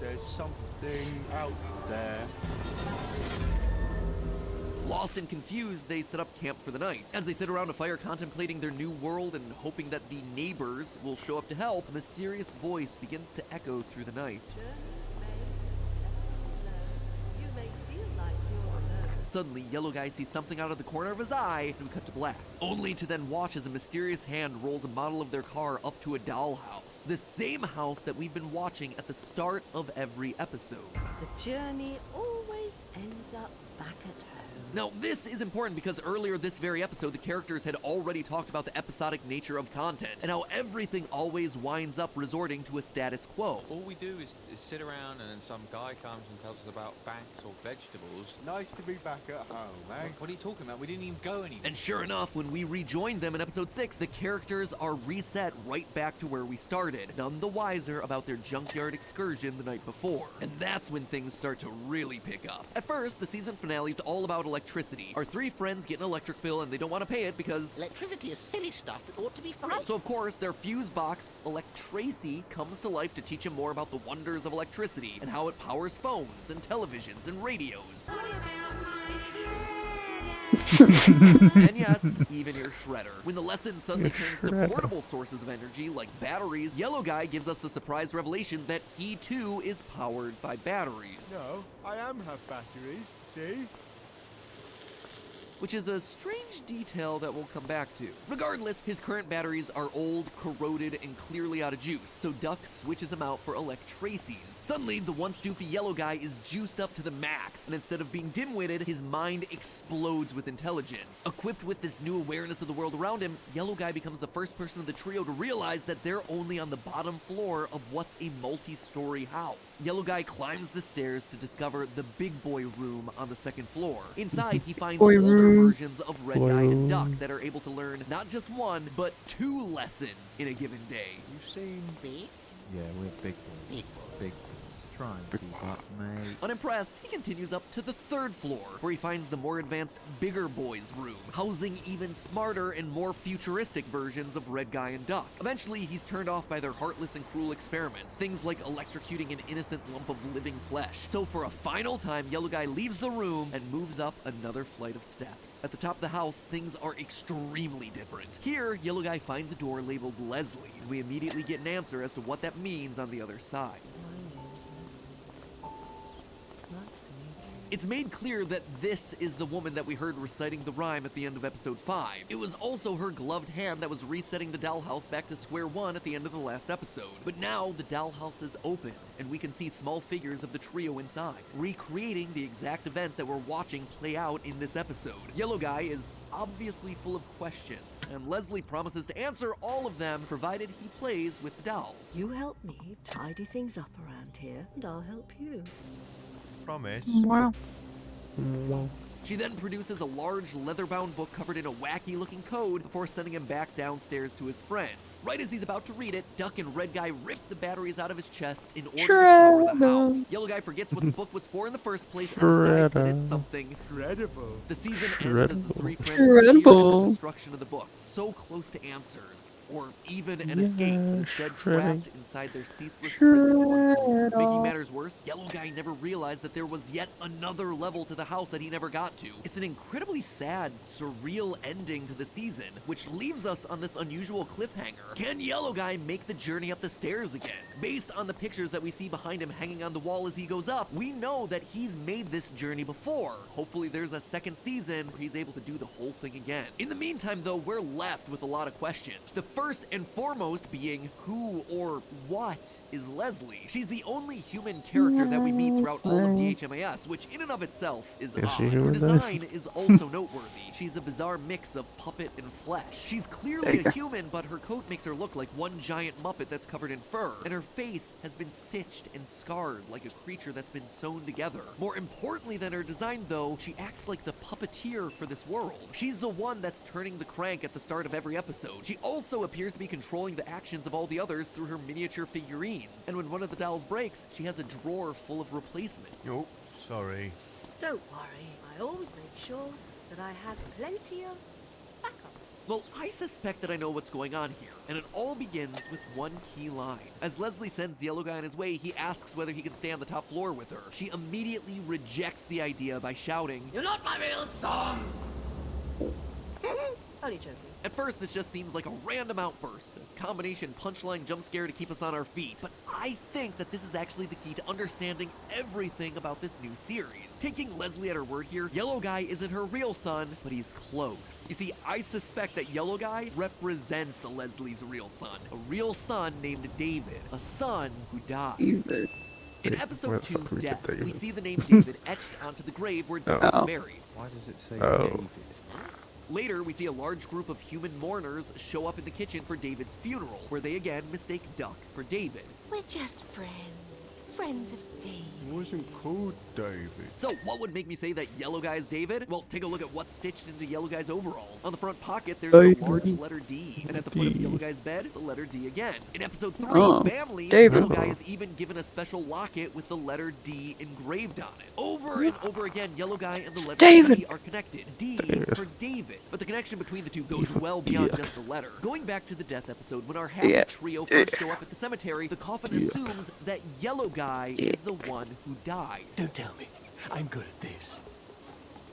there's something out there. Lost and confused, they set up camp for the night. As they sit around a fire contemplating their new world and hoping that the neighbors will show up to help, a mysterious voice begins to echo through the night. Suddenly, Yellow Guy sees something out of the corner of his eye, and we cut to black. Only to then watch as a mysterious hand rolls a model of their car up to a dollhouse. The same house that we've been watching at the start of every episode. The journey always ends up back at home. Now, this is important because earlier this very episode, the characters had already talked about the episodic nature of content, and how everything always winds up resorting to a status quo. All we do is sit around and then some guy comes and tells us about banks or vegetables. Nice to be back at home, eh? What are you talking about? We didn't even go anywhere. And sure enough, when we rejoined them in episode 6, the characters are reset right back to where we started, none the wiser about their junkyard excursion the night before. And that's when things start to really pick up. At first, the season finale is all about electricity. Our 3 friends get an electric bill and they don't want to pay it because electricity is silly stuff that ought to be free. So of course, their fuse box, Electracy, comes to life to teach them more about the wonders of electricity and how it powers phones and televisions and radios. And yes, even your shredder. When the lesson suddenly turns to portable sources of energy like batteries, Yellow Guy gives us the surprise revelation that he too is powered by batteries. No, I am have batteries, see? Which is a strange detail that we'll come back to. Regardless, his current batteries are old, corroded, and clearly out of juice, so Duck switches them out for Electracies. Suddenly, the once doofy Yellow Guy is juiced up to the max, and instead of being dim-witted, his mind explodes with intelligence. Equipped with this new awareness of the world around him, Yellow Guy becomes the first person of the trio to realize that they're only on the bottom floor of what's a multi-story house. Yellow Guy climbs the stairs to discover the big boy room on the 2nd floor. Inside, he finds older versions of Red Guy and Duck that are able to learn not just 1, but 2 lessons in a given day. You seem big? Yeah, we're big boys. Big boys. Try and keep up, mate. Unimpressed, he continues up to the 3rd floor, where he finds the more advanced Bigger Boys room, housing even smarter and more futuristic versions of Red Guy and Duck. Eventually, he's turned off by their heartless and cruel experiments, things like electrocuting an innocent lump of living flesh. So for a final time, Yellow Guy leaves the room and moves up another flight of steps. At the top of the house, things are extremely different. Here, Yellow Guy finds a door labeled Leslie, and we immediately get an answer as to what that means on the other side. It's made clear that this is the woman that we heard reciting the rhyme at the end of episode 5. It was also her gloved hand that was resetting the dollhouse back to square one at the end of the last episode. But now the dollhouse is open, and we can see small figures of the trio inside, recreating the exact events that we're watching play out in this episode. Yellow Guy is obviously full of questions, and Leslie promises to answer all of them, provided he plays with the dolls. You help me tidy things up around here, and I'll help you. Promise. Wow. She then produces a large leather-bound book covered in a wacky-looking code before sending him back downstairs to his friends. Right as he's about to read it, Duck and Red Guy rip the batteries out of his chest in order to power the house. Yellow Guy forgets what the book was for in the first place and decides that it's something incredible. The season ends as the three friends cheer at the destruction of the book, so close to answers, or even an escape, but instead trapped inside their ceaseless prison once more. Making matters worse, Yellow Guy never realized that there was yet another level to the house that he never got to. It's an incredibly sad, surreal ending to the season, which leaves us on this unusual cliffhanger. Can Yellow Guy make the journey up the stairs again? Based on the pictures that we see behind him hanging on the wall as he goes up, we know that he's made this journey before. Hopefully there's a second season where he's able to do the whole thing again. In the meantime, though, we're left with a lot of questions. The first and foremost being, who or what is Leslie? She's the only human character that we meet throughout all of DHMIS, which in and of itself is odd. Her design is also noteworthy. She's a bizarre mix of puppet and flesh. She's clearly a human, but her coat makes her look like one giant Muppet that's covered in fur, and her face has been stitched and scarred like a creature that's been sewn together. More importantly than her design, though, she acts like the puppeteer for this world. She's the one that's turning the crank at the start of every episode. She also appears to be controlling the actions of all the others through her miniature figurines. And when one of the dolls breaks, she has a drawer full of replacements. Oh, sorry. Don't worry, I always make sure that I have plenty of backup. Well, I suspect that I know what's going on here, and it all begins with one key line. As Leslie sends Yellow Guy on his way, he asks whether he can stay on the top floor with her. She immediately rejects the idea by shouting, "You're not my real son!" Only joking. At first, this just seems like a random outburst, a combination punchline jump scare to keep us on our feet. But I think that this is actually the key to understanding everything about this new series. Taking Leslie at her word here, Yellow Guy isn't her real son, but he's close. You see, I suspect that Yellow Guy represents Leslie's real son. A real son named David. A son who died. In episode 2, Death, we see the name David etched onto the grave where Duck was buried. Why does it say David? Later, we see a large group of human mourners show up in the kitchen for David's funeral, where they again mistake Duck for David. We're just friends. Friends of David. It wasn't called David. So, what would make me say that Yellow Guy is David? Well, take a look at what's stitched into Yellow Guy's overalls. On the front pocket, there's a large letter D, and at the foot of Yellow Guy's bed, the letter D again. In episode 3, Family, Yellow Guy is even given a special locket with the letter D engraved on it. Over and over again, Yellow Guy and the letter D are connected. D for David. But the connection between the two goes well beyond just the letter. Going back to the Death episode, when our happy trio first show up at the cemetery, the coffin assumes that Yellow Guy is the one who died. Don't tell me. I'm good at this.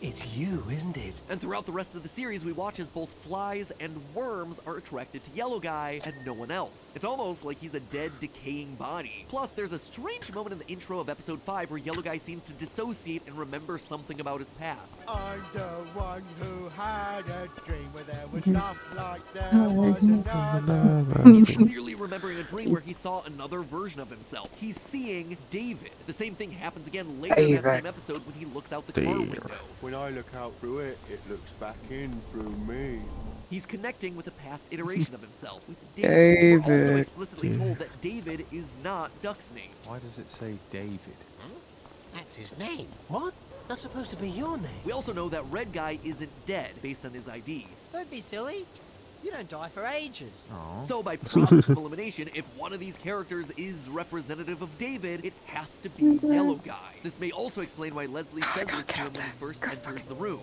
It's you, isn't it? And throughout the rest of the series, we watch as both flies and worms are attracted to Yellow Guy and no one else. It's almost like he's a dead, decaying body. Plus, there's a strange moment in the intro of episode 5 where Yellow Guy seems to dissociate and remember something about his past. I'm the one who had a dream where there was stuff like there was another. He's clearly remembering a dream where he saw another version of himself. He's seeing David. The same thing happens again later in that same episode when he looks out the car window. When I look out through it, it looks back in through me. He's connecting with a past iteration of himself, with David. We're also explicitly told that David is not Duck's name. Why does it say David? Huh? That's his name. What? That's supposed to be your name. We also know that Red Guy isn't dead based on his ID. Don't be silly. You don't die for ages. So by process of elimination, if one of these characters is representative of David, it has to be Yellow Guy. This may also explain why Leslie says this to him when he first enters the room.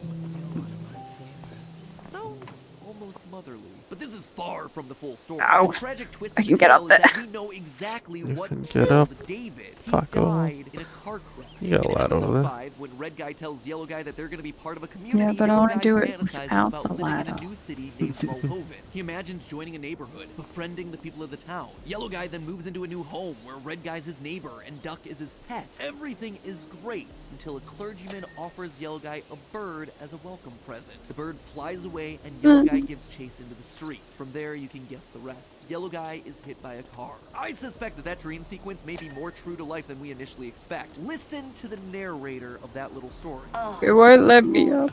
Sounds almost motherly. But this is far from the full story. The tragic twist of the tale is that we know exactly what killed David. He died in a car crash. You got a lot over there. 5, when Red Guy tells Yellow Guy that they're going to be part of a community, Yeah, but I Yellow want to Guy do it fantasizes without about the living ladder. in a new city named Mulhoven. He imagines joining a neighborhood, befriending the people of the town. Yellow Guy then moves into a new home where Red Guy's his neighbor and Duck is his pet. Everything is great until a clergyman offers Yellow Guy a bird as a welcome present. The bird flies away and Yellow Guy gives chase into the street. From there, you can guess the rest. Yellow Guy is hit by a car. I suspect that that dream sequence may be more true to life than we initially expect. Listen to the narrator of that little story. It won't let me up.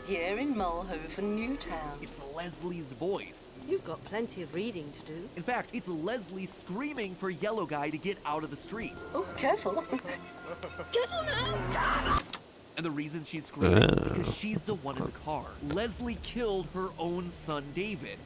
Here in Mulhoven, Newtown. It's Leslie's voice. You've got plenty of reading to do. In fact, it's Leslie screaming for Yellow Guy to get out of the street. Oh, careful. Careful now. And the reason she's screaming? Because she's the one in the car. Leslie killed her own son, David.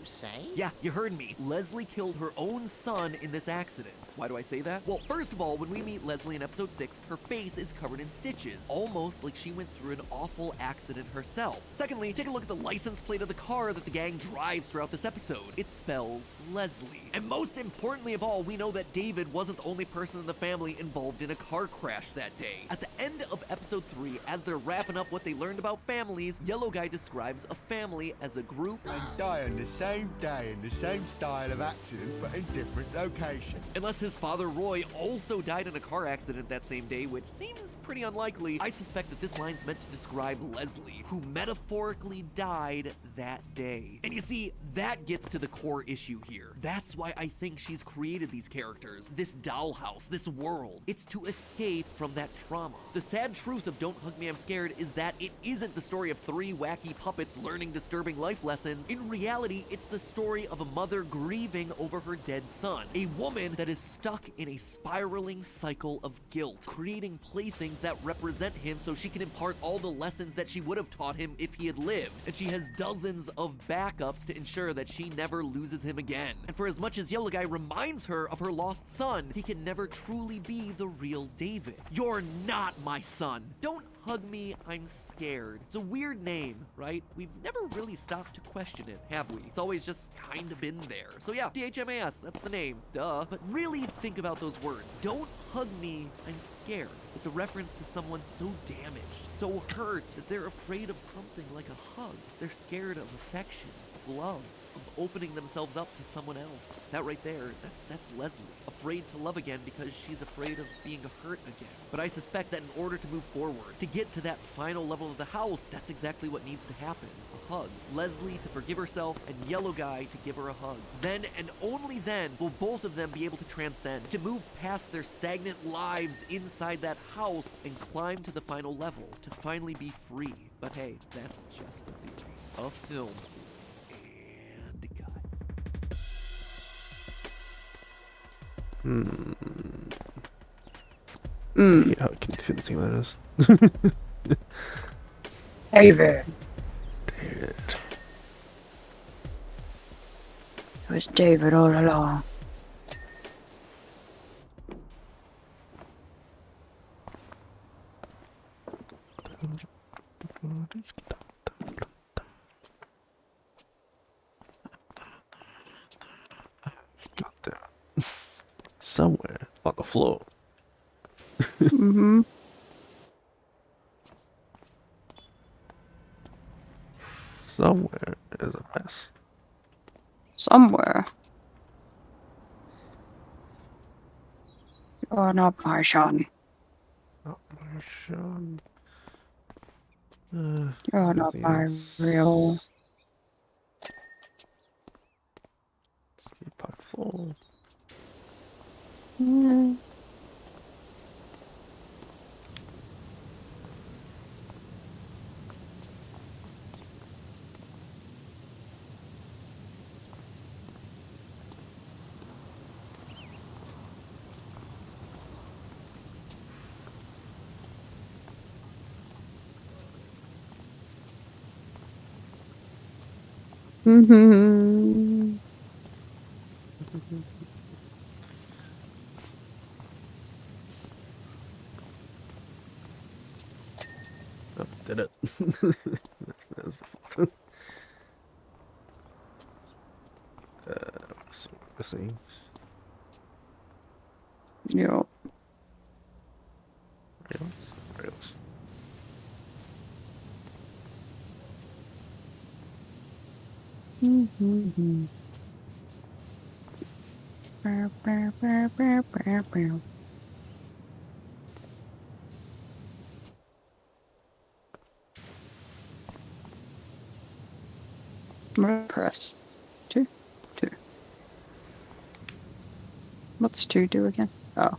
Say? Yeah, you heard me. Leslie killed her own son in this accident. Why do I say that? Well, first of all, when we meet Leslie in episode 6, her face is covered in stitches, almost like she went through an awful accident herself. Secondly, take a look at the license plate of the car that the gang drives throughout this episode. It spells Leslie. And most importantly of all, we know that David wasn't the only person in the family involved in a car crash that day. At the end of episode 3, as they're wrapping up what they learned about families, Yellow Guy describes a family as a group and die on the same day in the same style of accident but in different locations. Unless his father Roy also died in a car accident that same day, which seems pretty unlikely, I suspect that this line's meant to describe Leslie, who metaphorically died that day. And you see, that gets to the core issue here. That's why I think she's created these characters, this dollhouse, this world. It's to escape from that trauma. The sad truth of Don't Hug Me, I'm Scared is that it isn't the story of 3 wacky puppets learning disturbing life lessons. In reality, it's the story of a mother grieving over her dead son. A woman that is stuck in a spiraling cycle of guilt, creating playthings that represent him so she can impart all the lessons that she would have taught him if he had lived. And she has dozens of backups to ensure that she never loses him again. And for as much as Yellow Guy reminds her of her lost son, he can never truly be the real David. You're not my son. Don't hug me, I'm scared. It's a weird name, right? We've never really stopped to question it, have we? It's always just kind of been there. So yeah, DHMAS, that's the name, duh. But really think about those words. Don't hug me, I'm scared. It's a reference to someone so damaged, so hurt, that they're afraid of something like a hug. They're scared of affection, of love, of opening themselves up to someone else. That right there, that's Leslie. Afraid to love again because she's afraid of being hurt again. But I suspect that in order to move forward, to get to that final level of the house, that's exactly what needs to happen. A hug. Leslie to forgive herself, and Yellow Guy to give her a hug. Then, and only then, will both of them be able to transcend, to move past their stagnant lives inside that house and climb to the final level, to finally be free. But hey, that's just a theory. A film. I hate how convincing that is. David. David. It was David all along. Got there. Somewhere on the floor. Mm-hmm. Somewhere is a mess. Somewhere. You're not my son. Not my son. You're not my real. Skate park floor. Mm-hmm. Oh, did it. that's the fault. So missing. Yep. Rails? Rails. Mm-hmm. Bow, bow, bow, bow, bow, bow. Press 2. What's 2 do again? Oh.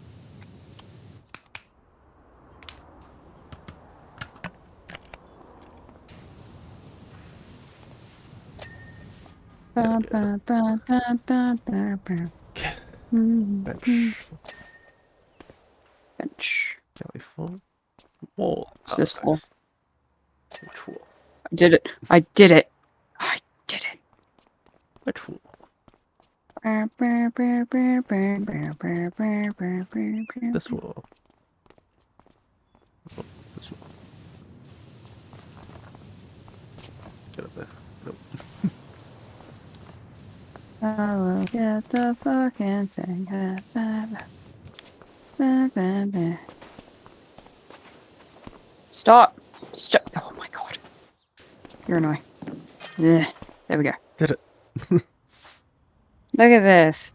Ba, ba, ba, ba, ba, ba, ba. Bench. Bench. Kelly full. Whoa. It's this floor. Nice. Which wall? I did it. I did it. I did it. Which wall? This wall. Oh, this wall. Get up there. Nope. I will get the fucking thing. Stop! Stop! Oh my god. You're annoying. Yeah. There we go. Did it. Look at this.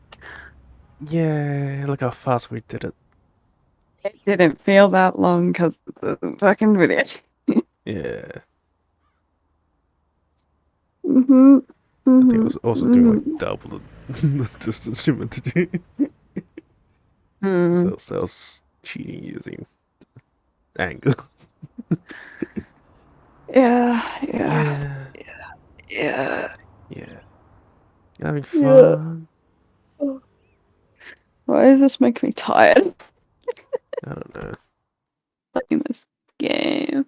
Yeah, look how fast we did it. It didn't feel that long because of the fucking video. Yeah. Mm-hmm. I think I was also doing like double the distance you meant to do. So I was cheating using angle. Yeah. Yeah. Having fun. Why does this make me tired? I don't know. Playing this game.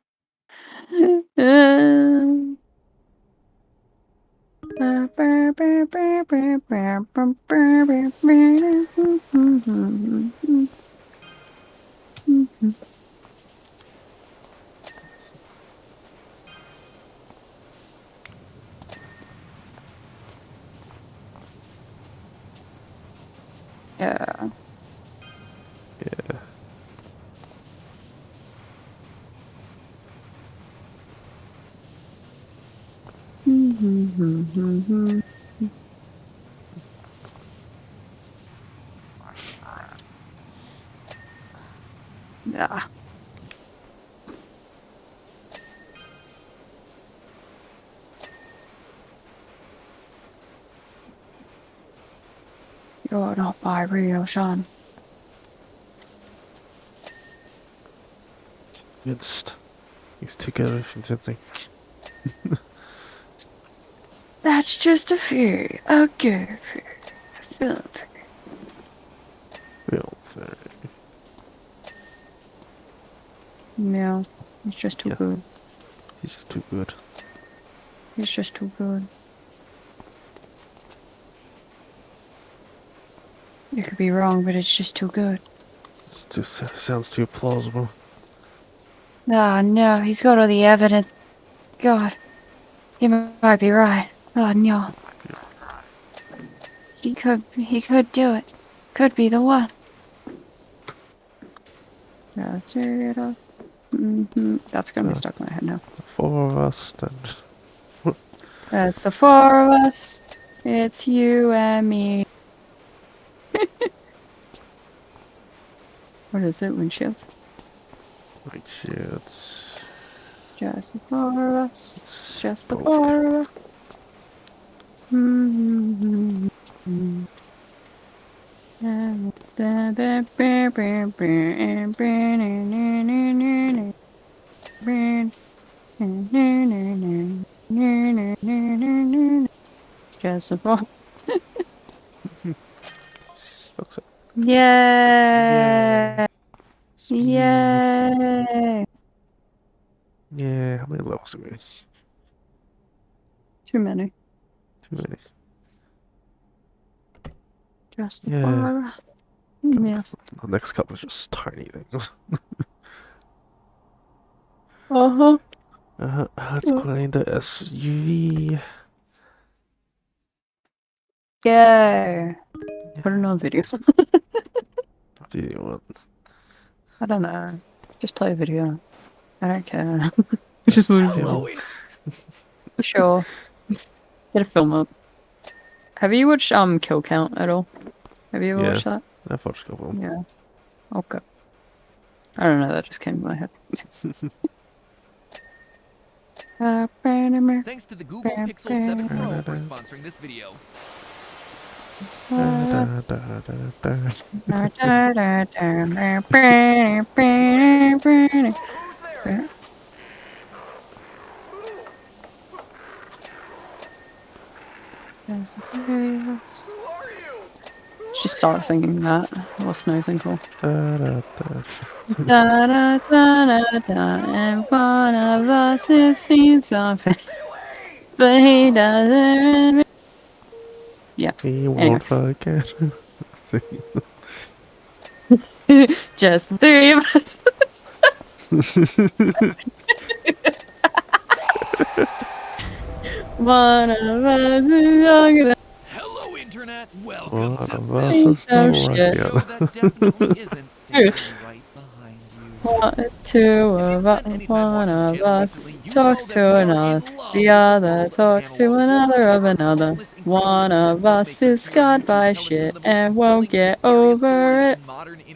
Yeah. Yeah. Yeah. You're not my real son. He's too good at convincing. That's just a fear. A good fear. Real fair. No, he's just too good. He's just too good. He's just too good. You could be wrong, but it's just too good. Sounds too plausible. Oh no, he's got all the evidence. God, he might be right. Oh no. He could do it. Could be the one. That's gonna be stuck in my head now. The four of us, then. That's the four of us. It's you and me. What is it? Windshields? Windshields. Just the four of us. Just the four of us. Just the four. Yeah. Yay. Yeah, how many levels are we? Too many. Too many. Just the Yeah. four. Yes. The next couple are just tiny things. Let's clean the SUV. Go. Put it on video. What do you want? I don't know. Just play a video. I don't care. I just want to film. Sure. Get a film up. Have you watched Kill Count at all? Have you ever watched that? I've watched a couple. Yeah. Okay. I don't know, that just came to my head. Thanks to the Google Pixel 7 Pro for sponsoring this video. Just start singing that. What's nothing cool? Da, da, da. Da da da da da, and one of us has seen something, but he doesn't. Yeah. He Anyway. won't forget. Just the three of us. One of us is younger. Hello, Internet. Welcome One to of us Film, is no the show regular. that definitely isn't standing right behind you. One of us talks to another, the other talks to another of another. One of us is scarred by shit and won't get over it.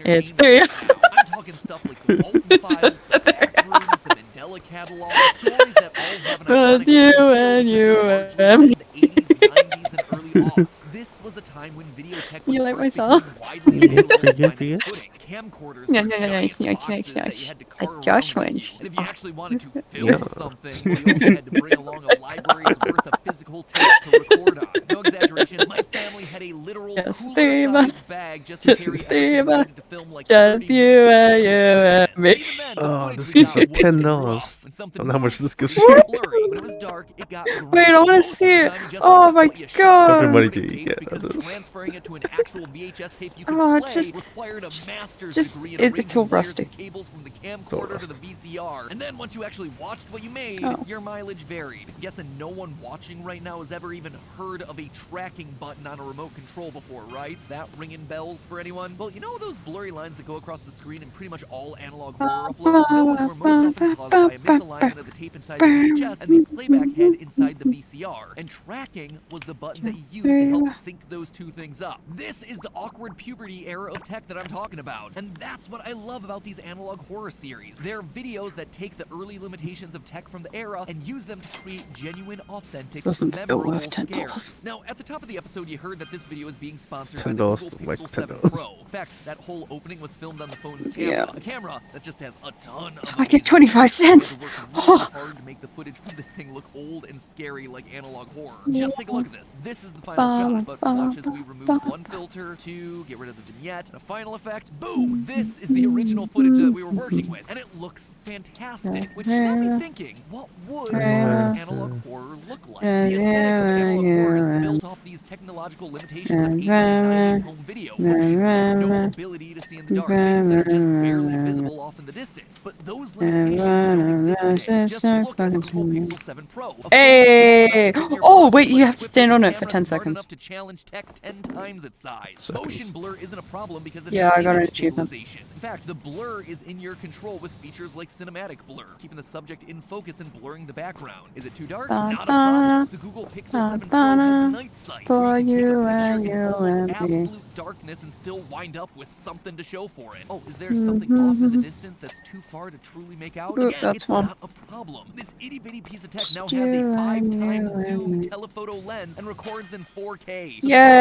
It's three of us. I'm talking stuff like the Walton Files, the Backrooms, the Mandela Catalog, stories that all have an But iconic you feel and because you they're largely and set me. in the 80s, 90s, and early aughts. This was a time when video tech was You like first myself? becoming widely available by its footing. Camcorders were giant boxes that you had to cart around Josh with you. wins. And if you actually wanted to film Yeah. something, well, you also had to bring along a library's worth of physical tapes to record on. No exaggeration, my family had a literal Just three of cooler-sized us. bag just to Just carry three everything of we us. needed to film like Just 30 you minutes of and family you and Christmas. me. Even then, the Oh, footage this we gives got you was $10. rough. When something I don't know how much moved, this gives it you. got blurry. When it was dark, it got grainy. Wait, I want to Most of see the it. time, you just Oh left my what you shot How much god. money recording do you tapes get out of because this? transferring it to an actual VHS tape you could Oh, play just- required a master's just- degree in it's all arranging wires rusty. and cables from the all camcorder to the rusty. VCR. And then once you actually watched what you made, Oh. your mileage varied. Guessing no one watching right now has ever even heard of a tracking button on a remote control before, right? That ringing bells for anyone? Well, you know those blurry lines that go across the screen in pretty much all analog horror uploads? Those were most often caused by a misalignment of the tape inside the VHS and the playback head inside the VCR. And tracking was the button that you used to help sync those two things up. This is the awkward puberty era of tech that I'm talking about. And that's what I love about these analog horror series. They're videos that take the early limitations of tech from the era and use them to create genuine, authentic, This wasn't the bill memorable worth $10. scares. Now, at the top of the episode, you heard that this video is being sponsored by the $10 Google to make Pixel 7 $10. Pro. In fact, that whole opening was filmed on the phone's camera. Yeah. A camera that just has a ton of I get amazing 25 footage. They had cents. to work really hard to make the footage from this thing look old and scary like analog horror. Just take a look at this. This is the final shot, but watch as we remove one filter to get rid of the vignette. And a final effect, boom! This is the original footage that we were working with, and it looks fantastic, which got me thinking, what would modern analog horror look like? The aesthetic of analog horror is built off these technological limitations of 80s and 90s home video, motion, no ability to see in the dark, things that are just barely visible off in the distance. But those limitations don't exist today. Just look at the Google Pixel 7 Pro. A Hey! Oh, wait, you have to stand on it for 10 smart seconds. enough to challenge tech 10 times its size. Seconds. Motion blur isn't a problem because it Yeah, has I got an image achievement. stabilization. In fact, the blur is in your control with features like cinematic blur, keeping the subject in focus and blurring the background. Is it too dark? Not a problem. The Google Pixel 7 Pro has night sight, so you can take a picture in almost absolute darkness and still wind up with something to show for it. Oh, is there something off in the distance that's too far to truly make out? Again, That's it's one. not a problem. This itty-bitty piece of tech now has a 5x zoom telephoto lens and records in 4K. So the scary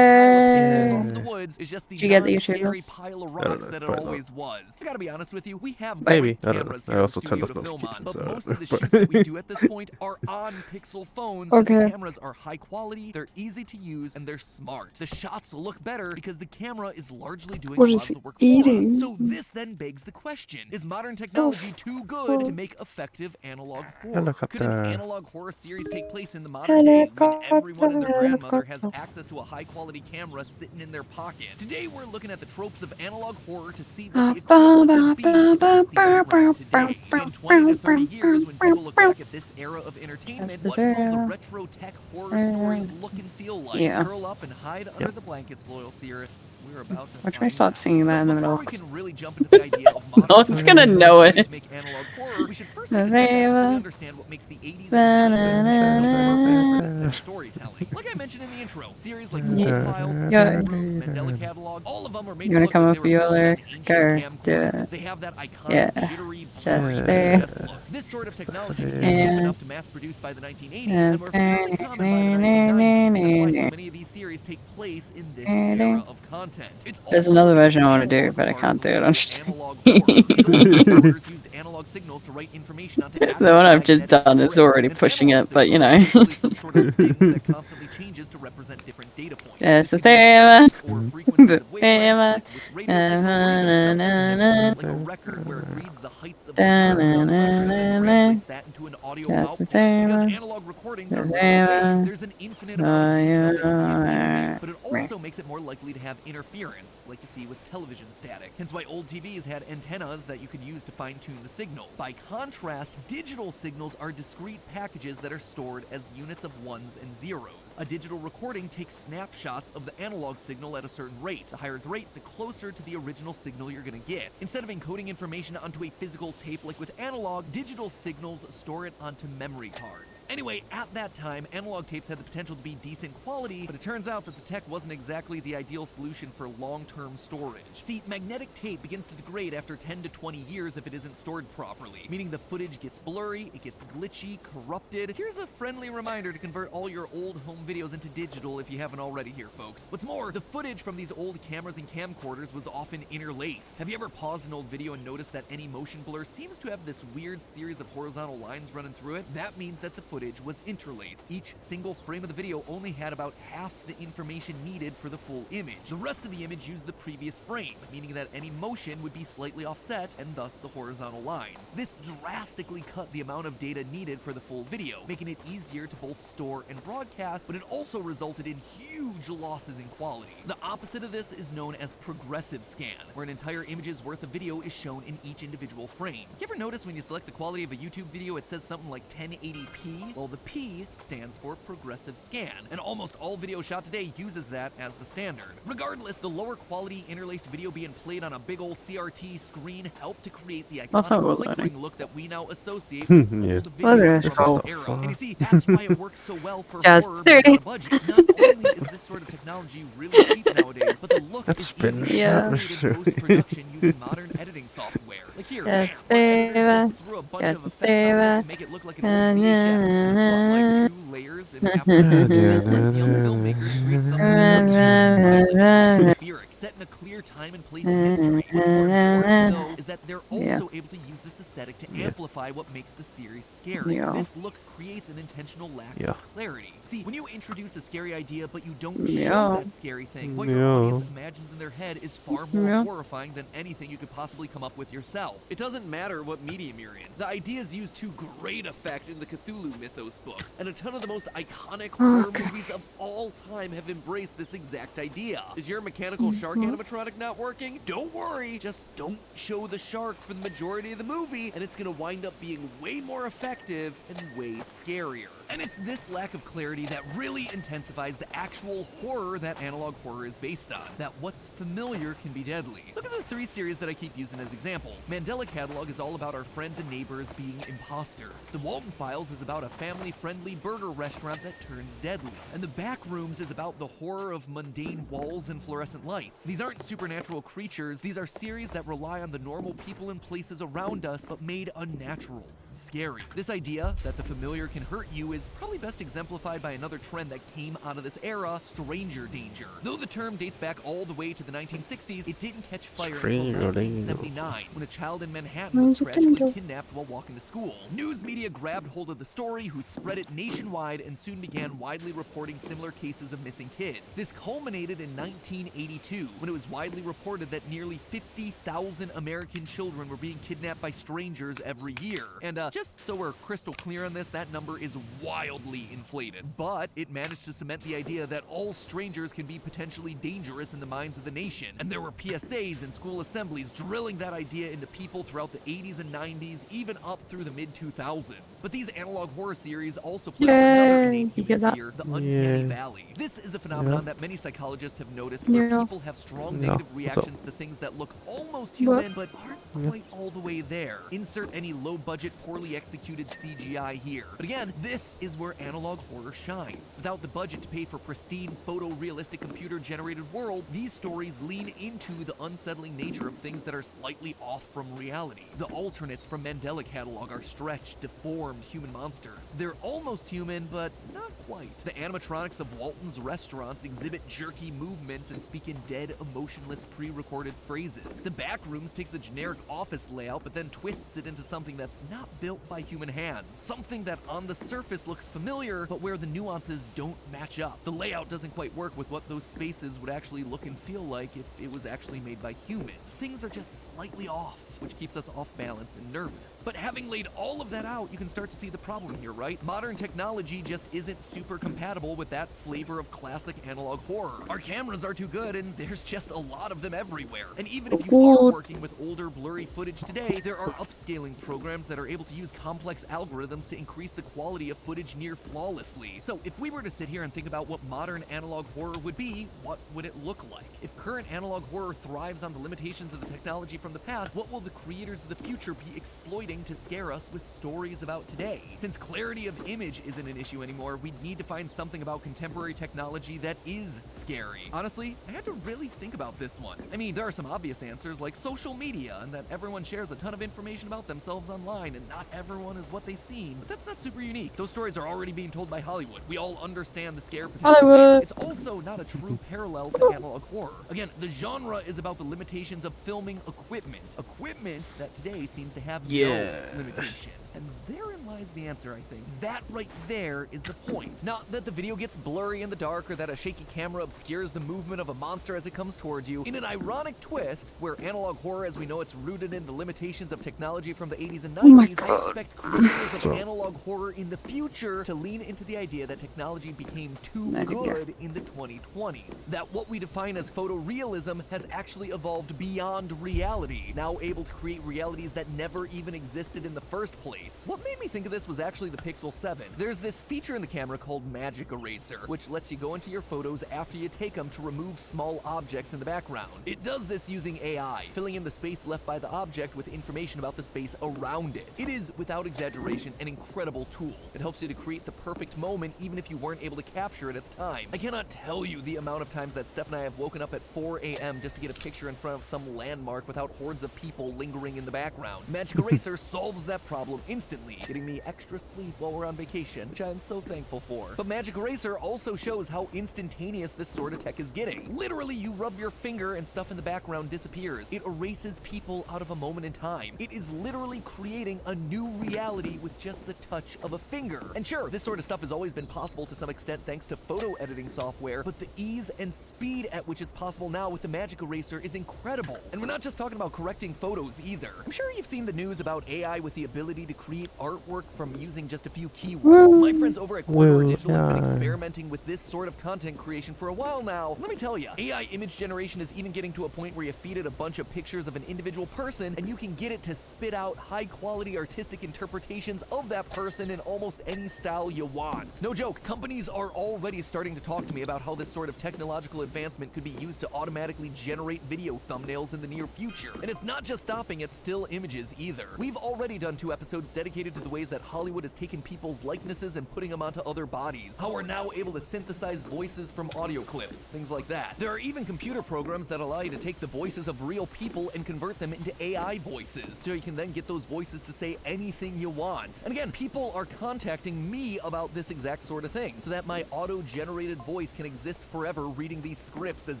pile of pixels off in the woods is just the Did you get the non-scary achievements? pile of I don't rocks know, that it probably not. always was. I gotta be honest with you, we have Maybe, great I don't know. cameras I here in also the tend studio to to not film keep on, it, but so most of the but- shoots that we do at this point are on Pixel phones as the Okay. cameras are high quality, they're easy to use, and they're smart. The shots look better because the camera is largely doing What a lot is of the work he for us. eating? So this then begs the question, is modern technology too good to make effective analog horror? Could an Helicopter. analog horror series take place in the modern day when everyone and their grandmother has Helicopter. access to a high quality camera sitting in their pocket? Today we're looking at the tropes of analog horror to see what the equivalent would be if it was theater ground today. In 20 to 30 years, when people look back at this era of entertainment, what will the retro tech horror stories look and feel like? Yeah. Curl up and hide under the blankets, loyal theorists. We're about to Watch me find start out. singing that in the Before middle. we can really jump into the idea of modern No one's gonna know it. to make analog horror, we should first take a step back to fully understand what makes the 80s and 90s so perfect for this type of storytelling. Like I mentioned in the intro, series like The Walton Files, Yeah. Backrooms, Mandela Catalog, all of them are made You to wanna look come like up they with were your filmed on lyrics? ancient Go, do camcorders. it. They have that iconic Yeah. jittery, Just blurry there. VHS look. This sort of technology became Yeah. cheap enough to mass produce by the 1980s and were fairly common by the 1990s. That's why so many of these series take place in this era of content. It's There's also another where version I want to analog do, but I horror can't do it on analog stream. horror. These early camcorders used analog analog signals to write information onto The one I've just done is already pushing it, but you know. some sort of thing that constantly changes to represent different data points. Yes, It it's could be there. pitches or frequencies of wavelengths, like with radio signals, or even stuff that's simple, like a record where it reads the heights of the hertz on the record and then translates that into an audio output. Because analog recordings are linear waves, there's an infinite amount of detail that can be here, but it also makes it more likely to have interference, like you see with television static. Hence why old TVs had antennas that you could use to fine-tune the signal. By contrast, digital signals are discrete packages that are stored as units of ones and zeros. A digital recording takes snapshots of the analog signal at a certain rate. The higher the rate, the closer to the original signal you're going to get. Instead of encoding information onto a physical tape like with analog, digital signals store it onto memory cards. Anyway, at that time, analog tapes had the potential to be decent quality, but it turns out that the tech wasn't exactly the ideal solution for long-term storage. See, magnetic tape begins to degrade after 10 to 20 years if it isn't stored properly, meaning the footage gets blurry, it gets glitchy, corrupted. Here's a friendly reminder to convert all your old home videos into digital if you haven't already here, folks. What's more, the footage from these old cameras and camcorders was often interlaced. Have you ever paused an old video and noticed that any motion blur seems to have this weird series of horizontal lines running through it? That means that the footage was interlaced. Each single frame of the video only had about half the information needed for the full image. The rest of the image used the previous frame, meaning that any motion would be slightly offset and thus the horizontal lines. This drastically cut the amount of data needed for the full video, making it easier to both store and broadcast, but it also resulted in huge losses in quality. The opposite of this is known as progressive scan, where an entire image's worth of video is shown in each individual frame. You ever notice when you select the quality of a YouTube video, it says something like 1080p? Well, the P stands for progressive scan, and almost all video shot today uses that as the standard. Regardless, the lower quality interlaced video being played on a big old CRT screen helped to create the iconic flickering look that we now associate with Yeah. the videos from this era. And you see, that's why it works so well for horror being on a budget. Not only is this sort of technology really cheap nowadays, but the look is easy to create in post-production using modern editing software. Like here, man, one editor just threw a bunch of effects on this to make it look like an old VHS. It's got like 2 layers and half this lets young filmmakers create something that's atmospheric, set in a clear time and place in history. What's more important, though, is that they're also able to use this aesthetic to amplify what makes the series scary. This look creates an intentional lack of clarity. See, when you introduce a scary idea but you don't show that scary thing, what your audience imagines in their head is far more horrifying than anything you could possibly come up with yourself. It doesn't matter what medium you're in. The ideas used to great effect in the Cthulhu mythos books, and a ton of the most iconic horror movies of all time have embraced this exact idea. Is your mechanical shark animatronic not working? Don't worry, just don't show the shark for the majority of the movie, and it's gonna wind up being way more effective and way scarier. And it's this lack of clarity that really intensifies the actual horror that analog horror is based on. That what's familiar can be deadly. Look at the 3 series that I keep using as examples. Mandela Catalog is all about our friends and neighbors being imposters. The Walton Files is about a family-friendly burger restaurant that turns deadly. And The Back Rooms is about the horror of mundane walls and fluorescent lights. These aren't supernatural creatures, these are series that rely on the normal people and places around us, but made unnatural. Scary. This idea that the familiar can hurt you is probably best exemplified by another trend that came out of this era, stranger danger. Though the term dates back all the way to the 1960s, it didn't catch fire until 1979, when a child in Manhattan was tragically kidnapped while walking to school. News media grabbed hold of the story, who spread it nationwide and soon began widely reporting similar cases of missing kids. This culminated in 1982, when it was widely reported that nearly 50,000 American children were being kidnapped by strangers every year. And just so we're crystal clear on this, that number is wildly inflated. But it managed to cement the idea that all strangers can be potentially dangerous in the minds of the nation. And there were PSAs and school assemblies drilling that idea into people throughout the 80s and 90s, even up through the mid-2000s. But these analog horror series also play off another innate human fear, the uncanny valley. This is a phenomenon that many psychologists have noticed, where people have strong negative reactions to things that look almost human, but aren't quite all the way there. Insert any low-budget, poorly poorly executed CGI here. But again, this is where analog horror shines. Without the budget to pay for pristine, photorealistic computer-generated worlds, these stories lean into the unsettling nature of things that are slightly off from reality. The alternates from Mandela Catalog are stretched, deformed human monsters. They're almost human, but not quite. The animatronics of Walton's restaurants exhibit jerky movements and speak in dead, emotionless, pre-recorded phrases. The Backrooms takes a generic office layout, but then twists it into something that's not built by human hands. Something that on the surface looks familiar, but where the nuances don't match up. The layout doesn't quite work with what those spaces would actually look and feel like if it was actually made by humans. Things are just slightly off, which keeps us off balance and nervous. But having laid all of that out, you can start to see the problem here, right? Modern technology just isn't super compatible with that flavor of classic analog horror. Our cameras are too good, and there's just a lot of them everywhere. And even if you are working with older, blurry footage today, there are upscaling programs that are able to use complex algorithms to increase the quality of footage near flawlessly. So if we were to sit here and think about what modern analog horror would be, what would it look like? If current analog horror thrives on the limitations of the technology from the past, what will the creators of the future be exploiting to scare us with stories about today? Since clarity of image isn't an issue anymore, we'd need to find something about contemporary technology that is scary. Honestly, I had to really think about this one. I mean, there are some obvious answers like social media and that everyone shares a ton of information about themselves online and not everyone is what they seem, but that's not super unique. Those stories are already being told by Hollywood. We all understand the scare potential there. It's also not a true parallel to analog horror. Again, the genre is about the limitations of filming equipment. Equipment that today seems to have no limitation. And therein lies the answer, I think. That right there is the point. Not that the video gets blurry in the dark or that a shaky camera obscures the movement of a monster as it comes toward you. In an ironic twist, where analog horror as we know it's rooted in the limitations of technology from the 80s and 90s, I expect creators of analog horror in the future to lean into the idea that technology became too good in the 2020s. That what we define as photorealism has actually evolved beyond reality, now able to create realities that never even existed in the first place. What made me think of this was actually the Pixel 7. There's this feature in the camera called Magic Eraser, which lets you go into your photos after you take them to remove small objects in the background. It does this using AI, filling in the space left by the object with information about the space around it. It is, without exaggeration, an incredible tool. It helps you to create the perfect moment even if you weren't able to capture it at the time. I cannot tell you the amount of times that Steph and I have woken up at 4 a.m. just to get a picture in front of some landmark without hordes of people lingering in the background. Magic Eraser solves that problem instantly, getting me extra sleep while we're on vacation, which I'm so thankful for. But Magic Eraser also shows how instantaneous this sort of tech is getting. Literally, you rub your finger and stuff in the background disappears. It erases people out of a moment in time. It is literally creating a new reality with just the touch of a finger. And sure, this sort of stuff has always been possible to some extent thanks to photo editing software, but the ease and speed at which it's possible now with the Magic Eraser is incredible. And we're not just talking about correcting photos either. I'm sure you've seen the news about AI with the ability to create artwork from using just a few keywords. My friends over at Corridor Digital have been experimenting with this sort of content creation for a while now. Let me tell you, AI image generation is even getting to a point where you feed it a bunch of pictures of an individual person and you can get it to spit out high-quality artistic interpretations of that person in almost any style you want. No joke, companies are already starting to talk to me about how this sort of technological advancement could be used to automatically generate video thumbnails in the near future. And it's not just stopping at still images either. We've already done 2 episodes dedicated to the ways that Hollywood has taken people's likenesses and putting them onto other bodies. How we're now able to synthesize voices from audio clips, things like that. There are even computer programs that allow you to take the voices of real people and convert them into AI voices, so you can then get those voices to say anything you want. And again, people are contacting me about this exact sort of thing, so that my auto-generated voice can exist forever reading these scripts as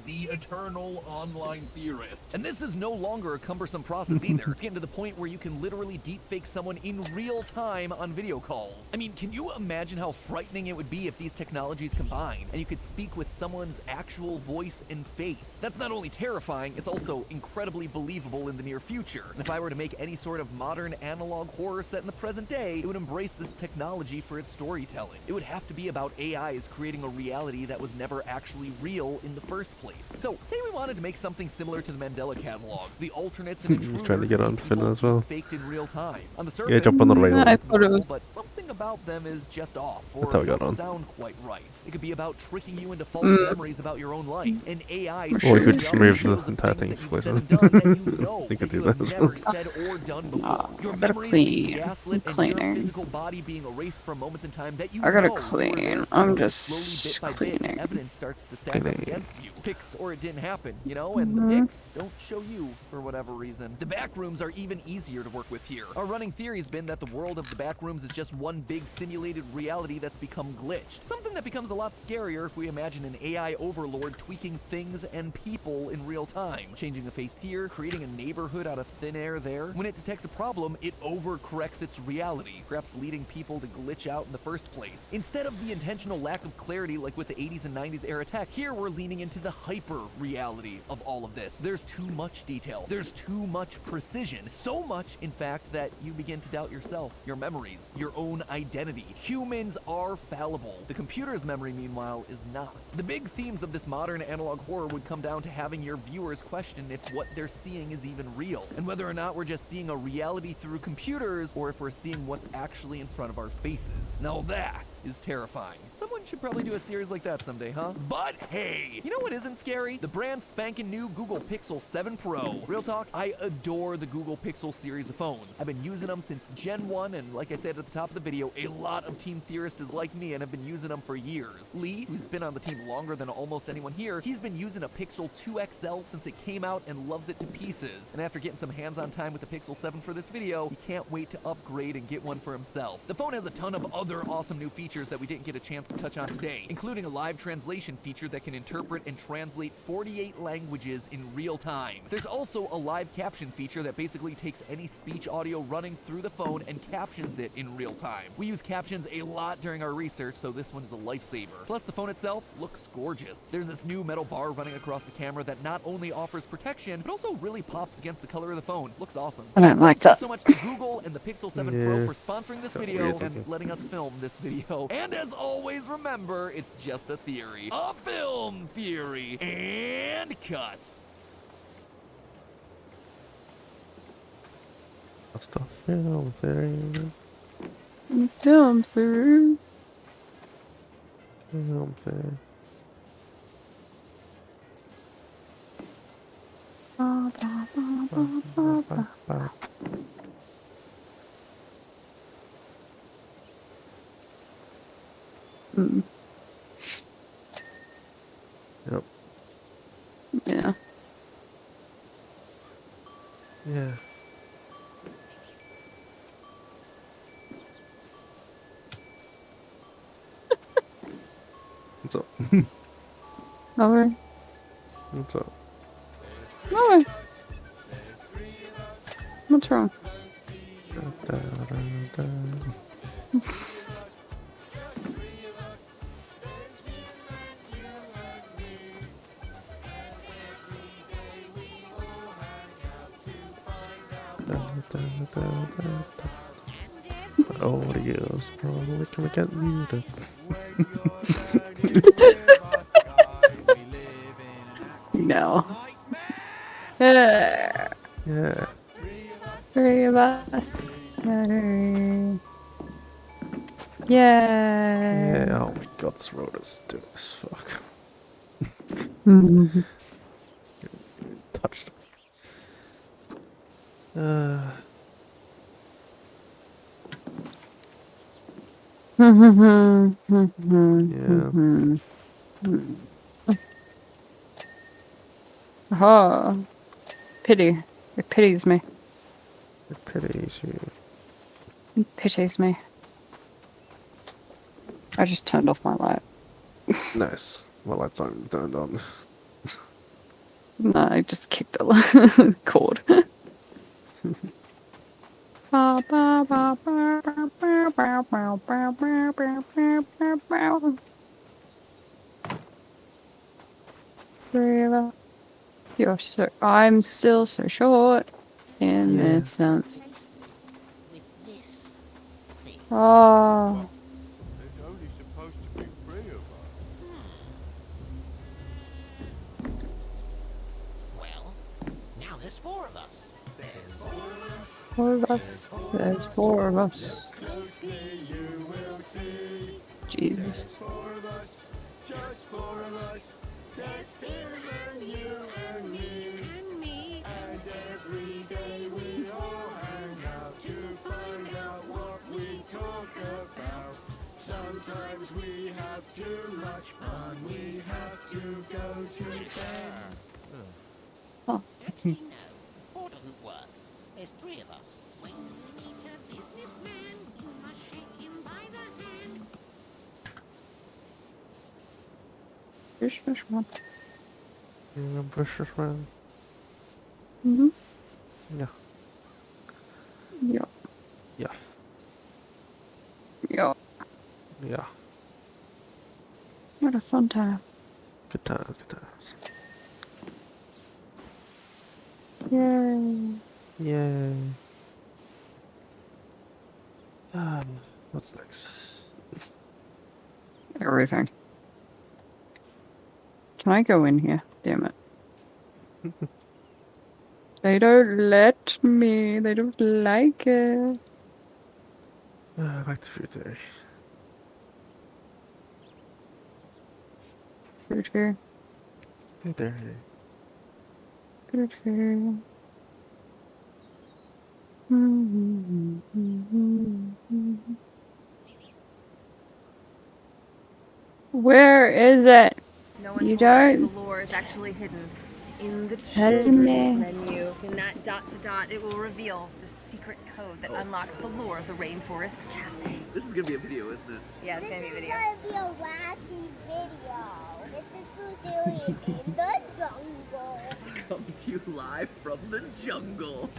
the eternal online theorist. And this is no longer a cumbersome process either. It's getting to the point where you can literally deepfake someone in real time on video calls. I mean, can you imagine how frightening it would be if these technologies combined and you could speak with someone's actual voice and face? That's not only terrifying, it's also incredibly believable in the near future. And if I were to make any sort of modern analog horror set in the present day, it would embrace this technology for its storytelling. It would have to be about AIs creating a reality that was never actually real in the first place. So, say we wanted to make something similar to the Mandela Catalog. The alternates and intruders trying to get on Finland as well. faked in real time. On the Yeah, surface, jump on the rail. I thought it was but something about them is just off, or That's how we got don't on. sound quite right. It could be about tricking you into false Mm. memories about your own life. An AI Or we could just sending move you the videos of entire things thing that you've later. said and done that you know We could that you do have that as never well. said or done before. Your I gotta memories being clean. gaslit and your Cleaning. physical body being erased from moments in time that you I gotta know you were clean. there for. I'm And just slowly, bit by bit, cleaning. evidence starts to stack up Cleaning. against you. Pics or it didn't happen, you know, and the Mhm. pics don't show you for whatever reason. The back rooms are even easier to work with here. Our running theory's been that the world of the back rooms is just one big simulated reality that's become glitched. Something that becomes a lot scarier if we imagine an AI overlord tweaking things and people in real time. Changing the face here, creating a neighborhood out of thin air there. When it detects a problem, it overcorrects its reality, perhaps leading people to glitch out in the first place. Instead of the intentional lack of clarity like with the 80s and 90s era tech, here we're leaning into the hyper reality of all of this. There's too much detail. There's too much precision. So much, in fact, that you begin to doubt yourself, your memories, your own identity. Humans are fallible. The computer's memory, meanwhile, is not. The big themes of this modern analog horror would come down to having your viewers question if what they're seeing is even real, and whether or not we're just seeing a reality through computers, or if we're seeing what's actually in front of our faces. Now that is terrifying. Someone should probably do a series like that someday, huh? But hey, you know what isn't scary? The brand spanking new Google Pixel 7 Pro. Real talk, I adore the Google Pixel series of phones. I've been using them since Gen 1, and like I said at the top of the video, a lot of Team Theorists is like me and have been using them for years. Lee, who's been on the team longer than almost anyone here, he's been using a Pixel 2 XL since it came out and loves it to pieces. And after getting some hands-on time with the Pixel 7 for this video, he can't wait to upgrade and get one for himself. The phone has a ton of other awesome new features that we didn't get a chance to touch on today, including a live translation feature that can interpret and translate 48 languages in real time. There's also a live caption feature that basically takes any speech audio running through the phone and captions it in real time. We use captions a lot during our research, so this one is a lifesaver. Plus, the phone itself looks gorgeous. There's this new metal bar running across the camera that not only offers protection, but also really pops against the color of the phone. Looks awesome. I don't like that. Thanks so much to Google and the Pixel 7 Pro Yeah. for sponsoring this So video weird and looking. letting us film this video. And as always, remember, it's just a theory. A film theory. And cuts. Stuff film theory. Film through. Film theory. Ba, ba, ba, ba, ba, ba. Mm. Yep. Yeah. Yeah. What's up? No way. What's up? No way. What's wrong? Da, da, da, da. Audio's probably gonna get muted. No. Yeah. Yeah. Three of us. Yay. Yay. Yeah. Oh my god, this road is doing as fuck. Mhm. Touched. Oh, pity. It pities me. It pities you. It pities me. I just turned off my light. Nice. My lights aren't turned on. No, I just kicked a cord. You're so. I'm still so short in this sense. Oh. There's only supposed to be 3 of us. Well, now there's 4 of us. There's 4 of us. 4 of us. There's 4 of us. Mostly you Jesus. Just four of us. There's Spearman, you and me. And every day we all hang out to find out what we talk about. Sometimes we have too much fun. We have to go to bed. Actually, no. Four doesn't work. There's three of us. When you meet a businessman, you must shake him by the hand. Businessman. Businessman. Mhm. Yeah. Yeah. Yeah. Yeah. Yeah. What a fun time. Good times, good times. Yay. Yay. What's next? Everything. Can I go in here? Damn it. They don't let me. They don't like it. Back to food theory. Food fear. Food theory. Food fear. Where is it? No one You told us that don't. the lore is actually hidden in the Tell children's me. menu. In that dot to dot, it will reveal the secret code that unlocks the lore of the Rainforest Cafe. This is gonna be a video, isn't it? Yeah, it's gonna be a video. This is gonna be a wacky video. This is food theory in the jungle. Come to you live from the jungle.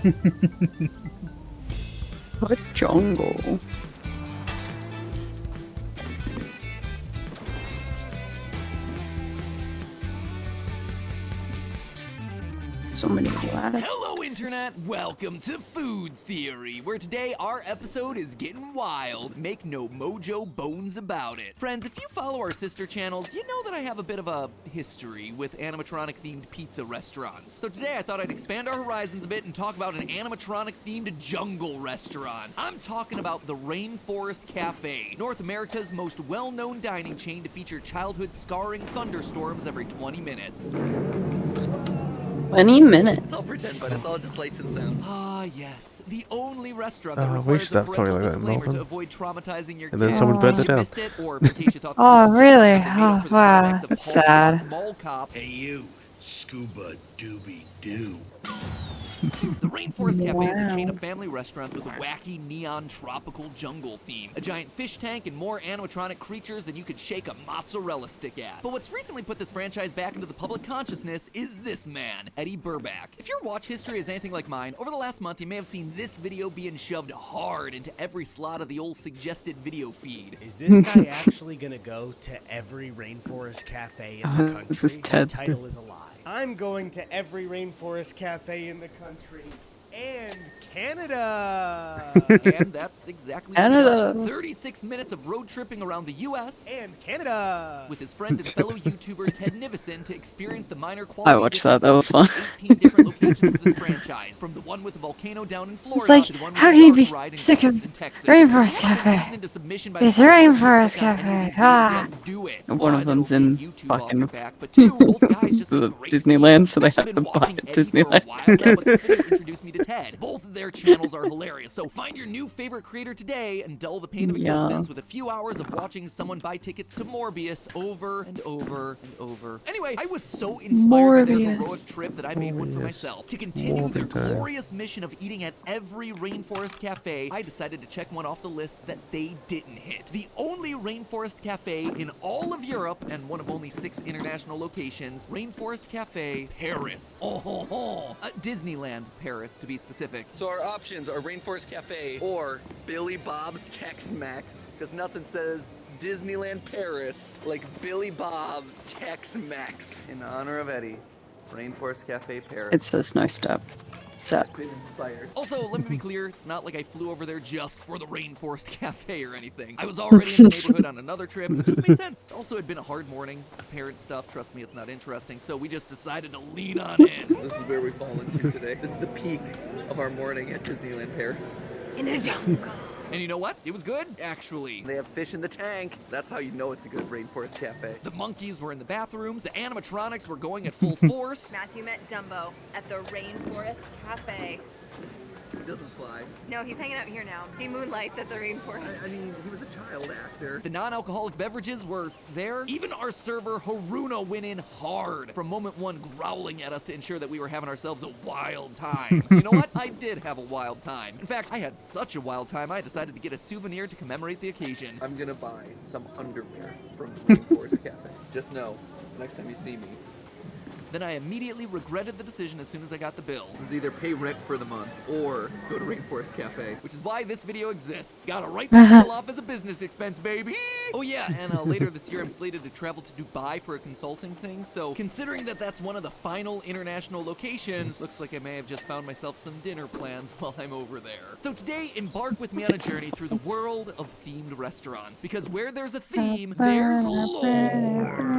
What jungle? So many lattices. Hello, Internet! Welcome to Food Theory, where today our episode is getting wild. Make no mojo bones about it. Friends, if you follow our sister channels, you know that I have a bit of a history with animatronic-themed pizza restaurants. So today I thought I'd expand our horizons a bit and talk about an animatronic-themed jungle restaurant. I'm talking about the Rainforest Cafe, North America's most well-known dining chain to feature childhood-scarring thunderstorms every 20 minutes. 20 minutes. I'll pretend, but it's all just lights and sound. Ah, yes. The only restaurant that we requires should a have something parental like that in disclaimer to Melbourne. avoid traumatizing your And then kid. someone In burned case it you down. missed it, or in case you thought Oh, this was really? just something made up for the Wow, context of that's Hulk sad. Mall Cop. Hey you, Scuba Dooby Doo. The Rainforest Cafe is a chain Wow. of family restaurants with a wacky neon tropical jungle theme, a giant fish tank, and more animatronic creatures than you could shake a mozzarella stick at. But what's recently put this franchise back into the public consciousness is this man, Eddie Burback. If your watch history is anything like mine, over the last month you may have seen this video being shoved hard into every slot of the old suggested video feed. Is this guy actually gonna go to every Rainforest Cafe in the country? This is Ted. The title is a lie. I'm going to every Rainforest Cafe in the country and Canada. And that's exactly what he Canada. does. 36 minutes of road tripping around the U.S. And Canada. with his friend and fellow YouTuber Ted Nivison to experience the minor quality I watched that. That was fun. differences of 18 different locations of this franchise, from the one with the volcano down in Florida like, to the one with how the do you dark be ride in sick of Dallas in Texas. Rainforest One of them Cafe? beaten into submission by It's the Rainforest Check out any of Cafe. these Ah. videos yet, do it. One of One, them's it'll in get YouTube off fucking your back, but two, both guys just the make great Disneyland, so they I've have been to buy watching it Eddie for a Disneyland. while now, but this video introduced me to Ted. Both of their channels are hilarious, so find your new favorite creator today and dull the pain of Yeah. existence with a few hours of watching someone buy tickets to Morbius over and over and over. Anyway, I was so inspired by their heroic Morbius. trip that I made one for Morbius. myself. To continue their Morbius time. glorious mission of eating at every Rainforest Cafe, I decided to check one off the list that they didn't hit. The only Rainforest Cafe in all of Europe and one of only 6 international locations, Rainforest Cafe Paris. Disneyland Paris, to be specific. So our options are Rainforest Cafe or Billy Bob's Tex-Mex, because nothing says Disneyland Paris like Billy Bob's Tex-Mex. In honor of Eddie, Rainforest Cafe Paris. It says no step. Set. Been inspired. Also, let me be clear, it's not like I flew over there just for the Rainforest Cafe or anything. I was already in the neighborhood on another trip. It just made sense. Also, it'd been a hard morning. Parent stuff, trust me, it's not interesting. So we just decided to lean on in. This is where we fall into today. This is the peak of our morning at Disneyland Paris. In the jungle. And you know what? It was good, actually. They have fish in the tank. That's how you know it's a good rainforest cafe. The monkeys were in the bathrooms, the animatronics were going at full force. Matthew met Dumbo at the Rainforest Cafe. He doesn't fly. No, he's hanging out here now. He moonlights at the rainforest. I mean, he was a child actor. The non-alcoholic beverages were there. Even our server, Haruna, went in hard from moment one, growling at us to ensure that we were having ourselves a wild time. You know what? I did have a wild time. In fact, I had such a wild time, I decided to get a souvenir to commemorate the occasion. I'm gonna buy some underwear from the Rainforest Cafe. Just know, next time you see me. Then I immediately regretted the decision as soon as I got the bill. It was either pay rent for the month or go to Rainforest Cafe. Which is why this video exists. Gotta write the bill off as a business expense, baby! Oh yeah, and later this year I'm slated to travel to Dubai for a consulting thing, so considering that that's one of the final international locations, looks like I may have just found myself some dinner plans while I'm over there. So today, embark with me on a journey through the world of themed restaurants, because where there's a theme, there's lore!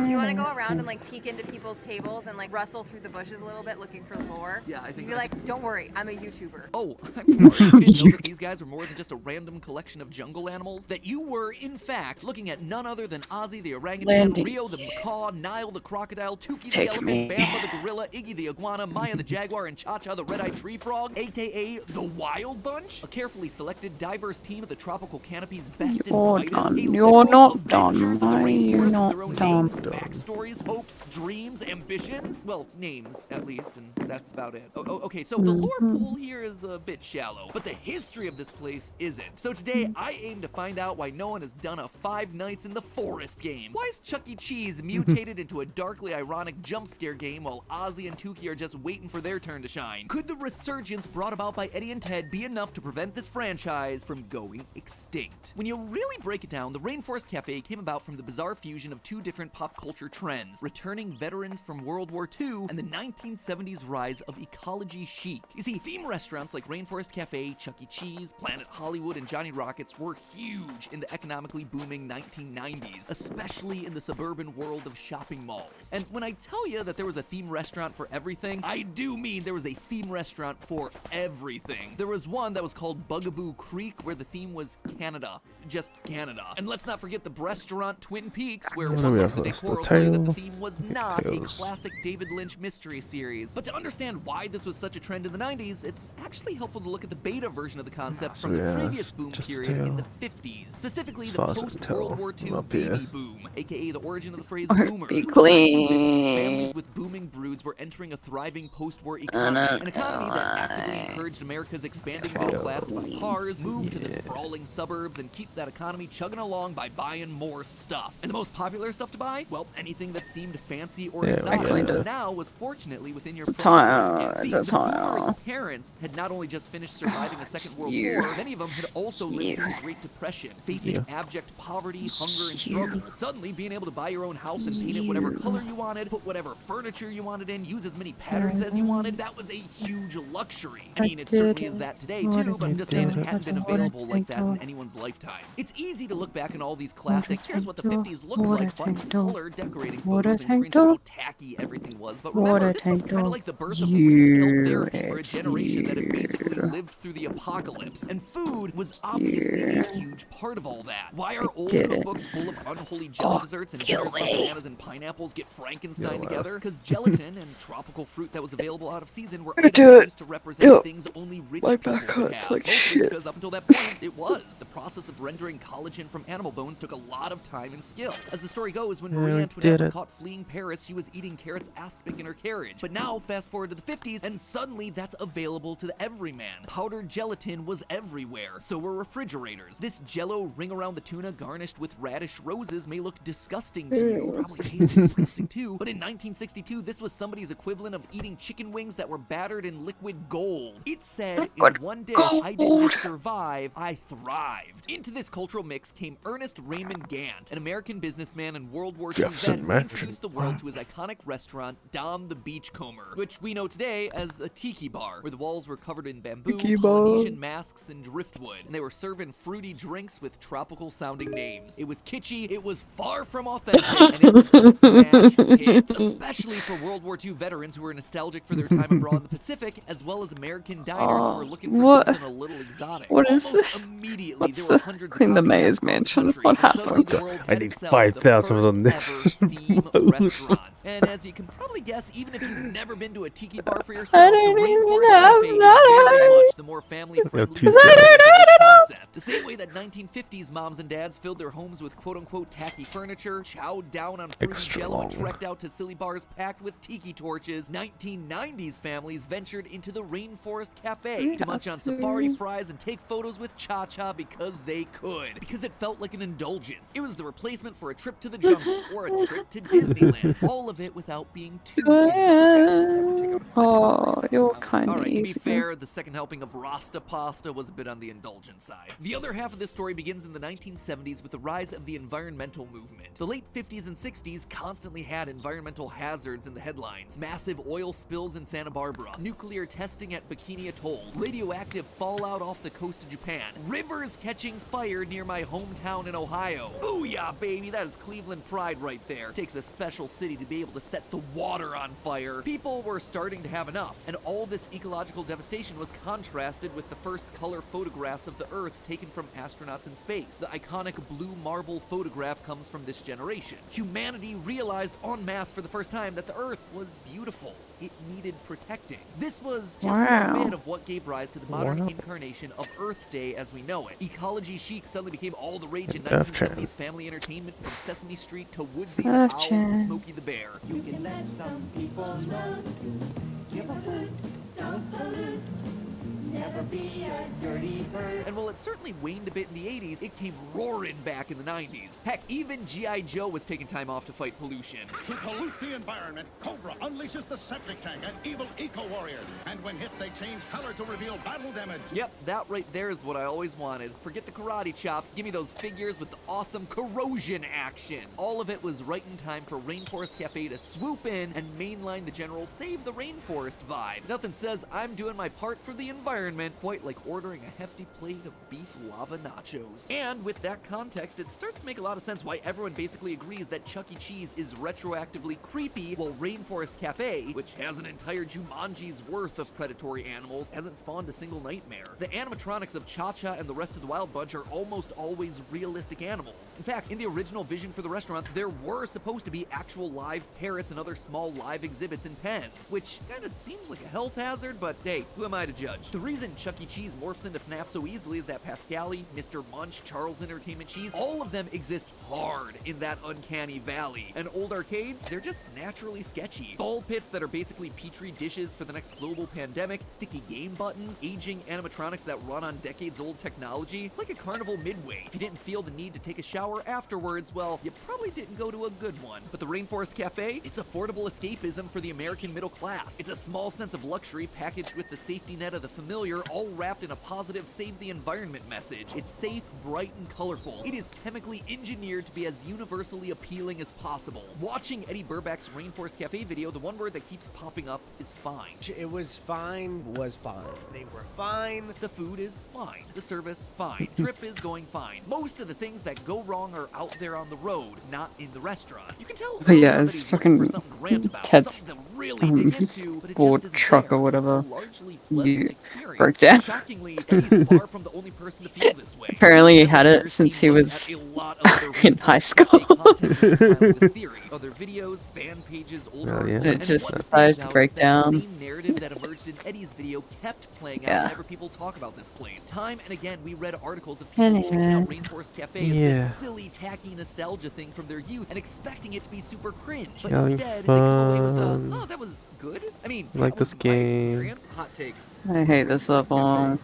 Do you want to go around and like peek into people's tables and like rustle through the bushes a little bit looking for lore? Yeah, I think You'd be like, don't worry, I'm a YouTuber. Oh, I'm sorry. You didn't know that these guys were more than just a random collection of jungle animals? That you were, in fact, looking at none other than Ozzy the orangutan, Rio the macaw, Nile the crocodile, Tuki the elephant, Bamba the gorilla, Iggy the iguana, Maya the jaguar, and Cha-Cha the red-eyed tree frog, aka the Wild Bunch? A carefully selected, diverse team of the tropical canopy's best and brightest. You're not done, Mary. You're not done. Backstories, hopes, dreams, ambitions. Well, names, at least, and that's about it. Okay, so the lore pool here is a bit shallow, but the history of this place isn't. So today, I aim to find out why no one has done a Five Nights in the Forest game. Why is Chuck E. Cheese mutated into a darkly ironic jump scare game while Ozzy and Tuki are just waiting for their turn to shine? Could the resurgence brought about by Eddie and Ted be enough to prevent this franchise from going extinct? When you really break it down, the Rainforest Cafe came about from the bizarre fusion of two different pop culture trends, returning veterans from World War II and the 1970s rise of ecology chic. You see, theme restaurants like Rainforest Cafe, Chuck E. Cheese, Planet Hollywood, and Johnny Rockets were huge in the economically booming 1990s, especially in the suburban world of shopping malls. And when I tell you that there was a theme restaurant for everything, I do mean there was a theme restaurant for everything. There was one that was called Bugaboo Creek, where the theme was Canada. Just Canada. And let's not forget the restaurant Twin Peaks, where one of the decor will tell you that the theme was not a classic David Lynch mystery series. But to understand why this was such a trend in the 90s, it's actually helpful to look at the beta version of the concept from the previous boom period in the 50s, specifically the post-World War II baby boom, aka the origin of the phrase boomers. Families with booming broods were entering a thriving post-war economy, an economy that actively encouraged America's expanding middle class to buy cars, move to the sprawling suburbs, and keep that economy chugging along by buying more stuff. And the most popular stuff to buy? Well, anything that seemed fancy or exotic, but now was fortunately within your See, the boomers' parents had not only just finished surviving a Second World War, many of them had also lived through the Great Depression, facing abject poverty, hunger, and struggle. Suddenly, being able to buy your own house and paint it whatever color you wanted, put whatever furniture you wanted in, use as many patterns as you wanted, that was a huge luxury. I mean, it certainly is that today, too, but I'm just saying it hadn't been available like that in anyone's lifetime. It's easy to look back on all these classics, here's what the 50s looked like, but color decorating photos and cringe how tacky everything was. But remember, this was kind of like the birth of retail therapy for a generation that had basically lived through the apocalypse. And food was obviously a huge part of all that. Why are old cookbooks full of unholy jelly desserts and dinners about bananas and pineapples get Frankenstein together? Because gelatin and tropical fruit that was available out of season were items used to represent things only rich people would have. Like because up until that point, it was. The process of rendering collagen from animal bones took a lot of time and skill. As the story goes, when Marie Antoinette was caught fleeing Paris, she was eating carrots aspic in her carriage. But now, fast forward to the 50s, and suddenly that's available to the everyman. Powdered gelatin was everywhere, so were refrigerators. This jello ring around the tuna garnished with radish roses may look disgusting to you, probably tasted disgusting too, but in 1962, this was somebody's equivalent of eating chicken wings that were battered in liquid gold. It said, in one day, I didn't just survive, I thrived. Into this cultural mix came Ernest Raymond Gant, an American businessman and World War II vet who introduced the world to his iconic restaurant restaurant Dom the Beachcomber, which we know today as a tiki bar, where the walls were covered in bamboo, Tiki bar. Polynesian masks, and driftwood, and they were serving fruity drinks with tropical sounding names. It was kitschy, it was far from authentic, and it was a smash hit, especially for World War II veterans who were nostalgic for their time abroad in the Pacific, as well as American diners who were looking for What? something a little exotic. What is Almost this? immediately, What's there were the hundreds of clean the copycats maze across the mansion? country, What and suddenly happened? the world I had need itself the 5,000 of them first next ever theme post. restaurants. And as you can probably guess, even if you've never been to a tiki bar for I yourself, the don't even Rainforest have Cafe is very that. much the more family-friendly two version of seconds. this concept. The same way that 1950s moms and dads filled their homes with quote-unquote tacky furniture, chowed down on fruity Extra jello, and long. trekked out to silly bars packed with tiki torches, 1990s families ventured into the Rainforest Cafe to munch on safari fries and take photos with Cha-Cha because they could. Because it felt like an indulgence. It was the replacement for a trip to the jungle or a trip to Disneyland. All of it without being too indulgent. Oh, you're kind of Alright, to be easy. fair, the second helping of Rasta pasta was a bit on the indulgent side. The other half of this story begins in the 1970s with the rise of the environmental movement. The late 50s and 60s constantly had environmental hazards in the headlines. Massive oil spills in Santa Barbara, nuclear testing at Bikini Atoll, radioactive fallout off the coast of Japan, rivers catching fire near my hometown in Ohio. Booyah, baby, that is Cleveland pride right there. Takes a special city to be able to set the water on fire. People were starting to have enough, and all this ecological devastation was contrasted with the first color photographs of the Earth taken from astronauts in space. The iconic blue marble photograph comes from this generation. Humanity realized en masse for the first time that the Earth was beautiful. It needed protecting. This was just a bit of what gave rise to the modern incarnation of Earth Day as we know it. Ecology chic suddenly became all the rage in 1970s family entertainment, from Sesame Street to Woodsy the Owl and Smokey the Bear. You can let some people know. Give a hoot, don't pollute. Never be a dirty bird. And while it certainly waned a bit in the 80s, it came roaring back in the 90s. Heck, even G.I. Joe was taking time off to fight pollution. To pollute the environment, Cobra unleashes the septic tank at evil eco-warriors. And when hit, they change color to reveal battle damage. Yep, that right there is what I always wanted. Forget the karate chops, give me those figures with the awesome corrosion action. All of it was right in time for Rainforest Cafe to swoop in and mainline the general Save the Rainforest vibe. Nothing says I'm doing my part for the environment quite like ordering a hefty plate of beef lava nachos. And with that context, it starts to make a lot of sense why everyone basically agrees that Chuck E. Cheese is retroactively creepy, while Rainforest Cafe, which has an entire Jumanji's worth of predatory animals, hasn't spawned a single nightmare. The animatronics of Cha-Cha and the rest of the Wild Bunch are almost always realistic animals. In fact, in the original vision for the restaurant, there were supposed to be actual live parrots and other small live exhibits in pens, which kind of seems like a health hazard, but hey, who am I to judge? The reason Chuck E. Cheese morphs into FNAF so easily is that Pascali, Mr. Munch, Charles Entertainment Cheese, all of them exist hard in that uncanny valley. And old arcades, they're just naturally sketchy. Ball pits that are basically petri dishes for the next global pandemic, sticky game buttons, aging animatronics that run on decades-old technology. It's like a carnival midway. If you didn't feel the need to take a shower afterwards, well, you probably didn't go to a good one. But the Rainforest Cafe, it's affordable escapism for the American middle class. It's a small sense of luxury packaged with the safety net of the familiar, all wrapped in a positive save the environment message. It's safe, bright, and colorful. It is chemically engineered to be as universally appealing as possible. Watching Eddie Burback's Rainforest Cafe video, the one word that keeps popping up is fine. It was fine. They were fine. The food is fine. The service, fine. Trip is going fine. Most of the things that go wrong are out there on the road, not in the restaurant. You can tell But yeah, it's fucking something to rant about, Ted's something to really dig into, but it board just isn't truck there. or It's a whatever largely you pleasant experience. broke down. Shockingly, Eddie's far from the only person to feel this way. Apparently he had it since he was in high school. Other videos, fan pages, older Oh, yeah. articles, It and just what decided stands to out break is that down. The same narrative that emerged in Eddie's video kept playing out Yeah. whenever people talk about this place. Time and again, we read articles of people checking out Rainforest Cafe as Yeah. this silly, tacky nostalgia thing from their youth and expecting it to be super cringe. But Having instead, they come away with fun. a, oh, that was good. I mean, Like that was this my game. experience. Hot take. I hate this level.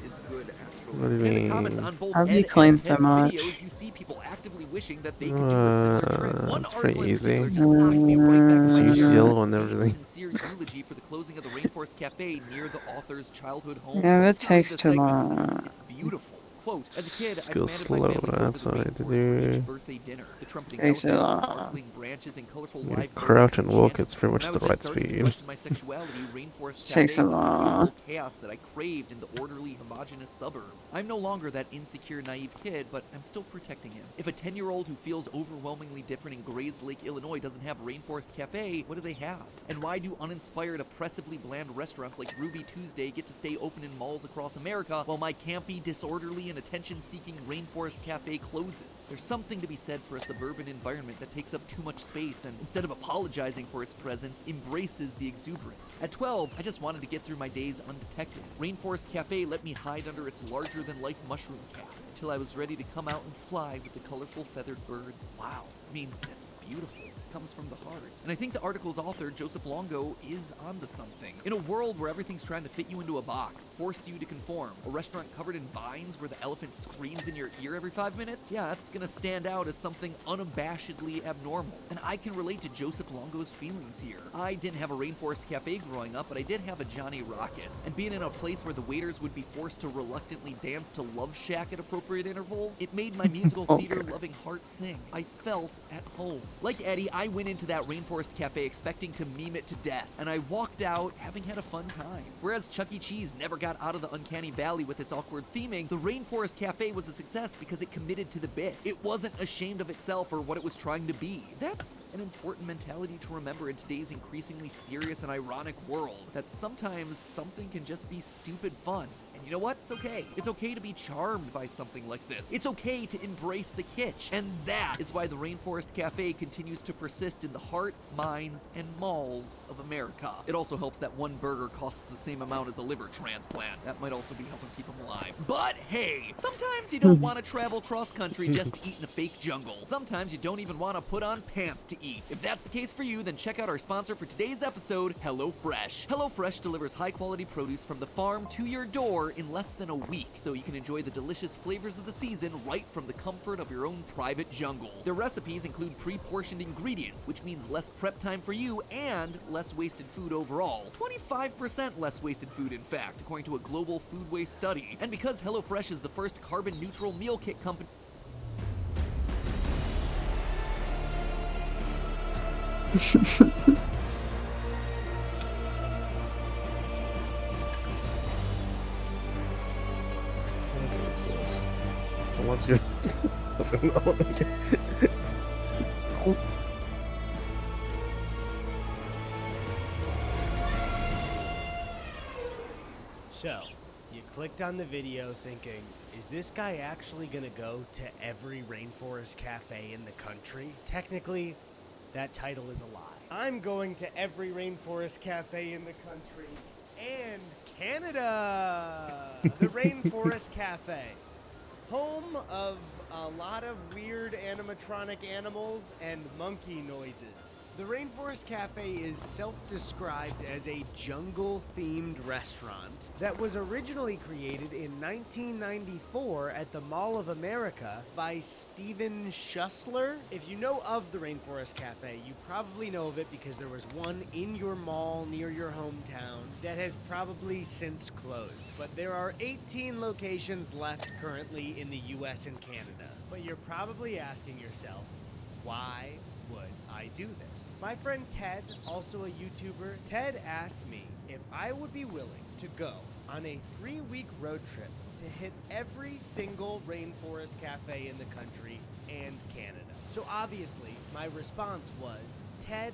What do you In the comments mean? on both How have Ed you and cleaned Ted's so much? videos, you see people actively wishing that they could do a similar trip. One That's pretty article in easy. particular just knocked me right back in So my you chair. yellow This and deep, everything. sincere eulogy for the closing of the Rainforest Cafe near the author's childhood home. Yeah, it It's not takes just too segment, long. it's beautiful. Quote, as a kid, I Go commanded my slow family over to the outside, rainforest for each dude. birthday dinner. The trumpeting Okay, so, elephants, sparkling branches, and colorful You live crouch berries and walk, enchanted it's pretty me. much When I the was just right starting to speed. question my sexuality, Rainforest Take Cafe some, was the beautiful chaos that I craved in the orderly, homogeneous suburbs. I'm no longer that insecure, naive kid, but I'm still protecting him. If a 10-year-old who feels overwhelmingly different in Grays Lake, Illinois doesn't have Rainforest Cafe, what do they have? And why do uninspired, oppressively bland restaurants like Ruby Tuesday get to stay open in malls across America while my campy, disorderly, and attention-seeking Rainforest Cafe closes? There's something to be said for a suburban environment that takes up too much space and, instead of apologizing for its presence, embraces the exuberance. At 12, I just wanted to get through my days undetected. Rainforest Cafe let me hide under its larger-than-life mushroom cap until I was ready to come out and fly with the colorful feathered birds. Wow, I mean, that's beautiful. It comes from the heart. And I think the article's author, Joseph Longo, is onto something. In a world where everything's trying to fit you into a box, force you to conform, a restaurant covered in vines where the elephant screams in your ear every 5 minutes, yeah, that's gonna stand out as something unabashedly abnormal. And I can relate to Joseph Longo's feelings here. I didn't have a Rainforest Cafe growing up, but I did have a Johnny Rockets. And being in a place where the waiters would be forced to reluctantly dance to Love Shack at appropriate intervals, it made my musical theater-loving heart sing. I felt at home. Like Eddie, I went into that Rainforest Cafe expecting to meme it to death, and I walked out having had a fun time. Whereas Chuck E. Cheese never got out of the uncanny valley with its awkward theming, the Rainforest Cafe was a success because it committed to the bit. It wasn't ashamed of itself or what it was trying to be. That's an important mentality to remember in today's increasingly serious and ironic world, that sometimes something can just be stupid fun. And you know what? It's okay. It's okay to be charmed by something like this. It's okay to embrace the kitsch. And that is why the Rainforest Cafe continues to persist in the hearts, minds, and malls of America. It also helps that one burger costs the same amount as a liver transplant. That might also be helping keep them alive. But hey, sometimes you don't want to travel cross-country just to eat in a fake jungle. Sometimes you don't even want to put on pants to eat. If that's the case for you, then check out our sponsor for today's episode, HelloFresh. HelloFresh delivers high-quality produce from the farm to your door in less than a week, so you can enjoy the delicious flavors of the season right from the comfort of your own private jungle. Their recipes include pre-portioned ingredients, which means less prep time for you and less wasted food overall. 25% less wasted food, in fact, according to a global food waste study. And because HelloFresh is the first carbon-neutral meal kit company What's good? What's going on? So, you clicked on the video thinking, is this guy actually gonna go to every Rainforest Cafe in the country? Technically, that title is a lie. I'm going to every Rainforest Cafe in the country and Canada! The Rainforest Cafe. Home of a lot of weird animatronic animals and monkey noises. The Rainforest Cafe is self-described as a jungle-themed restaurant that was originally created in 1994 at the Mall of America by Steven Schussler. If you know of the Rainforest Cafe, you probably know of it because there was one in your mall near your hometown that has probably since closed. But there are 18 locations left currently in the US and Canada. But you're probably asking yourself, why would I do this? My friend Ted, also a YouTuber, Ted asked me if I would be willing to go on a 3-week road trip to hit every single Rainforest Cafe in the country and Canada. So obviously, my response was, Ted,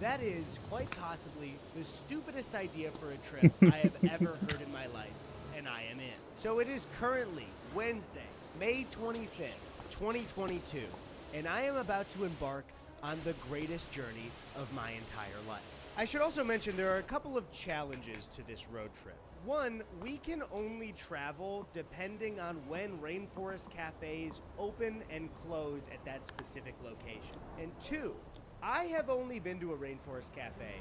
that is quite possibly the stupidest idea for a trip I have ever heard in my life, and I am in. So it is currently Wednesday, May 25th, 2022, and I am about to embark on the greatest journey of my entire life. I should also mention there are a couple of challenges to this road trip. One, we can only travel depending on when Rainforest Cafes open and close at that specific location. And two, I have only been to a Rainforest Cafe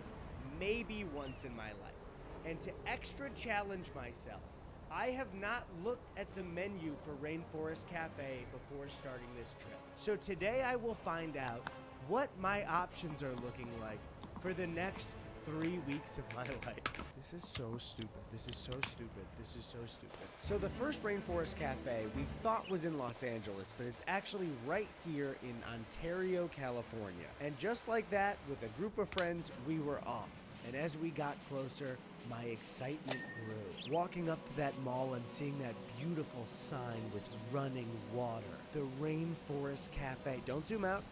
maybe once in my life. And to extra challenge myself, I have not looked at the menu for Rainforest Cafe before starting this trip. So today I will find out what my options are looking like for the next 3 weeks of my life. This is so stupid. This is so stupid. This is so stupid. So the first Rainforest Cafe we thought was in Los Angeles, but it's actually right here in Ontario, California. And just like that, with a group of friends, we were off. And as we got closer, my excitement grew. Walking up to that mall and seeing that beautiful sign with running water. The Rainforest Cafe. Don't zoom out.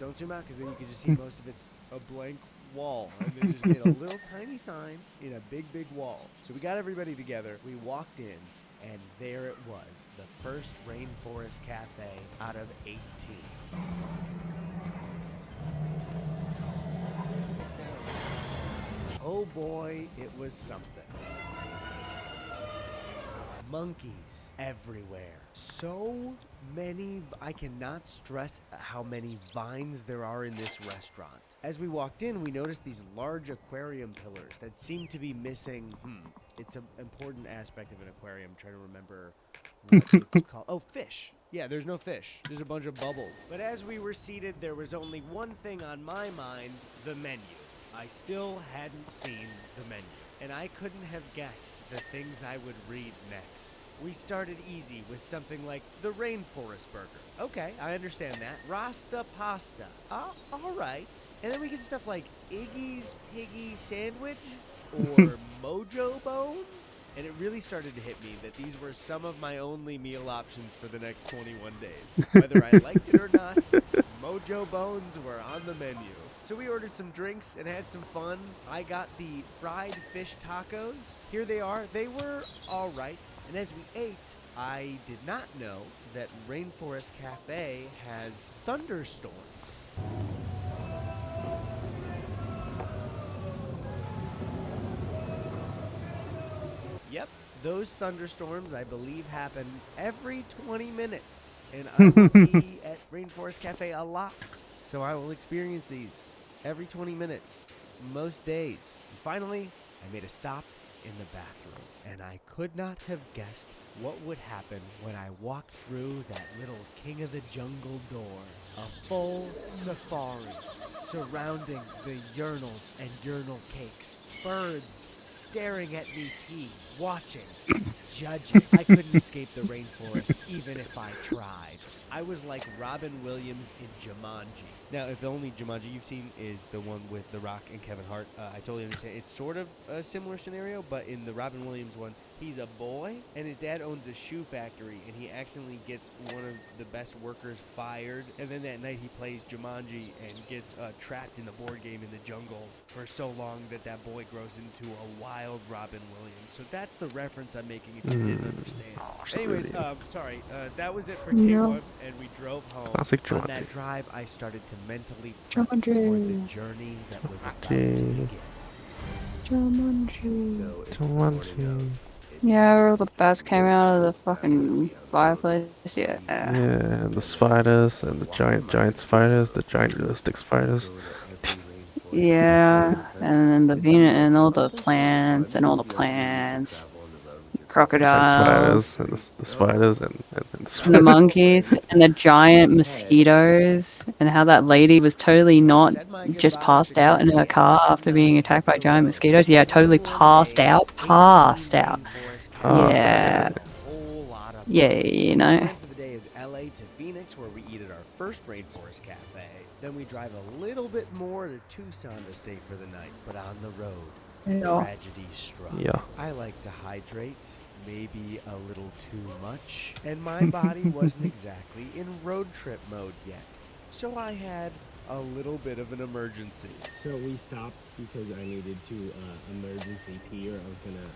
Don't zoom out, because then you can just see most of it's a blank wall. And they just made a little tiny sign in a big, big wall. So we got everybody together. We walked in, and there it was. The first Rainforest Cafe out of 18. Oh boy, it was something. Monkeys everywhere. So many, I cannot stress how many vines there are in this restaurant. As we walked in, we noticed these large aquarium pillars that seem to be missing, it's an important aspect of an aquarium. I'm trying to remember what it's called. Oh, fish. Yeah, there's no fish. There's a bunch of bubbles. But as we were seated, there was only one thing on my mind, the menu. I still hadn't seen the menu, and I couldn't have guessed the things I would read next. We started easy with something like the Rainforest Burger. Okay, I understand that. Rasta Pasta. All right. And then we get stuff like Iggy's Piggy Sandwich or Mojo Bones. And it really started to hit me that these were some of my only meal options for the next 21 days. Whether I liked it or not, Mojo Bones were on the menu. So we ordered some drinks and had some fun. I got the fried fish tacos. Here they are. They were all right. And as we ate, I did not know that Rainforest Cafe has thunderstorms. Yep, those thunderstorms, I believe, happen every 20 minutes. And I will be at Rainforest Cafe a lot. So I will experience these every 20 minutes, most days. And finally, I made a stop in the bathroom. And I could not have guessed what would happen when I walked through that little King of the Jungle door. A full safari surrounding the urinals and urinal cakes. Birds staring at me pee, watching, judging. I couldn't escape the rainforest even if I tried. I was like Robin Williams in Jumanji. Now, if the only Jumanji you've seen is the one with The Rock and Kevin Hart, I totally understand. It's sort of a similar scenario, but in the Robin Williams one, he's a boy, and his dad owns a shoe factory, and he accidentally gets one of the best workers fired, and then that night he plays Jumanji and gets trapped in the board game in the jungle for so long that that boy grows into a wild Robin Williams. So that's the reference I'm making if you didn't understand. Anyways, sorry, that was it for day one, and we drove home. Classic On Jumanji. that drive, I started to mentally prep for the journey that was about to begin. Jumanji. So it's the morning of Yeah, where all the bats came out of the fucking fireplace. Yeah. Yeah, the spiders and the giant spiders, the giant realistic spiders. Yeah, and then the Venus and all the plants crocodiles, And the spiders and and the monkeys, and the giant mosquitoes, and how that lady was totally not just passed out in her car after being attacked by giant mosquitoes. Yeah, totally passed out. Yeah. Yeah, you know. Plan for the day is LA to Phoenix, where we eat at our first Rainforest Cafe. Then we drive a little bit more to Tucson to stay for the night, but on the road, Yeah. tragedy struck. Yeah. I like to hydrate, maybe a little too much, and my body wasn't exactly in road trip mode yet. So I had a little bit of an emergency. So we stopped because I needed to emergency pee, or I was gonna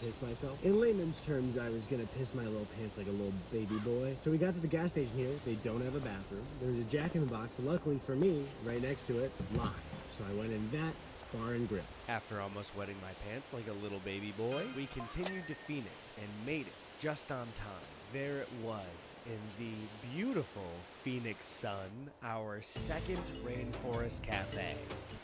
piss myself. In layman's terms, I was gonna piss my little pants like a little baby boy. So we got to the gas station here. They don't have a bathroom. There's a Jack in the Box, luckily for me, right next to it, locked. So I went in that bar and grill. After almost wetting my pants like a little baby boy, we continued to Phoenix and made it just on time. There it was, in the beautiful Phoenix sun, our second Rainforest Cafe.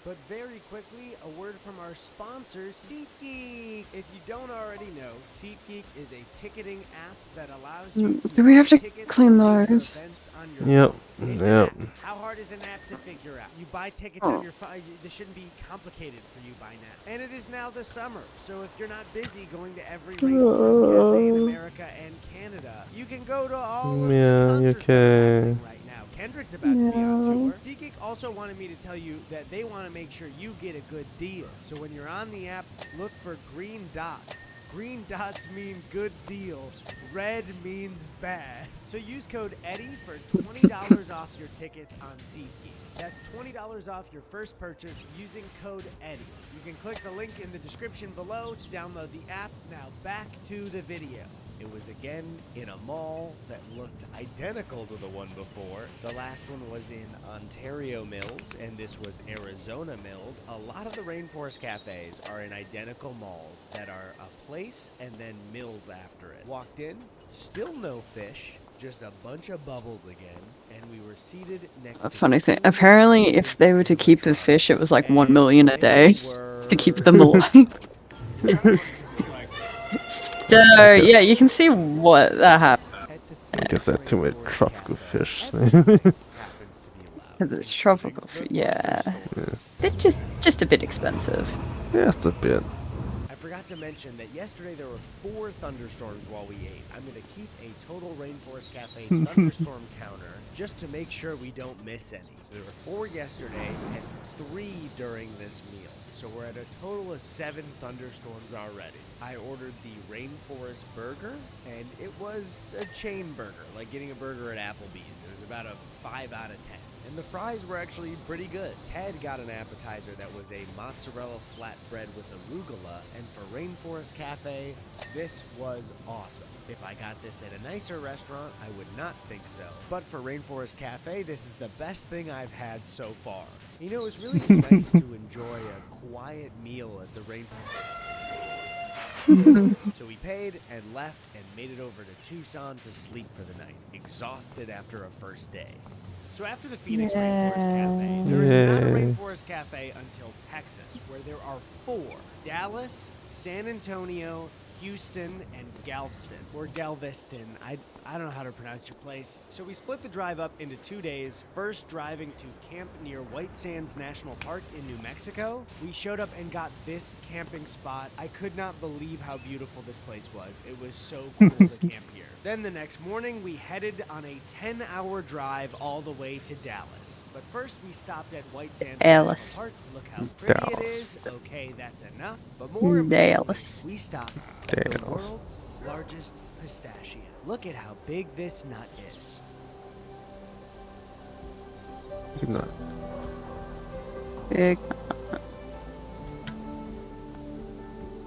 But very quickly, a word from our sponsor, SeatGeek. If you don't already know, SeatGeek is a ticketing app that allows you to Do we have to tickets clean to major those? events on your Yep. phone. It's an Yep. app. How hard is an app to figure out? You buy tickets Oh. on your phone. This shouldn't be complicated for you by now. And it is now the summer, so if you're not busy going to every Rainforest Cafe in America and Canada, you can go to all of the Yeah, concerts that are okay. happening right now. Kendrick's about to be on tour. SeatGeek also wanted me to tell you that they want to make sure you get a good deal. So when you're on the app, look for green dots. Green dots mean good deal. Red means bad. So use code Eddie for $20 off your tickets on SeatGeek. That's $20 off your first purchase using code Eddie. You can click the link in the description below to download the app. Now back to the video. It was again in a mall that looked identical to the one before. The last one was in Ontario Mills, and this was Arizona Mills. A lot of the Rainforest Cafes are in identical malls that are a place and then mills after it. Walked in, still no fish, just a bunch of bubbles again, and we were seated next A to funny thing. Apparently, if they were to keep the fish, it was like 1 million a day to keep them alive. So yeah, you can see what that happened. I guess that too many tropical fish. It's tropical food, yeah. They're just a bit expensive. Just a bit. I forgot to mention that yesterday there were 4 thunderstorms while we ate. I'm going to keep a total Rainforest Cafe thunderstorm counter just to make sure we don't miss any. So there were 4 yesterday and 3 during this meal. So we're at a total of 7 thunderstorms already. I ordered the Rainforest Burger, and it was a chain burger, like getting a burger at Applebee's. It was about a 5 out of 10. And the fries were actually pretty good. Ted got an appetizer that was a mozzarella flatbread with arugula, and for Rainforest Cafe, this was awesome. If I got this at a nicer restaurant, I would not think so. But for Rainforest Cafe, this is the best thing I've had so far. You know, it was really nice to enjoy a quiet meal at the Rainforest. So we paid and left and made it over to Tucson to sleep for the night, exhausted after a first day. So after the Phoenix Rainforest Cafe, there is not a Rainforest Cafe until Texas, where there are 4: Dallas, San Antonio, Houston, and Galveston, or Galveston. I don't know how to pronounce your place. So we split the drive up into 2 days, first driving to camp near White Sands National Park in New Mexico. We showed up and got this camping spot. I could not believe how beautiful this place was. It was so cool to camp here. Then the next morning, we headed on a 10-hour drive all the way to Dallas. But first, we stopped at White Sands National Park. Look how pretty it is. Okay, that's enough. But more importantly, we stopped at the world's largest pistachio. Look at how big this nut is. Big nut. Big.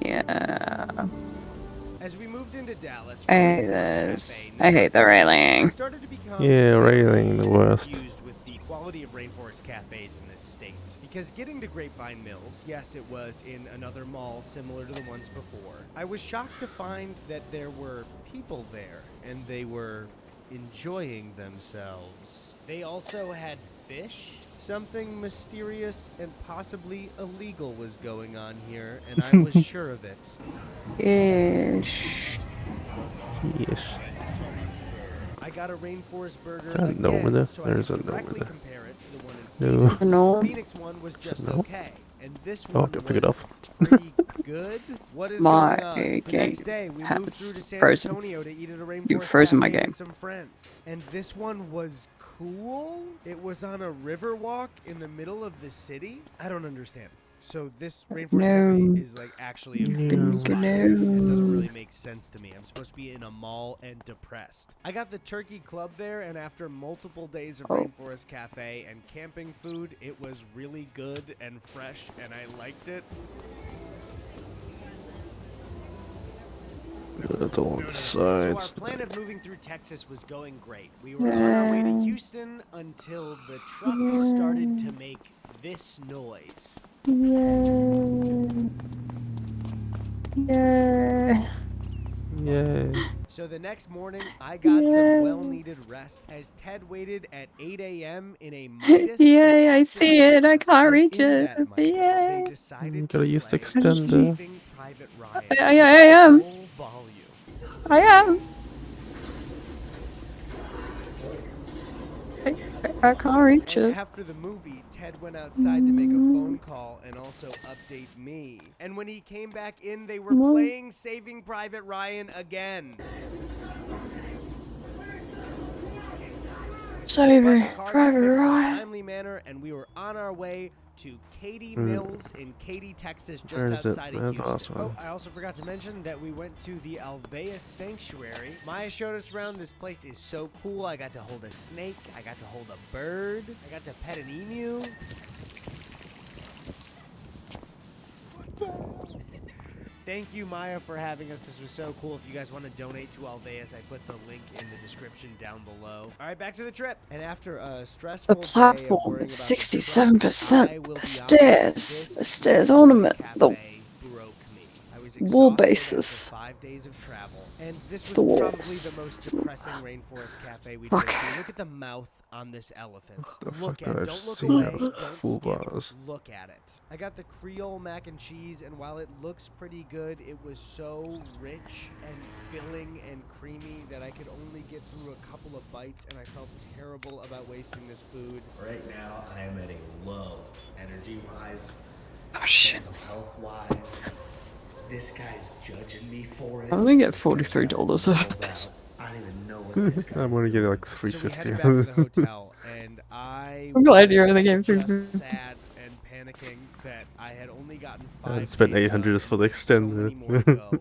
Yeah. As we moved into Dallas, I hate this. I hate the railing. Yeah, railing the worst. With the quality of Rainforest Cafes in this state. Because getting to Grapevine Mills, yes, it was in another mall similar to the ones before. I was shocked to find that there were people there, and they were enjoying themselves. They also had fish. Something mysterious and possibly illegal was going on here, and I was sure of it. Ish. Yes. I got a Rainforest burger Is that a no again, winner? so There's I a could no directly winner. compare it to the one No. in Phoenix. No. The Phoenix one was just No. okay, and this Oh, one okay, pick it was up. pretty good. What is My going on? The game next day, we moved through to has San frozen. Antonio to eat at a Rainforest You've frozen my Cafe game. with some friends, and this one was cool. It was on a river walk in the middle of the city. I don't understand. So this Rainforest Cafe is like actually a cool spot. It doesn't really make sense to me. I'm supposed to be in a mall and depressed. I got the Turkey Club there, and after multiple days of Rainforest Cafe and camping food, it was really good and fresh, and I liked it. That's all on the So our sides. plan of moving through Texas was going great. We were on our way to Houston until the truck started to make this noise. Yeah. Yay. So So the next morning, I got some well-needed rest as Ted waited at 8 a.m. in a Midas. Yay, I see it. I can't reach In it. that Midas, Yay. they decided Gotta to use the play extender. Saving Private I Ryan am. full volume. I am. I can't reach And it. after the movie, Ted went outside to make a phone call and also update me. And when he came back in, they were playing Saving Private Ryan again. Saving But the car got Private fixed in a Ryan. timely manner, and we were on our way to Katy Mm. Mills in Katy, Texas, just Where is it? outside of There's the last Houston. one. Oh, I also forgot to mention that we went to the Alveus Sanctuary. Maya showed us around. This place is so cool. I got to hold a snake. I got to hold a bird. I got to pet an emu. Thank you, Maya, for having us. This was so cool. If you guys want to donate to Alveus, I put the link in the description down below. All right, back to the trip. And after a stressful The day of platform worrying is about the trip, 67%. I will The be stairs. honest, The stairs ornament. The cafe broke me. I was wall exhausted basis. after 5 days of travel, and this It's was the probably walls. the most depressing rainforest cafe we've Fuck. been to. Look at the mouth on this elephant. The fuck Look did at I it. just Don't look see? away. That was Don't full skip. bars. Look at it. I got the Creole mac and cheese, and while it looks pretty good, it was so rich and filling and creamy that I could only get through a couple of bites, and I felt terrible about wasting this food. Right now, I am at a low energy-wise, Oh shit. mental health-wise. This guy's judging me for it. I'm gonna get $43 out of this. I don't even know what this I'm gonna get like So we headed 350. back to the hotel, and I I'm glad you're in the was game. just sad and panicking that I had only gotten 5 I spent days 800 just for the so many more to extender. go.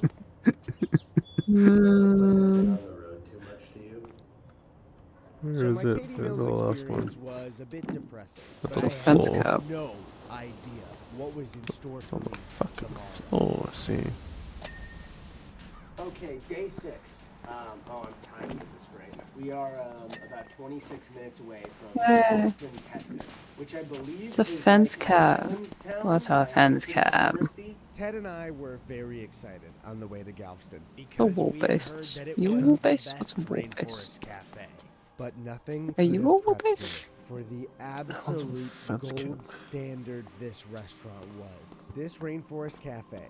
Where So is my it? Katy There's Mills the last one. experience was a bit depressing. That's but a I fence had cap. no idea what was in store for On the me fucking tomorrow. floor, I see. Okay, day 6. Oh, I'm timing this right. We are about 26 minutes away from Austin, Texas, which I believe It's a fence cap. What's a fence cap? Ted and I were very excited on the way to Galveston A because wall we had heard base. that it You was wall the base? best What's a wall base? rainforest cafe. But nothing Are could you have a wall prepped me base? for the How's a absolute fence gold cap? standard this restaurant was. This rainforest cafe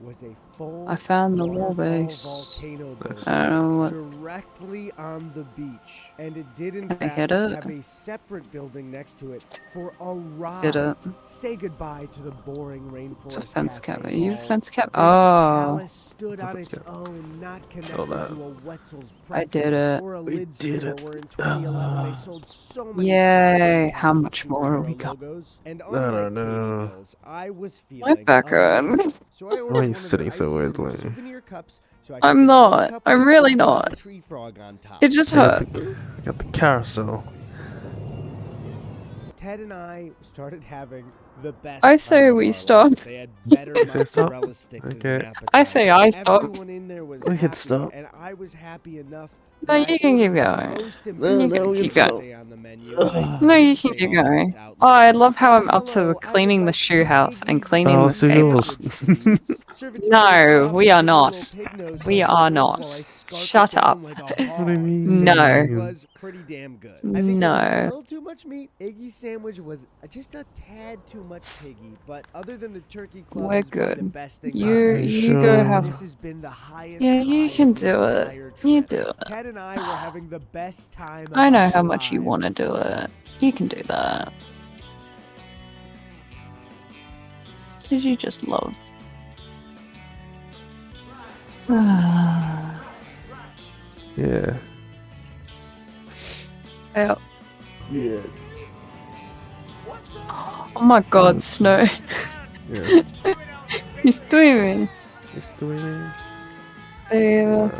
was a full I found the wall waterfall base. volcano I don't know what. directly on the beach, and it did in Can I fact hit it? have a separate building next to it for a Hit ride. it. Say goodbye to the boring It's a rainforest fence cap. cafe Are you a halls. fence cap? This Oh. palace stood on Fence its cap. own, not connected Oh, that. to a Wetzel's I pretzel did it. or a We lid did store it. where in 2011 they sold so many Yay. flapping How Captain much more Superhero we got? logos. And I unlike don't Katy know. Mills, I was My feeling background. amazing. So I ordered Why are you one of sitting their so ices in weirdly? souvenir cups so I could I'm get one not. cup I'm with really a not. tree frog on top. It just I got hurt. I got the carousel. Ted and I started having the best I time say of we our stop. lives. They had better You say stop? mozzarella sticks as Okay. an appetizer. I say I stop. Everyone in there was We can happy, stop. and I was happy enough. No, that I you can keep ordered the going. most No, embarrassing no, we thing can to stop. say on the menu, and I No, you did can say keep all of going. this out Oh, I loud. love how I'm So up to hello, I would cleaning the like shoe house and piggies cleaning Oh, the it's yours. stage. Servitude No, made we are profit not. little pig nose We like are a bird not. while I scarfed it Shut down up. like a What do you hog. mean? The No. sandwich was pretty damn good. I think there was a No. little too much meat. Iggy's sandwich was just a tad too much piggy, but other than the turkey club, We're it was probably the good. best thing. You go have. This has been the highest Yeah, you high can of the do it. entire You trip. do it. Ted and I were having the best time of I know our how much you want to lives. do it. You can do that. Did you just love? Yeah. Yeah. Yeah. Oh my god, Snow. Yeah. He's doing It's doing it.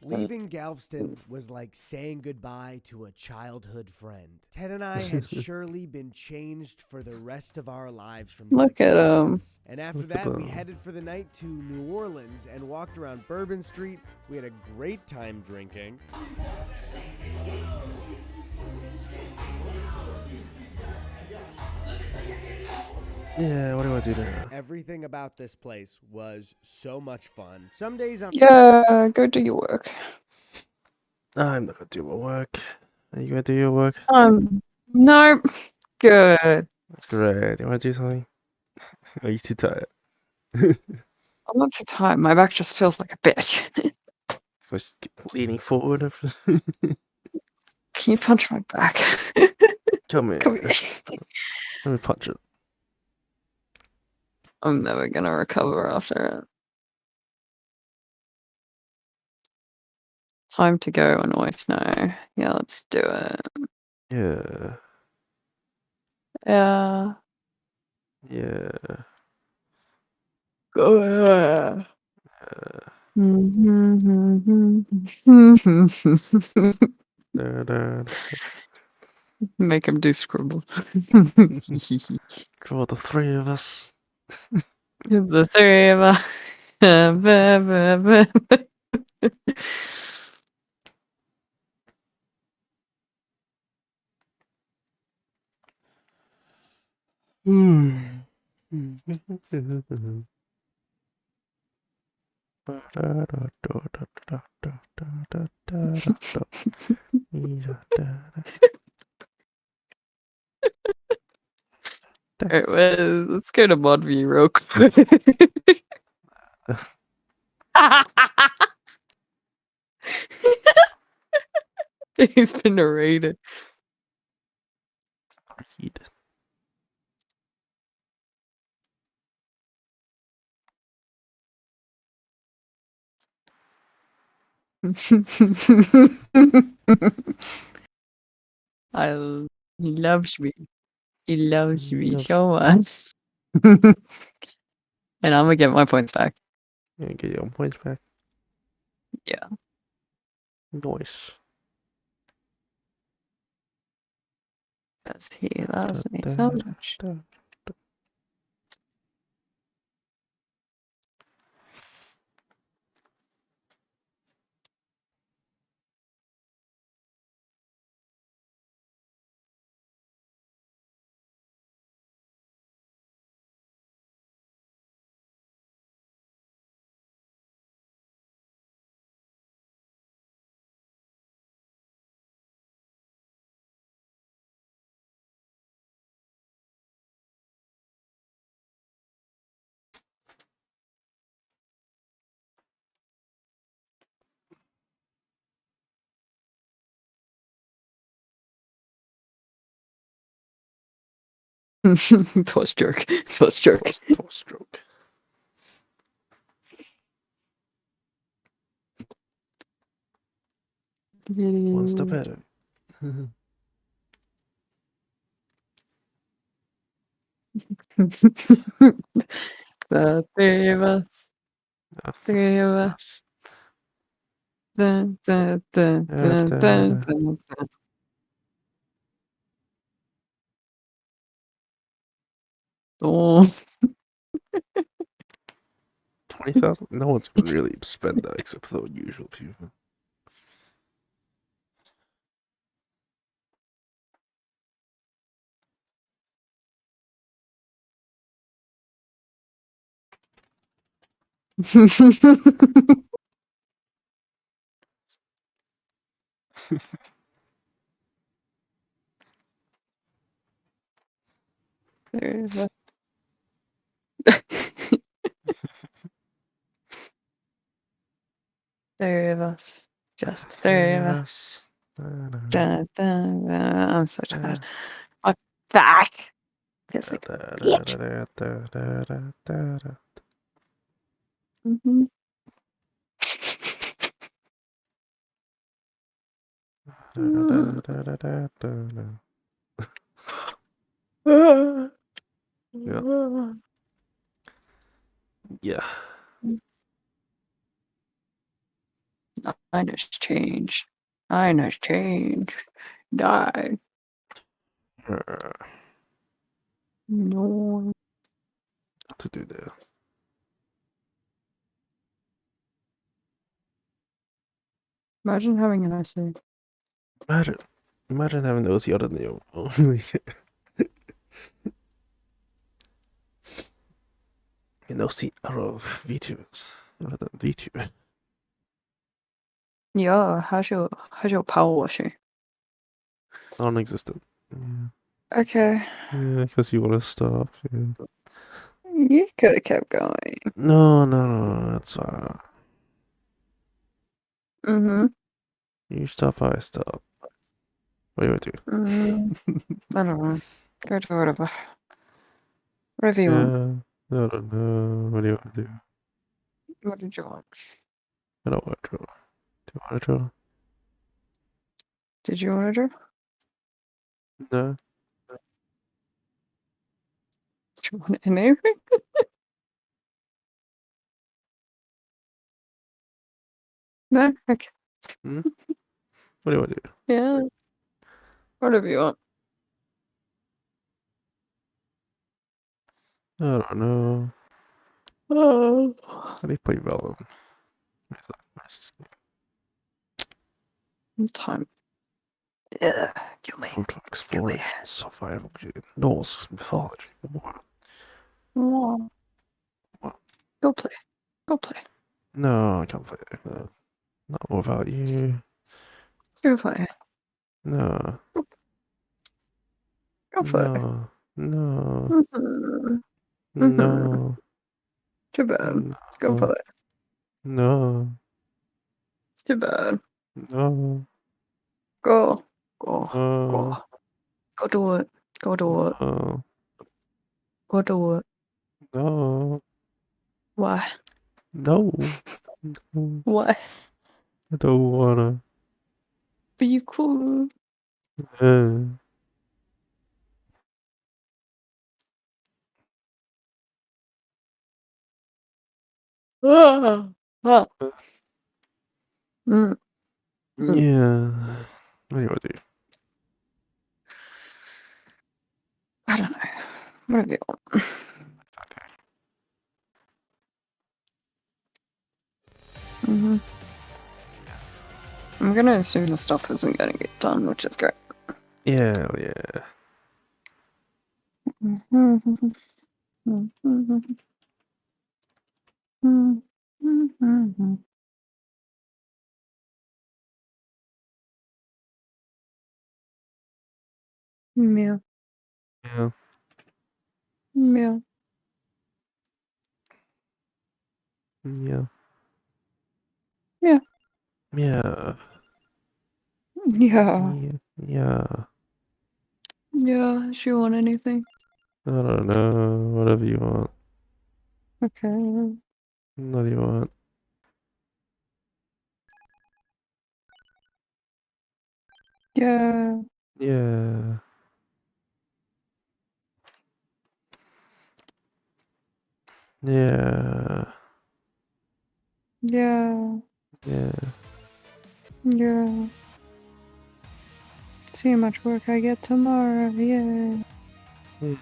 Leaving Galveston was like saying goodbye to a childhood friend. Ted and I had surely been changed for the rest of our lives from this Look at experience. And after Look at that, we them. headed for the night to New Orleans and walked around Bourbon Street. We had a great time drinking. Yeah, what do I do now? Everything about this place was so much fun. Some days I'm Yeah, go do your work. I'm not gonna do my work. Are you gonna do your work? No. Good. Great. You wanna do something? Are you too tired? I'm not too tired. My back just feels like a bitch. Just keep leaning forward. Can you punch my back? Come here. Come here. Let me punch it. I'm never gonna recover after it. Time to go annoy Snow. Yeah, let's do it. Yeah. Yeah. Yeah. Go. Make him do scribble. For the three of us. The three of us. Alright, well, let's go to mod view real quick. He's been narrated. He loves me. He loves me so much. And I'm gonna get my points back. Yeah, get your points back. Yeah. Nice. Because he loves me so much. 'Twas jerk. 'Twas jerk. Twas stroke. One step ahead of it. The three of us. Three of us. Dun, dun, dun, dun, dun, dun, dun. Oh. 20,000? No one's gonna really spend that except for the usual people. Three of us. Three of us. Just three of us. Dun, dun, dun. I'm so tired. My back feels like a bitch. Mhm. Yeah. Yeah. I just changed. I just changed. Die. No. What to do there? Imagine having an essay. Imagine having those the other than you. And they'll see out of V2s rather than D2. Yeah, how's your power washing? Non-existent. Yeah. Okay. Yeah, because you want to stop. Yeah. You could have kept going. No, that's Mm-hmm. you stop, I stop. What do you want to do? I don't know. Go to whatever. Whatever you want. I don't know. What do you want to do? What did you want? I don't want to draw. Do you want to draw? Did you want to draw? No. Did you want anything? No? Okay. Hmm? What do you want to do? Yeah. Whatever you want. I don't know. Oh. How do you play Vellum? Time. Yeah. Kill me. Brutal exploration, survival, Norse mythology. Oh. Go play. Go play. No, I can't play it. No. Not without you. Go play. No. Go play. No. No. Mm-hmm. No. Too bad. Go No. play. No. Too bad. No. Go. Go. No. Go. Go do it. Go do it. No. Go do it. No. Why? No. No. Why? I don't wanna. But you cool. Ah. Ah. Mm. Yeah. What do you want to do? I don't know. Whatever you want. Mm-hmm. I'm gonna assume the stuff isn't gonna get done, which is great. Yeah, yeah. Meow. Yeah. Meow. Yeah. Yeah. Yeah. Yeah. Yeah. Yeah. Does you want anything? I don't know. Whatever you want. Okay. What do you want? Yeah. Yeah. Yeah. Yeah. Yeah. Yeah. See how much work I get tomorrow. Yeah. Yeah.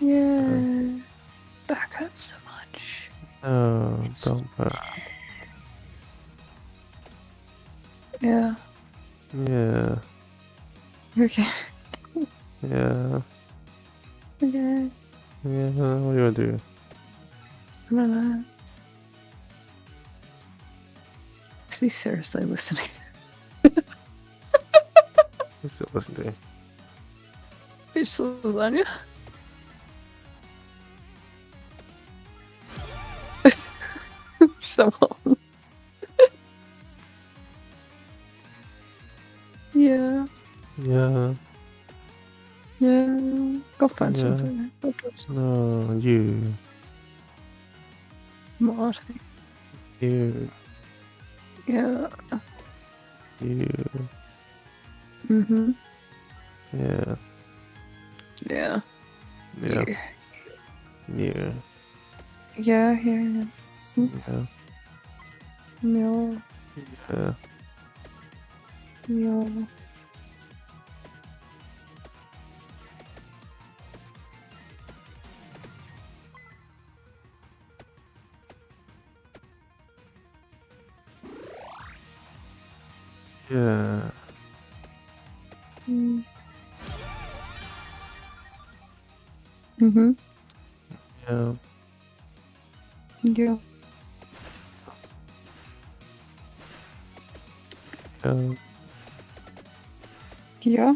Yeah. Back hurts so much. No, don't put. Yeah. Yeah. Okay. Yeah. Okay. Yeah. What do you want to do? I don't know. Is he seriously listening? Who's still listening to? Bitch lasagna? So long. Yeah. Yeah. Yeah. Go find Yeah. something. Go do something. No, you. Marty. You. Yeah. You. Mm-hmm. Yeah. Yeah. Yeah. Yeah. Yeah, yeah. Yeah. Meow. Yeah. Meow. Yeah. Mm. Mm-hmm. Yeah. Yeah. Yeah.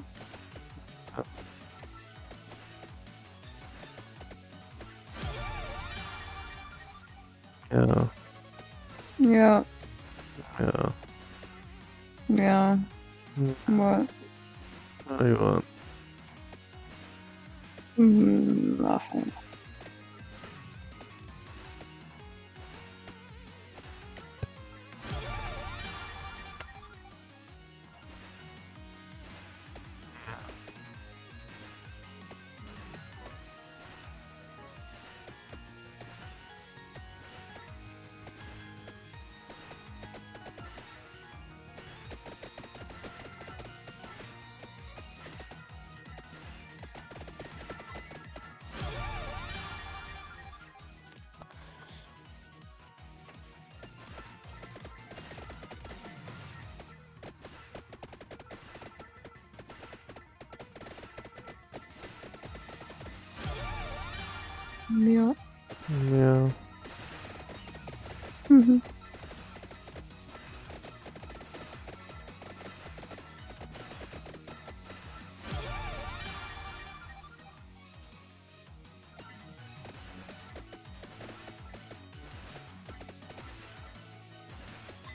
Yeah. Yeah. Yeah. Yeah. Yeah. What? What do you want? Nothing. Yeah. Yeah. Mm-hmm.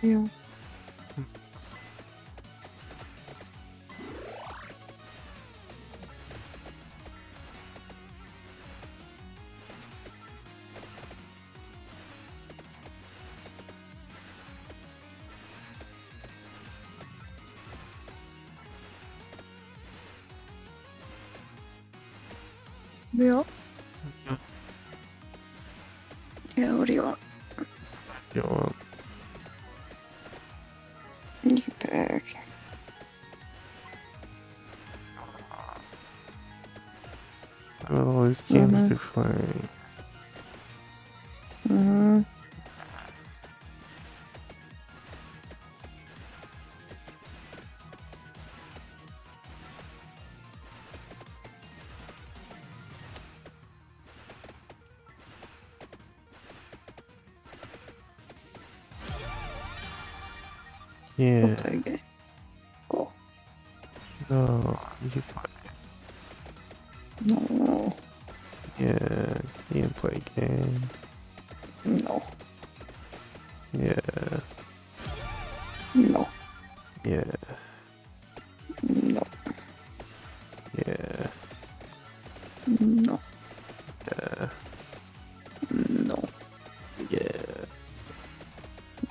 Yeah. Yeah. Yeah, what do you want? You want? You can pick. I got all these games to play. Mm-hmm. Yeah. We'll play a game. Cool. No, you play. No. Yeah, you can play a game. No. Yeah. No. Yeah. No. Yeah. No. Yeah. No. Yeah.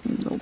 Nope.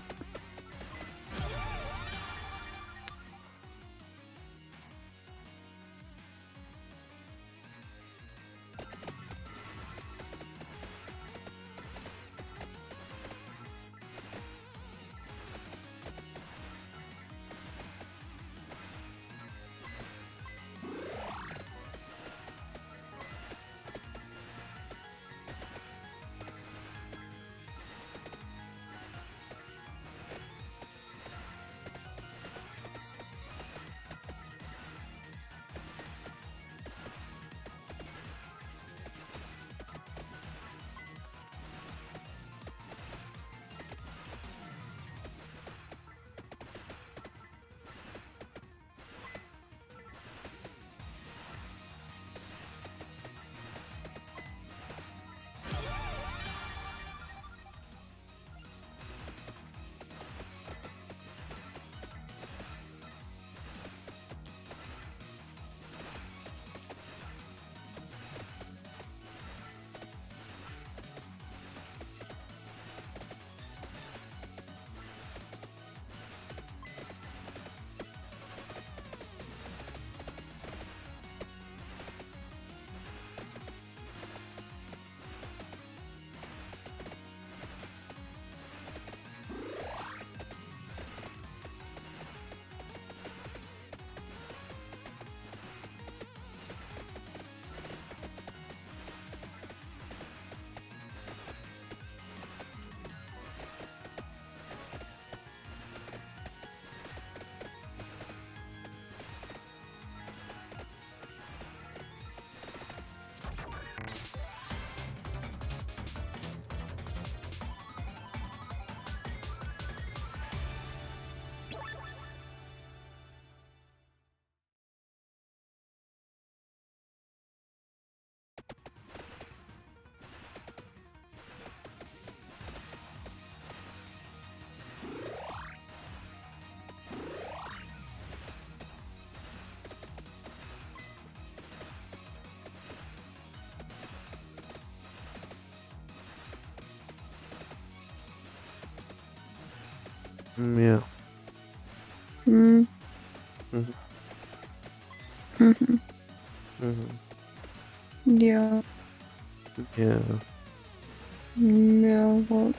Yeah. Mm. Mhm. Mhm. Mhm. Yeah. Yeah. Yeah. What?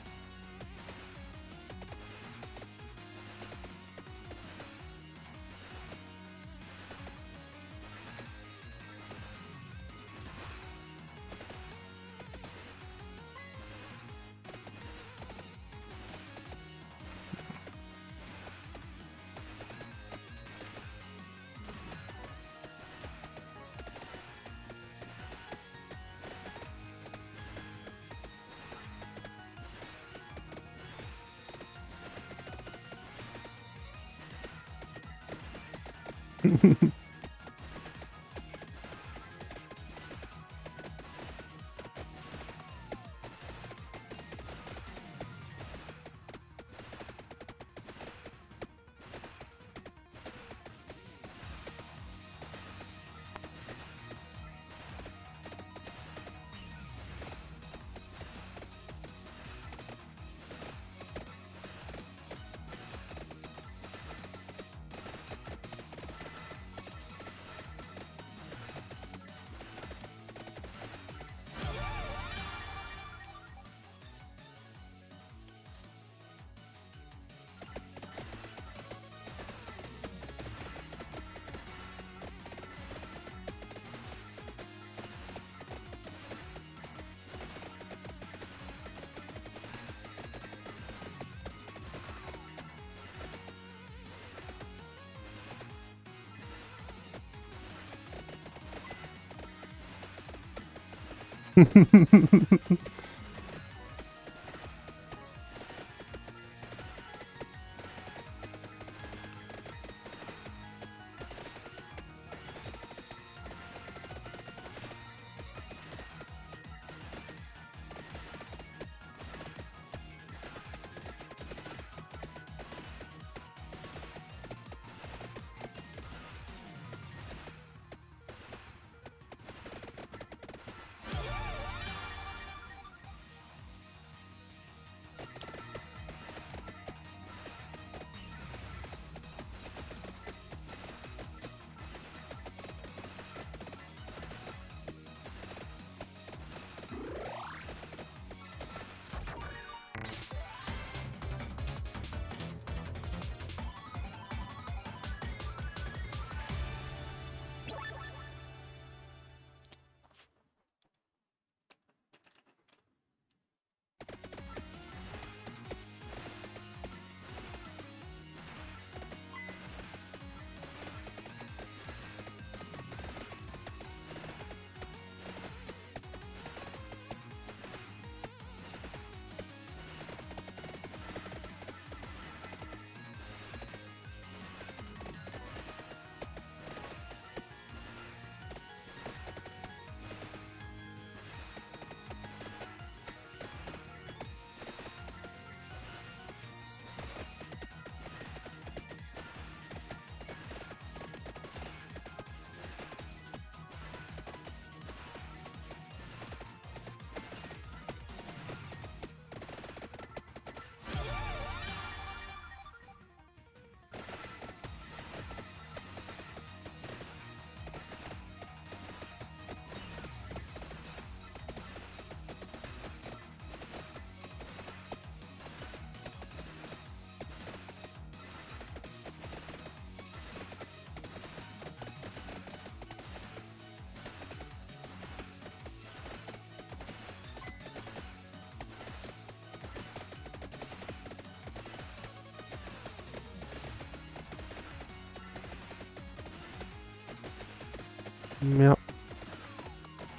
Yeah.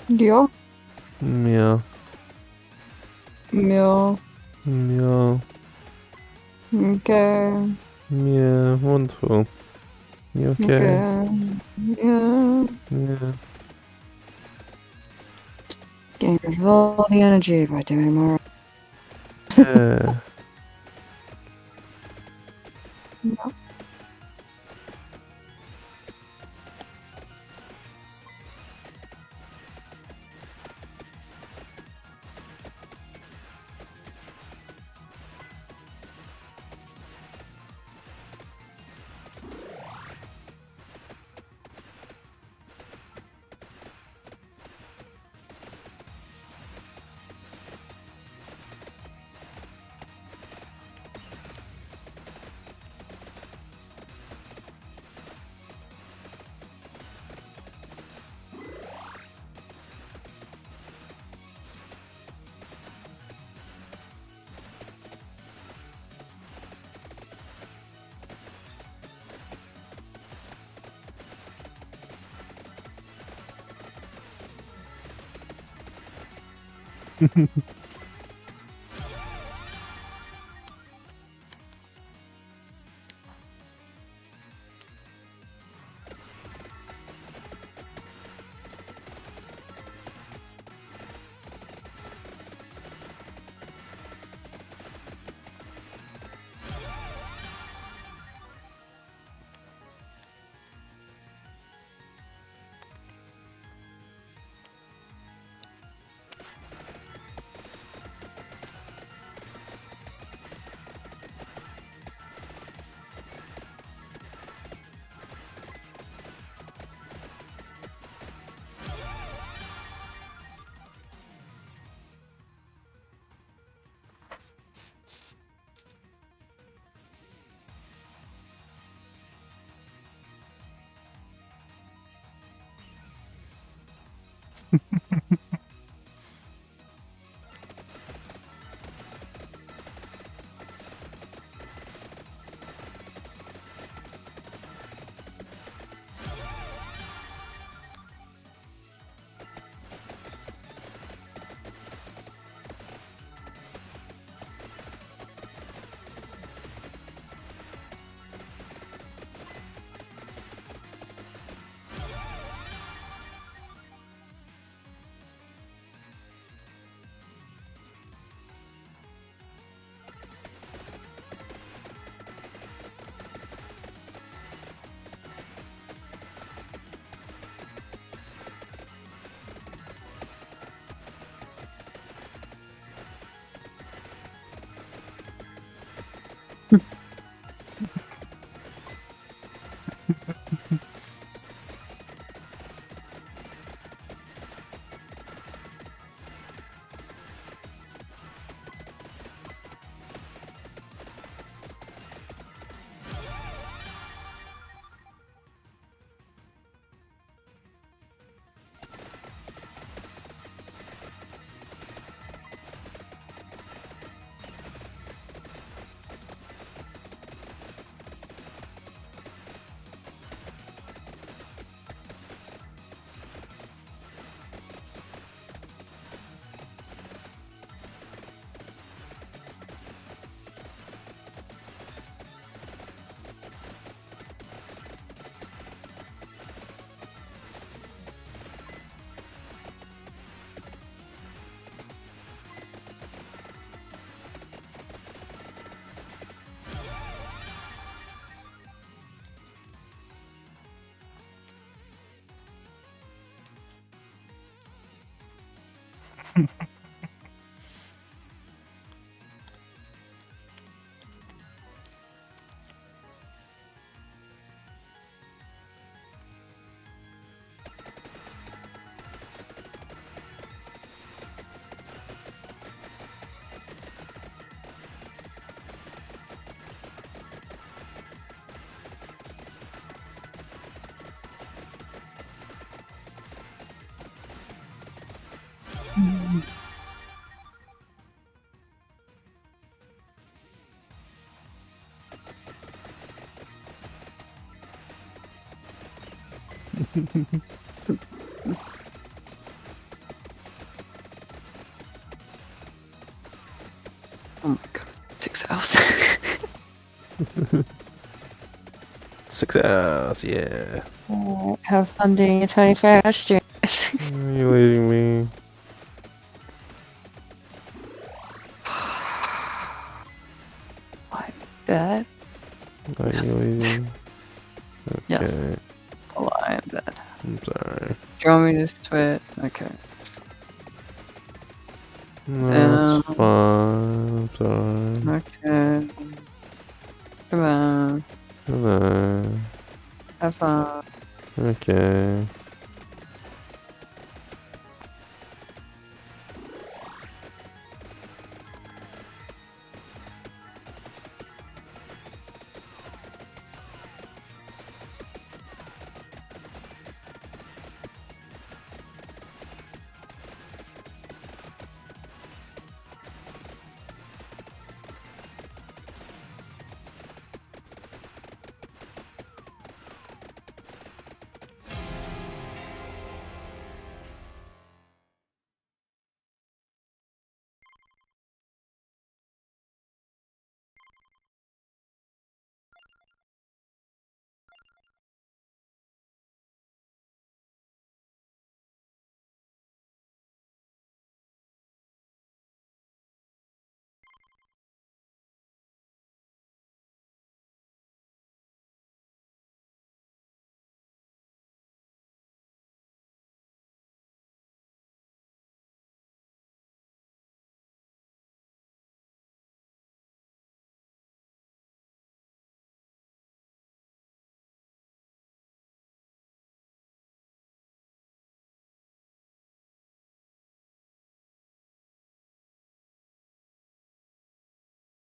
Yeah. Yeah. Yeah. Yeah. Okay. Yeah. Wonderful. You okay? Okay. Yeah. Yeah. Getting rid of all the energy by doing more. Yeah. Yeah. Oh my god, 6 hours. 6 hours, yeah. Have fun doing your 24-hour stream. Are you leaving me? My bed? Are you leaving? Okay. Yes. It's a lie, I'm bed. I'm sorry. Do you want me to switch? Okay. No, it's fine. I'm sorry. Okay. Come on. Come on. Have fun. Okay.